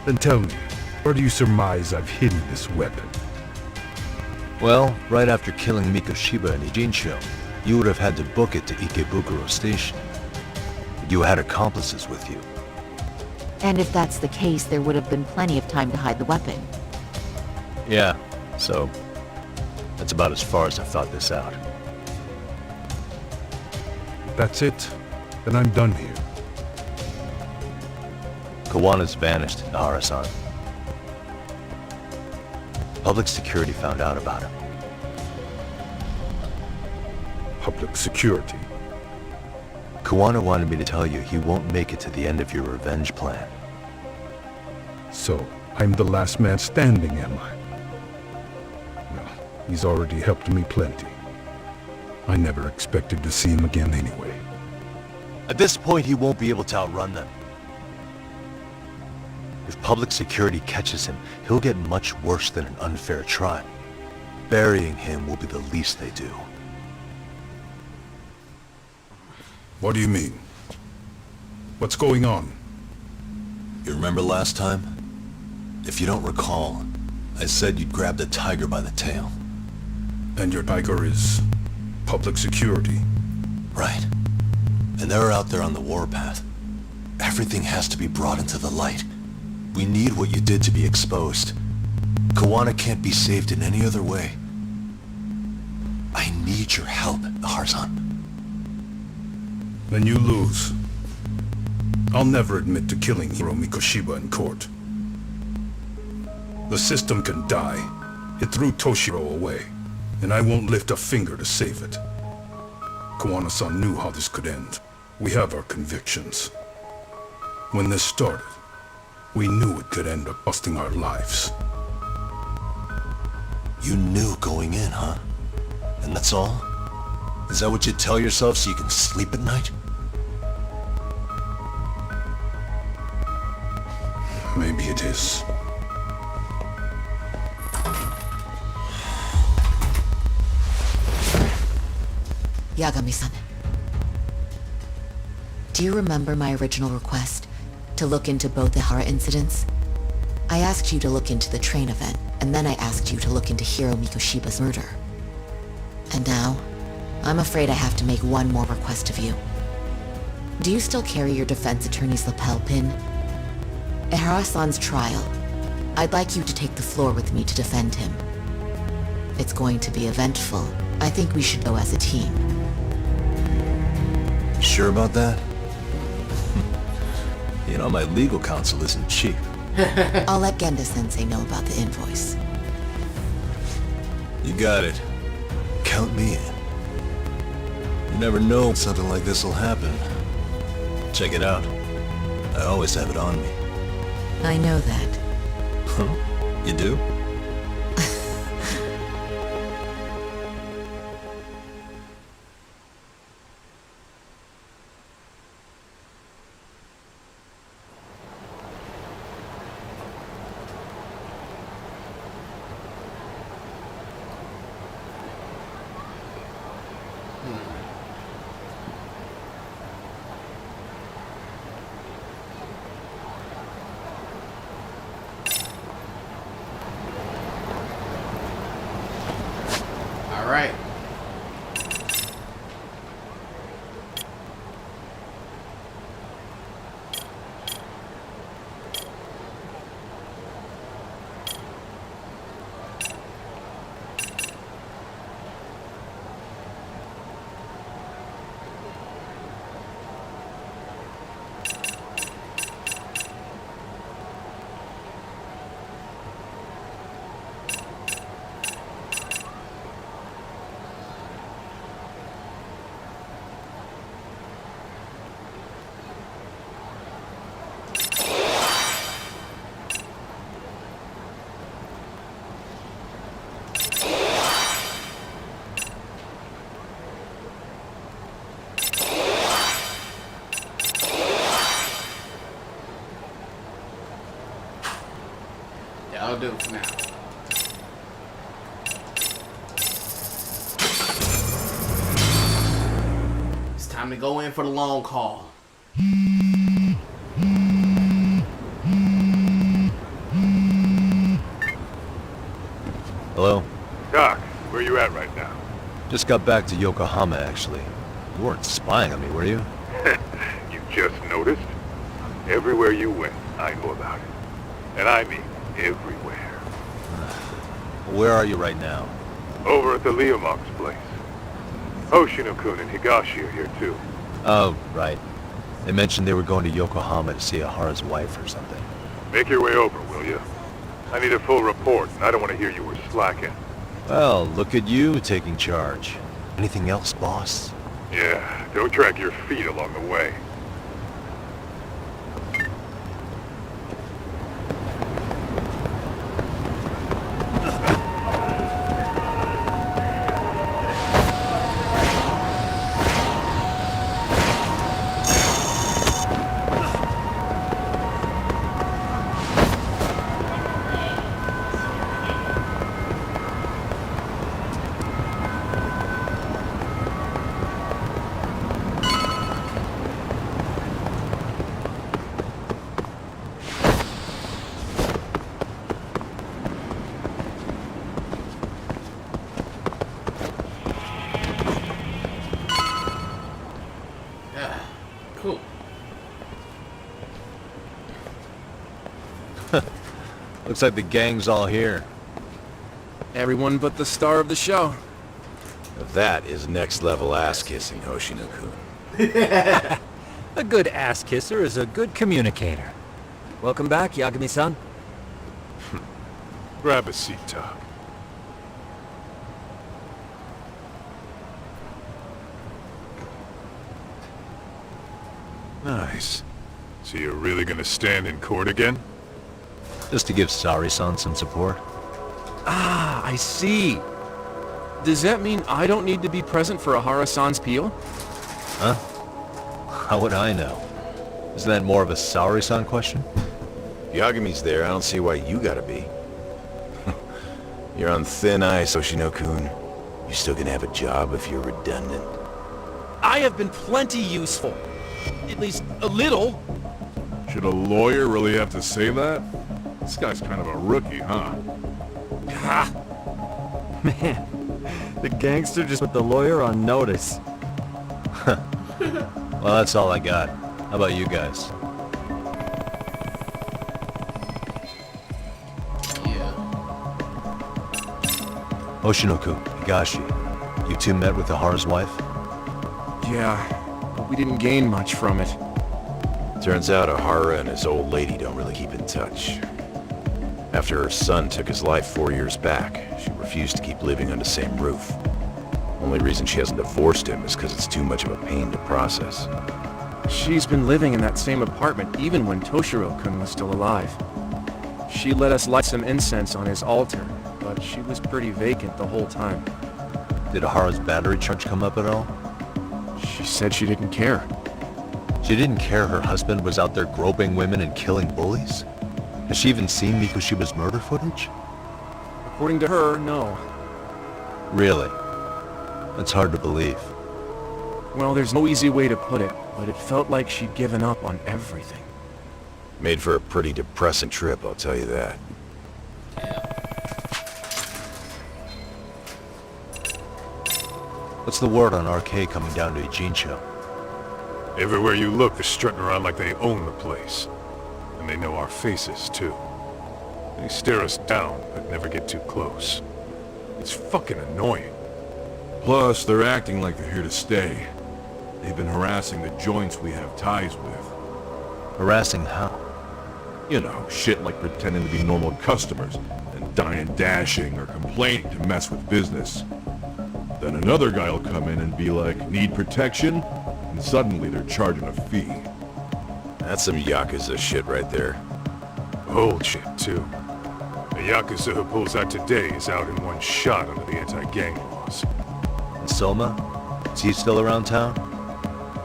Then tell me, where do you surmise I've hidden this weapon? Well, right after killing Mikoshiba and Ijincho, you would have had to book it to Ikebukuro Station. You had accomplices with you. And if that's the case, there would have been plenty of time to hide the weapon. Yeah, so that's about as far as I've thought this out. If that's it, then I'm done here. Kawana's vanished, Ahara-san. Public security found out about him. Public security? Kawana wanted me to tell you he won't make it to the end of your revenge plan. So, I'm the last man standing, am I? Well, he's already helped me plenty. I never expected to see him again anyway. At this point, he won't be able to outrun them. If public security catches him, he'll get much worse than an unfair trial. Burying him will be the least they do. What do you mean? What's going on? You remember last time? If you don't recall, I said you'd grab the tiger by the tail. And your tiger is public security? Right. And they're out there on the warpath. Everything has to be brought into the light. We need what you did to be exposed. Kawana can't be saved in any other way. I need your help, Ahara-san. Then you lose. I'll never admit to killing Hiro Mikoshiba in court. The system can die. It threw Toshiro away, and I won't lift a finger to save it. Kawana-san knew how this could end. We have our convictions. When this started, we knew it could end up costing our lives. You knew going in, huh? And that's all? Is that what you tell yourself so you can sleep at night? Maybe it is. Yagami-san. Do you remember my original request? To look into both the Hara incidents? I asked you to look into the train event, and then I asked you to look into Hiro Mikoshiba's murder. And now, I'm afraid I have to make one more request of you. Do you still carry your defense attorney's lapel pin? At Hara-san's trial, I'd like you to take the floor with me to defend him. It's going to be eventful. I think we should go as a team. Sure about that? You know, my legal counsel isn't cheap. I'll let Genda-sensei know about the invoice. You got it. Count me in. You never know when something like this will happen. Check it out. I always have it on me. I know that. Huh? You do? do for now. It's time to go in for the long haul. Hello? Doc, where you at right now? Just got back to Yokohama, actually. You weren't spying on me, were you? You just noticed? Everywhere you went, I know about it. And I mean everywhere. Where are you right now? Over at the Leomong's place. Hoshino-kun and Higashi are here too. Oh, right. They mentioned they were going to Yokohama to see Ahara's wife or something. Make your way over, will you? I need a full report, and I don't want to hear you were slacking. Well, look at you taking charge. Anything else, boss? Yeah, don't drag your feet along the way. Cool. Looks like the gang's all here. Everyone but the star of the show. That is next level ass kissing, Hoshino-kun. A good ass kisser is a good communicator. Welcome back, Yagami-san. Grab a seat, Doc. Nice. So you're really gonna stand in court again? Just to give Sari-san some support. Ah, I see. Does that mean I don't need to be present for Ahara-san's appeal? Huh? How would I know? Isn't that more of a Sari-san question? Yagami's there, I don't see why you gotta be. You're on thin ice, Hoshino-kun. You're still gonna have a job if you're redundant. I have been plenty useful. At least a little. Should a lawyer really have to say that? This guy's kind of a rookie, huh? Ha! Man, the gangster just put the lawyer on notice. Well, that's all I got. How about you guys? Hoshino-kun, Higashi, you two met with Ahara's wife? Yeah, but we didn't gain much from it. Turns out Ahara and his old lady don't really keep in touch. After her son took his life 4 years back, she refused to keep living under the same roof. Only reason she hasn't divorced him is because it's too much of a pain to process. She's been living in that same apartment even when Toshiro-kun was still alive. She let us light some incense on his altar, but she was pretty vacant the whole time. Did Ahara's battery charge come up at all? She said she didn't care. She didn't care her husband was out there groping women and killing bullies? Has she even seen Mikushiba's murder footage? According to her, no. Really? That's hard to believe. Well, there's no easy way to put it, but it felt like she'd given up on everything. Made for a pretty depressing trip, I'll tell you that. What's the word on RK coming down to Ijincho? Everywhere you look, they're strutting around like they own the place. And they know our faces, too. They stare us down, but never get too close. It's fucking annoying. Plus, they're acting like they're here to stay. They've been harassing the joints we have ties with. Harassing how? You know, shit like pretending to be normal customers, and dying and dashing or complaining to mess with business. Then another guy will come in and be like, need protection? And suddenly they're charging a fee. That's some Yakuza shit right there. Old shit, too. The Yakuza who pulls out today is out in one shot under the anti-gang laws. And Soma? Is he still around town?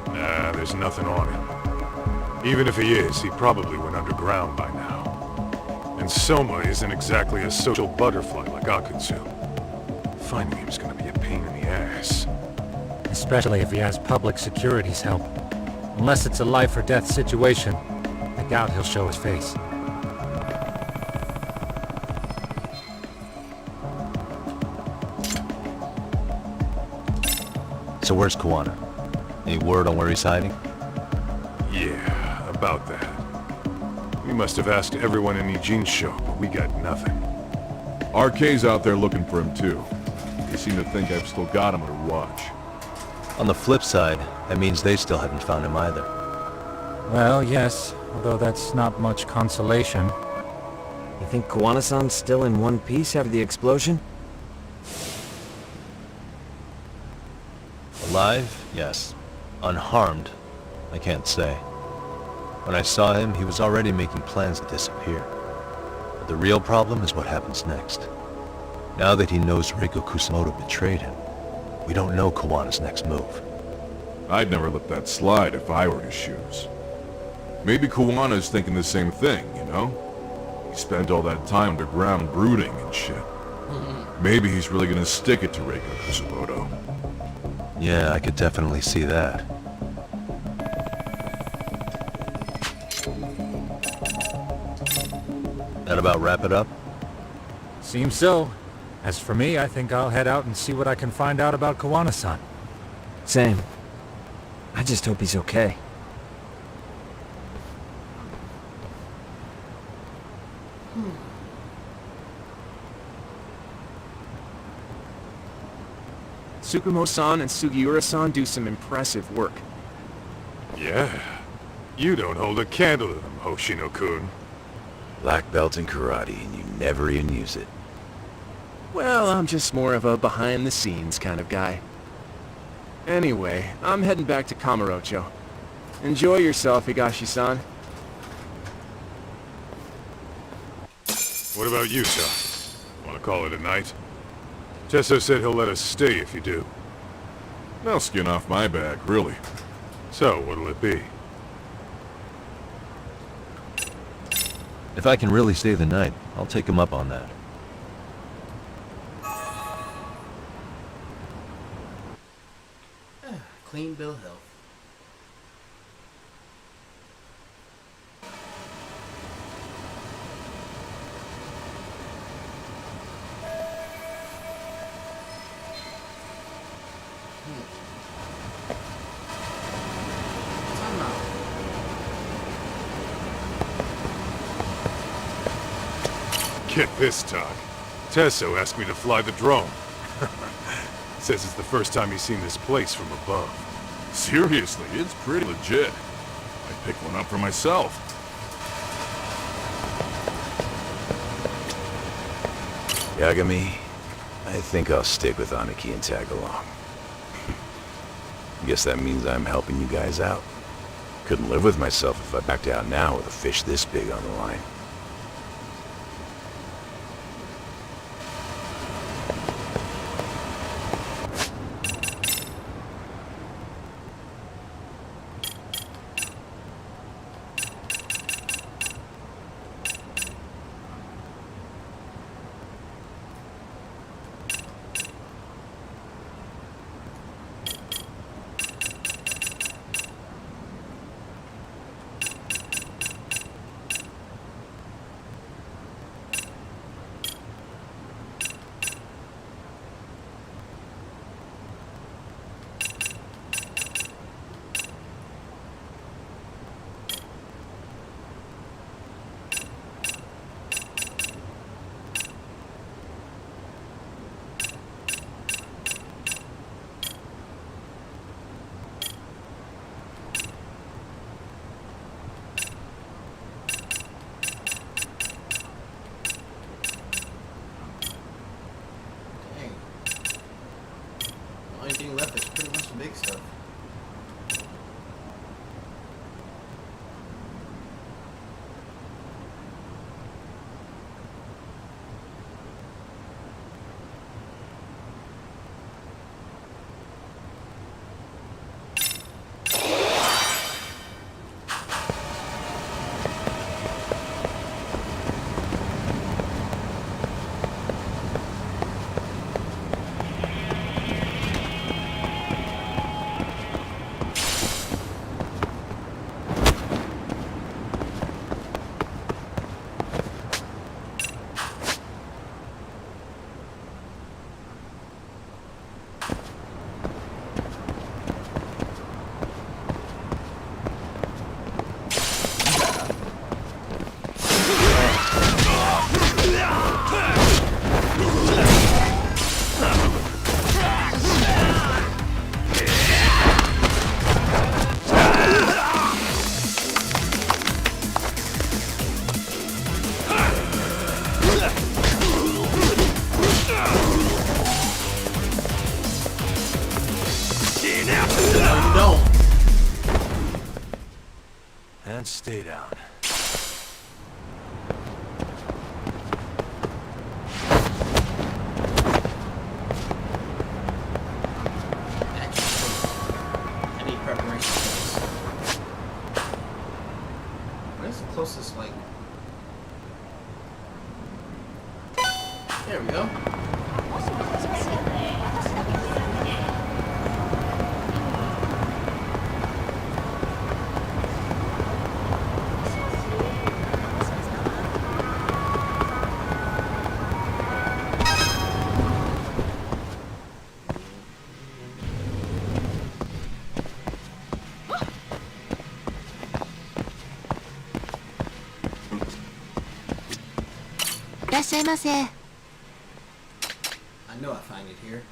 Nah, there's nothing on him. Even if he is, he probably went underground by now. And And Soma isn't exactly a social butterfly like Akutsu. Finding him's gonna be a pain in the ass. Especially if he has public security's help. Unless it's a life or death situation, I doubt he'll show his face. So where's Kuwana? Any word on where he's hiding? Yeah, about that. We must have asked everyone in Ijincho, but we got nothing. RK's out there looking for him too. They seem to think I've still got him on watch. On the flip side, that means they still haven't found him either. Well, yes, although that's not much consolation. You think Kuwana-san's still in one piece after the explosion? Alive? Yes. Unharmed? I can't say. When I saw him, he was already making plans to disappear. But the real problem is what happens next. Now that he knows Reiko Kusamoto betrayed him, we don't know Kawana's next move. I'd never let that slide if I were in his shoes. Maybe Kawana's thinking the same thing, you know? He spent all that time underground brooding and shit. Maybe he's really gonna stick it to Reiko Kusamoto. Yeah, I could definitely see that. That about wrap it up? Seems so. As for me, I think I'll head out and see what I can find out about Kuwana-san. Same. I just hope he's okay. Tsukumo-san and Sugiura-san do some impressive work. Yeah. You don't hold a candle to them, Hoshino-kun. Black belt in karate, and you never even use it. Well, I'm just more of a behind-the-scenes kind of guy. Anyway, I'm heading back to Kamurocho. Enjoy yourself, Higashi-san. What about you, Chuck? Wanna call it a night? Tesso said he'll let us stay if you do. Now skin off my back, really. So, what'll it be? If I can really stay the night, I'll take him up on that. Clean bill of health. Get this, Todd. Tesso asked me to fly the drone. Says it's the first time he's seen this place from above. Seriously, it's pretty legit. I'd pick one up for myself. Yagami, I think I'll stick with Aniki and tag along. Guess that means I'm helping you guys out. Couldn't live with myself if I backed out now with a fish this big on the line. stay down. I need preparation for this. Where's the closest, like... There we go. I know I find it here.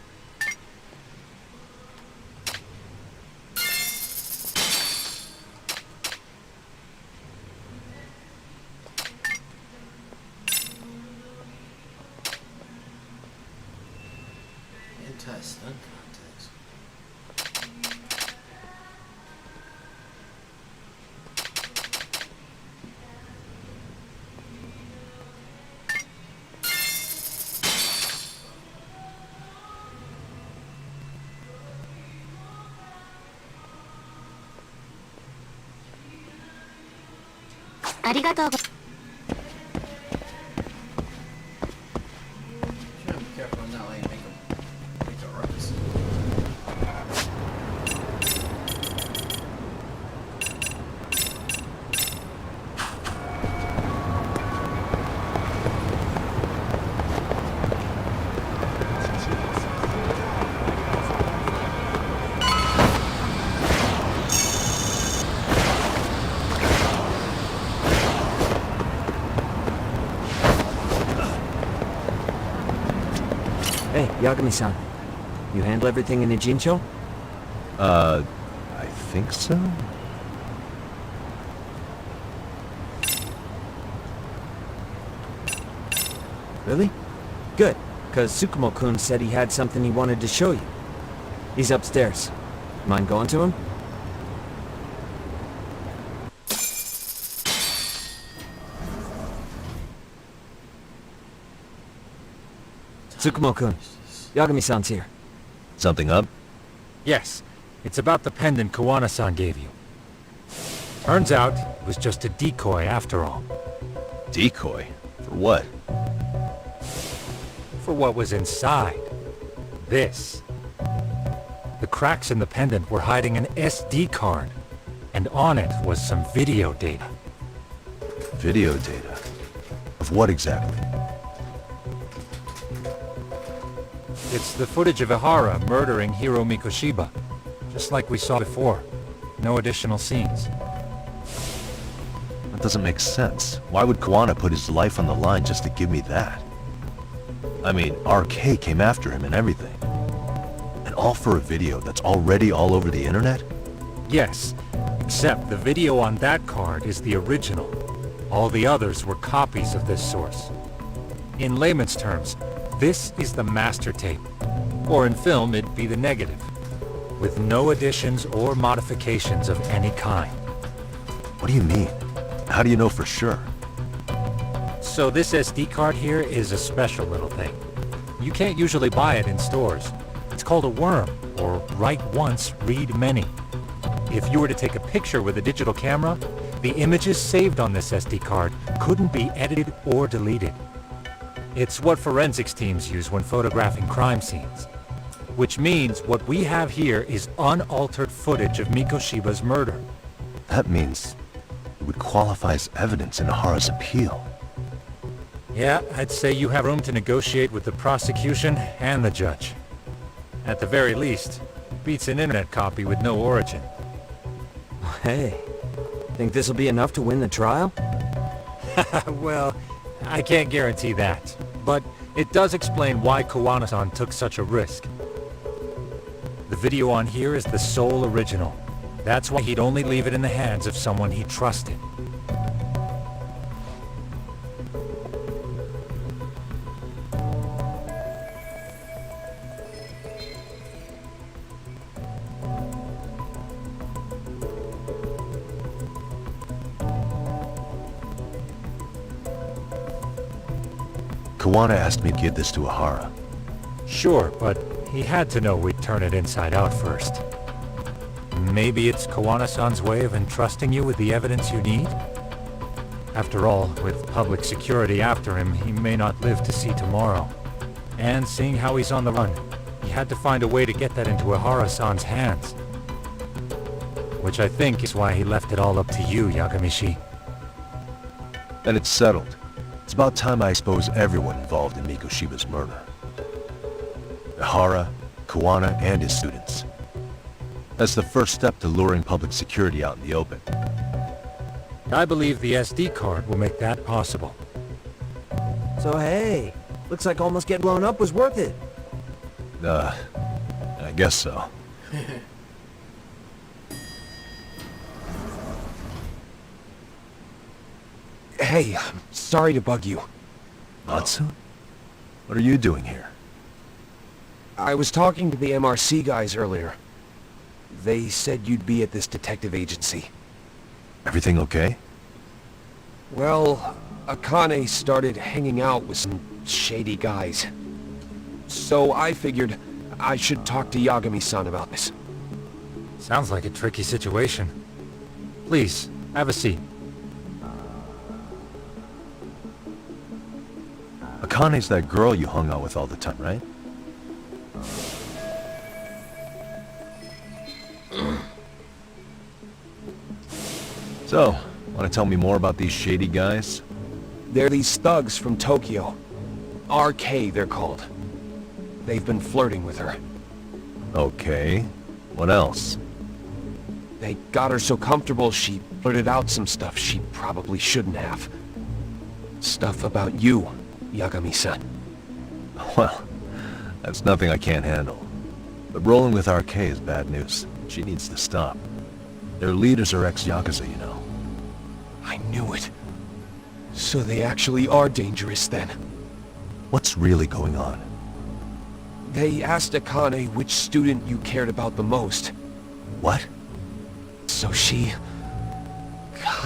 Anti-stun contacts. Trying to be careful and not let him make a ruckus. Hey, Yagami-san. You handle everything in the Jincho? I think so? Really? Good, because Tsukumo-kun said he had something he wanted to show you. He's upstairs. Mind going to him? Tsukumo-kun, Yagami-san's here. Something up? Yes, it's about the pendant Kawana-san gave you. Turns out, it was just a decoy after all. Decoy? For what? For what was inside. This. The cracks in the pendant were hiding an SD card, and on it was some video data. Video data? Of what exactly? It's the footage of Ihara murdering Hiro Mikoshiba, just like we saw before. No additional scenes. That doesn't make sense. Why would Kawana put his life on the line just to give me that? I mean, RK came after him and everything. And all for a video that's already all over the internet? Yes, except the video on that card is the original. All the others were copies of this source. In layman's terms, this is the master tape. Or in film, it'd be the negative. With no additions or modifications of any kind. What do you mean? How do you know for sure? So this SD card here is a special little thing. You can't usually buy it in stores. It's called a worm, or write once, read many. If you were to take a picture with a digital camera, the images saved on this SD card couldn't be edited or deleted. It's what forensics teams use when photographing crime scenes. Which means what we have here is unaltered footage of Mikoshiba's murder. That means it would qualify as evidence in Ihara's appeal. Yeah, I'd say you have room to negotiate with the prosecution and the judge. At the very least, beats an internet copy with no origin. Hey, think this'll be enough to win the trial? Well, I can't guarantee that. But it does explain why Kawana-san took such a risk. The video on here is the sole original. That's why he'd only leave it in the hands of someone he trusted. Kawana asked me to give this to Ahara. Sure, but he had to know we'd turn it inside out first. Maybe it's Kawana-san's way of entrusting you with the evidence you need? After all, with public security after him, he may not live to see tomorrow. And seeing how he's on the run, he had to find a way to get that into Ahara-san's hands. Which I think is why he left it all up to you, Yagamishi. Then it's settled. It's about time I expose everyone involved in Mikoshiba's murder. Ahara, Kawana, and his students. That's the first step to luring public security out in the open. I believe the SD card will make that possible. So hey, looks like almost getting blown up was worth it. I guess so. Hey, I'm sorry to bug you. Matsu? What are you doing here? I was talking to the MRC guys earlier. They said you'd be at this detective agency. Everything okay? Well, Akane started hanging out with some shady guys. So I figured I should talk to Yagami-san about this. Sounds like a tricky situation. Please, have a seat. Akane's that girl you hung out with all the time, right? So, want to tell me more about these shady guys? They're these thugs from Tokyo. RK, they're called. They've been flirting with her. Okay. What else? They got her so comfortable she blurted out some stuff she probably shouldn't have. Stuff about you, Yagami-san. Well, that's nothing I can't handle. But rolling with RK is bad news. She needs to stop. Their leaders are ex-Yakuza, you know. I knew it. So they actually are dangerous then. What's really going on? They asked Akane which student you cared about the most. What? So she...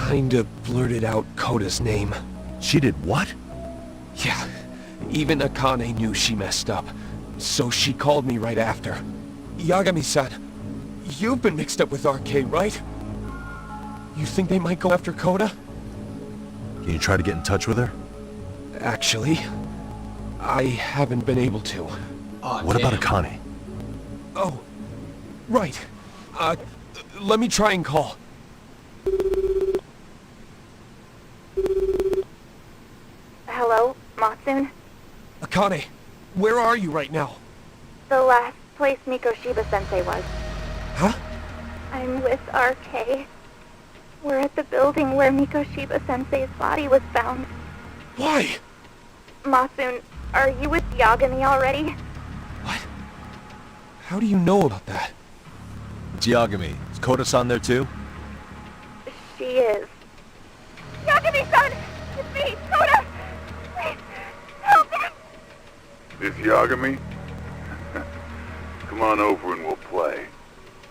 kinda blurted out Koda's name. She did what? Yeah, even Akane knew she messed up. So she called me right after. Yagami-san, you've been mixed up with RK, right? You think they might go after Koda? Can you try to get in touch with her? Actually, I haven't been able to. What about Akane? Oh, right. Let me try and call. Hello, Matsune? Akane, where are you right now? The last place Mikoshiba-sensei was. Huh? I'm with RK. We're at the building where Mikoshiba-sensei's body was found. Why? Matsune, are you with Yagami already? How do you know about that? It's Yagami. Is Koda-san there too? She is. Yagami-san! It's me, Koda! Please, help me! This Yagami? Come on over and we'll play.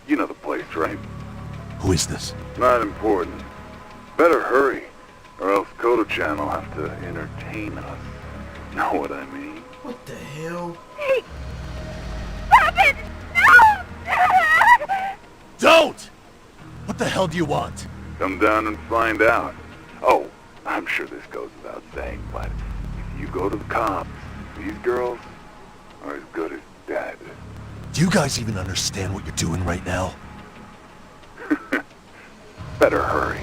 You know the place, right? Who is this? Not important. Better hurry, or else Koda-chan will have to entertain us. Know what I mean? What the hell? Hey! Stop it! No! Don't! What the hell do you want? Come down and find out. Oh, I'm sure this goes without saying, but if you go to the cops, these girls are as good as dead. Do you guys even understand what you're doing right now? Better hurry.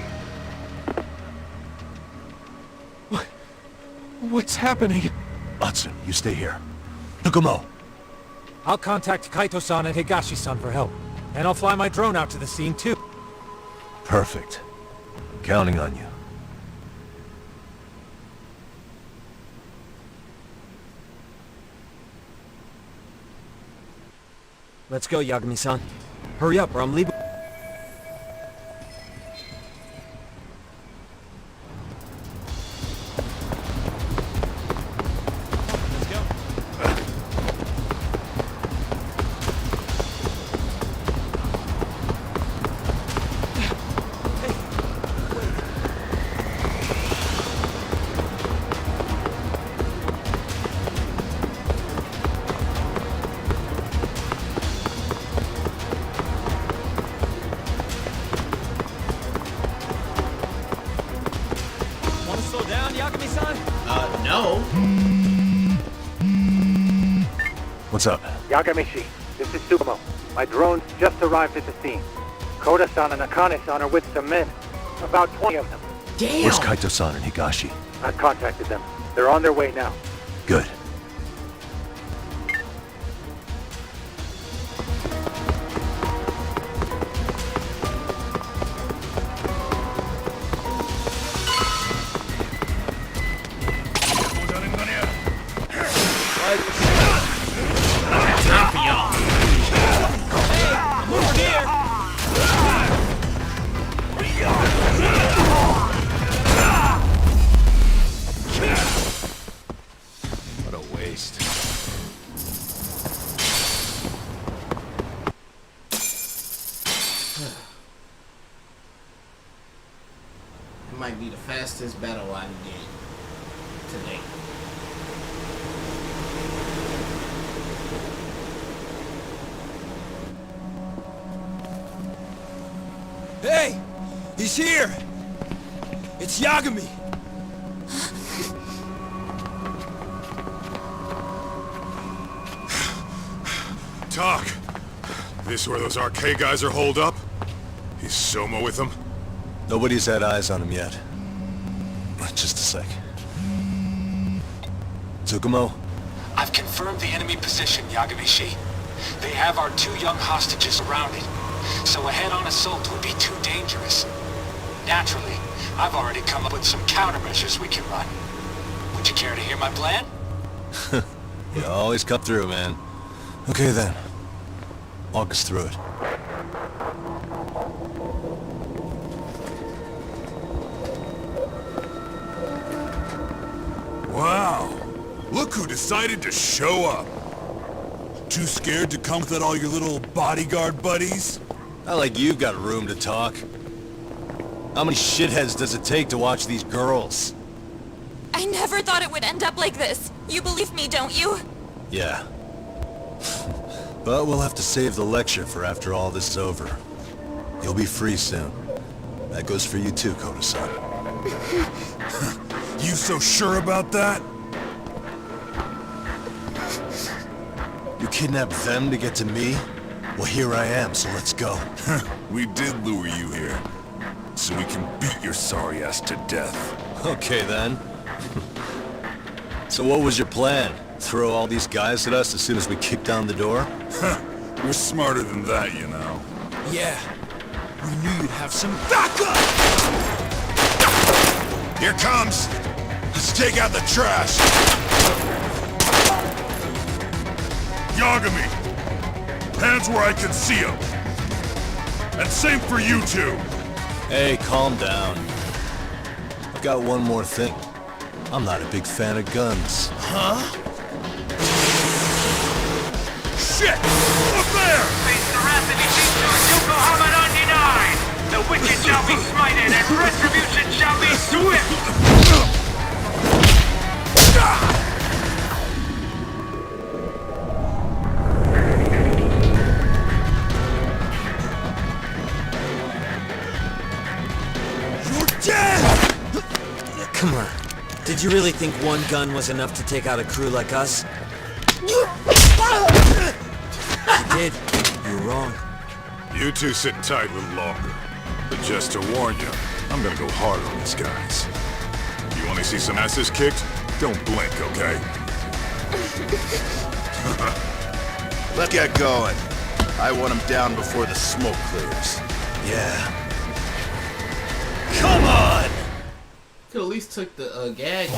What's happening? Matsu, you stay here. Nagumo! I'll contact Kaito-san and Higashi-san for help. And I'll fly my drone out to the scene too. Perfect. I'm counting on you. Let's go, Yagami-san. Hurry up or I'm leaving. around, Yagami-san? No. What's up? Yagamishi, this is Tsukumo. My drones just arrived at the scene. Koda-san and Akane-san are with some men. About 20 of them. Where's Kaito-san and Higashi? I've contacted them. They're on their way now. Good. What a waste. It might be the fastest battle I did today. Hey! He's here! It's Yagami! Talk. This where those RK guys are holed up? Is Soma with them? Nobody's had eyes on him yet. Just a sec. Tsukumo? I've confirmed the enemy position, Yagami-shi. They have our 2 young hostages surrounded, so a head-on assault would be too dangerous. Naturally, I've already come up with some countermeasures we can run. Would you care to hear my plan? You always come through, man. Okay then. Walk us through it. Wow. Look who decided to show up. Too scared to come with all your little bodyguard buddies? Not like you've got room to talk. How many shitheads does it take to watch these girls? I never thought it would end up like this. You believe me, don't you? Yeah. But we'll have to save the lecture for after all this is over. You'll be free soon. That goes for you too, Koda-san. You so sure about that? You kidnapped them to get to me? Well, here I am, so let's go. We did lure you here, so we can beat your sorry ass to death. Okay then. So what was your plan? Throw all these guys at us as soon as we kick down the door? We're smarter than that, you know. Yeah. We knew you'd have some backup! Here comes! Let's take out the trash! Yagami! Hands where I can see them! And same for you two! Hey, calm down. I've got one more thing. I'm not a big fan of guns. Huh? Shit! Up there! Face the wrath of Ijincho Yokohama 99! The wicked shall be smited and retribution shall be swift! You're dead! Come on. Did you really think one gun was enough to take out a crew like us? You did. You're wrong. You two sit tight a little longer. But just to warn you, I'm gonna go hard on these guys. You wanna see some asses kicked? Don't blink, okay? Let's get going. I want him down before the smoke clears. Yeah. Come on! Could at least took the gag.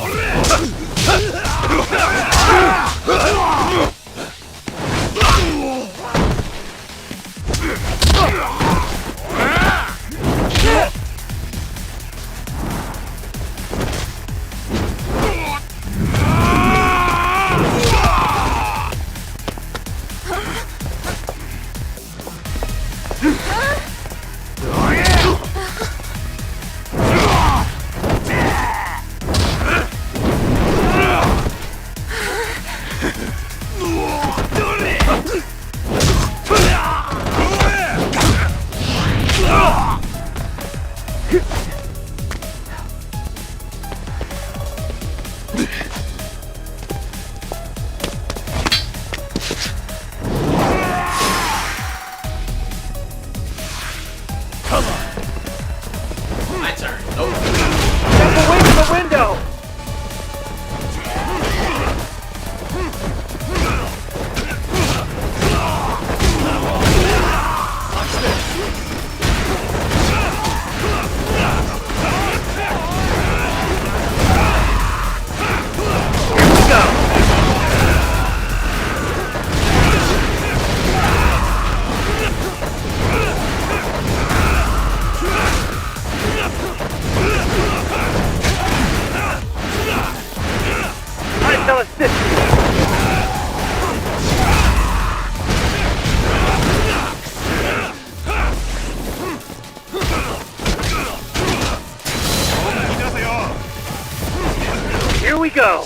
we go!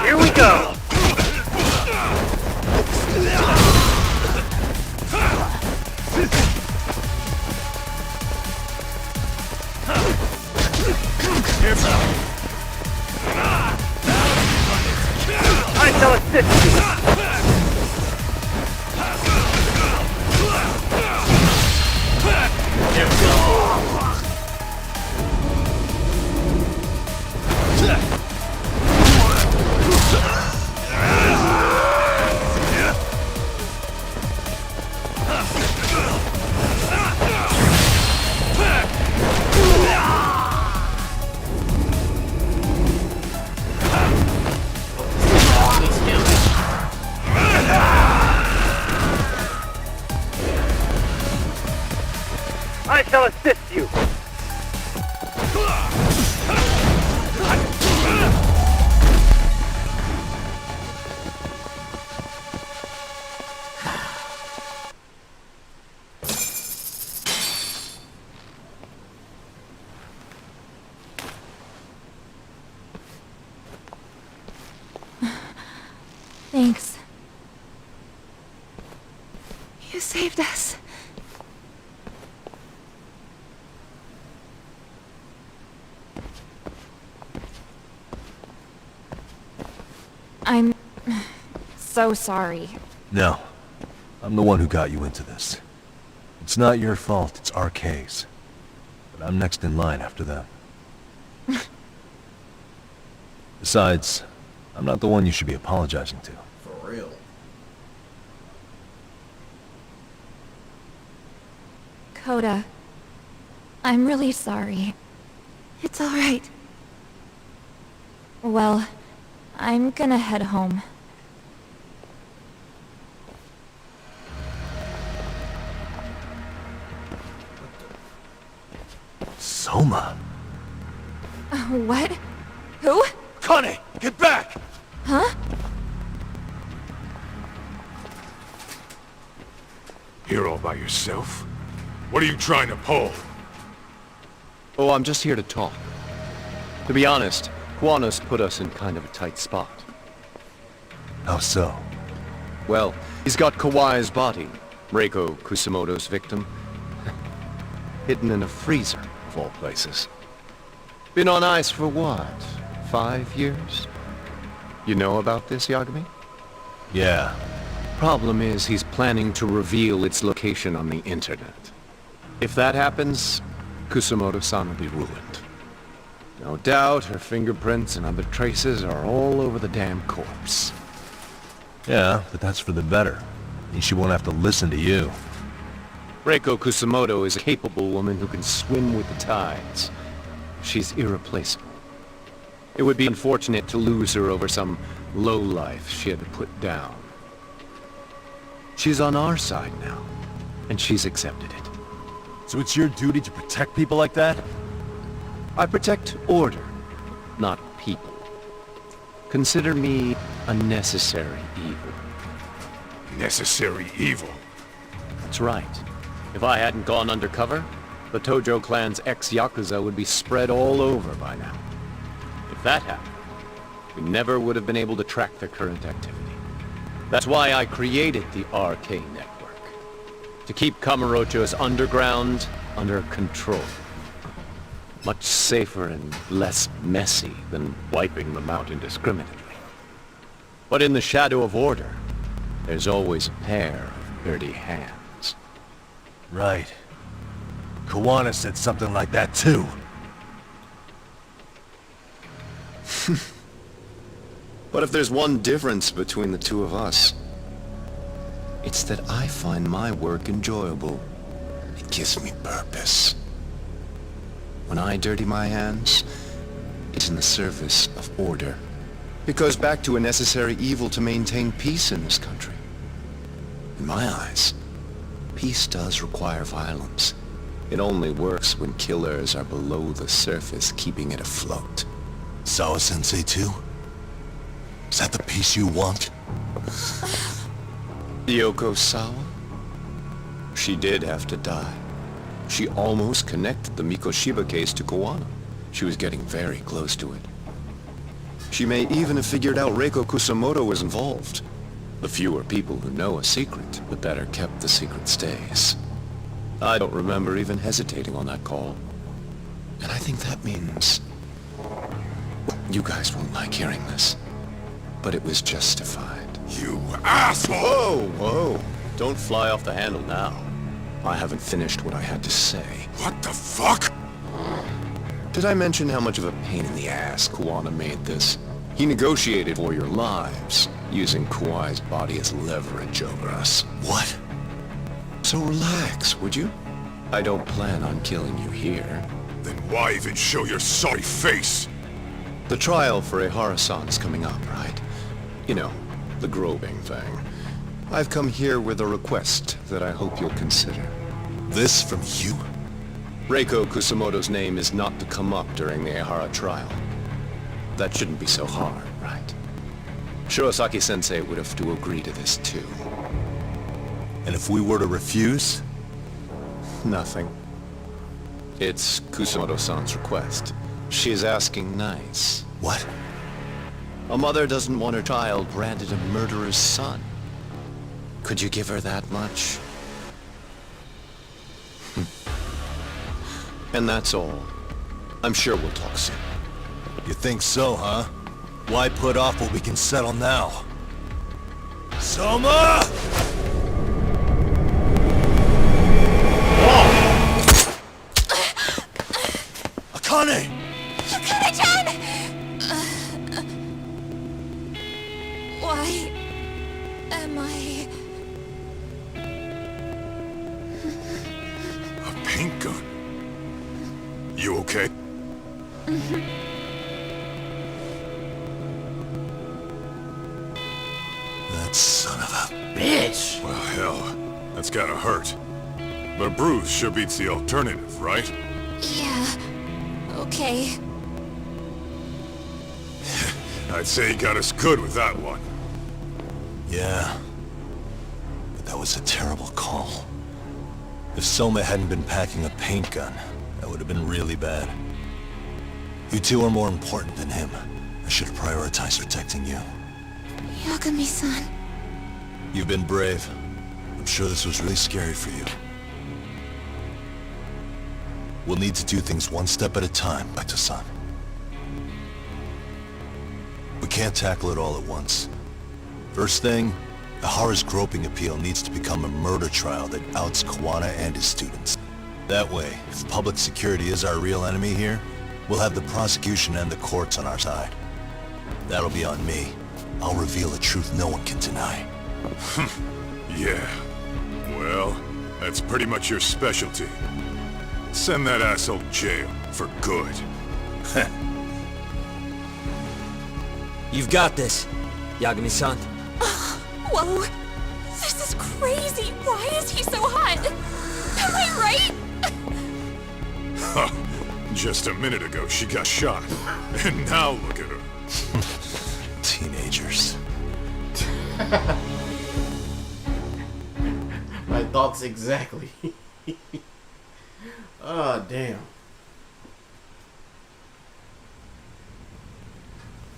Here we go! I shall assist you! I shall assist you! Thanks. You saved us. I'm so sorry. No. I'm the one who got you into this. It's not your fault, it's RK's. But I'm next in line after them. Besides, I'm not the one you should be apologizing to. For real. Coda, I'm really sorry. It's alright. Well, I'm gonna head home. Soma? What? Who? Connie, get back! Huh? Here all by yourself? What are you trying to pull? Oh, I'm just here to talk. To be honest, Kuwanos put us in kind of a tight spot. How so? Well, he's got Kawai's body, Reiko Kusamoto's victim, hidden in a freezer, of all places. Been on ice for what, 5 years? You know about this, Yagami? Yeah. Problem is, he's planning to reveal its location on the internet. If that happens, Kusamoto-san will be ruined. No doubt her fingerprints and other traces are all over the damn corpse. Yeah, but that's for the better. Means she won't have to listen to you. Reiko Kusamoto is a capable woman who can swim with the tides. She's irreplaceable. It would be unfortunate to lose her over some lowlife she had to put down. She's on our side now, and she's accepted it. So it's your duty to protect people like that? I protect order, not people. Consider me a necessary evil. Necessary evil? That's right. If I hadn't gone undercover, the Tojo clan's ex-Yakuza would be spread all over by now. If that happened, we never would have been able to track their current activity. That's why I created the RK Network. To keep Kamurocho's underground under control. Much safer and less messy than wiping them out indiscriminately. But in the shadow of order, there's always a pair of dirty hands. Right. Kuwana said something like that too. But if there's one difference between the two of us, it's that I find my work enjoyable. It gives me purpose. When I dirty my hands, it's in the service of order. It goes back to a necessary evil to maintain peace in this country. In my eyes, peace does require violence. It only works when killers are below the surface, keeping it afloat. Sawa-sensei too? Is that the peace you want? Yoko Sawa? She did have to die. She almost connected the Mikoshiba case to Koana. She was getting very close to it. She may even have figured out Reiko Kusamoto was involved. The fewer people who know a secret, the better kept the secret stays. I don't remember even hesitating on that call. And I think that means... You guys won't like hearing this, but it was justified. You asshole! Whoa, whoa. Don't fly off the handle now. I haven't finished what I had to say. What the fuck? Did I mention how much of a pain in the ass Kuwana made this? He negotiated for your lives, using Kuwai's body as leverage over us. What? So relax, would you? I don't plan on killing you here. Then why even show your sorry face? The trial for Ehara-san is coming up, right? You know, the groping thing. I've come here with a request that I hope you'll consider. This from you? Reiko Kusamoto's name is not to come up during the Ehara trial. That shouldn't be so hard, right? Shirosaki-sensei would have to agree to this too. And if we were to refuse? Nothing. It's Kusamoto-san's request. She is asking nice. What? A mother doesn't want her child branded a murderer's son. Could you give her that much? And that's all. I'm sure we'll talk soon. You think so, huh? Why put off what we can settle now? Soma! Akane! Akane-chan! Why am I... A paint gun? You okay? That son of a bitch! Well, hell, that's gotta hurt. But a bruise sure beats the alternative, right? Yeah. Okay. I'd say he got us good with that one. Yeah. But that was a terrible call. If Soma hadn't been packing a paint gun, that would have been really bad. You two are more important than him. I should have prioritized protecting you. Yagami-san. You've been brave. I'm sure this was really scary for you. We'll need to do things one step at a time, Baito-san. We can't tackle it all at once. First thing, Ehara's groping appeal needs to become a murder trial that outs Kuwana and his students. That way, if public security is our real enemy here, we'll have the prosecution and the courts on our side. That'll be on me. I'll reveal a truth no one can deny. Yeah. Well, that's pretty much your specialty. Send that asshole to jail, for good. You've got this, Yagami-san. Whoa. This is crazy. Why is he so hot? Am I right? Huh. Just a minute ago, she got shot. And now look at her. Teenagers. My thoughts exactly. Oh, damn.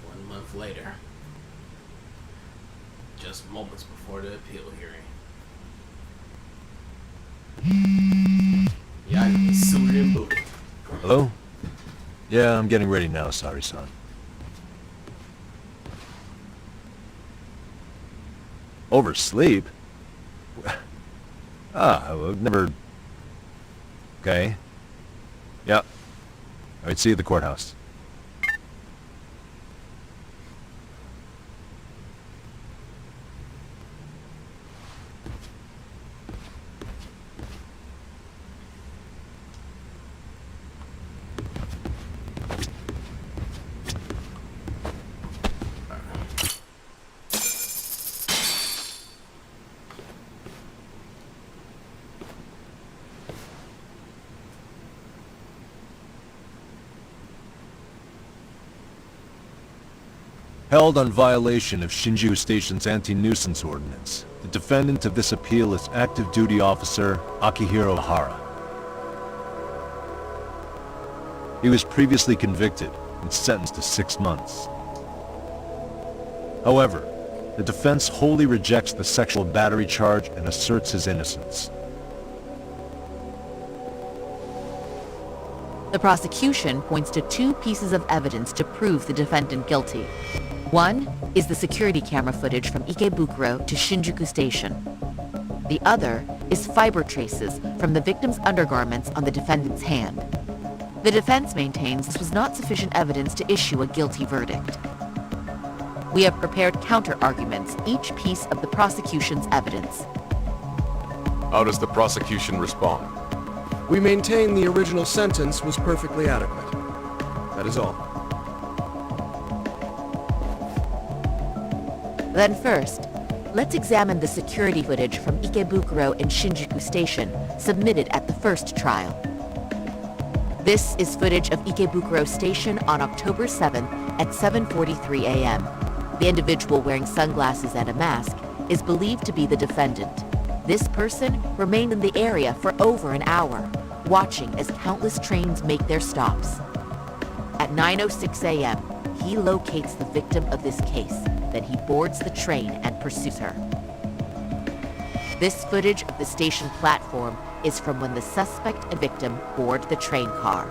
1 month later. Just moments before the appeal hearing. Yeah, he's suited and booted. Hello? Yeah, I'm getting ready now, Sari-san. Oversleep? I've never... Okay. Yeah. Alright, see you at the courthouse. Held on violation of Shinju Station's anti-nuisance ordinance. The defendant of this appeal is active duty officer Akihiro Hara. He was previously convicted and sentenced to 6 months. However, the defense wholly rejects the sexual battery charge and asserts his innocence. The prosecution points to 2 pieces of evidence to prove the defendant guilty. One is the security camera footage from Ikebukuro to Shinjuku Station. The other is fiber traces from the victim's undergarments on the defendant's hand. The defense maintains this was not sufficient evidence to issue a guilty verdict. We have prepared counter-arguments, each piece of the prosecution's evidence. How does the prosecution respond? We maintain the original sentence was perfectly adequate. That is all. Then first, let's examine the security footage from Ikebukuro and Shinjuku Station submitted at the first trial. This is footage of Ikebukuro Station on October 7th at 7:43 a.m. The individual wearing sunglasses and a mask is believed to be the defendant. This person remained in the area for over an hour, watching as countless trains make their stops. At 9:06 a.m., he locates the victim of this case. Then he boards the train and pursues her. This footage of the station platform is from when the suspect and victim board the train car.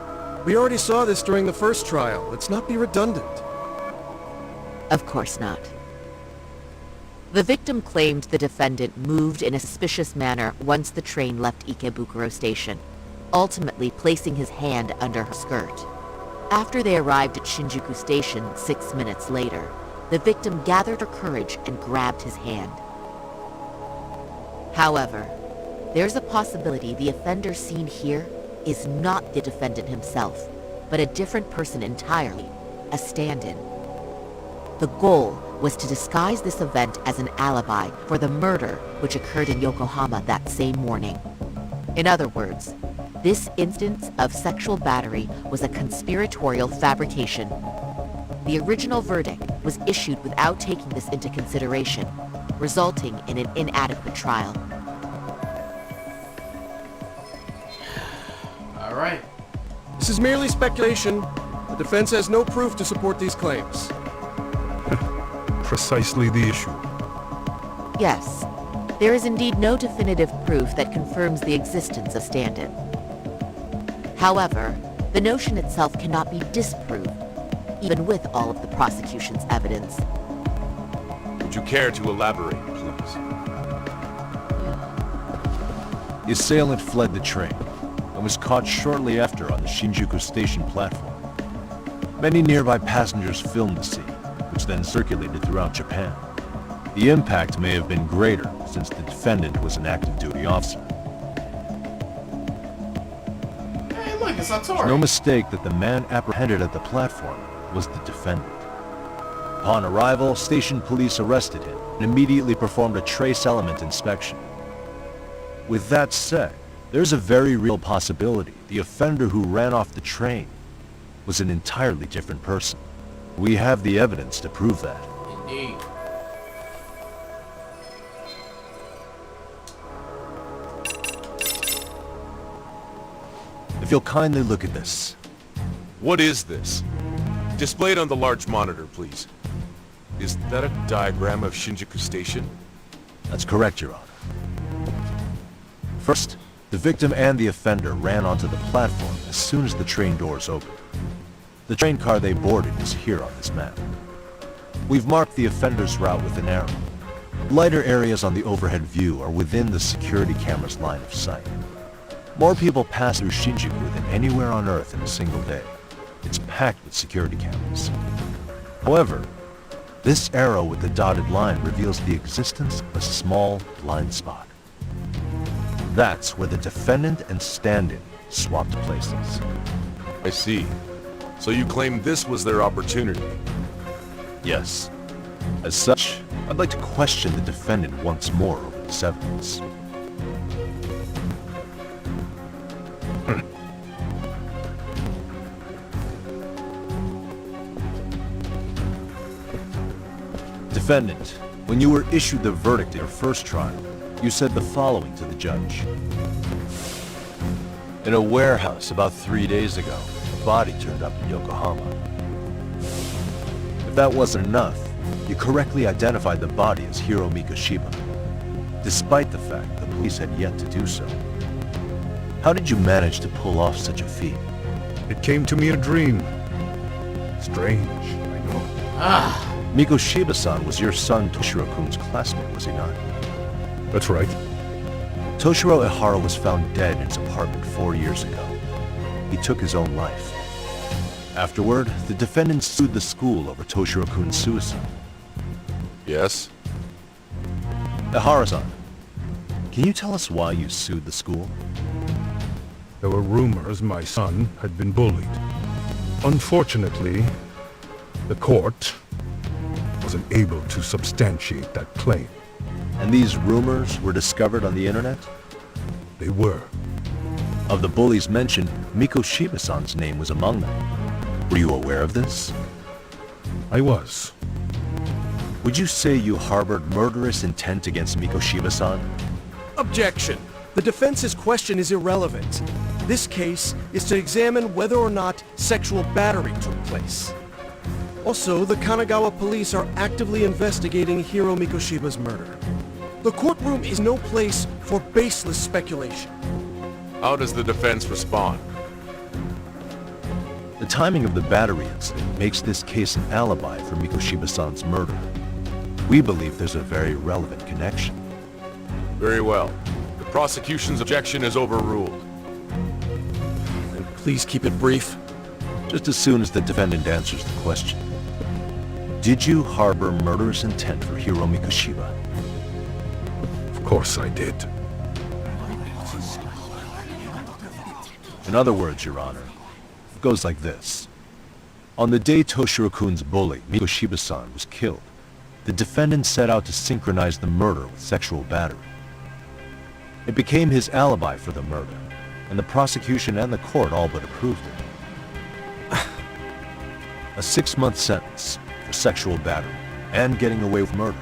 We already saw this during the first trial. Let's not be redundant. Of course not. The victim claimed the defendant moved in a suspicious manner once the train left Ikebukuro Station, ultimately placing his hand under her skirt. After they arrived at Shinjuku Station 6 minutes later, the victim gathered her courage and grabbed his hand. However, there's a possibility the offender seen here is not the defendant himself, but a different person entirely, a stand-in. The goal was to disguise this event as an alibi for the murder which occurred in Yokohama that same morning. In other words, this instance of sexual battery was a conspiratorial fabrication. The original verdict was issued without taking this into consideration, resulting in an inadequate trial. All right. This is merely speculation. The defense has no proof to support these claims. Precisely the issue. Yes, there is indeed no definitive proof that confirms the existence of stand-in. However, the notion itself cannot be disproved, even with all of the prosecution's evidence. Would you care to elaborate, please? The assailant fled the train and was caught shortly after on the Shinjuku Station platform. Many nearby passengers filmed the scene, which then circulated throughout Japan. The impact may have been greater since the defendant was an active duty officer. Hey, look, it's Arturo. There's no mistake that the man apprehended at the platform was the defendant. Upon arrival, station police arrested him and immediately performed a trace element inspection. With that said, there's a very real possibility the offender who ran off the train was an entirely different person. We have the evidence to prove that. Indeed. If you'll kindly look at this. What is this? Displayed on the large monitor, please. Is that a diagram of Shinjuku Station? That's correct, Your Honor. First, the victim and the offender ran onto the platform as soon as the train doors opened. The train car they boarded is here on this map. We've marked the offender's route with an arrow. Lighter areas on the overhead view are within the security camera's line of sight. More people pass through Shinjuku than anywhere on Earth in a single day. It's packed with security cameras. However, this arrow with the dotted line reveals the existence of a small blind spot. That's where the defendant and stand-in swapped places. I see. So you claim this was their opportunity? Yes. As such, I'd like to question the defendant once more over this evidence. Defendant, When you were issued the verdict in your first trial, you said the following to the judge. In a warehouse about 3 days ago, a body turned up in Yokohama. If that wasn't enough, you correctly identified the body as Hiro Mikoshiba, despite the fact the police had yet to do so. How did you manage to pull off such a feat? It came to me in a dream. Strange, I know. Mikoshiba-san was your son Toshiro-kun's classmate, was he not? That's right. Toshiro Ehara was found dead in his apartment 4 years ago. He took his own life. Afterward, the defendant sued the school over Toshiro-kun's suicide. Yes? Ehara-san, can you tell us why you sued the school? There were rumors my son had been bullied. Unfortunately, the court wasn't able to substantiate that claim. And these rumors were discovered on the internet? They were. Of the bullies mentioned, Mikoshiba-san's name was among them. Were you aware of this? I was. Would you say you harbored murderous intent against Mikoshiba-san? Objection! The defense's question is irrelevant. This case is to examine whether or not sexual battery took place. Also, the Kanagawa police are actively investigating Hiro Mikoshiba's murder. The courtroom is no place for baseless speculation. How does the defense respond? The timing of the battery incident makes this case an alibi for Mikoshiba-san's murder. We believe there's a very relevant connection. Very well. The prosecution's objection is overruled. And please keep it brief. Just as soon as the defendant answers the question. Did you harbor murderous intent for Hiro Mikoshiba? Of course I did. In other words, Your Honor, it goes like this. On the day Toshiro-kun's bully, Mikoshiba-san, was killed, the defendant set out to synchronize the murder with sexual battery. It became his alibi for the murder, and the prosecution and the court all but approved it. A 6-month sentence for sexual battery and getting away with murder.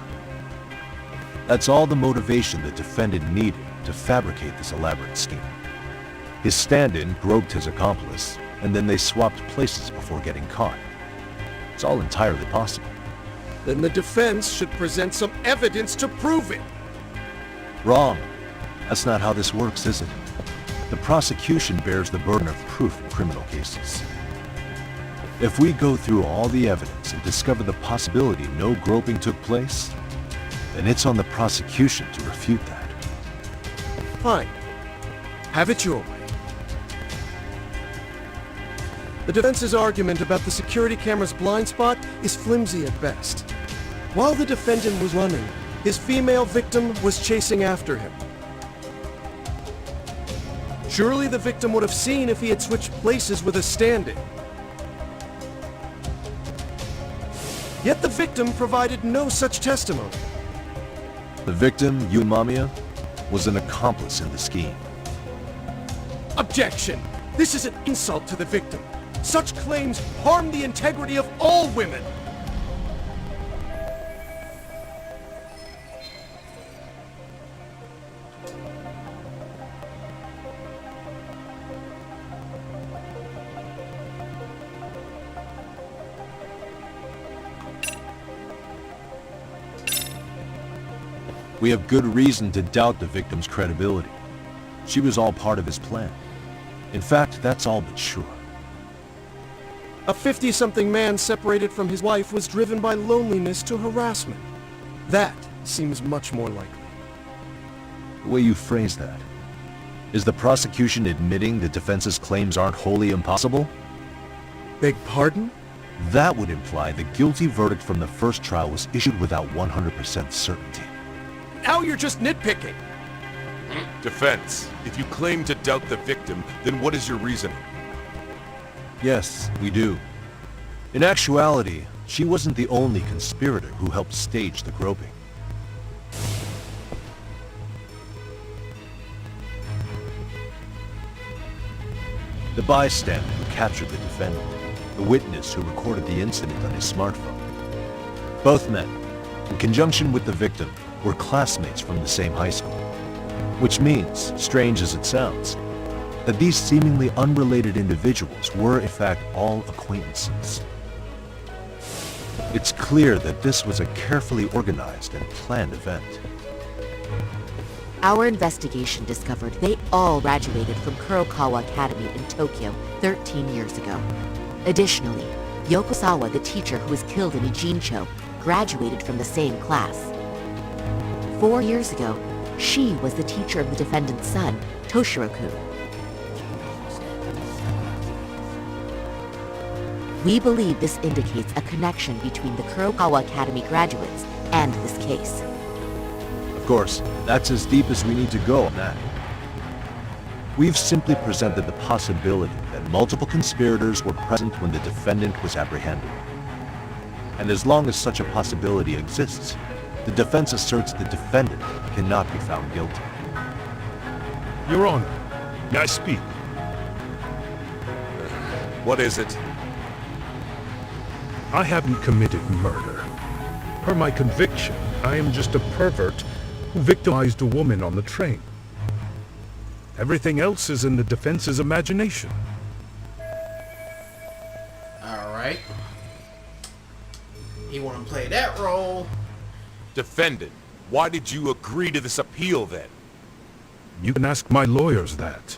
That's all the motivation the defendant needed to fabricate this elaborate scheme. His stand-in groped his accomplice, and then they swapped places before getting caught. It's all entirely possible. Then the defense should present some evidence to prove it. Wrong. That's not how this works, is it? The prosecution bears the burden of proof in criminal cases. If we go through all the evidence and discover the possibility no groping took place, then it's on the prosecution to refute that. Fine. Have it your way. The defense's argument about the security camera's blind spot is flimsy at best. While the defendant was running, his female victim was chasing after him. Surely the victim would have seen if he had switched places with a stand-in. Yet the victim provided no such testimony. The victim, Yun Mamiya, was an accomplice in the scheme. Objection! This is an insult to the victim. Such claims harm the integrity of all women. We have good reason to doubt the victim's credibility. She was all part of his plan. In fact, that's all but sure. A 50-something man separated from his wife was driven by loneliness to harassment. That seems much more likely. The way you phrase that. Is the prosecution admitting the defense's claims aren't wholly impossible? Beg pardon? That would imply the guilty verdict from the first trial was issued without 100% certainty. Now you're just nitpicking. Defense, if you claim to doubt the victim, then what is your reasoning? Yes, we do. In actuality, she wasn't the only conspirator who helped stage the groping. The bystander who captured the defendant, the witness who recorded the incident on his smartphone. Both men, in conjunction with the victim, were classmates from the same high school. Which means, strange as it sounds, that these seemingly unrelated individuals were in fact all acquaintances. It's clear that this was a carefully organized and planned event. Our investigation discovered they all graduated from Kurokawa Academy in Tokyo 13 years ago. Additionally, Yokosawa, the teacher who was killed in Ijincho, graduated from the same class. 4 years ago, she was the teacher of the defendant's son, Toshiro-kun. We believe this indicates a connection between the Kurokawa Academy graduates and this case. Of course, that's as deep as we need to go on that. We've simply presented the possibility that multiple conspirators were present when the defendant was apprehended. And as long as such a possibility exists, the defense asserts the defendant cannot be found guilty. Your Honor, may I speak? What is it? I haven't committed murder. Per my conviction, I am just a pervert who victimized a woman on the train. Everything else is in the defense's imagination. Alright. He wanna play that role. Defendant, why did you agree to this appeal then? You can ask my lawyers that.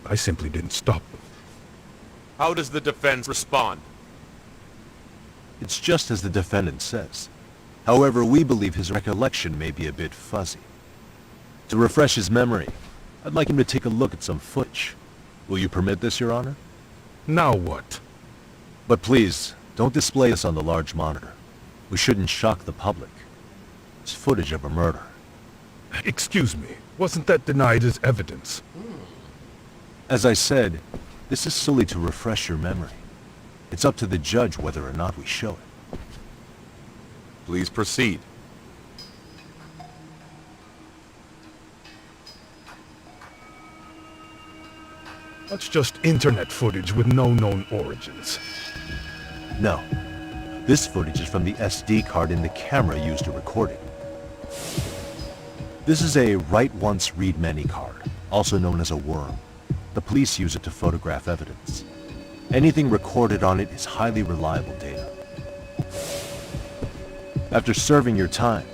I simply didn't stop them. How does the defense respond? It's just as the defendant says. However, we believe his recollection may be a bit fuzzy. To refresh his memory, I'd like him to take a look at some footage. Will you permit this, Your Honor? Now what? But please, don't display this on the large monitor. We shouldn't shock the public. It's footage of a murder. Excuse me, wasn't that denied as evidence? As I said, this is solely to refresh your memory. It's up to the judge whether or not we show it. Please proceed. That's just internet footage with no known origins. No. This footage is from the SD card in the camera used to record it. This is a write once, read many card, also known as a worm. The police use it to photograph evidence. Anything recorded on it is highly reliable data. After serving your time,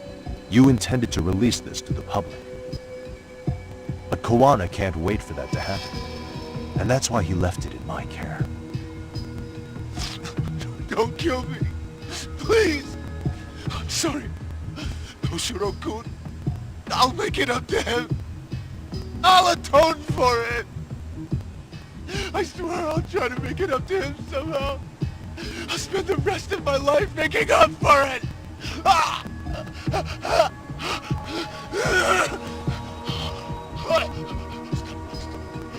you intended to release this to the public. But Kawana can't wait for that to happen. And that's why he left it in my care. Don't kill me. Please. I'm sorry. Toshiro-kun. I'll make it up to him. I'll atone for it. I swear I'll try to make it up to him somehow. I'll spend the rest of my life making up for it.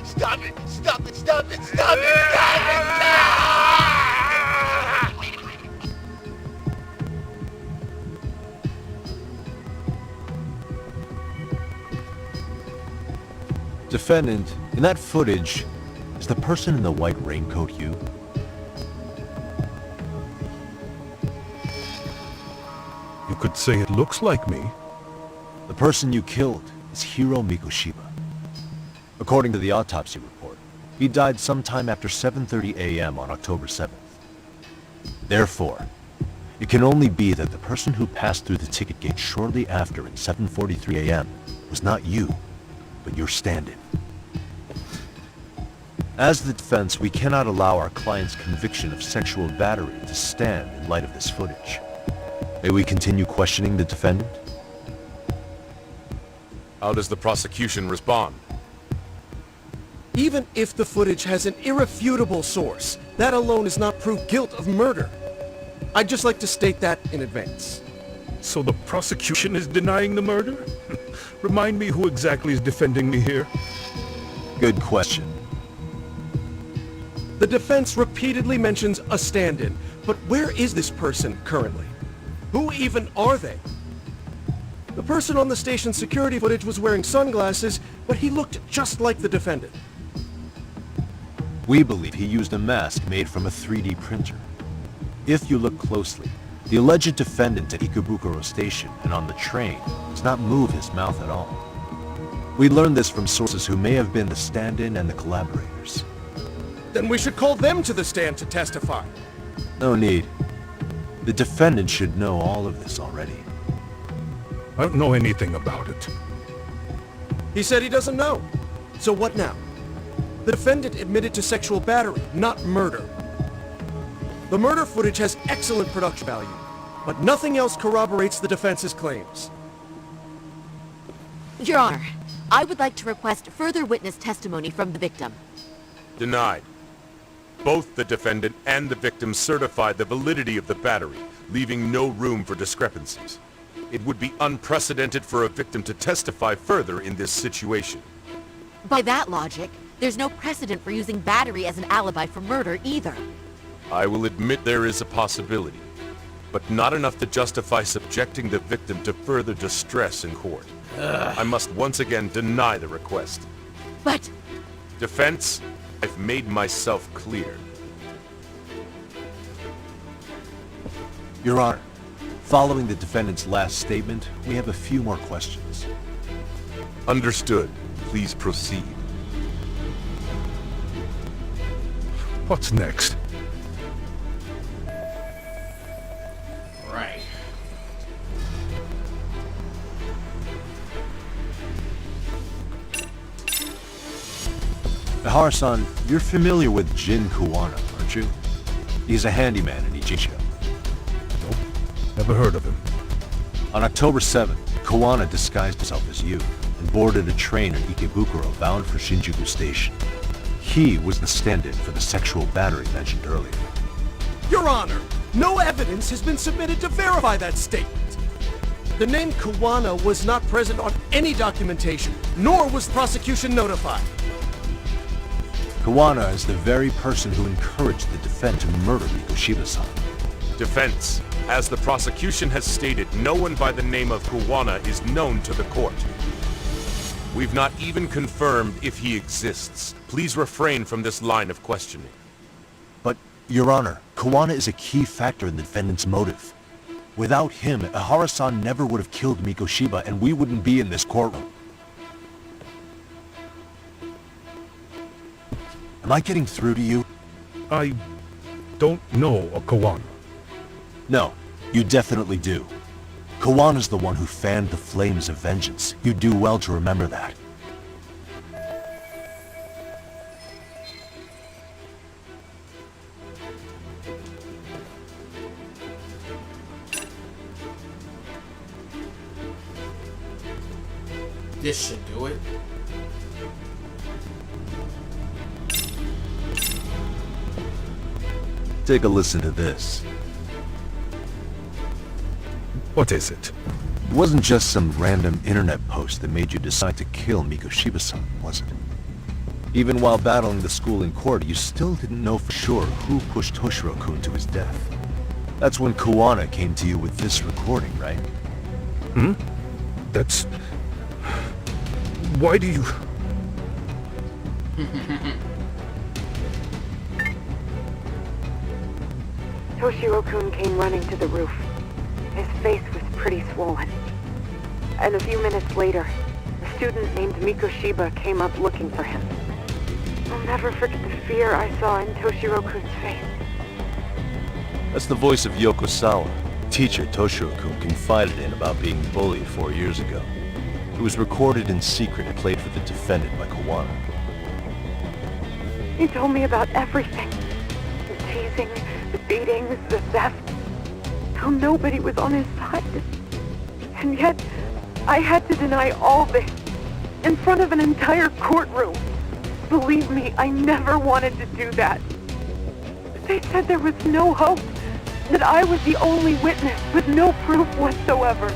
Stop it! Stop it! Stop it! Stop it! Defendant, in that footage, is the person in the white raincoat you? You could say it looks like me. The person you killed is Hiro Mikoshiba. According to the autopsy report, he died sometime after 7:30 a.m. on October 7th. Therefore, it can only be that the person who passed through the ticket gate shortly after at 7:43 a.m. was not you, but your stand-in. As the defense, we cannot allow our client's conviction of sexual battery to stand in light of this footage. May we continue questioning the defendant? How does the prosecution respond? Even if the footage has an irrefutable source, that alone is not proof guilt of murder. I'd just like to state that in advance. So the prosecution is denying the murder? Remind me who exactly is defending me here? Good question. The defense repeatedly mentions a stand-in, but where is this person currently? Who even are they? The person on the station security footage was wearing sunglasses, but he looked just like the defendant. We believe he used a mask made from a 3D printer. If you look closely, The alleged defendant at Ikebukuro Station and on the train does not move his mouth at all. We learned this from sources who may have been the stand-in and the collaborators. Then we should call them to the stand to testify. No need. The defendant should know all of this already. I don't know anything about it. He said he doesn't know. So what now? The defendant admitted to sexual battery, not murder. The murder footage has excellent production value, but nothing else corroborates the defense's claims. Your Honor, I would like to request further witness testimony from the victim. Denied. Both the defendant and the victim certified the validity of the battery, leaving no room for discrepancies. It would be unprecedented for a victim to testify further in this situation. By that logic, there's no precedent for using battery as an alibi for murder either. I will admit there is a possibility, but not enough to justify subjecting the victim to further distress in court. I must once again deny the request. But... Defense, I've made myself clear. Your Honor, following the defendant's last statement, we have a few more questions. Understood. Please proceed. What's next? Right. Ihara-san, you're familiar with Jin Kuwana, aren't you? He's a handyman in Ijincho. Nope. Never heard of him. On October 7th, Kuwana disguised himself as you and boarded a train in Ikebukuro bound for Shinjuku Station. He was the stand-in for the sexual battery mentioned earlier. Your Honor, no evidence has been submitted to verify that statement. The name Kuwana was not present on any documentation, nor was the prosecution notified. Kuwana is the very person who encouraged the defendant to murder Mikoshiba-san. Defense, as the prosecution has stated, no one by the name of Kuwana is known to the court. We've not even confirmed if he exists. Please refrain from this line of questioning. But, Your Honor, Kuwana is a key factor in the defendant's motive. Without him, Ihara-san never would have killed Mikoshiba and we wouldn't be in this courtroom. Am I getting through to you? I don't know a Kuwana. No, you definitely do. Kawana's the one who fanned the flames of vengeance. You do well to remember that. This should do it. Take a listen to this. What is it? It wasn't just some random internet post that made you decide to kill Mikoshiba-san, was it? Even while battling the school in court, you still didn't know for sure who pushed Toshiro-kun to his death. That's when Kuwana came to you with this recording, right? Hmm? That's... Why do you... Toshiro-kun came running to the roof. His face was pretty swollen. And a few minutes later, a student named Mikoshiba came up looking for him. I'll never forget the fear I saw in Toshiro-kun's face. That's the voice of Yokosawa, teacher Toshiro-kun confided in about being bullied 4 years ago. It was recorded in secret and played for the defendant by Kuwana. He told me about everything. The teasing, the beatings, the theft. How nobody was on his side. And yet, I had to deny all this in front of an entire courtroom. Believe me, I never wanted to do that. They said there was no hope, that I was the only witness with no proof whatsoever.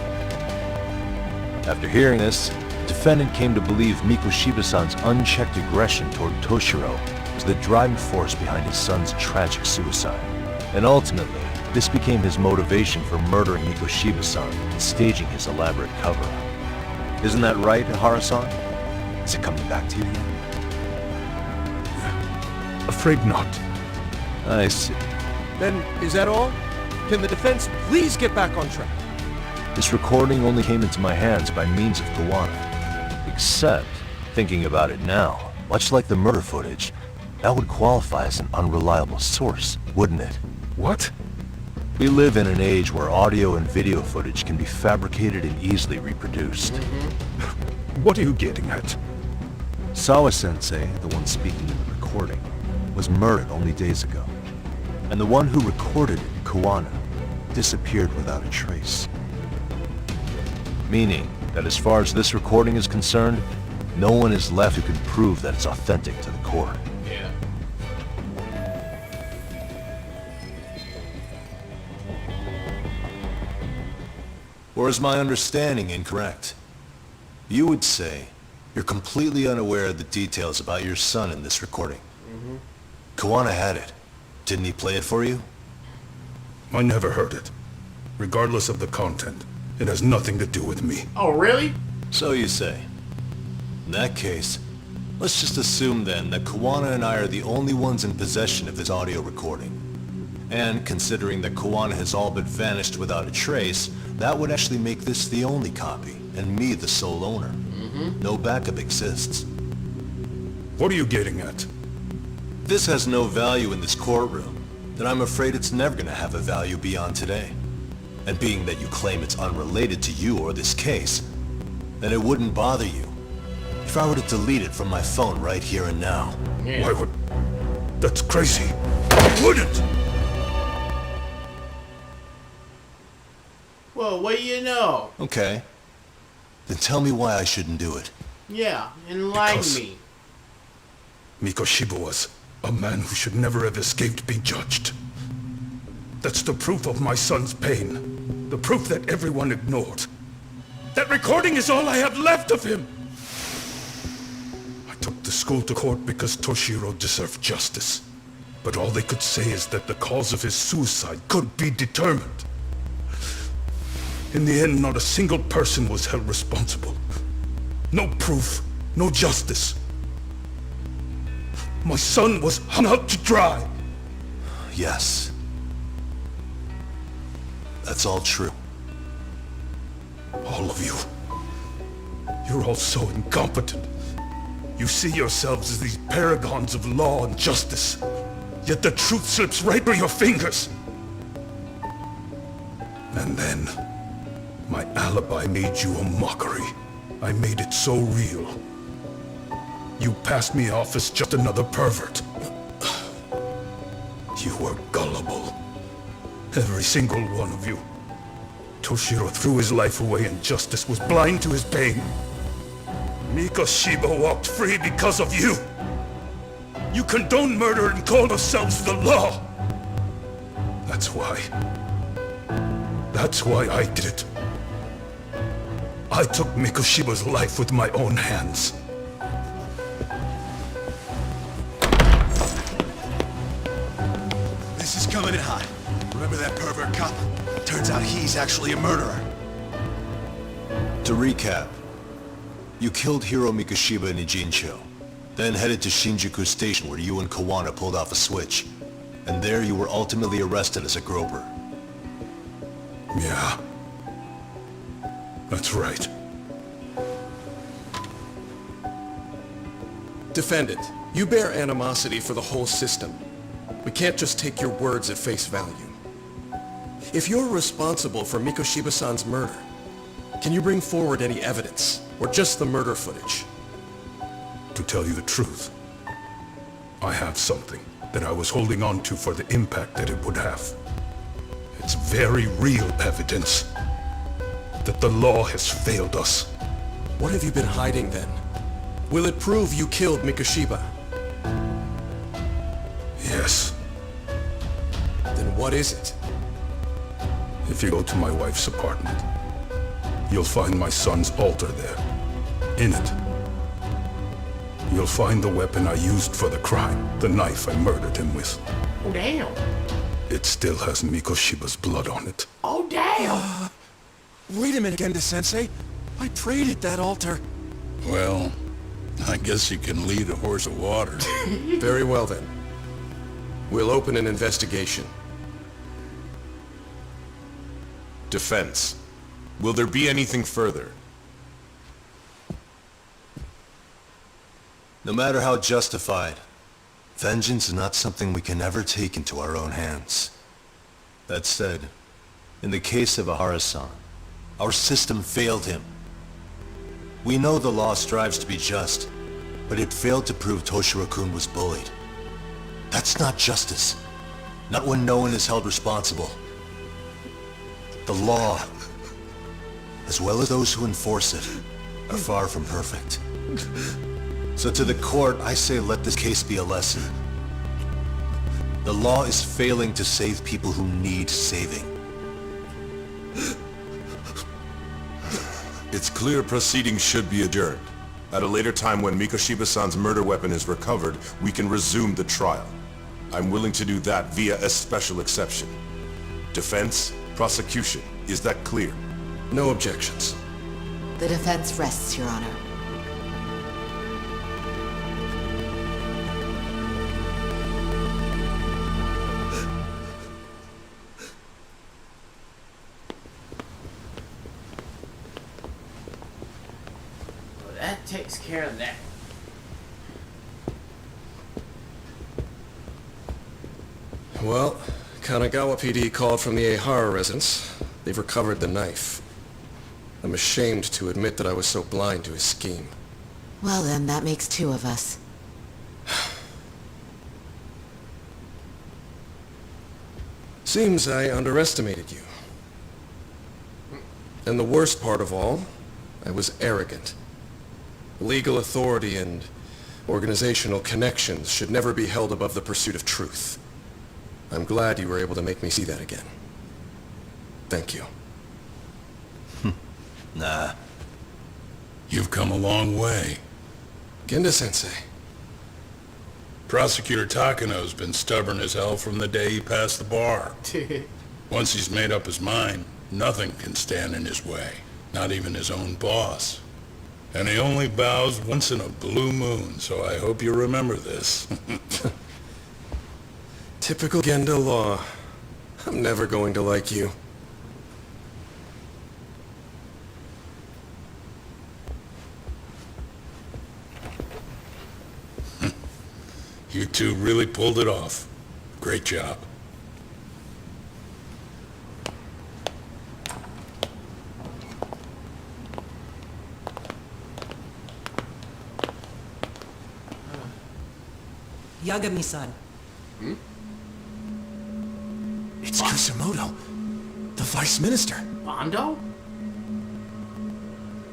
After hearing this, the defendant came to believe Mikoshiba-san's unchecked aggression toward Toshiro was the driving force behind his son's tragic suicide. And ultimately, this became his motivation for murdering Mikoshiba-san and staging his elaborate cover-up. Isn't that right, Ihara-san? Is it coming back to you yet? Afraid not. I see. Then, is that all? Can the defense please get back on track? This recording only came into my hands by means of Kawana. Except, thinking about it now, much like the murder footage, that would qualify as an unreliable source, wouldn't it? What? We live in an age where audio and video footage can be fabricated and easily reproduced. What are you getting at? Sawa-sensei, the one speaking in the recording, was murdered only days ago. And the one who recorded it, Kawana, disappeared without a trace. Meaning that as far as this recording is concerned, no one is left who can prove that it's authentic to the core. Yeah. Or is my understanding incorrect? You would say you're completely unaware of the details about your son in this recording. Kawana had it. Didn't he play it for you? I never heard it. Regardless of the content, it has nothing to do with me. Oh, really? So you say. In that case, let's just assume then that Kawana and I are the only ones in possession of his audio recording. And considering that Kawana has all but vanished without a trace, that would actually make this the only copy, and me the sole owner. No backup exists. What are you getting at? This has no value in this courtroom, then I'm afraid it's never gonna have a value beyond today. And being that you claim it's unrelated to you or this case, then it wouldn't bother you if I were to delete it from my phone right here and now. Yeah. Why would... That's crazy. I wouldn't! Well, what do you know? Okay. Then tell me why I shouldn't do it. Yeah, enlighten Because- me. Mikoshiba was a man who should never have escaped being judged. That's the proof of my son's pain. The proof that everyone ignored. That recording is all I have left of him! I took the school to court because Toshiro deserved justice. But all they could say is that the cause of his suicide could be determined. In the end, not a single person was held responsible. No proof, no justice. My son was hung out to dry. Yes. That's all true. All of you. You're all so incompetent. You see yourselves as these paragons of law and justice. Yet the truth slips right through your fingers. And then, my alibi made you a mockery. I made it so real. You passed me off as just another pervert. You were gullible. Every single one of you. Toshiro threw his life away and justice was blind to his pain. Mikoshiba walked free because of you. You condoned murder and called yourselves the law. That's why. That's why I did it. I took Mikoshiba's life with my own hands. This is coming in hot. Remember that pervert cop? Turns out he's actually a murderer. To recap, you killed Hiro Mikoshiba in Ijincho, then headed to Shinjuku Station where you and Kawana pulled off a switch, and there you were ultimately arrested as a groper. Yeah. That's right. Defendant, you bear animosity for the whole system. We can't just take your words at face value. If you're responsible for Mikoshiba-san's murder, can you bring forward any evidence, or just the murder footage? To tell you the truth, I have something that I was holding on to for the impact that it would have. It's very real evidence that the law has failed us. What have you been hiding then? Will it prove you killed Mikoshiba? Yes. Then what is it? If you go to my wife's apartment, you'll find my son's altar there. In it, you'll find the weapon I used for the crime, the knife I murdered him with. Oh, damn. It still has Mikoshiba's blood on it. Oh, damn. Wait a minute, Genda-sensei. I prayed at that altar. Well, I guess you can lead a horse of water. Very well then. We'll open an investigation. Defense. Will there be anything further? No matter how justified, vengeance is not something we can ever take into our own hands. That said, in the case of Ahara-san, our system failed him. We know the law strives to be just, but it failed to prove Toshiro-kun was bullied. That's not justice. Not when no one is held responsible. The law, as well as those who enforce it, are far from perfect. So to the court, I say let this case be a lesson. The law is failing to save people who need saving. It's clear proceedings should be adjourned. At a later time when Mikoshiba-san's murder weapon is recovered, we can resume the trial. I'm willing to do that via a special exception. Defense, prosecution, is that clear? No objections. The defense rests, Your Honor. Well, that takes care of that. Well, Kanagawa PD called from the Ehara residence. They've recovered the knife. I'm ashamed to admit that I was so blind to his scheme. Well then, that makes two of us. Seems I underestimated you. And the worst part of all, I was arrogant. Legal authority and organizational connections should never be held above the pursuit of truth. I'm glad you were able to make me see that again. Thank you. Nah. You've come a long way. Genda-sensei. Prosecutor Takano's been stubborn as hell from the day he passed the bar. Once he's made up his mind, nothing can stand in his way. Not even his own boss. And he only bows once in a blue moon, so I hope you remember this. Typical Genda law. I'm never going to like you. You two really pulled it off. Great job. Yagami-san. It's Kusumoto, the Vice Minister. Bondo?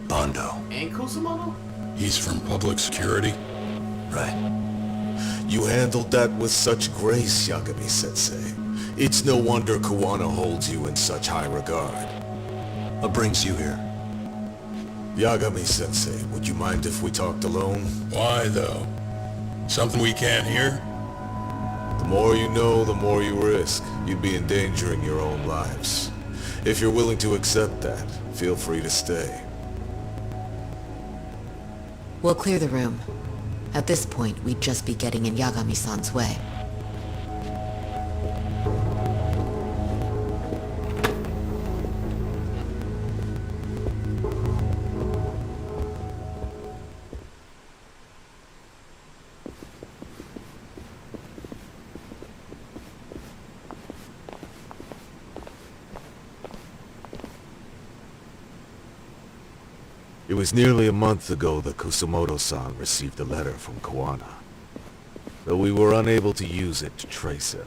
Bondo. And Kusumoto? He's from public security? Right. You handled that with such grace, Yagami-sensei. It's no wonder Kuwana holds you in such high regard. What brings you here? Yagami-sensei, would you mind if we talked alone? Why, though? Something we can't hear? The more you know, the more you risk. You'd be endangering your own lives. If you're willing to accept that, feel free to stay. We'll clear the room. At this point, we'd just be getting in Yagami-san's way. It was nearly a month ago that Kusumoto-san received a letter from Kuwana, though we were unable to use it to trace him.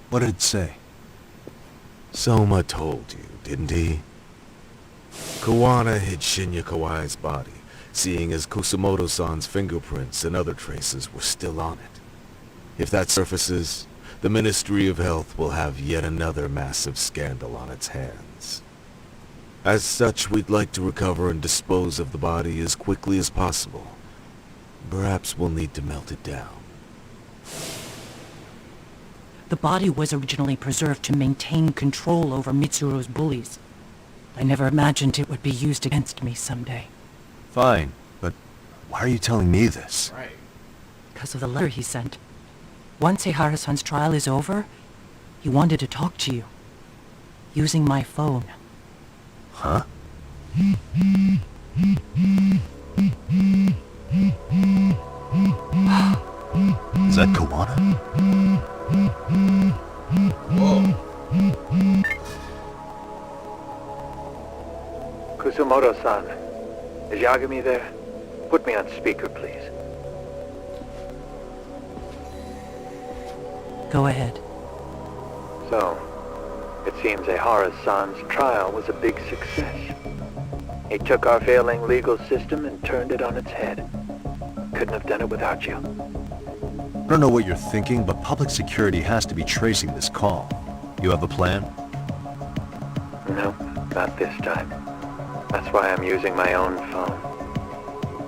What did it say? Soma told you, didn't he? Kuwana hid Shinya Kawai's body, seeing as Kusumoto-san's fingerprints and other traces were still on it. If that surfaces, the Ministry of Health will have yet another massive scandal on its hands. As such, we'd like to recover and dispose of the body as quickly as possible. Perhaps we'll need to melt it down. The body was originally preserved to maintain control over Mitsuru's bullies. I never imagined it would be used against me someday. Fine, but why are you telling me this? Right. Because of the letter he sent. Once Ehara-san's trial is over, he wanted to talk to you. using my phone. Huh? Is that Kawana? Kusumoto-san, is Yagami there? Put me on speaker, please. Go ahead. So, it seems Ehara-san's trial was a big success. He took our failing legal system and turned it on its head. Couldn't have done it without you. I don't know what you're thinking, but public security has to be tracing this call. You have a plan? No, not this time. That's why I'm using my own phone.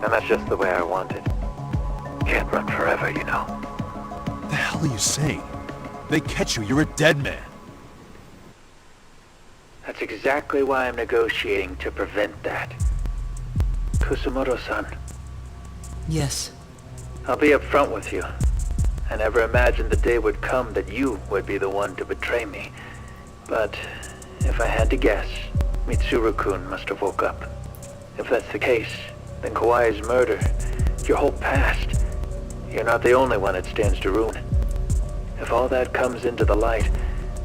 And that's just the way I want it. Can't run forever, you know. What the hell are you saying? If they catch you, you're a dead man. That's exactly why I'm negotiating to prevent that. Kusumoto-san. Yes. I'll be upfront with you. I never imagined the day would come that you would be the one to betray me. But if I had to guess, Mitsuru-kun must have woke up. If that's the case, then Kawai's murder, your whole past, you're not the only one it stands to ruin. If all that comes into the light,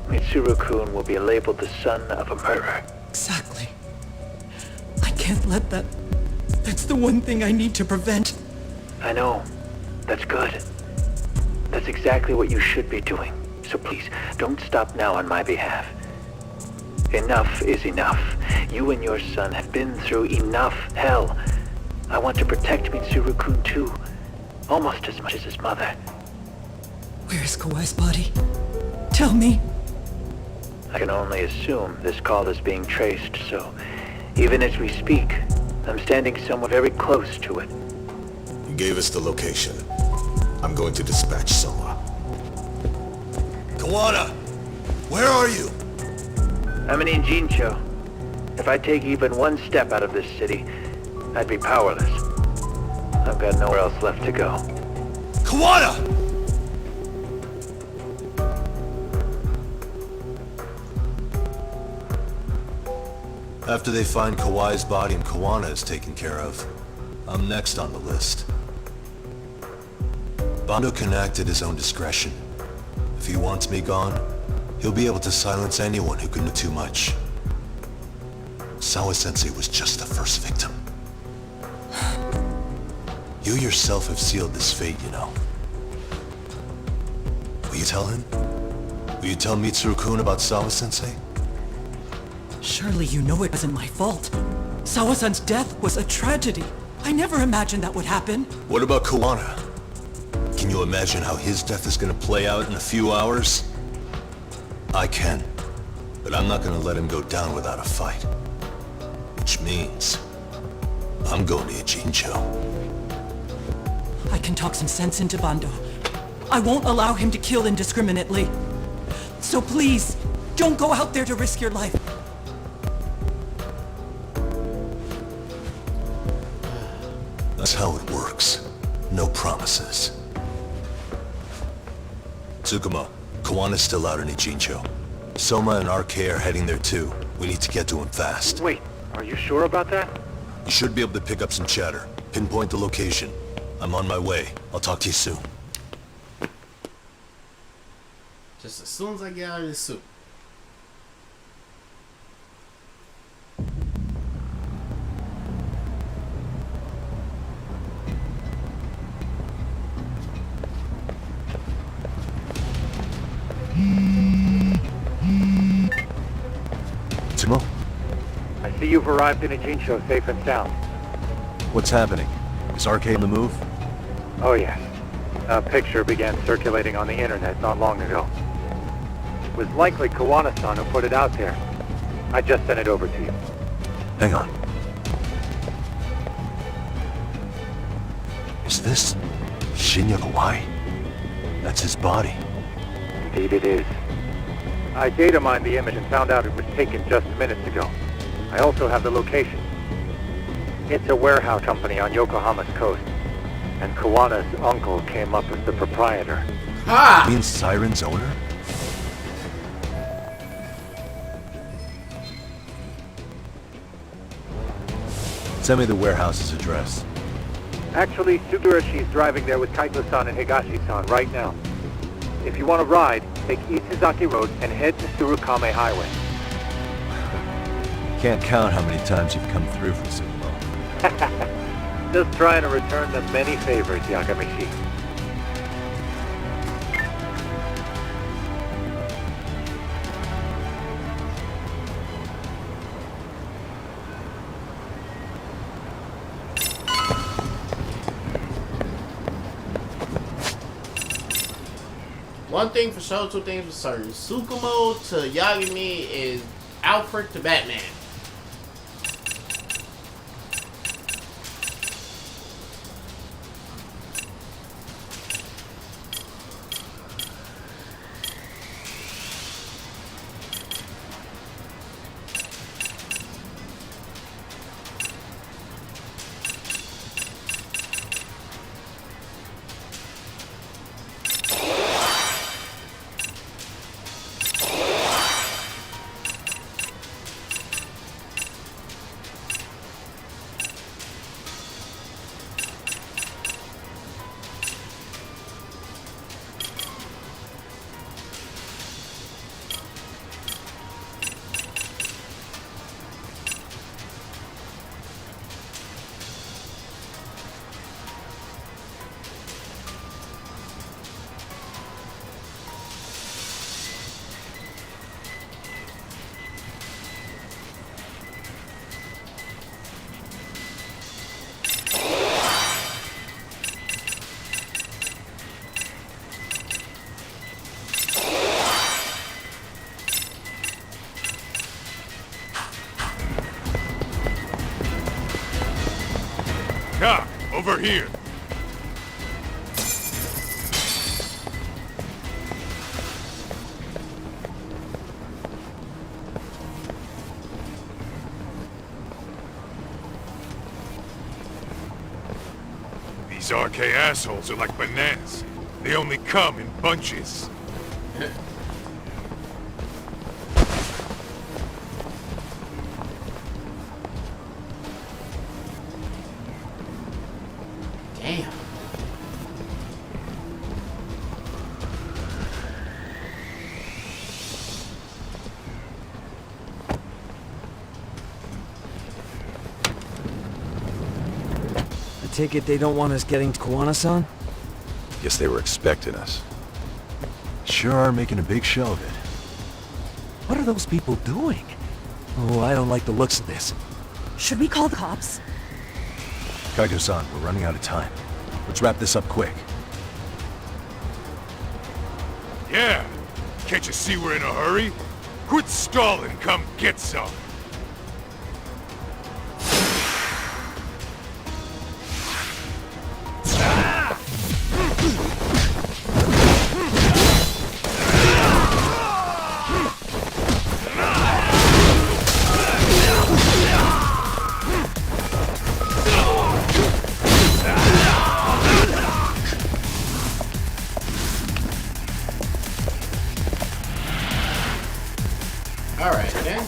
Mitsuru-kun will be labeled the son of a murderer. Exactly. I can't let that... That's the one thing I need to prevent. I know. That's good. That's exactly what you should be doing. So please, don't stop now on my behalf. Enough is enough. You and your son have been through enough hell. I want to protect Mitsuru-kun too. Almost as much as his mother. Where's Kawai's body? Tell me. I can only assume this call is being traced, so even as we speak, I'm standing somewhat very close to it. You gave us the location. I'm going to dispatch Soma. Kawana! Where are you? I'm in Jincho. If I take even one step out of this city, I'd be powerless. I've got nowhere else left to go. Kawana! After they find Kawai's body and Kawana is taken care of, I'm next on the list. Bando can act at his own discretion. If he wants me gone, he'll be able to silence anyone who can do too much. Sawa-sensei was just the first victim. You yourself have sealed this fate, you know. Will you tell him? Will you tell Mitsuru-kun about Sawa-sensei? Surely you know it wasn't my fault. Sawa-san's death was a tragedy. I never imagined that would happen. What about Kawana? Can you imagine how his death is gonna play out in a few hours? I can, but I'm not gonna let him go down without a fight. Which means, I'm going to Ijincho. I can talk some sense into Bando. I won't allow him to kill indiscriminately. So please, don't go out there to risk your life. That's how it works. No promises. Tsukumo, Kawana's still out in Ijincho. Soma and RK are heading there too. We need to get to him fast. Wait, are you sure about that? You should be able to pick up some chatter. Pinpoint the location. I'm on my way. I'll talk to you soon. Just as soon as I get out of this suit. Tsukumo? I see you've arrived in Ijincho safe and sound. What's happening? Is RK on the move? Oh yes. A picture began circulating on the internet not long ago. It was likely Kawana-san who put it out there. I just sent it over to you. Hang on. Is this Shinya Kawai? That's his body. Indeed it is. I data mined the image and found out it was taken just minutes ago. I also have the location. It's a warehouse company on Yokohama's coast, and Kawana's uncle came up as the proprietor. You mean Siren's owner? Send me the warehouse's address. Actually, Suguroshi's driving there with Kaito-san and Higashi-san right now. If you want to ride, take East Hizaki Road and head to Tsurukame Highway. Can't count how many times you've come through for Sugumo. Just trying to return the many favors, Yagamishi. One thing for sure, two things for certain. Tsukumo to Yagami is Alfred to Batman. Doc, over here. These RK assholes are like bananas. They only come in bunches. Damn. I take it they don't want us getting to Kowana-san? Guess they were expecting us. Sure are making a big show of it. What are those people doing? Oh, I don't like the looks of this. Should we call the cops? Kaito-san, we're running out of time. Let's wrap this up quick. Yeah. Can't you see we're in a hurry? Quit stalling, come get some. Alright then.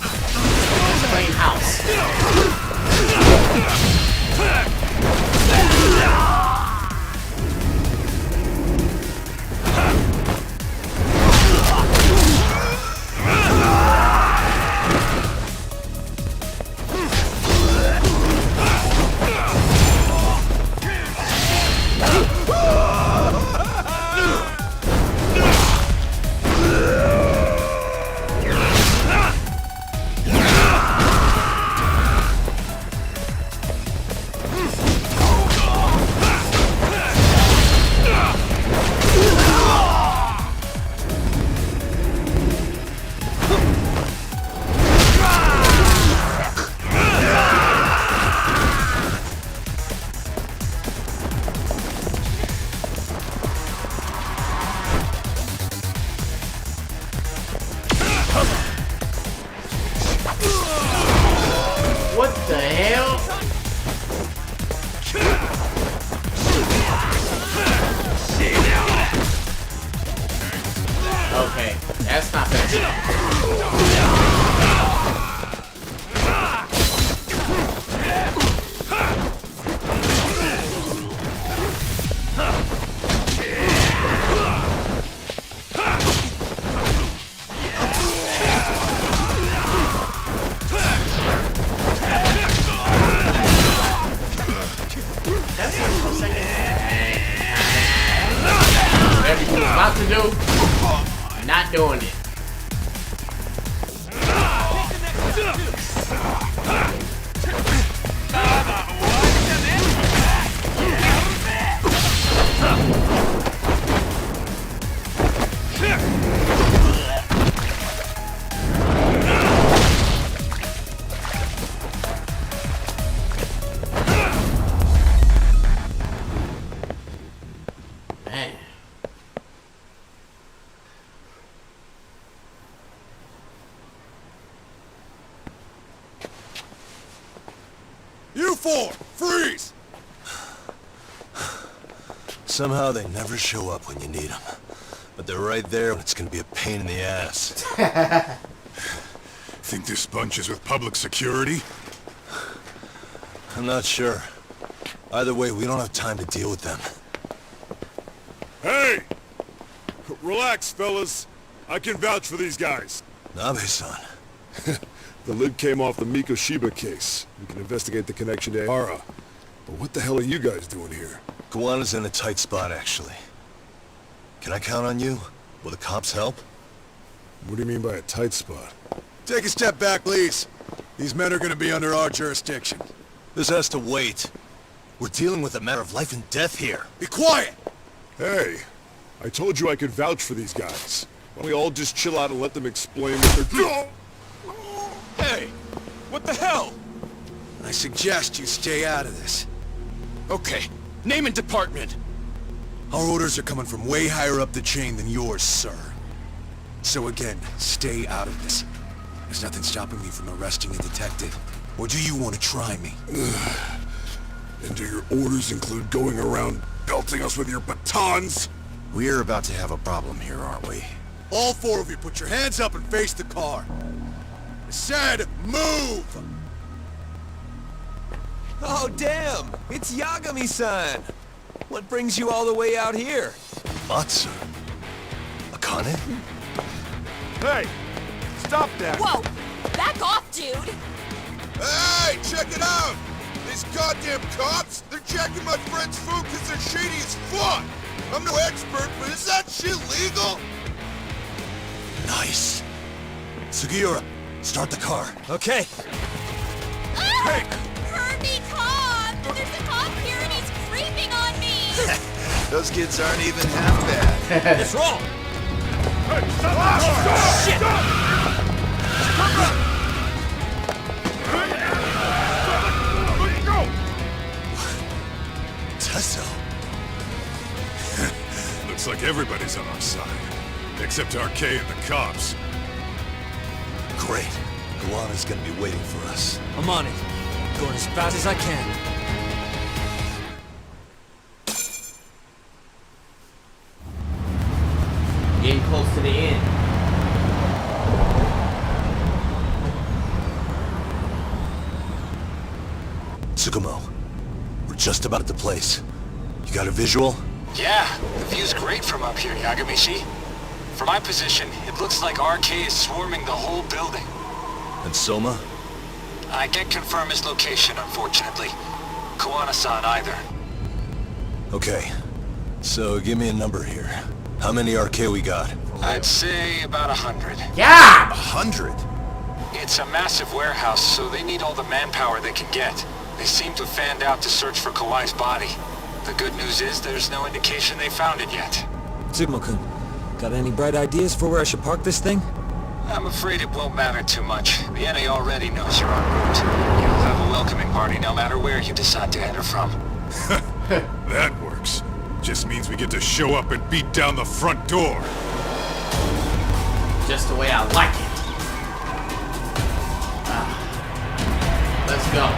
doing it. Man. You four, freeze! Somehow they never show up when you need them. But they're right there and it's gonna be a pain in the ass. Think this bunch is with public security? I'm not sure. Either way, we don't have time to deal with them. Hey! Relax, fellas. I can vouch for these guys. Nabe-san. The lid came off the Mikoshiba case. We can investigate the connection to Ehara. But what the hell are you guys doing here? Kawana's in a tight spot, actually. Can I count on you? Will the cops help? What do you mean by a tight spot? Take a step back, please. These men are gonna be under our jurisdiction. This has to wait. We're dealing with a matter of life and death here. Be quiet! Hey, I told you I could vouch for these guys. Why don't we all just chill out and let them explain what they're doing? Hey! What the hell? I suggest you stay out of this. Okay, name and department. Our orders are coming from way higher up the chain than yours, sir. So again, stay out of this. There's nothing stopping me from arresting a detective. Or do you want to try me? And do your orders include going around belting us with your batons? We're about to have a problem here, aren't we? All four of you, put your hands up and face the car. I said, move! Oh, damn! It's Yagami-san! What brings you all the way out here? Matsu? Akane? Hey! Stop that! Whoa! Back off, dude! Hey, check it out! These goddamn cops, they're checking my friend's food because they're shady as fuck! I'm no expert, but is that shit legal? Nice. Sugiura, start the car. Okay. Hey! Kirby, cop! There's a cop here and he's creeping on me! Those kids aren't even half bad. What's wrong? Hey, stop! Shit! Tesso. Looks like everybody's on our side. Except RK and the cops. Great. Kawana's gonna be waiting for us. I'm on it. Going as fast as I can. Getting close to the end. Tsukumo, we're just about at the place. You got a visual? Yeah, the view's great from up here, Yagamishi. From my position, it looks like RK is swarming the whole building. And Soma? I can't confirm his location, unfortunately. Kawana-san either. Okay. So give me a number here. How many RK we got? I'd say about 100. Yeah! 100? It's a massive warehouse, so they need all the manpower they can get. They seem to have fanned out to search for Kawai's body. The good news is there's no indication they found it yet. Tsukumo-kun, got any bright ideas for where I should park this thing? I'm afraid it won't matter too much. The NA already knows you're en route. You'll have a welcoming party no matter where you decide to enter from. That works. Just means we get to show up and beat down the front door. Just the way I like it. Let's go.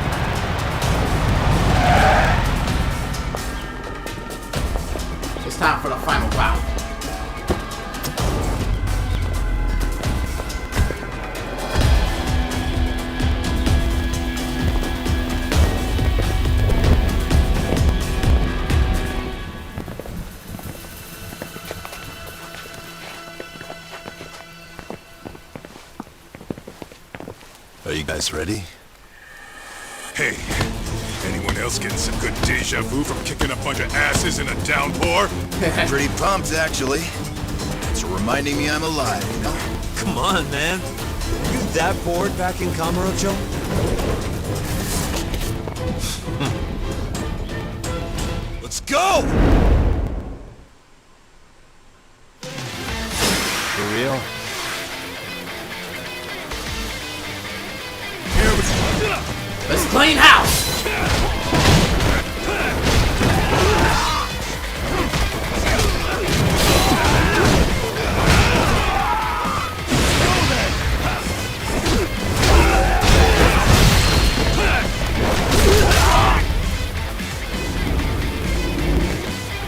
It's time for the final round. Are you guys ready? Hey, anyone else getting some good deja vu from kicking a bunch of asses in a downpour? Pretty pumped, actually. It's for reminding me I'm alive. Come on, man. Are you that bored back in Kamurocho? Let's go! For real? Let's clean house!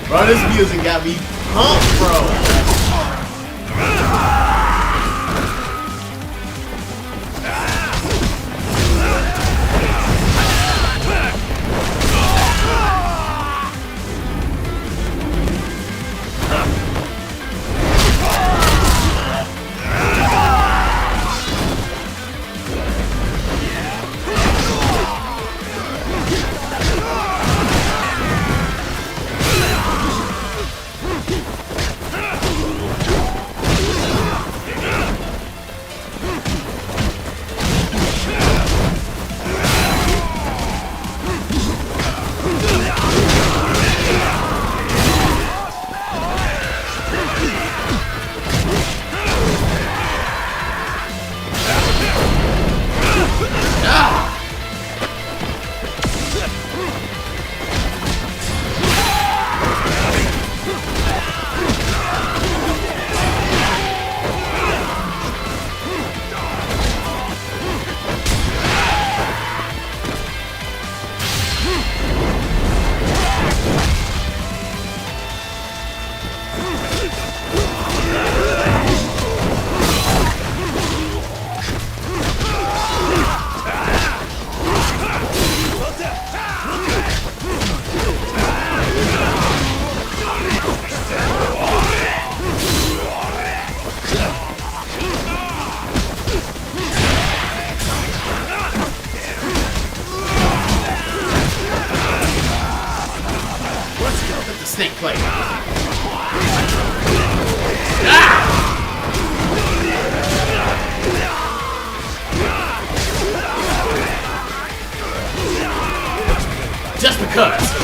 Bro, this music got me pumped, bro. Snake play. Just because.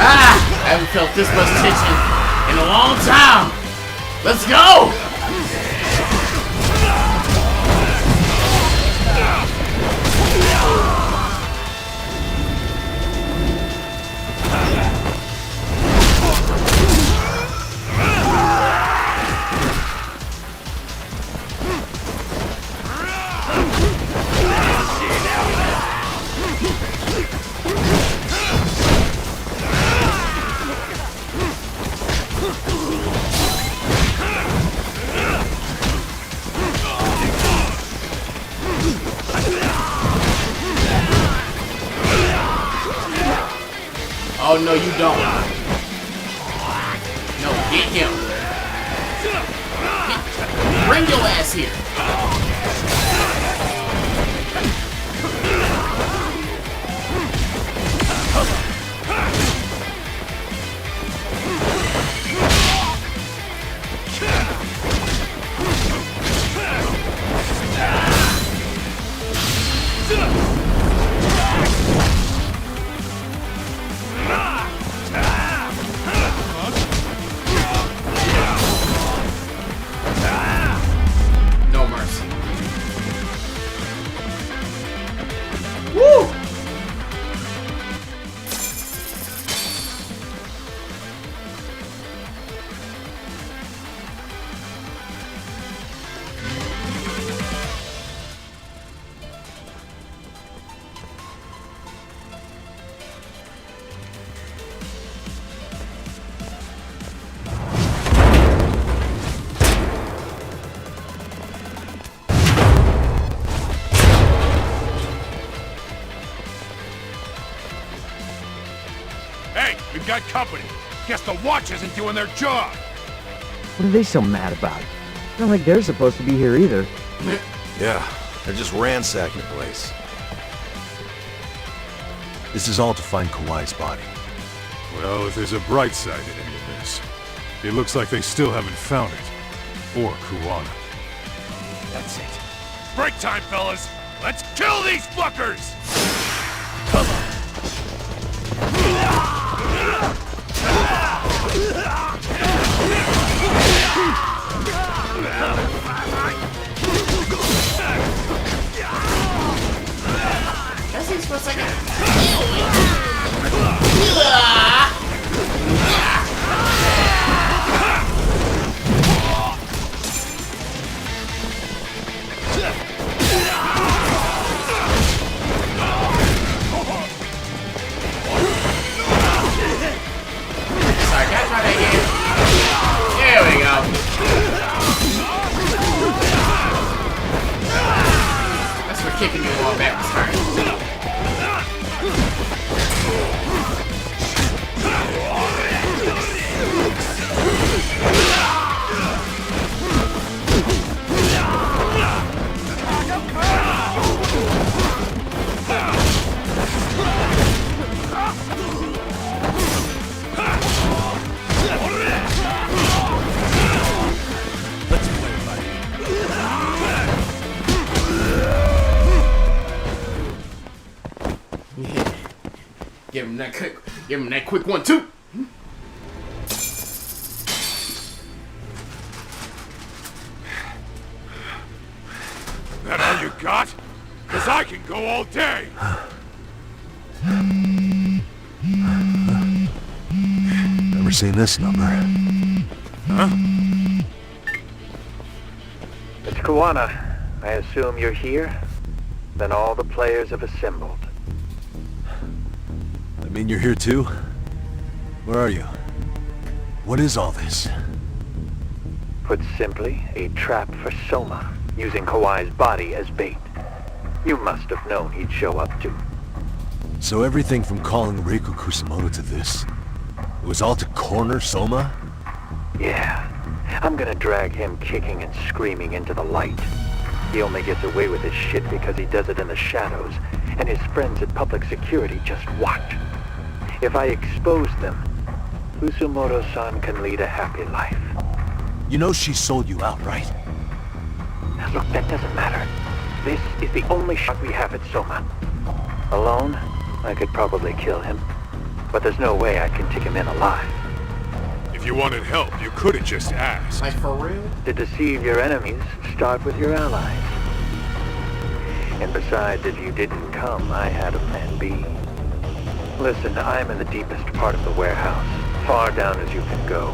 I haven't felt this much tension in a long time. Let's go! Oh, no, you don't. No, get him. Bring your ass here. We've got company. Guess the watch isn't doing their job. What are they so mad about? Not like they're supposed to be here either. Yeah, they're just ransacking the place. This is all to find Kawhi's body. Well, if there's a bright side in any of this, it looks like they still haven't found it. Or Kuwana. That's it. Break time, fellas! Let's kill these fuckers! Come on. That's for a second. Sorry, can I try that again? There we go. That's for kicking you all backwards first. Give him that quick one too. That all you got? Cause I can go all day. Never seen this number. Huh? It's Kuwana. I assume you're here? Then all the players have assembled. I mean, you're here too? Where are you? What is all this? Put simply, a trap for Soma, using Kawhi's body as bait. You must have known he'd show up too. So everything from calling Reiko Kusamoto to this, it was all to corner Soma? Yeah. I'm gonna drag him kicking and screaming into the light. He only gets away with his shit because he does it in the shadows, and his friends at public security just watch. If I expose them, Kusumoto-san can lead a happy life. You know she sold you out, right? Now look, that doesn't matter. This is the only shot we have at Soma. Alone, I could probably kill him. But there's no way I can take him in alive. If you wanted help, you could have just asked. Like for real? To deceive your enemies, start with your allies. And besides, if you didn't come, I had a plan B. Listen, I'm in the deepest part of the warehouse, far down as you can go.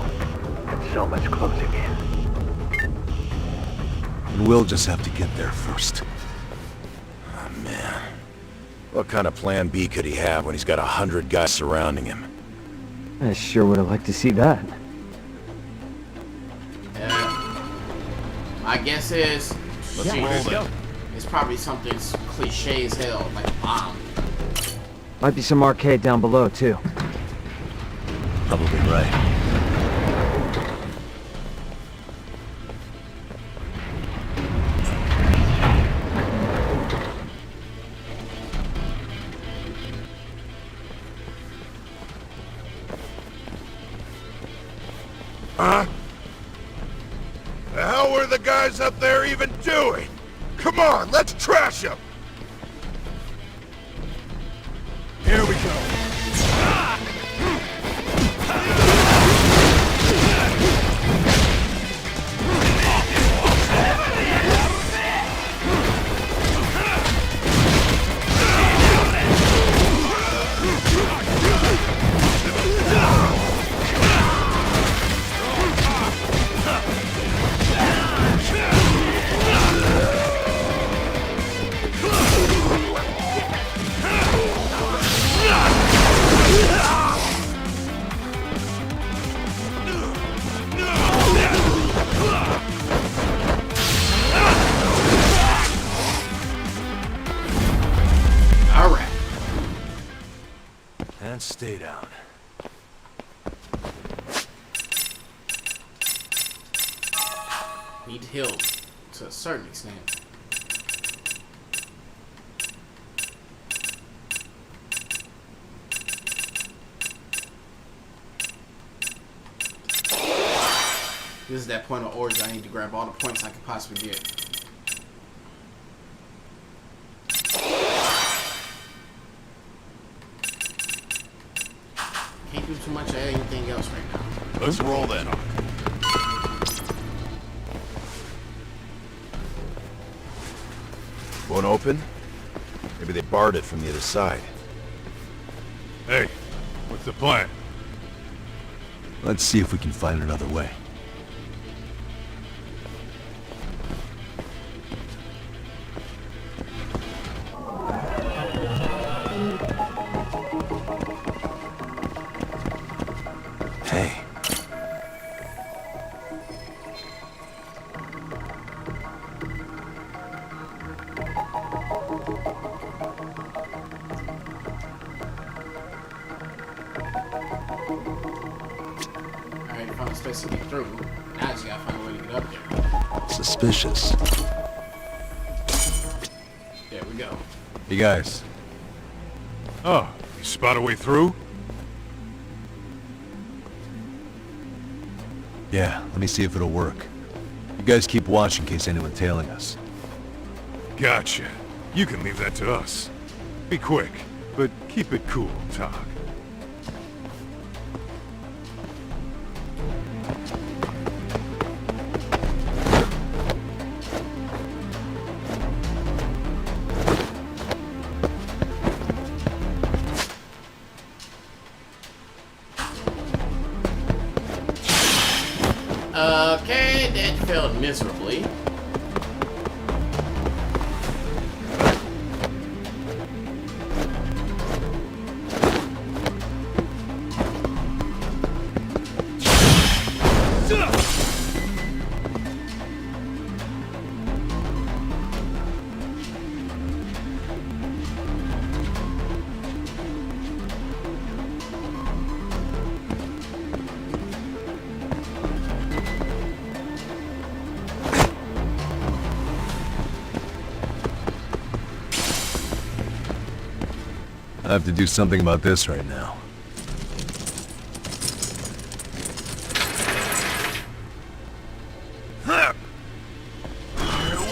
And so much closing in. And we'll just have to get there first. Oh, man. What kind of plan B could he have when he's got 100 guys surrounding him? I sure would have liked to see that. My guess is, it's probably something cliche as hell, like a bomb. Might be some arcade down below, too. Probably right. Huh? The hell were the guys up there even doing? Come on, let's trash them! Here we go. And stay down. need to heal to a certain extent. This is that point of origin. I need to grab all the points I can possibly get. Can't do too much of anything else right now. Let's roll that on. Won't open? Maybe they barred it from the other side. Hey, what's the plan? Let's see if we can find another way. Hey. Alright, found a space to get through. Now I just gotta find a way to get up there. Suspicious. There we go. You guys. Oh, you spot a way through? Yeah, let me see if it'll work. You guys keep watch in case anyone's tailing us. Gotcha. You can leave that to us. Be quick, but keep it cool, Tog. Okay, that failed miserably. I have to do something about this right now. Here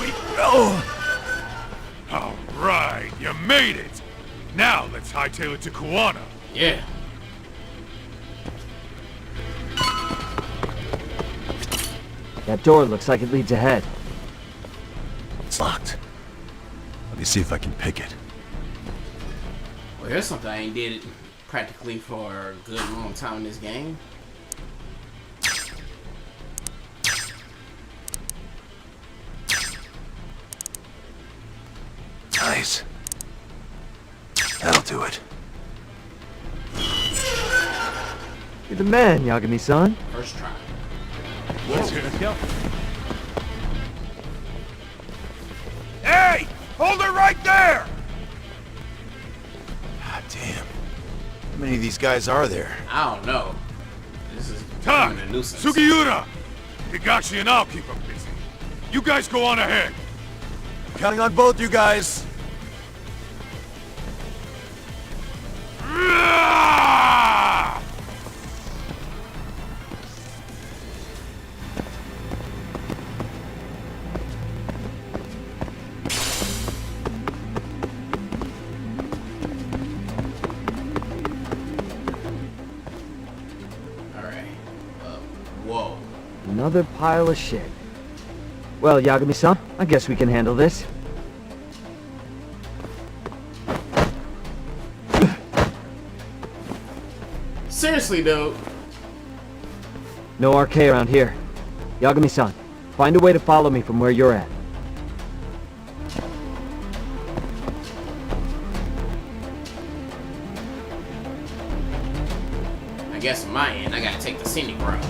we go! All right, you made it! Now let's hightail it to Kuwana. Yeah. That door looks like it leads ahead. It's locked. Let me see if I can pick it. Well, here's something I ain't did it practically for a good long time in this game. Nice. That'll do it. You're the man, Yagami-san. First try. Let's go. Hey! Hold it right there! God damn. How many of these guys are there? I don't know. This is Tog! becoming a nuisance. Sugiura! Higashi and I'll keep them busy. You guys go on ahead. Counting on both you guys. Whoa. Another pile of shit. Well, Yagami-san, I guess we can handle this. Seriously, though. No RK around here. Yagami-san, find a way to follow me from where you're at. I guess on my end, I gotta take the scenic route.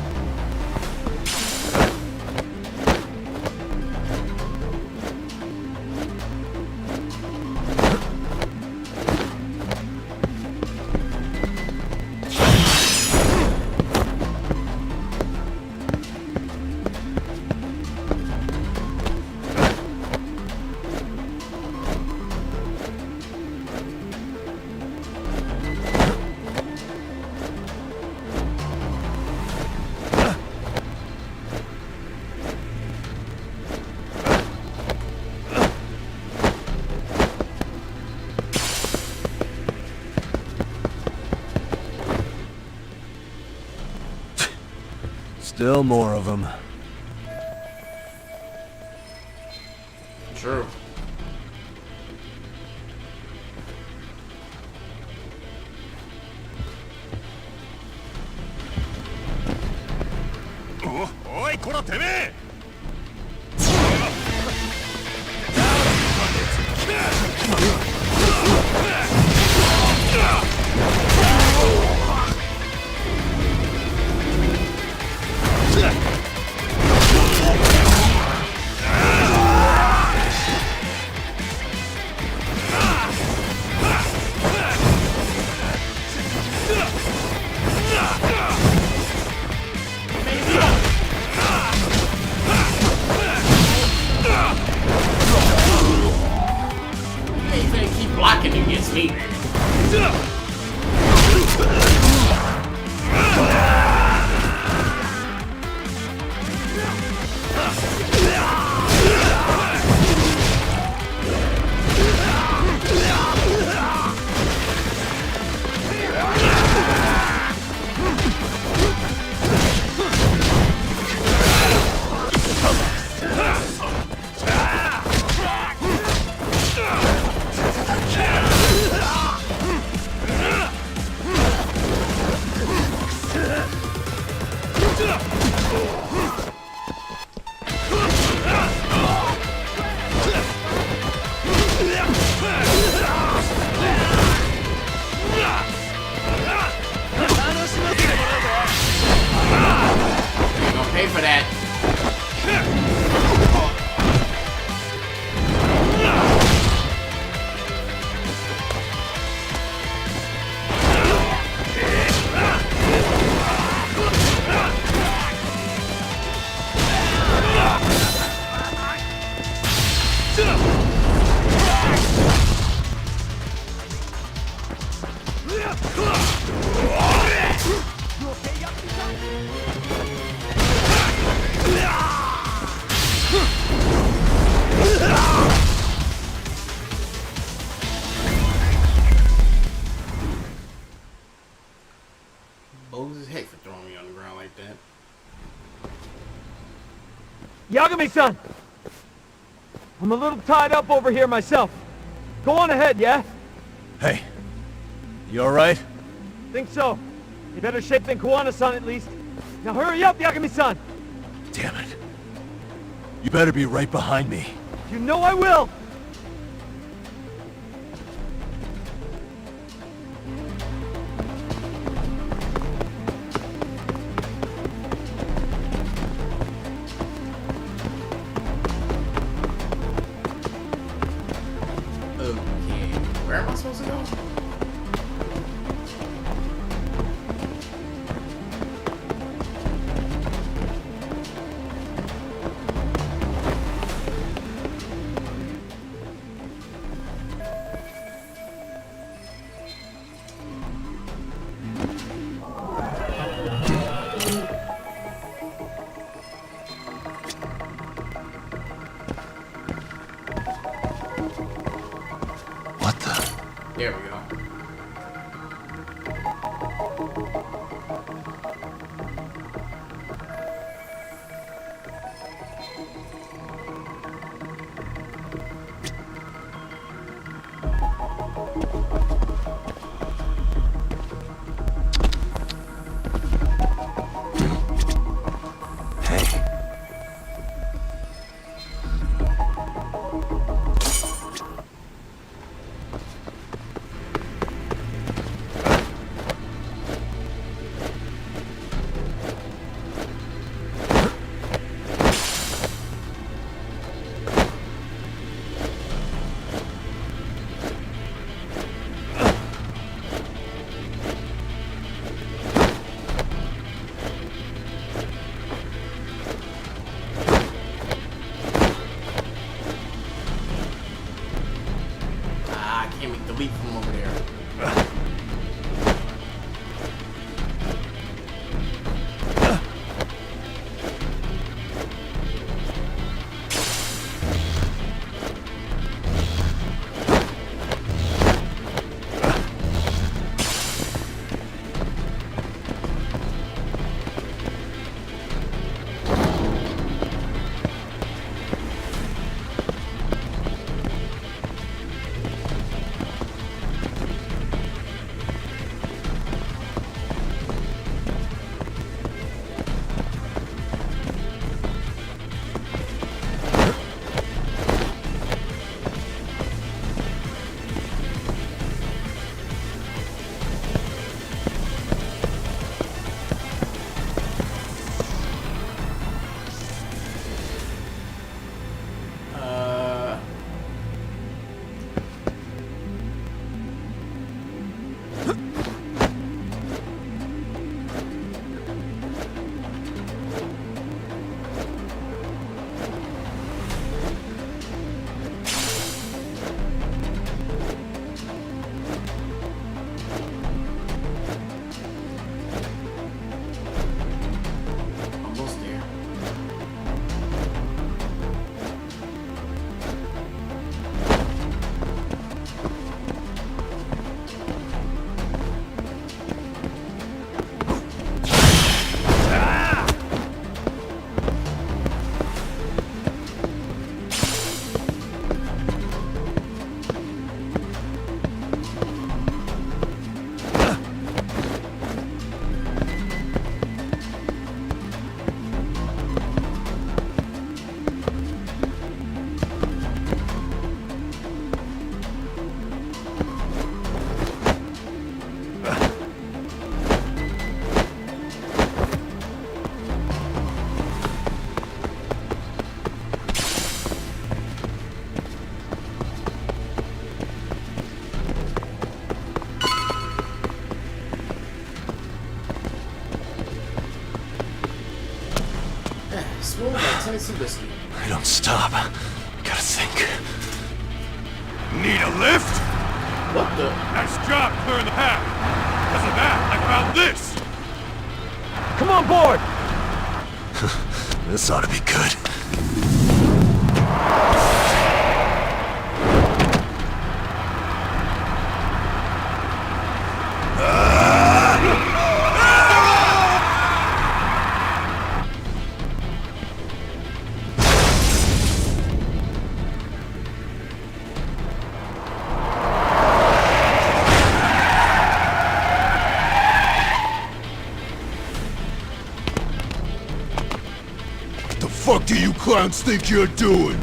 Still more of them. True.おいこらてめえThey keep blocking against me. Pay for that. Bogus as heck for throwing me on the ground like that. Yagami-san! I'm a little tied up over here myself. Go on ahead, yeah? Hey, you alright? Think so. In better shape than Kuwana-san at least. Now hurry up, Yagami-san! Damn it. You better be right behind me. You know I will! Okay, where am I supposed to go? There we go. Smooth like Tennessee whiskey. I don't stop. Gotta think. Need a lift? What the? Nice job clearing the path. Because of that, I found this. Come on board! This ought to be good. What do you clowns think you're doing?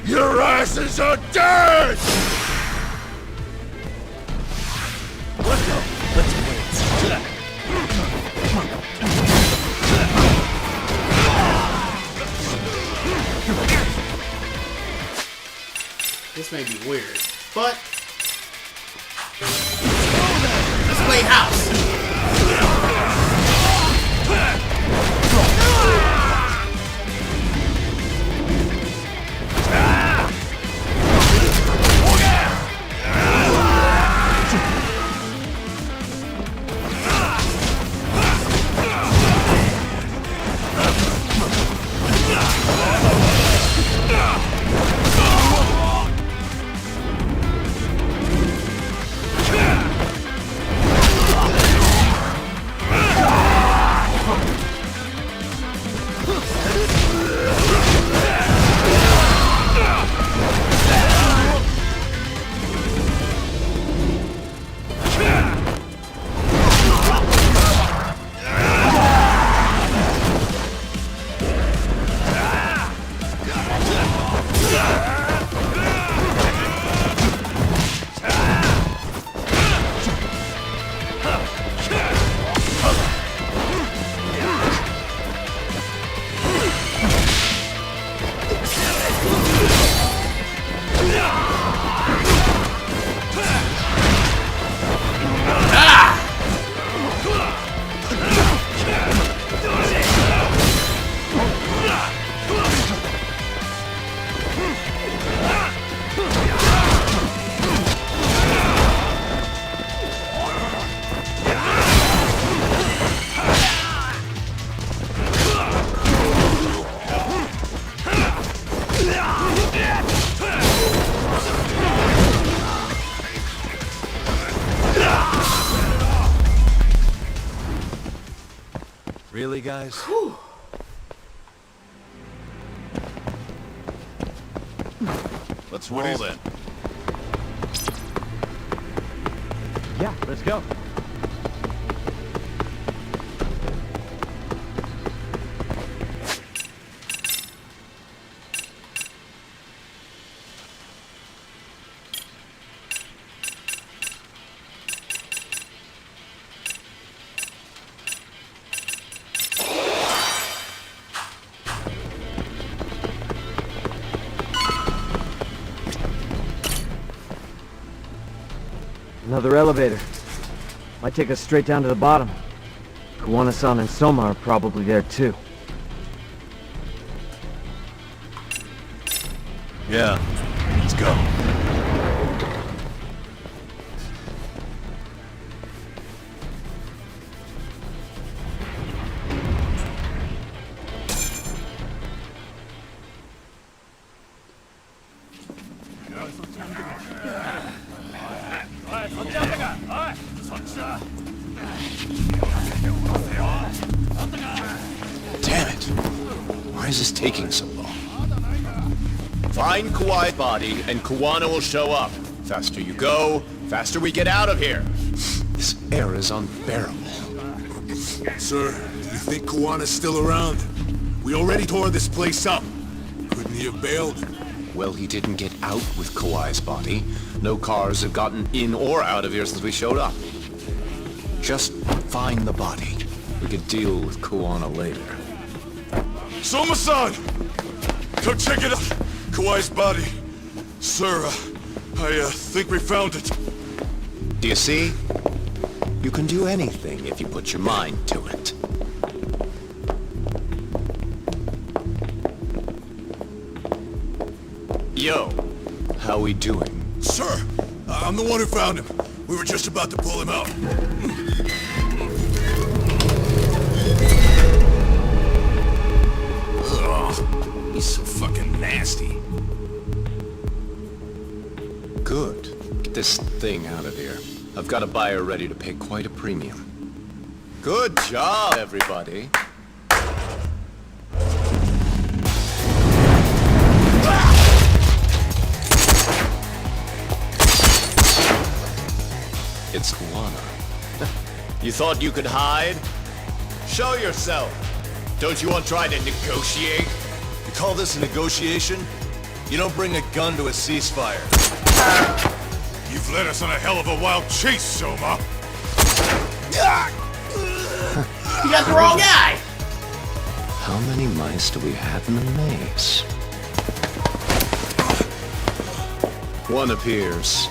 Your asses are dead! Let's go. Let's wait. This may be weird, but let's play house. Really, guys? Whew. Let's roll then. Yeah, let's go. Another elevator. Might take us straight down to the bottom. Kuwana-san and Soma are probably there too. Yeah, let's go. Damn it! Why is this taking so long? Find Kawhi's body, and Kuwana will show up. Faster you go, faster we get out of here. This air is unbearable. Sir, do you think Kawana's still around? We already tore this place up. Couldn't he have bailed? Well, he didn't get out with Kawhi's body. No cars have gotten in or out of here since we showed up. Just find the body. We could deal with Kuwana later. Soma-san! Come check it out! Kawhi's body. Sir, I think we found it. Do you see? You can do anything if you put your mind to it. Yo, how we doing? Sir, I'm the one who found him. We were just about to pull him out. Ugh, he's so fucking nasty. Good. Get this thing out of here. I've got a buyer ready to pay quite a premium. Good job, everybody. It's Kuwana. You thought you could hide? Show yourself! Don't you want to try to negotiate? You call this a negotiation? You don't bring a gun to a ceasefire. You've led us on a hell of a wild chase, Soma. You got the wrong guy! How many mice do we have in the maze? One appears.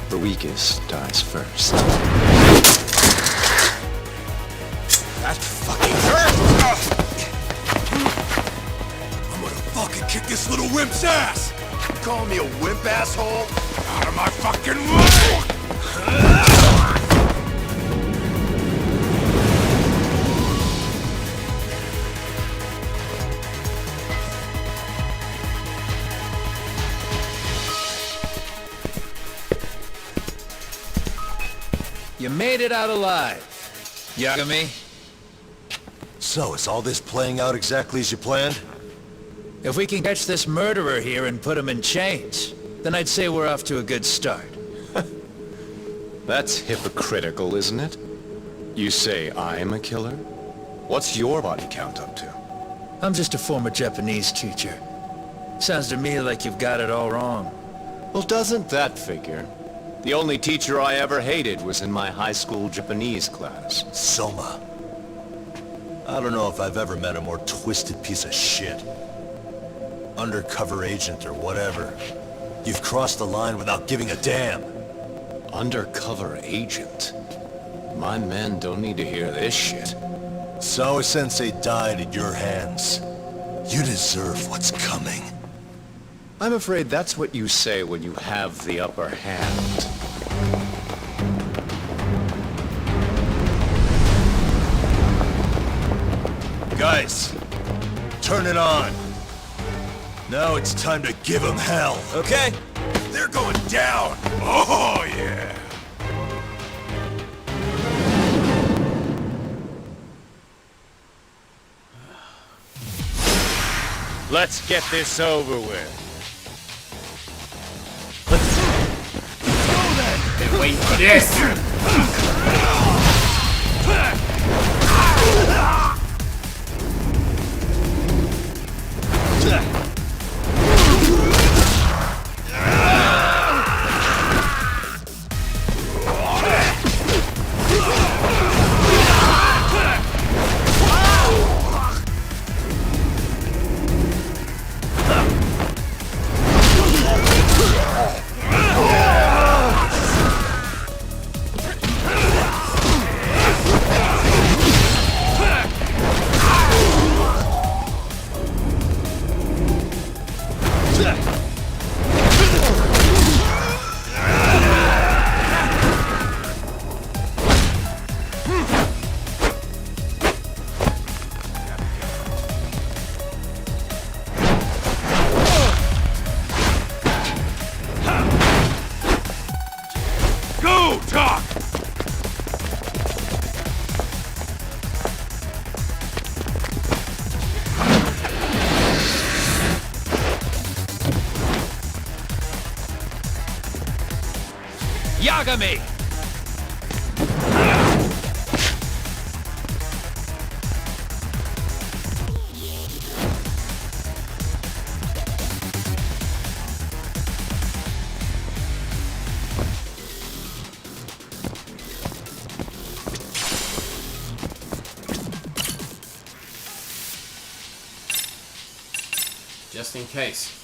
The weakest dies first. That fucking hurt! I'm gonna fucking kick this little wimp's ass! You calling me a wimp, asshole? Out of my fucking way! You made it out alive, Yagami. So, is all this playing out exactly as you planned? If we can catch this murderer here and put him in chains, then I'd say we're off to a good start. That's hypocritical, isn't it? You say I'm a killer? What's your body count up to? I'm just a former Japanese teacher. Sounds to me like you've got it all wrong. Well, doesn't that figure? The only teacher I ever hated was in my high school Japanese class. Soma. I don't know if I've ever met a more twisted piece of shit. Undercover agent or whatever. You've crossed the line without giving a damn. Undercover agent? My men don't need to hear this shit. Sawa-sensei died at your hands. You deserve what's coming. I'm afraid that's what you say when you have the upper hand. Guys, turn it on. Now it's time to give them hell. Okay? They're going down! Oh, yeah! Let's get this over with. Been waiting for this! Yagami! Just in case.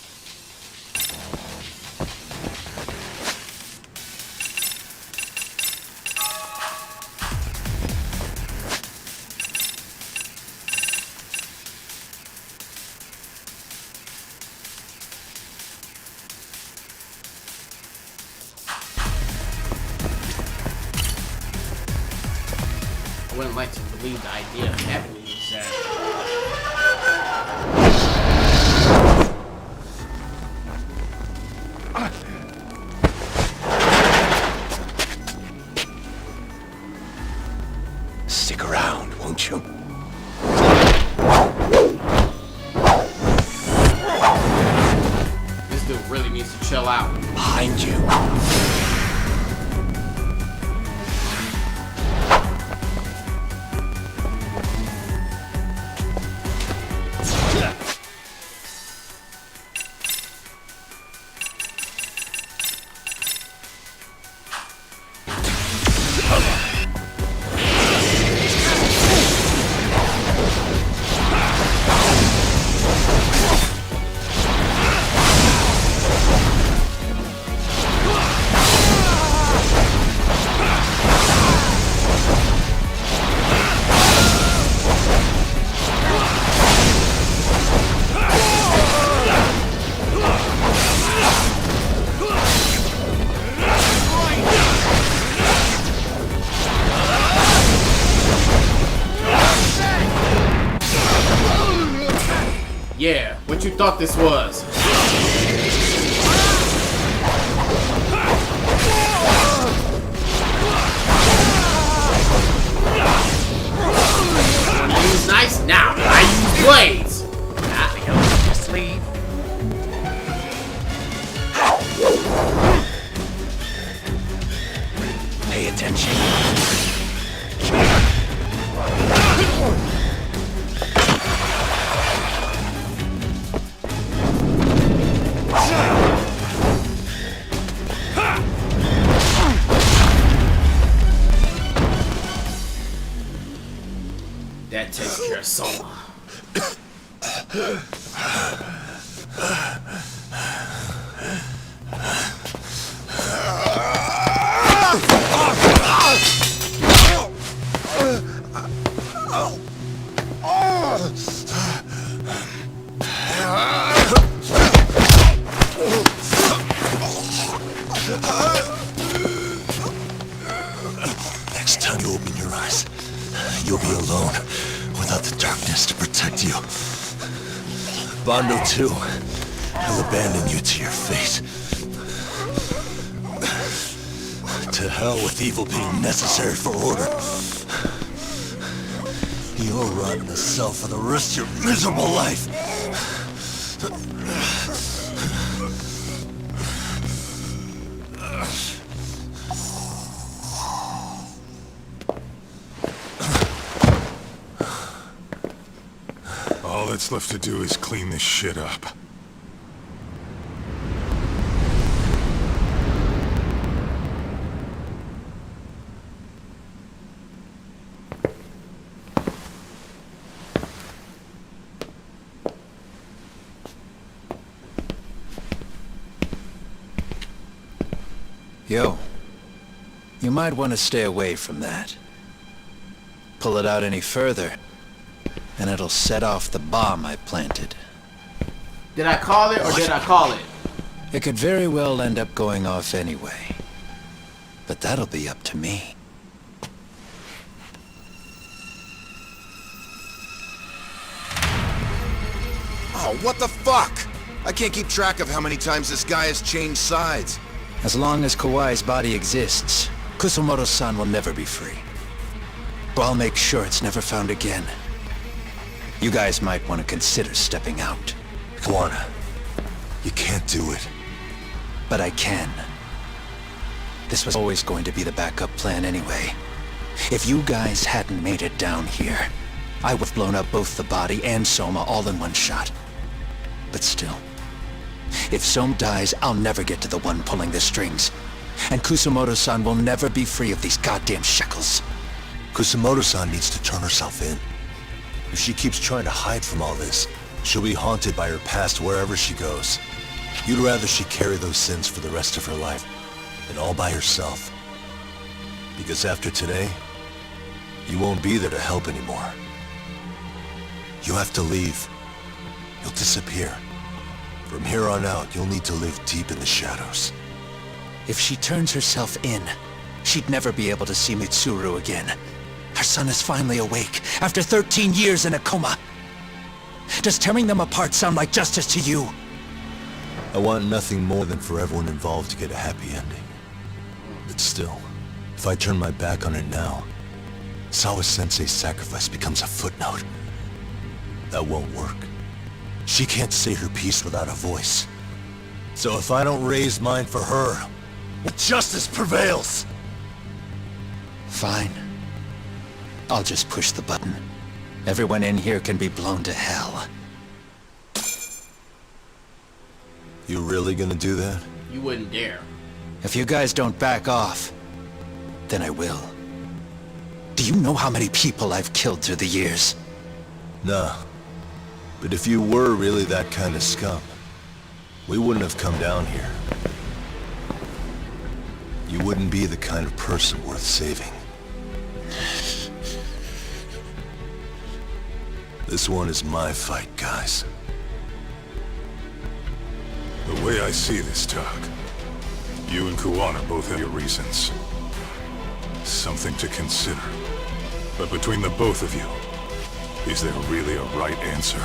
wouldn't like to believe the idea of happening is that. Stick around, won't you? This dude really needs to chill out. Behind you. Yeah, what you thought this was? Wanna use knives? Now I use blades! Just leave. Pay attention. That takes care of Soma. Next time you open your eyes, you'll be alone, without the darkness to protect you. Bando too, will abandon you to your fate. To hell with evil being necessary for order. You'll rot in a cell for the rest of your miserable life. All that's left to do is clean this shit up. Yo, you might want to stay away from that. Pull it out any further, and it'll set off the bomb I planted. Did I call it or did I call it? It could very well end up going off anyway. But that'll be up to me. Oh, what the fuck? I can't keep track of how many times this guy has changed sides. As long as Kawai's body exists, Kusumoto-san will never be free. But I'll make sure it's never found again. You guys might want to consider stepping out. Kawana, you can't do it. But I can. This was always going to be the backup plan anyway. If you guys hadn't made it down here, I would have blown up both the body and Soma all in one shot. But still, if Soma dies, I'll never get to the one pulling the strings. And Kusumoto-san will never be free of these goddamn shackles. Kusumoto-san needs to turn herself in. If she keeps trying to hide from all this, she'll be haunted by her past wherever she goes. You'd rather she carry those sins for the rest of her life, and all by herself. Because after today, you won't be there to help anymore. You have to leave. You'll disappear. From here on out, you'll need to live deep in the shadows. If she turns herself in, she'd never be able to see Mitsuru again. Our son is finally awake, after 13 years in a coma. Does tearing them apart sound like justice to you? I want nothing more than for everyone involved to get a happy ending. But still, if I turn my back on it now, Sawa-sensei's sacrifice becomes a footnote. That won't work. She can't say her piece without a voice. So if I don't raise mine for her, justice prevails! Fine. I'll just push the button. Everyone in here can be blown to hell. You really gonna do that? You wouldn't dare. If you guys don't back off, then I will. Do you know how many people I've killed through the years? Nah. But if you were really that kind of scum, we wouldn't have come down here. You wouldn't be the kind of person worth saving. This one is my fight, guys. The way I see this, Tug, you and Kuwana both have your reasons. Something to consider. But between the both of you, is there really a right answer?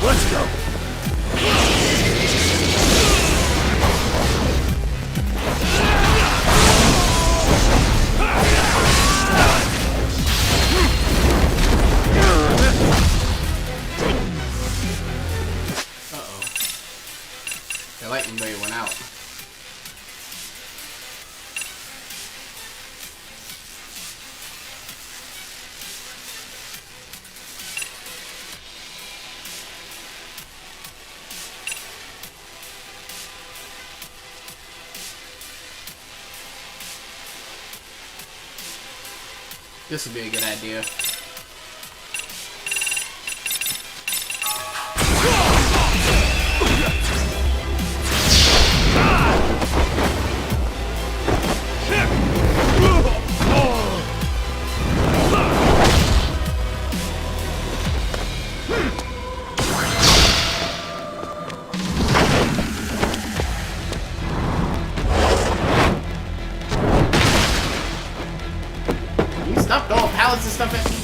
Let's go! The lightning blade went out. This would be a good idea. You stop throwing pallets and stuff at me.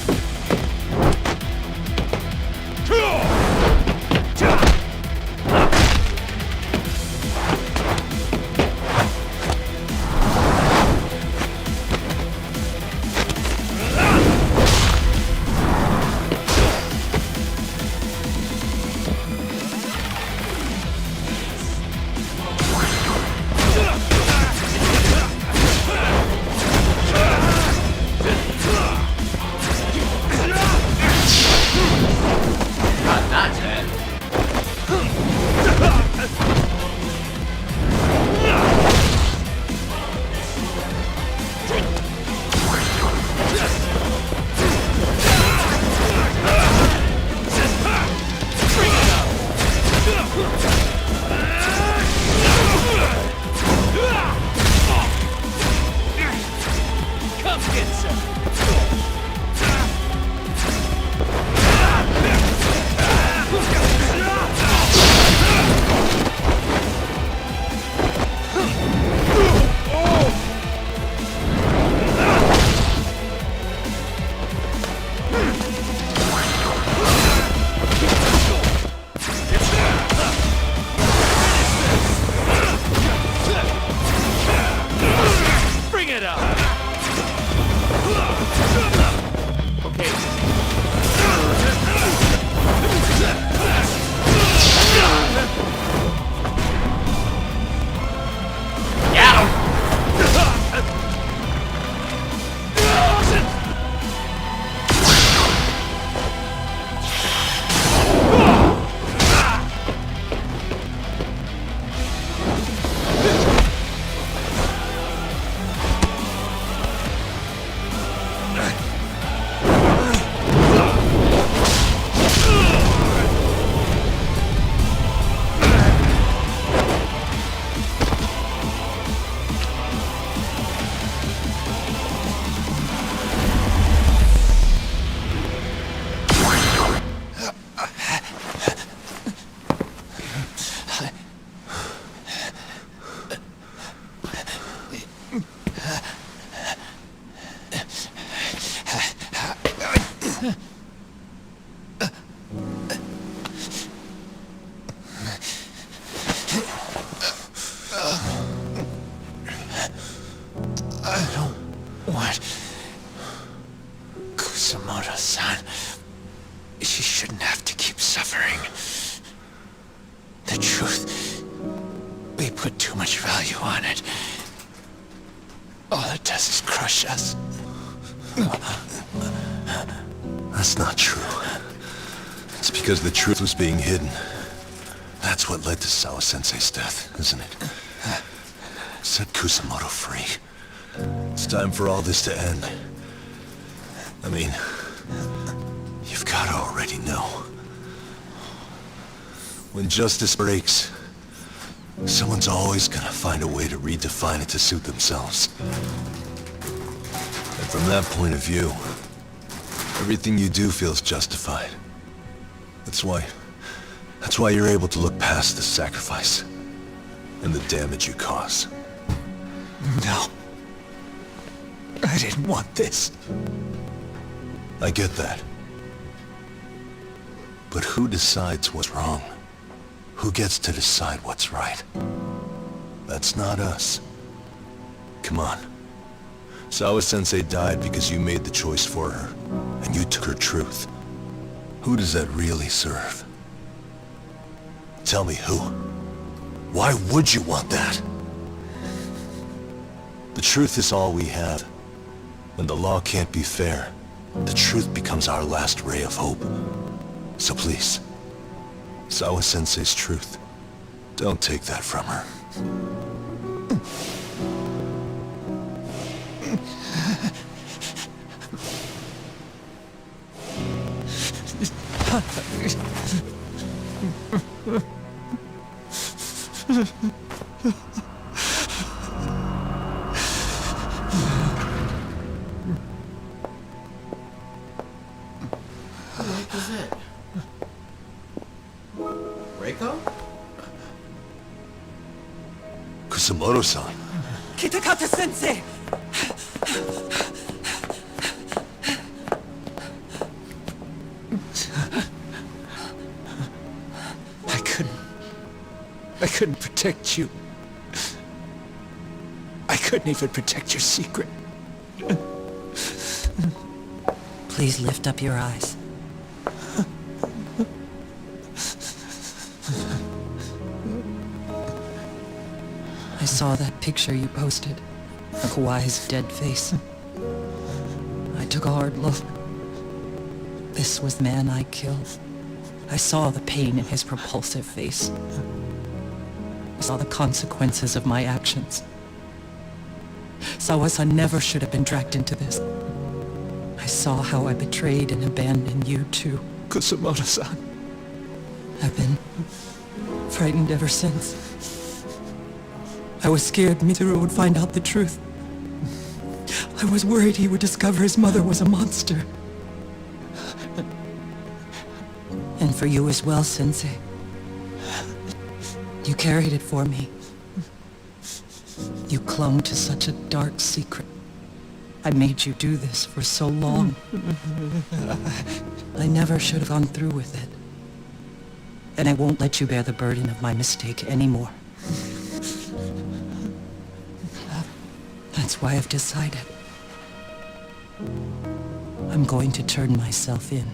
I don't want Kusamoto-san. She shouldn't have to keep suffering. The truth, we put too much value on it. All it does is crush us. That's not true. It's because the truth was being hidden. That's what led to Sawa-sensei's death, isn't it? Set Kusamoto free. It's time for all this to end. I mean, you've gotta already know. When justice breaks, someone's always gonna find a way to redefine it to suit themselves. And from that point of view, everything you do feels justified. That's why you're able to look past the sacrifice and the damage you cause. No. I didn't want this. I get that. But who decides what's wrong? Who gets to decide what's right? That's not us. Come on. Sawa-sensei died because you made the choice for her, and you took her truth. Who does that really serve? Tell me who. Why would you want that? The truth is all we have. When the law can't be fair, the truth becomes our last ray of hope. So please, Sawa-sensei's truth, don't take that from her. What was that? Reiko? Kusamoto-san. Kitakata-sensei! I couldn't protect you. I couldn't even protect your secret. Please lift up your eyes. I saw that picture you posted, of Kawai's dead face. I took a hard look. This was the man I killed. I saw the pain in his repulsive face. I saw the consequences of my actions. Sawa-san never should have been dragged into this. I saw how I betrayed and abandoned you too. Kusamoto-san. I've been frightened ever since. I was scared Mitsuru would find out the truth. I was worried he would discover his mother was a monster. And for you as well, Sensei. You carried it for me. You clung to such a dark secret. I made you do this for so long. I never should have gone through with it. And I won't let you bear the burden of my mistake anymore. That's why I've decided. I'm going to turn myself in.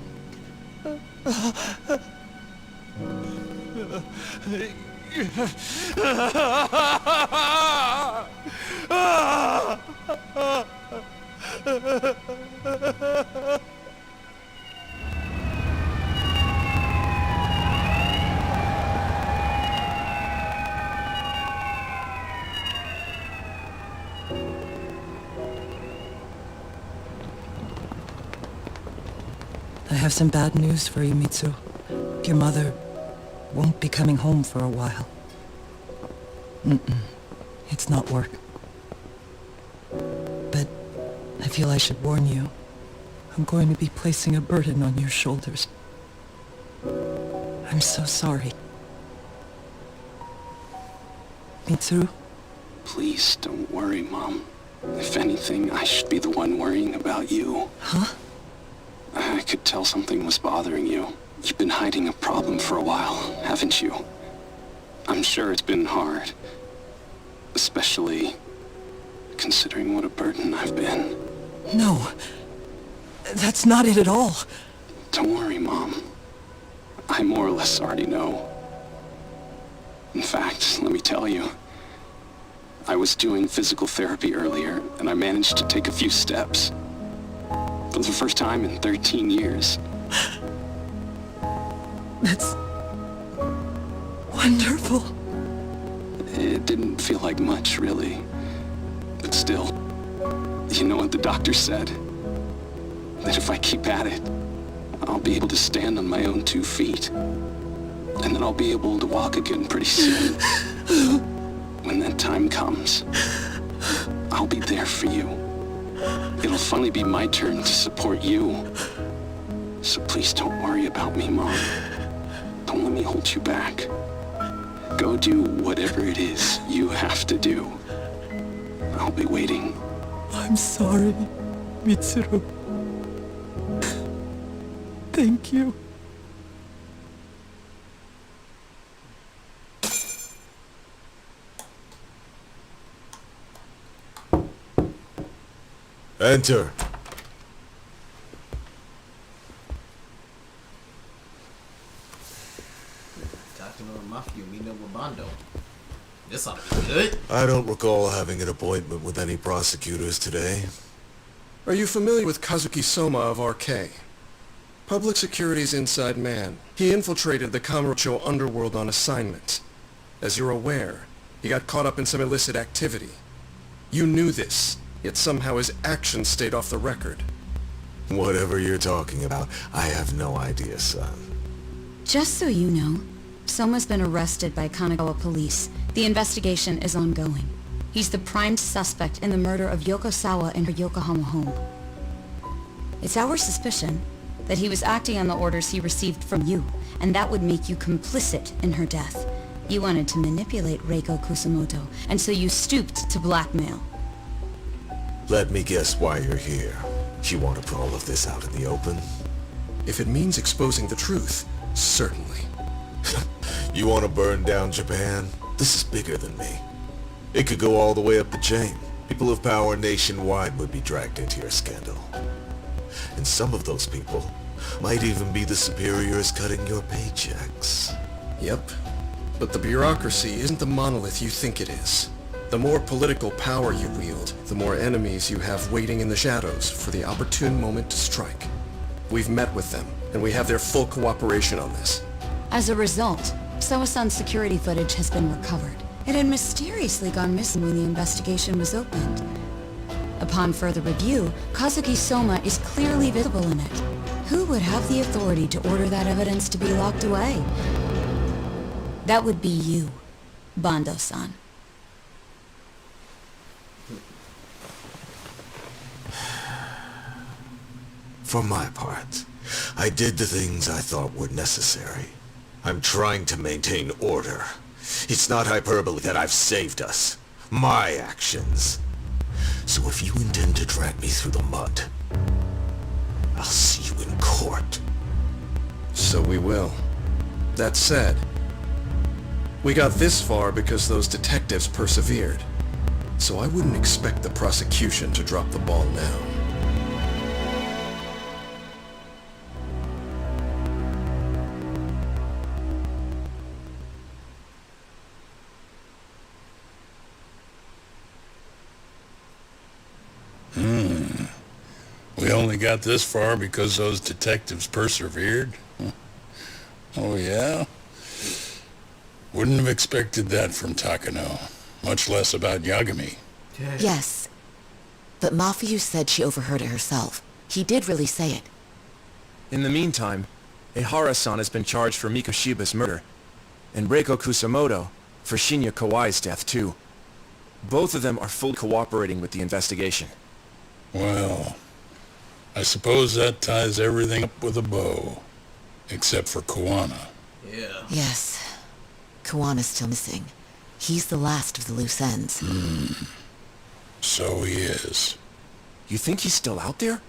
I have some bad news for you, Mitsu. Your mother won't be coming home for a while. It's not work. But I feel I should warn you. I'm going to be placing a burden on your shoulders. I'm so sorry. Mitsuru? Please don't worry, Mom. If anything, I should be the one worrying about you. Huh? I could tell something was bothering you. You've been hiding a problem for a while, haven't you? I'm sure it's been hard. Especially considering what a burden I've been. No. That's not it at all. Don't worry, Mom. I more or less already know. In fact, let me tell you. I was doing physical therapy earlier, and I managed to take a few steps. For the first time in 13 years. That's wonderful. It didn't feel like much, really. But still, you know what the doctor said? That if I keep at it, I'll be able to stand on my own 2 feet. And then I'll be able to walk again pretty soon. When that time comes, I'll be there for you. It'll finally be my turn to support you. So please don't worry about me, Mom. Don't let me hold you back. Go do whatever it is you have to do. I'll be waiting. I'm sorry, Mitsuru. Thank you. Enter. Talking to Mafia, meeting up with Bando. This ought to be good. I don't recall having an appointment with any prosecutors today. Are you familiar with Kazuki Soma of RK? Public Security's inside man. He infiltrated the Kamurocho underworld on assignment. As you're aware, he got caught up in some illicit activity. You knew this, yet somehow his actions stayed off the record. Whatever you're talking about, I have no idea, son. Just so you know, Soma's been arrested by Kanagawa police. The investigation is ongoing. He's the prime suspect in the murder of Yoko Sawa in her Yokohama home. It's our suspicion that he was acting on the orders he received from you, and that would make you complicit in her death. You wanted to manipulate Reiko Kusamoto, and so you stooped to blackmail. Let me guess why you're here. You want to put all of this out in the open? If it means exposing the truth, certainly. You want to burn down Japan? This is bigger than me. It could go all the way up the chain. People of power nationwide would be dragged into your scandal. And some of those people might even be the superiors cutting your paychecks. Yep. But the bureaucracy isn't the monolith you think it is. The more political power you wield, the more enemies you have waiting in the shadows for the opportune moment to strike. We've met with them, and we have their full cooperation on this. As a result, Sawa-san's security footage has been recovered. It had mysteriously gone missing when the investigation was opened. Upon further review, Kazuki Soma is clearly visible in it. Who would have the authority to order that evidence to be locked away? That would be you, Bando-san. For my part, I did the things I thought were necessary. I'm trying to maintain order. It's not hyperbole that I've saved us. My actions. So if you intend to drag me through the mud, I'll see you in court. So we will. That said, we got this far because those detectives persevered. So I wouldn't expect the prosecution to drop the ball now. We only got this far because those detectives persevered? Oh, yeah? Wouldn't have expected that from Takano, much less about Yagami. Yes. But Mafuyu said she overheard it herself. He did really say it. In the meantime, Ehara-san has been charged for Mikoshiba's murder, and Reiko Kusamoto for Shinya Kawai's death, too. Both of them are fully cooperating with the investigation. Well, I suppose that ties everything up with a bow. Except for Kuwana. Yeah. Yes. Kuwana's still missing. He's the last of the loose ends. So he is. You think he's still out there?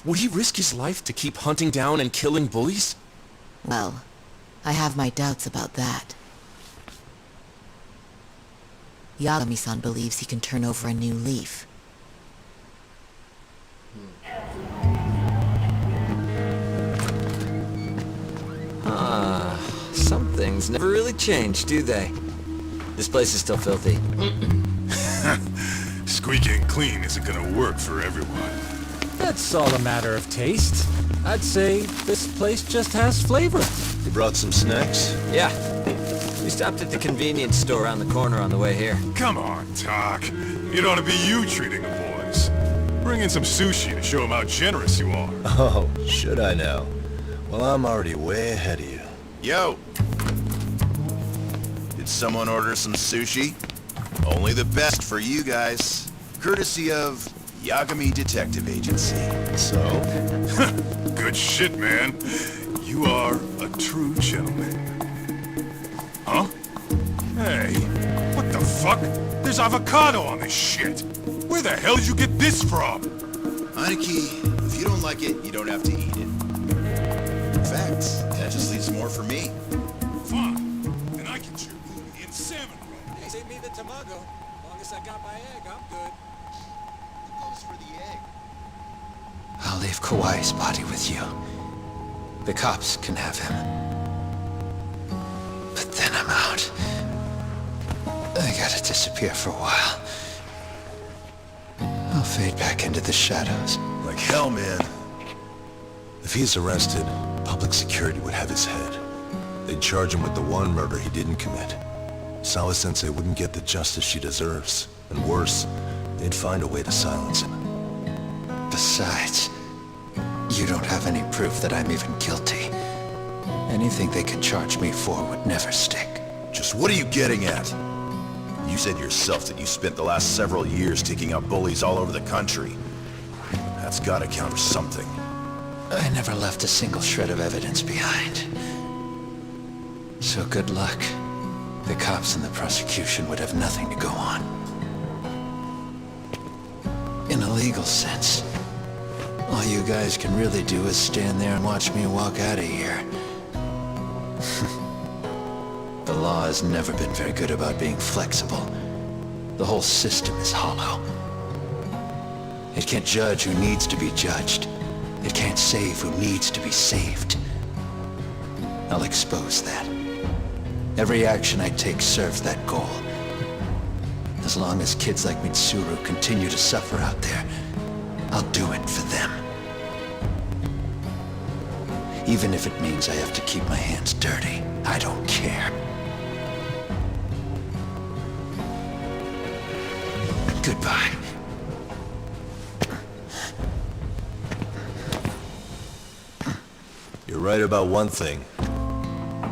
Would he risk his life to keep hunting down and killing bullies? Well, I have my doubts about that. Yagami-san believes he can turn over a new leaf. Some things never really change, do they? This place is still filthy. Squeaking clean isn't gonna work for everyone. That's all a matter of taste. I'd say this place just has flavor. You brought some snacks? Yeah. We stopped at the convenience store around the corner on the way here. Come on, Talk. It ought to be you treating the boys. Bring in some sushi to show them how generous you are. Oh, should I now? Well, I'm already way ahead of you. Yo! Did someone order some sushi? Only the best for you guys. Courtesy of Yagami Detective Agency. So? Good shit, man. You are a true gentleman. Huh? Hey, what the fuck? There's avocado on this shit. Where the hell did you get this from? Aniki, if you don't like it, you don't have to eat it. In fact, that just leaves more for me. Fine. Then I can chew uni and salmon roll. Hey, save me the tamago. As long as I got my egg, I'm good. Who goes for the egg? I'll leave Kawai's body with you. The cops can have him. But then I'm out. I gotta disappear for a while. I'll fade back into the shadows. Like hell, man. If he's arrested, public security would have his head. They'd charge him with the one murder he didn't commit. Sawa-sensei wouldn't get the justice she deserves. And worse, they'd find a way to silence him. Besides, you don't have any proof that I'm even guilty. Anything they can charge me for would never stick. Just what are you getting at? You said yourself that you spent the last several years taking out bullies all over the country. That's gotta count for something. I never left a single shred of evidence behind. So good luck. The cops and the prosecution would have nothing to go on. In a legal sense, all you guys can really do is stand there and watch me walk out of here. The law has never been very good about being flexible. The whole system is hollow. It can't judge who needs to be judged. It can't save who needs to be saved. I'll expose that. Every action I take serves that goal. As long as kids like Mitsuru continue to suffer out there, I'll do it for them. Even if it means I have to keep my hands dirty, I don't care. Goodbye. You're right about one thing.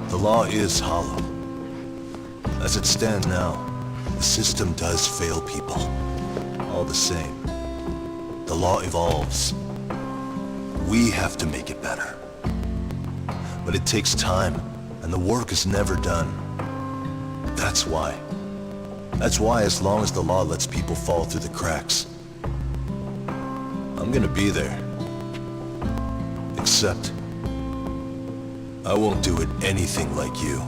The law is hollow. As it stands now, the system does fail people. All the same, the law evolves. We have to make it better. But it takes time, and the work is never done. That's why. That's why as long as the law lets people fall through the cracks, I'm gonna be there. Except, I won't do it anything like you.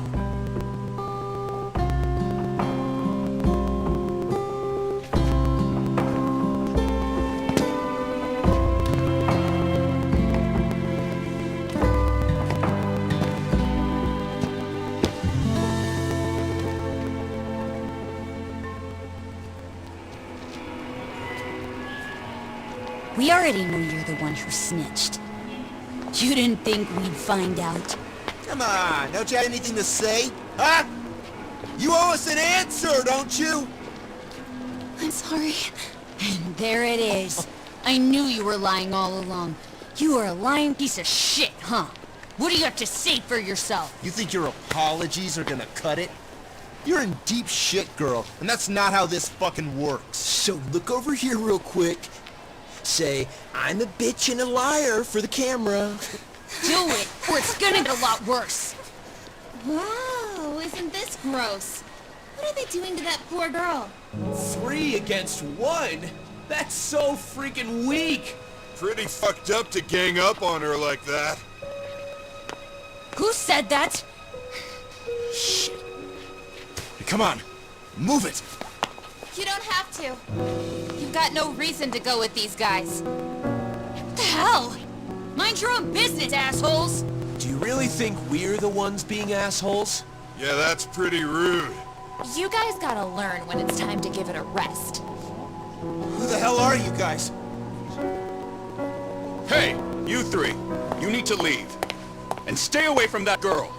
We already knew you're the one who snitched. You didn't think we'd find out? Come on, don't you have anything to say? Huh? You owe us an answer, don't you? I'm sorry. And there it is. I knew you were lying all along. You are a lying piece of shit, huh? What do you have to say for yourself? You think your apologies are gonna cut it? You're in deep shit, girl, and that's not how this fucking works. So look over here real quick. Say, I'm a bitch and a liar for the camera. Do it, or it's gonna get a lot worse. Wow, isn't this gross? What are they doing to that poor girl? 3 against 1? That's so freaking weak! Pretty fucked up to gang up on her like that. Who said that? Shit. Hey, come on, move it! You don't have to. You've got no reason to go with these guys. What the hell? Mind your own business, assholes! Do you really think we're the ones being assholes? Yeah, that's pretty rude. You guys gotta learn when it's time to give it a rest. Who the hell are you guys? Hey, you 3. You need to leave. And stay away from that girl.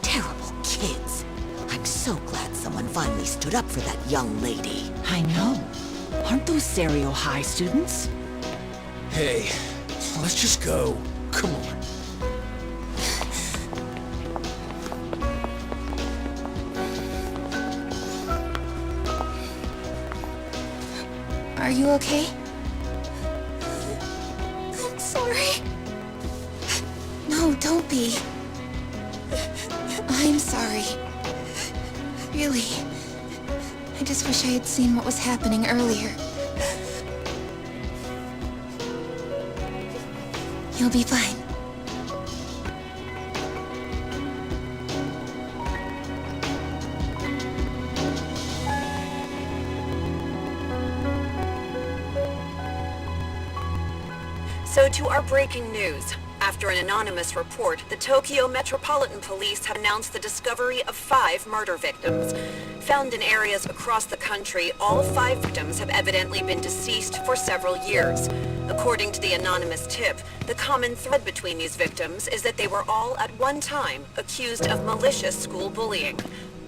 Terrible kids. I'm so glad someone finally stood up for that young lady. I know. Aren't those Serio High students? Hey, let's just go. Come on. Are you okay? I'm sorry. No, don't be. I'm sorry. Really. I just wish I had seen what was happening earlier. You'll be fine. So to our breaking news. After an anonymous report, the Tokyo Metropolitan Police have announced the discovery of 5 murder victims. Found in areas across the country, all 5 victims have evidently been deceased for several years. According to the anonymous tip, the common thread between these victims is that they were all at one time accused of malicious school bullying.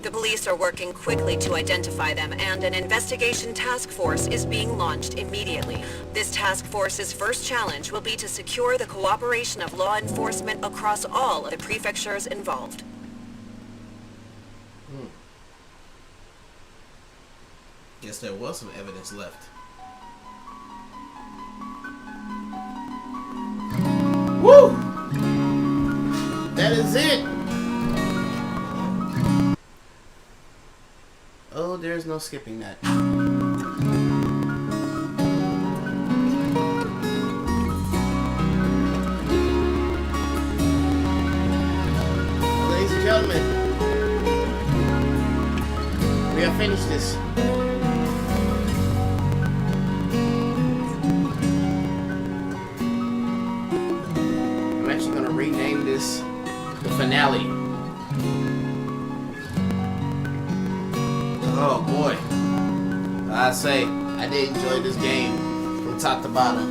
The police are working quickly to identify them, and an investigation task force is being launched immediately. This task force's first challenge will be to secure the cooperation of law enforcement across all of the prefectures involved. Guess there was some evidence left. Woo! That is it! Oh, there's no skipping that. Ladies and gentlemen, we have finished this. I'm actually going to rename this the finale. Oh boy, I say I did enjoy this game from top to bottom.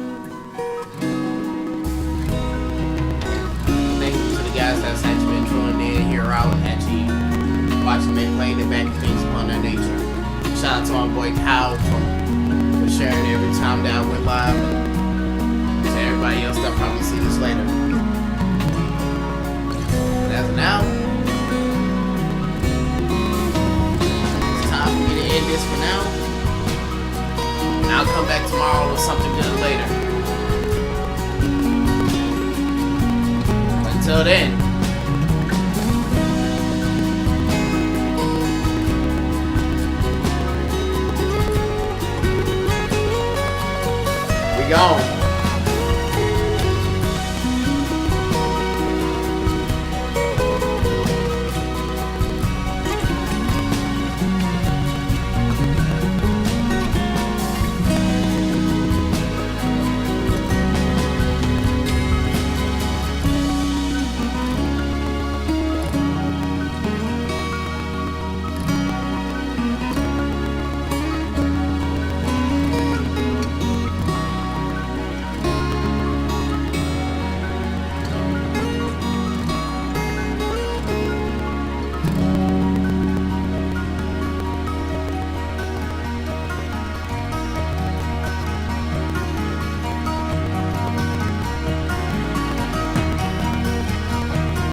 Thank you to the guys that's actually been joining in here out and actually watching me playing the back things upon their nature. Shout out to my boy Kyle for sharing every time that I went live. And to everybody else that'll probably see this later. But as of now, I'm gonna end this for now, and I'll come back tomorrow with something good later. Until then, we gone.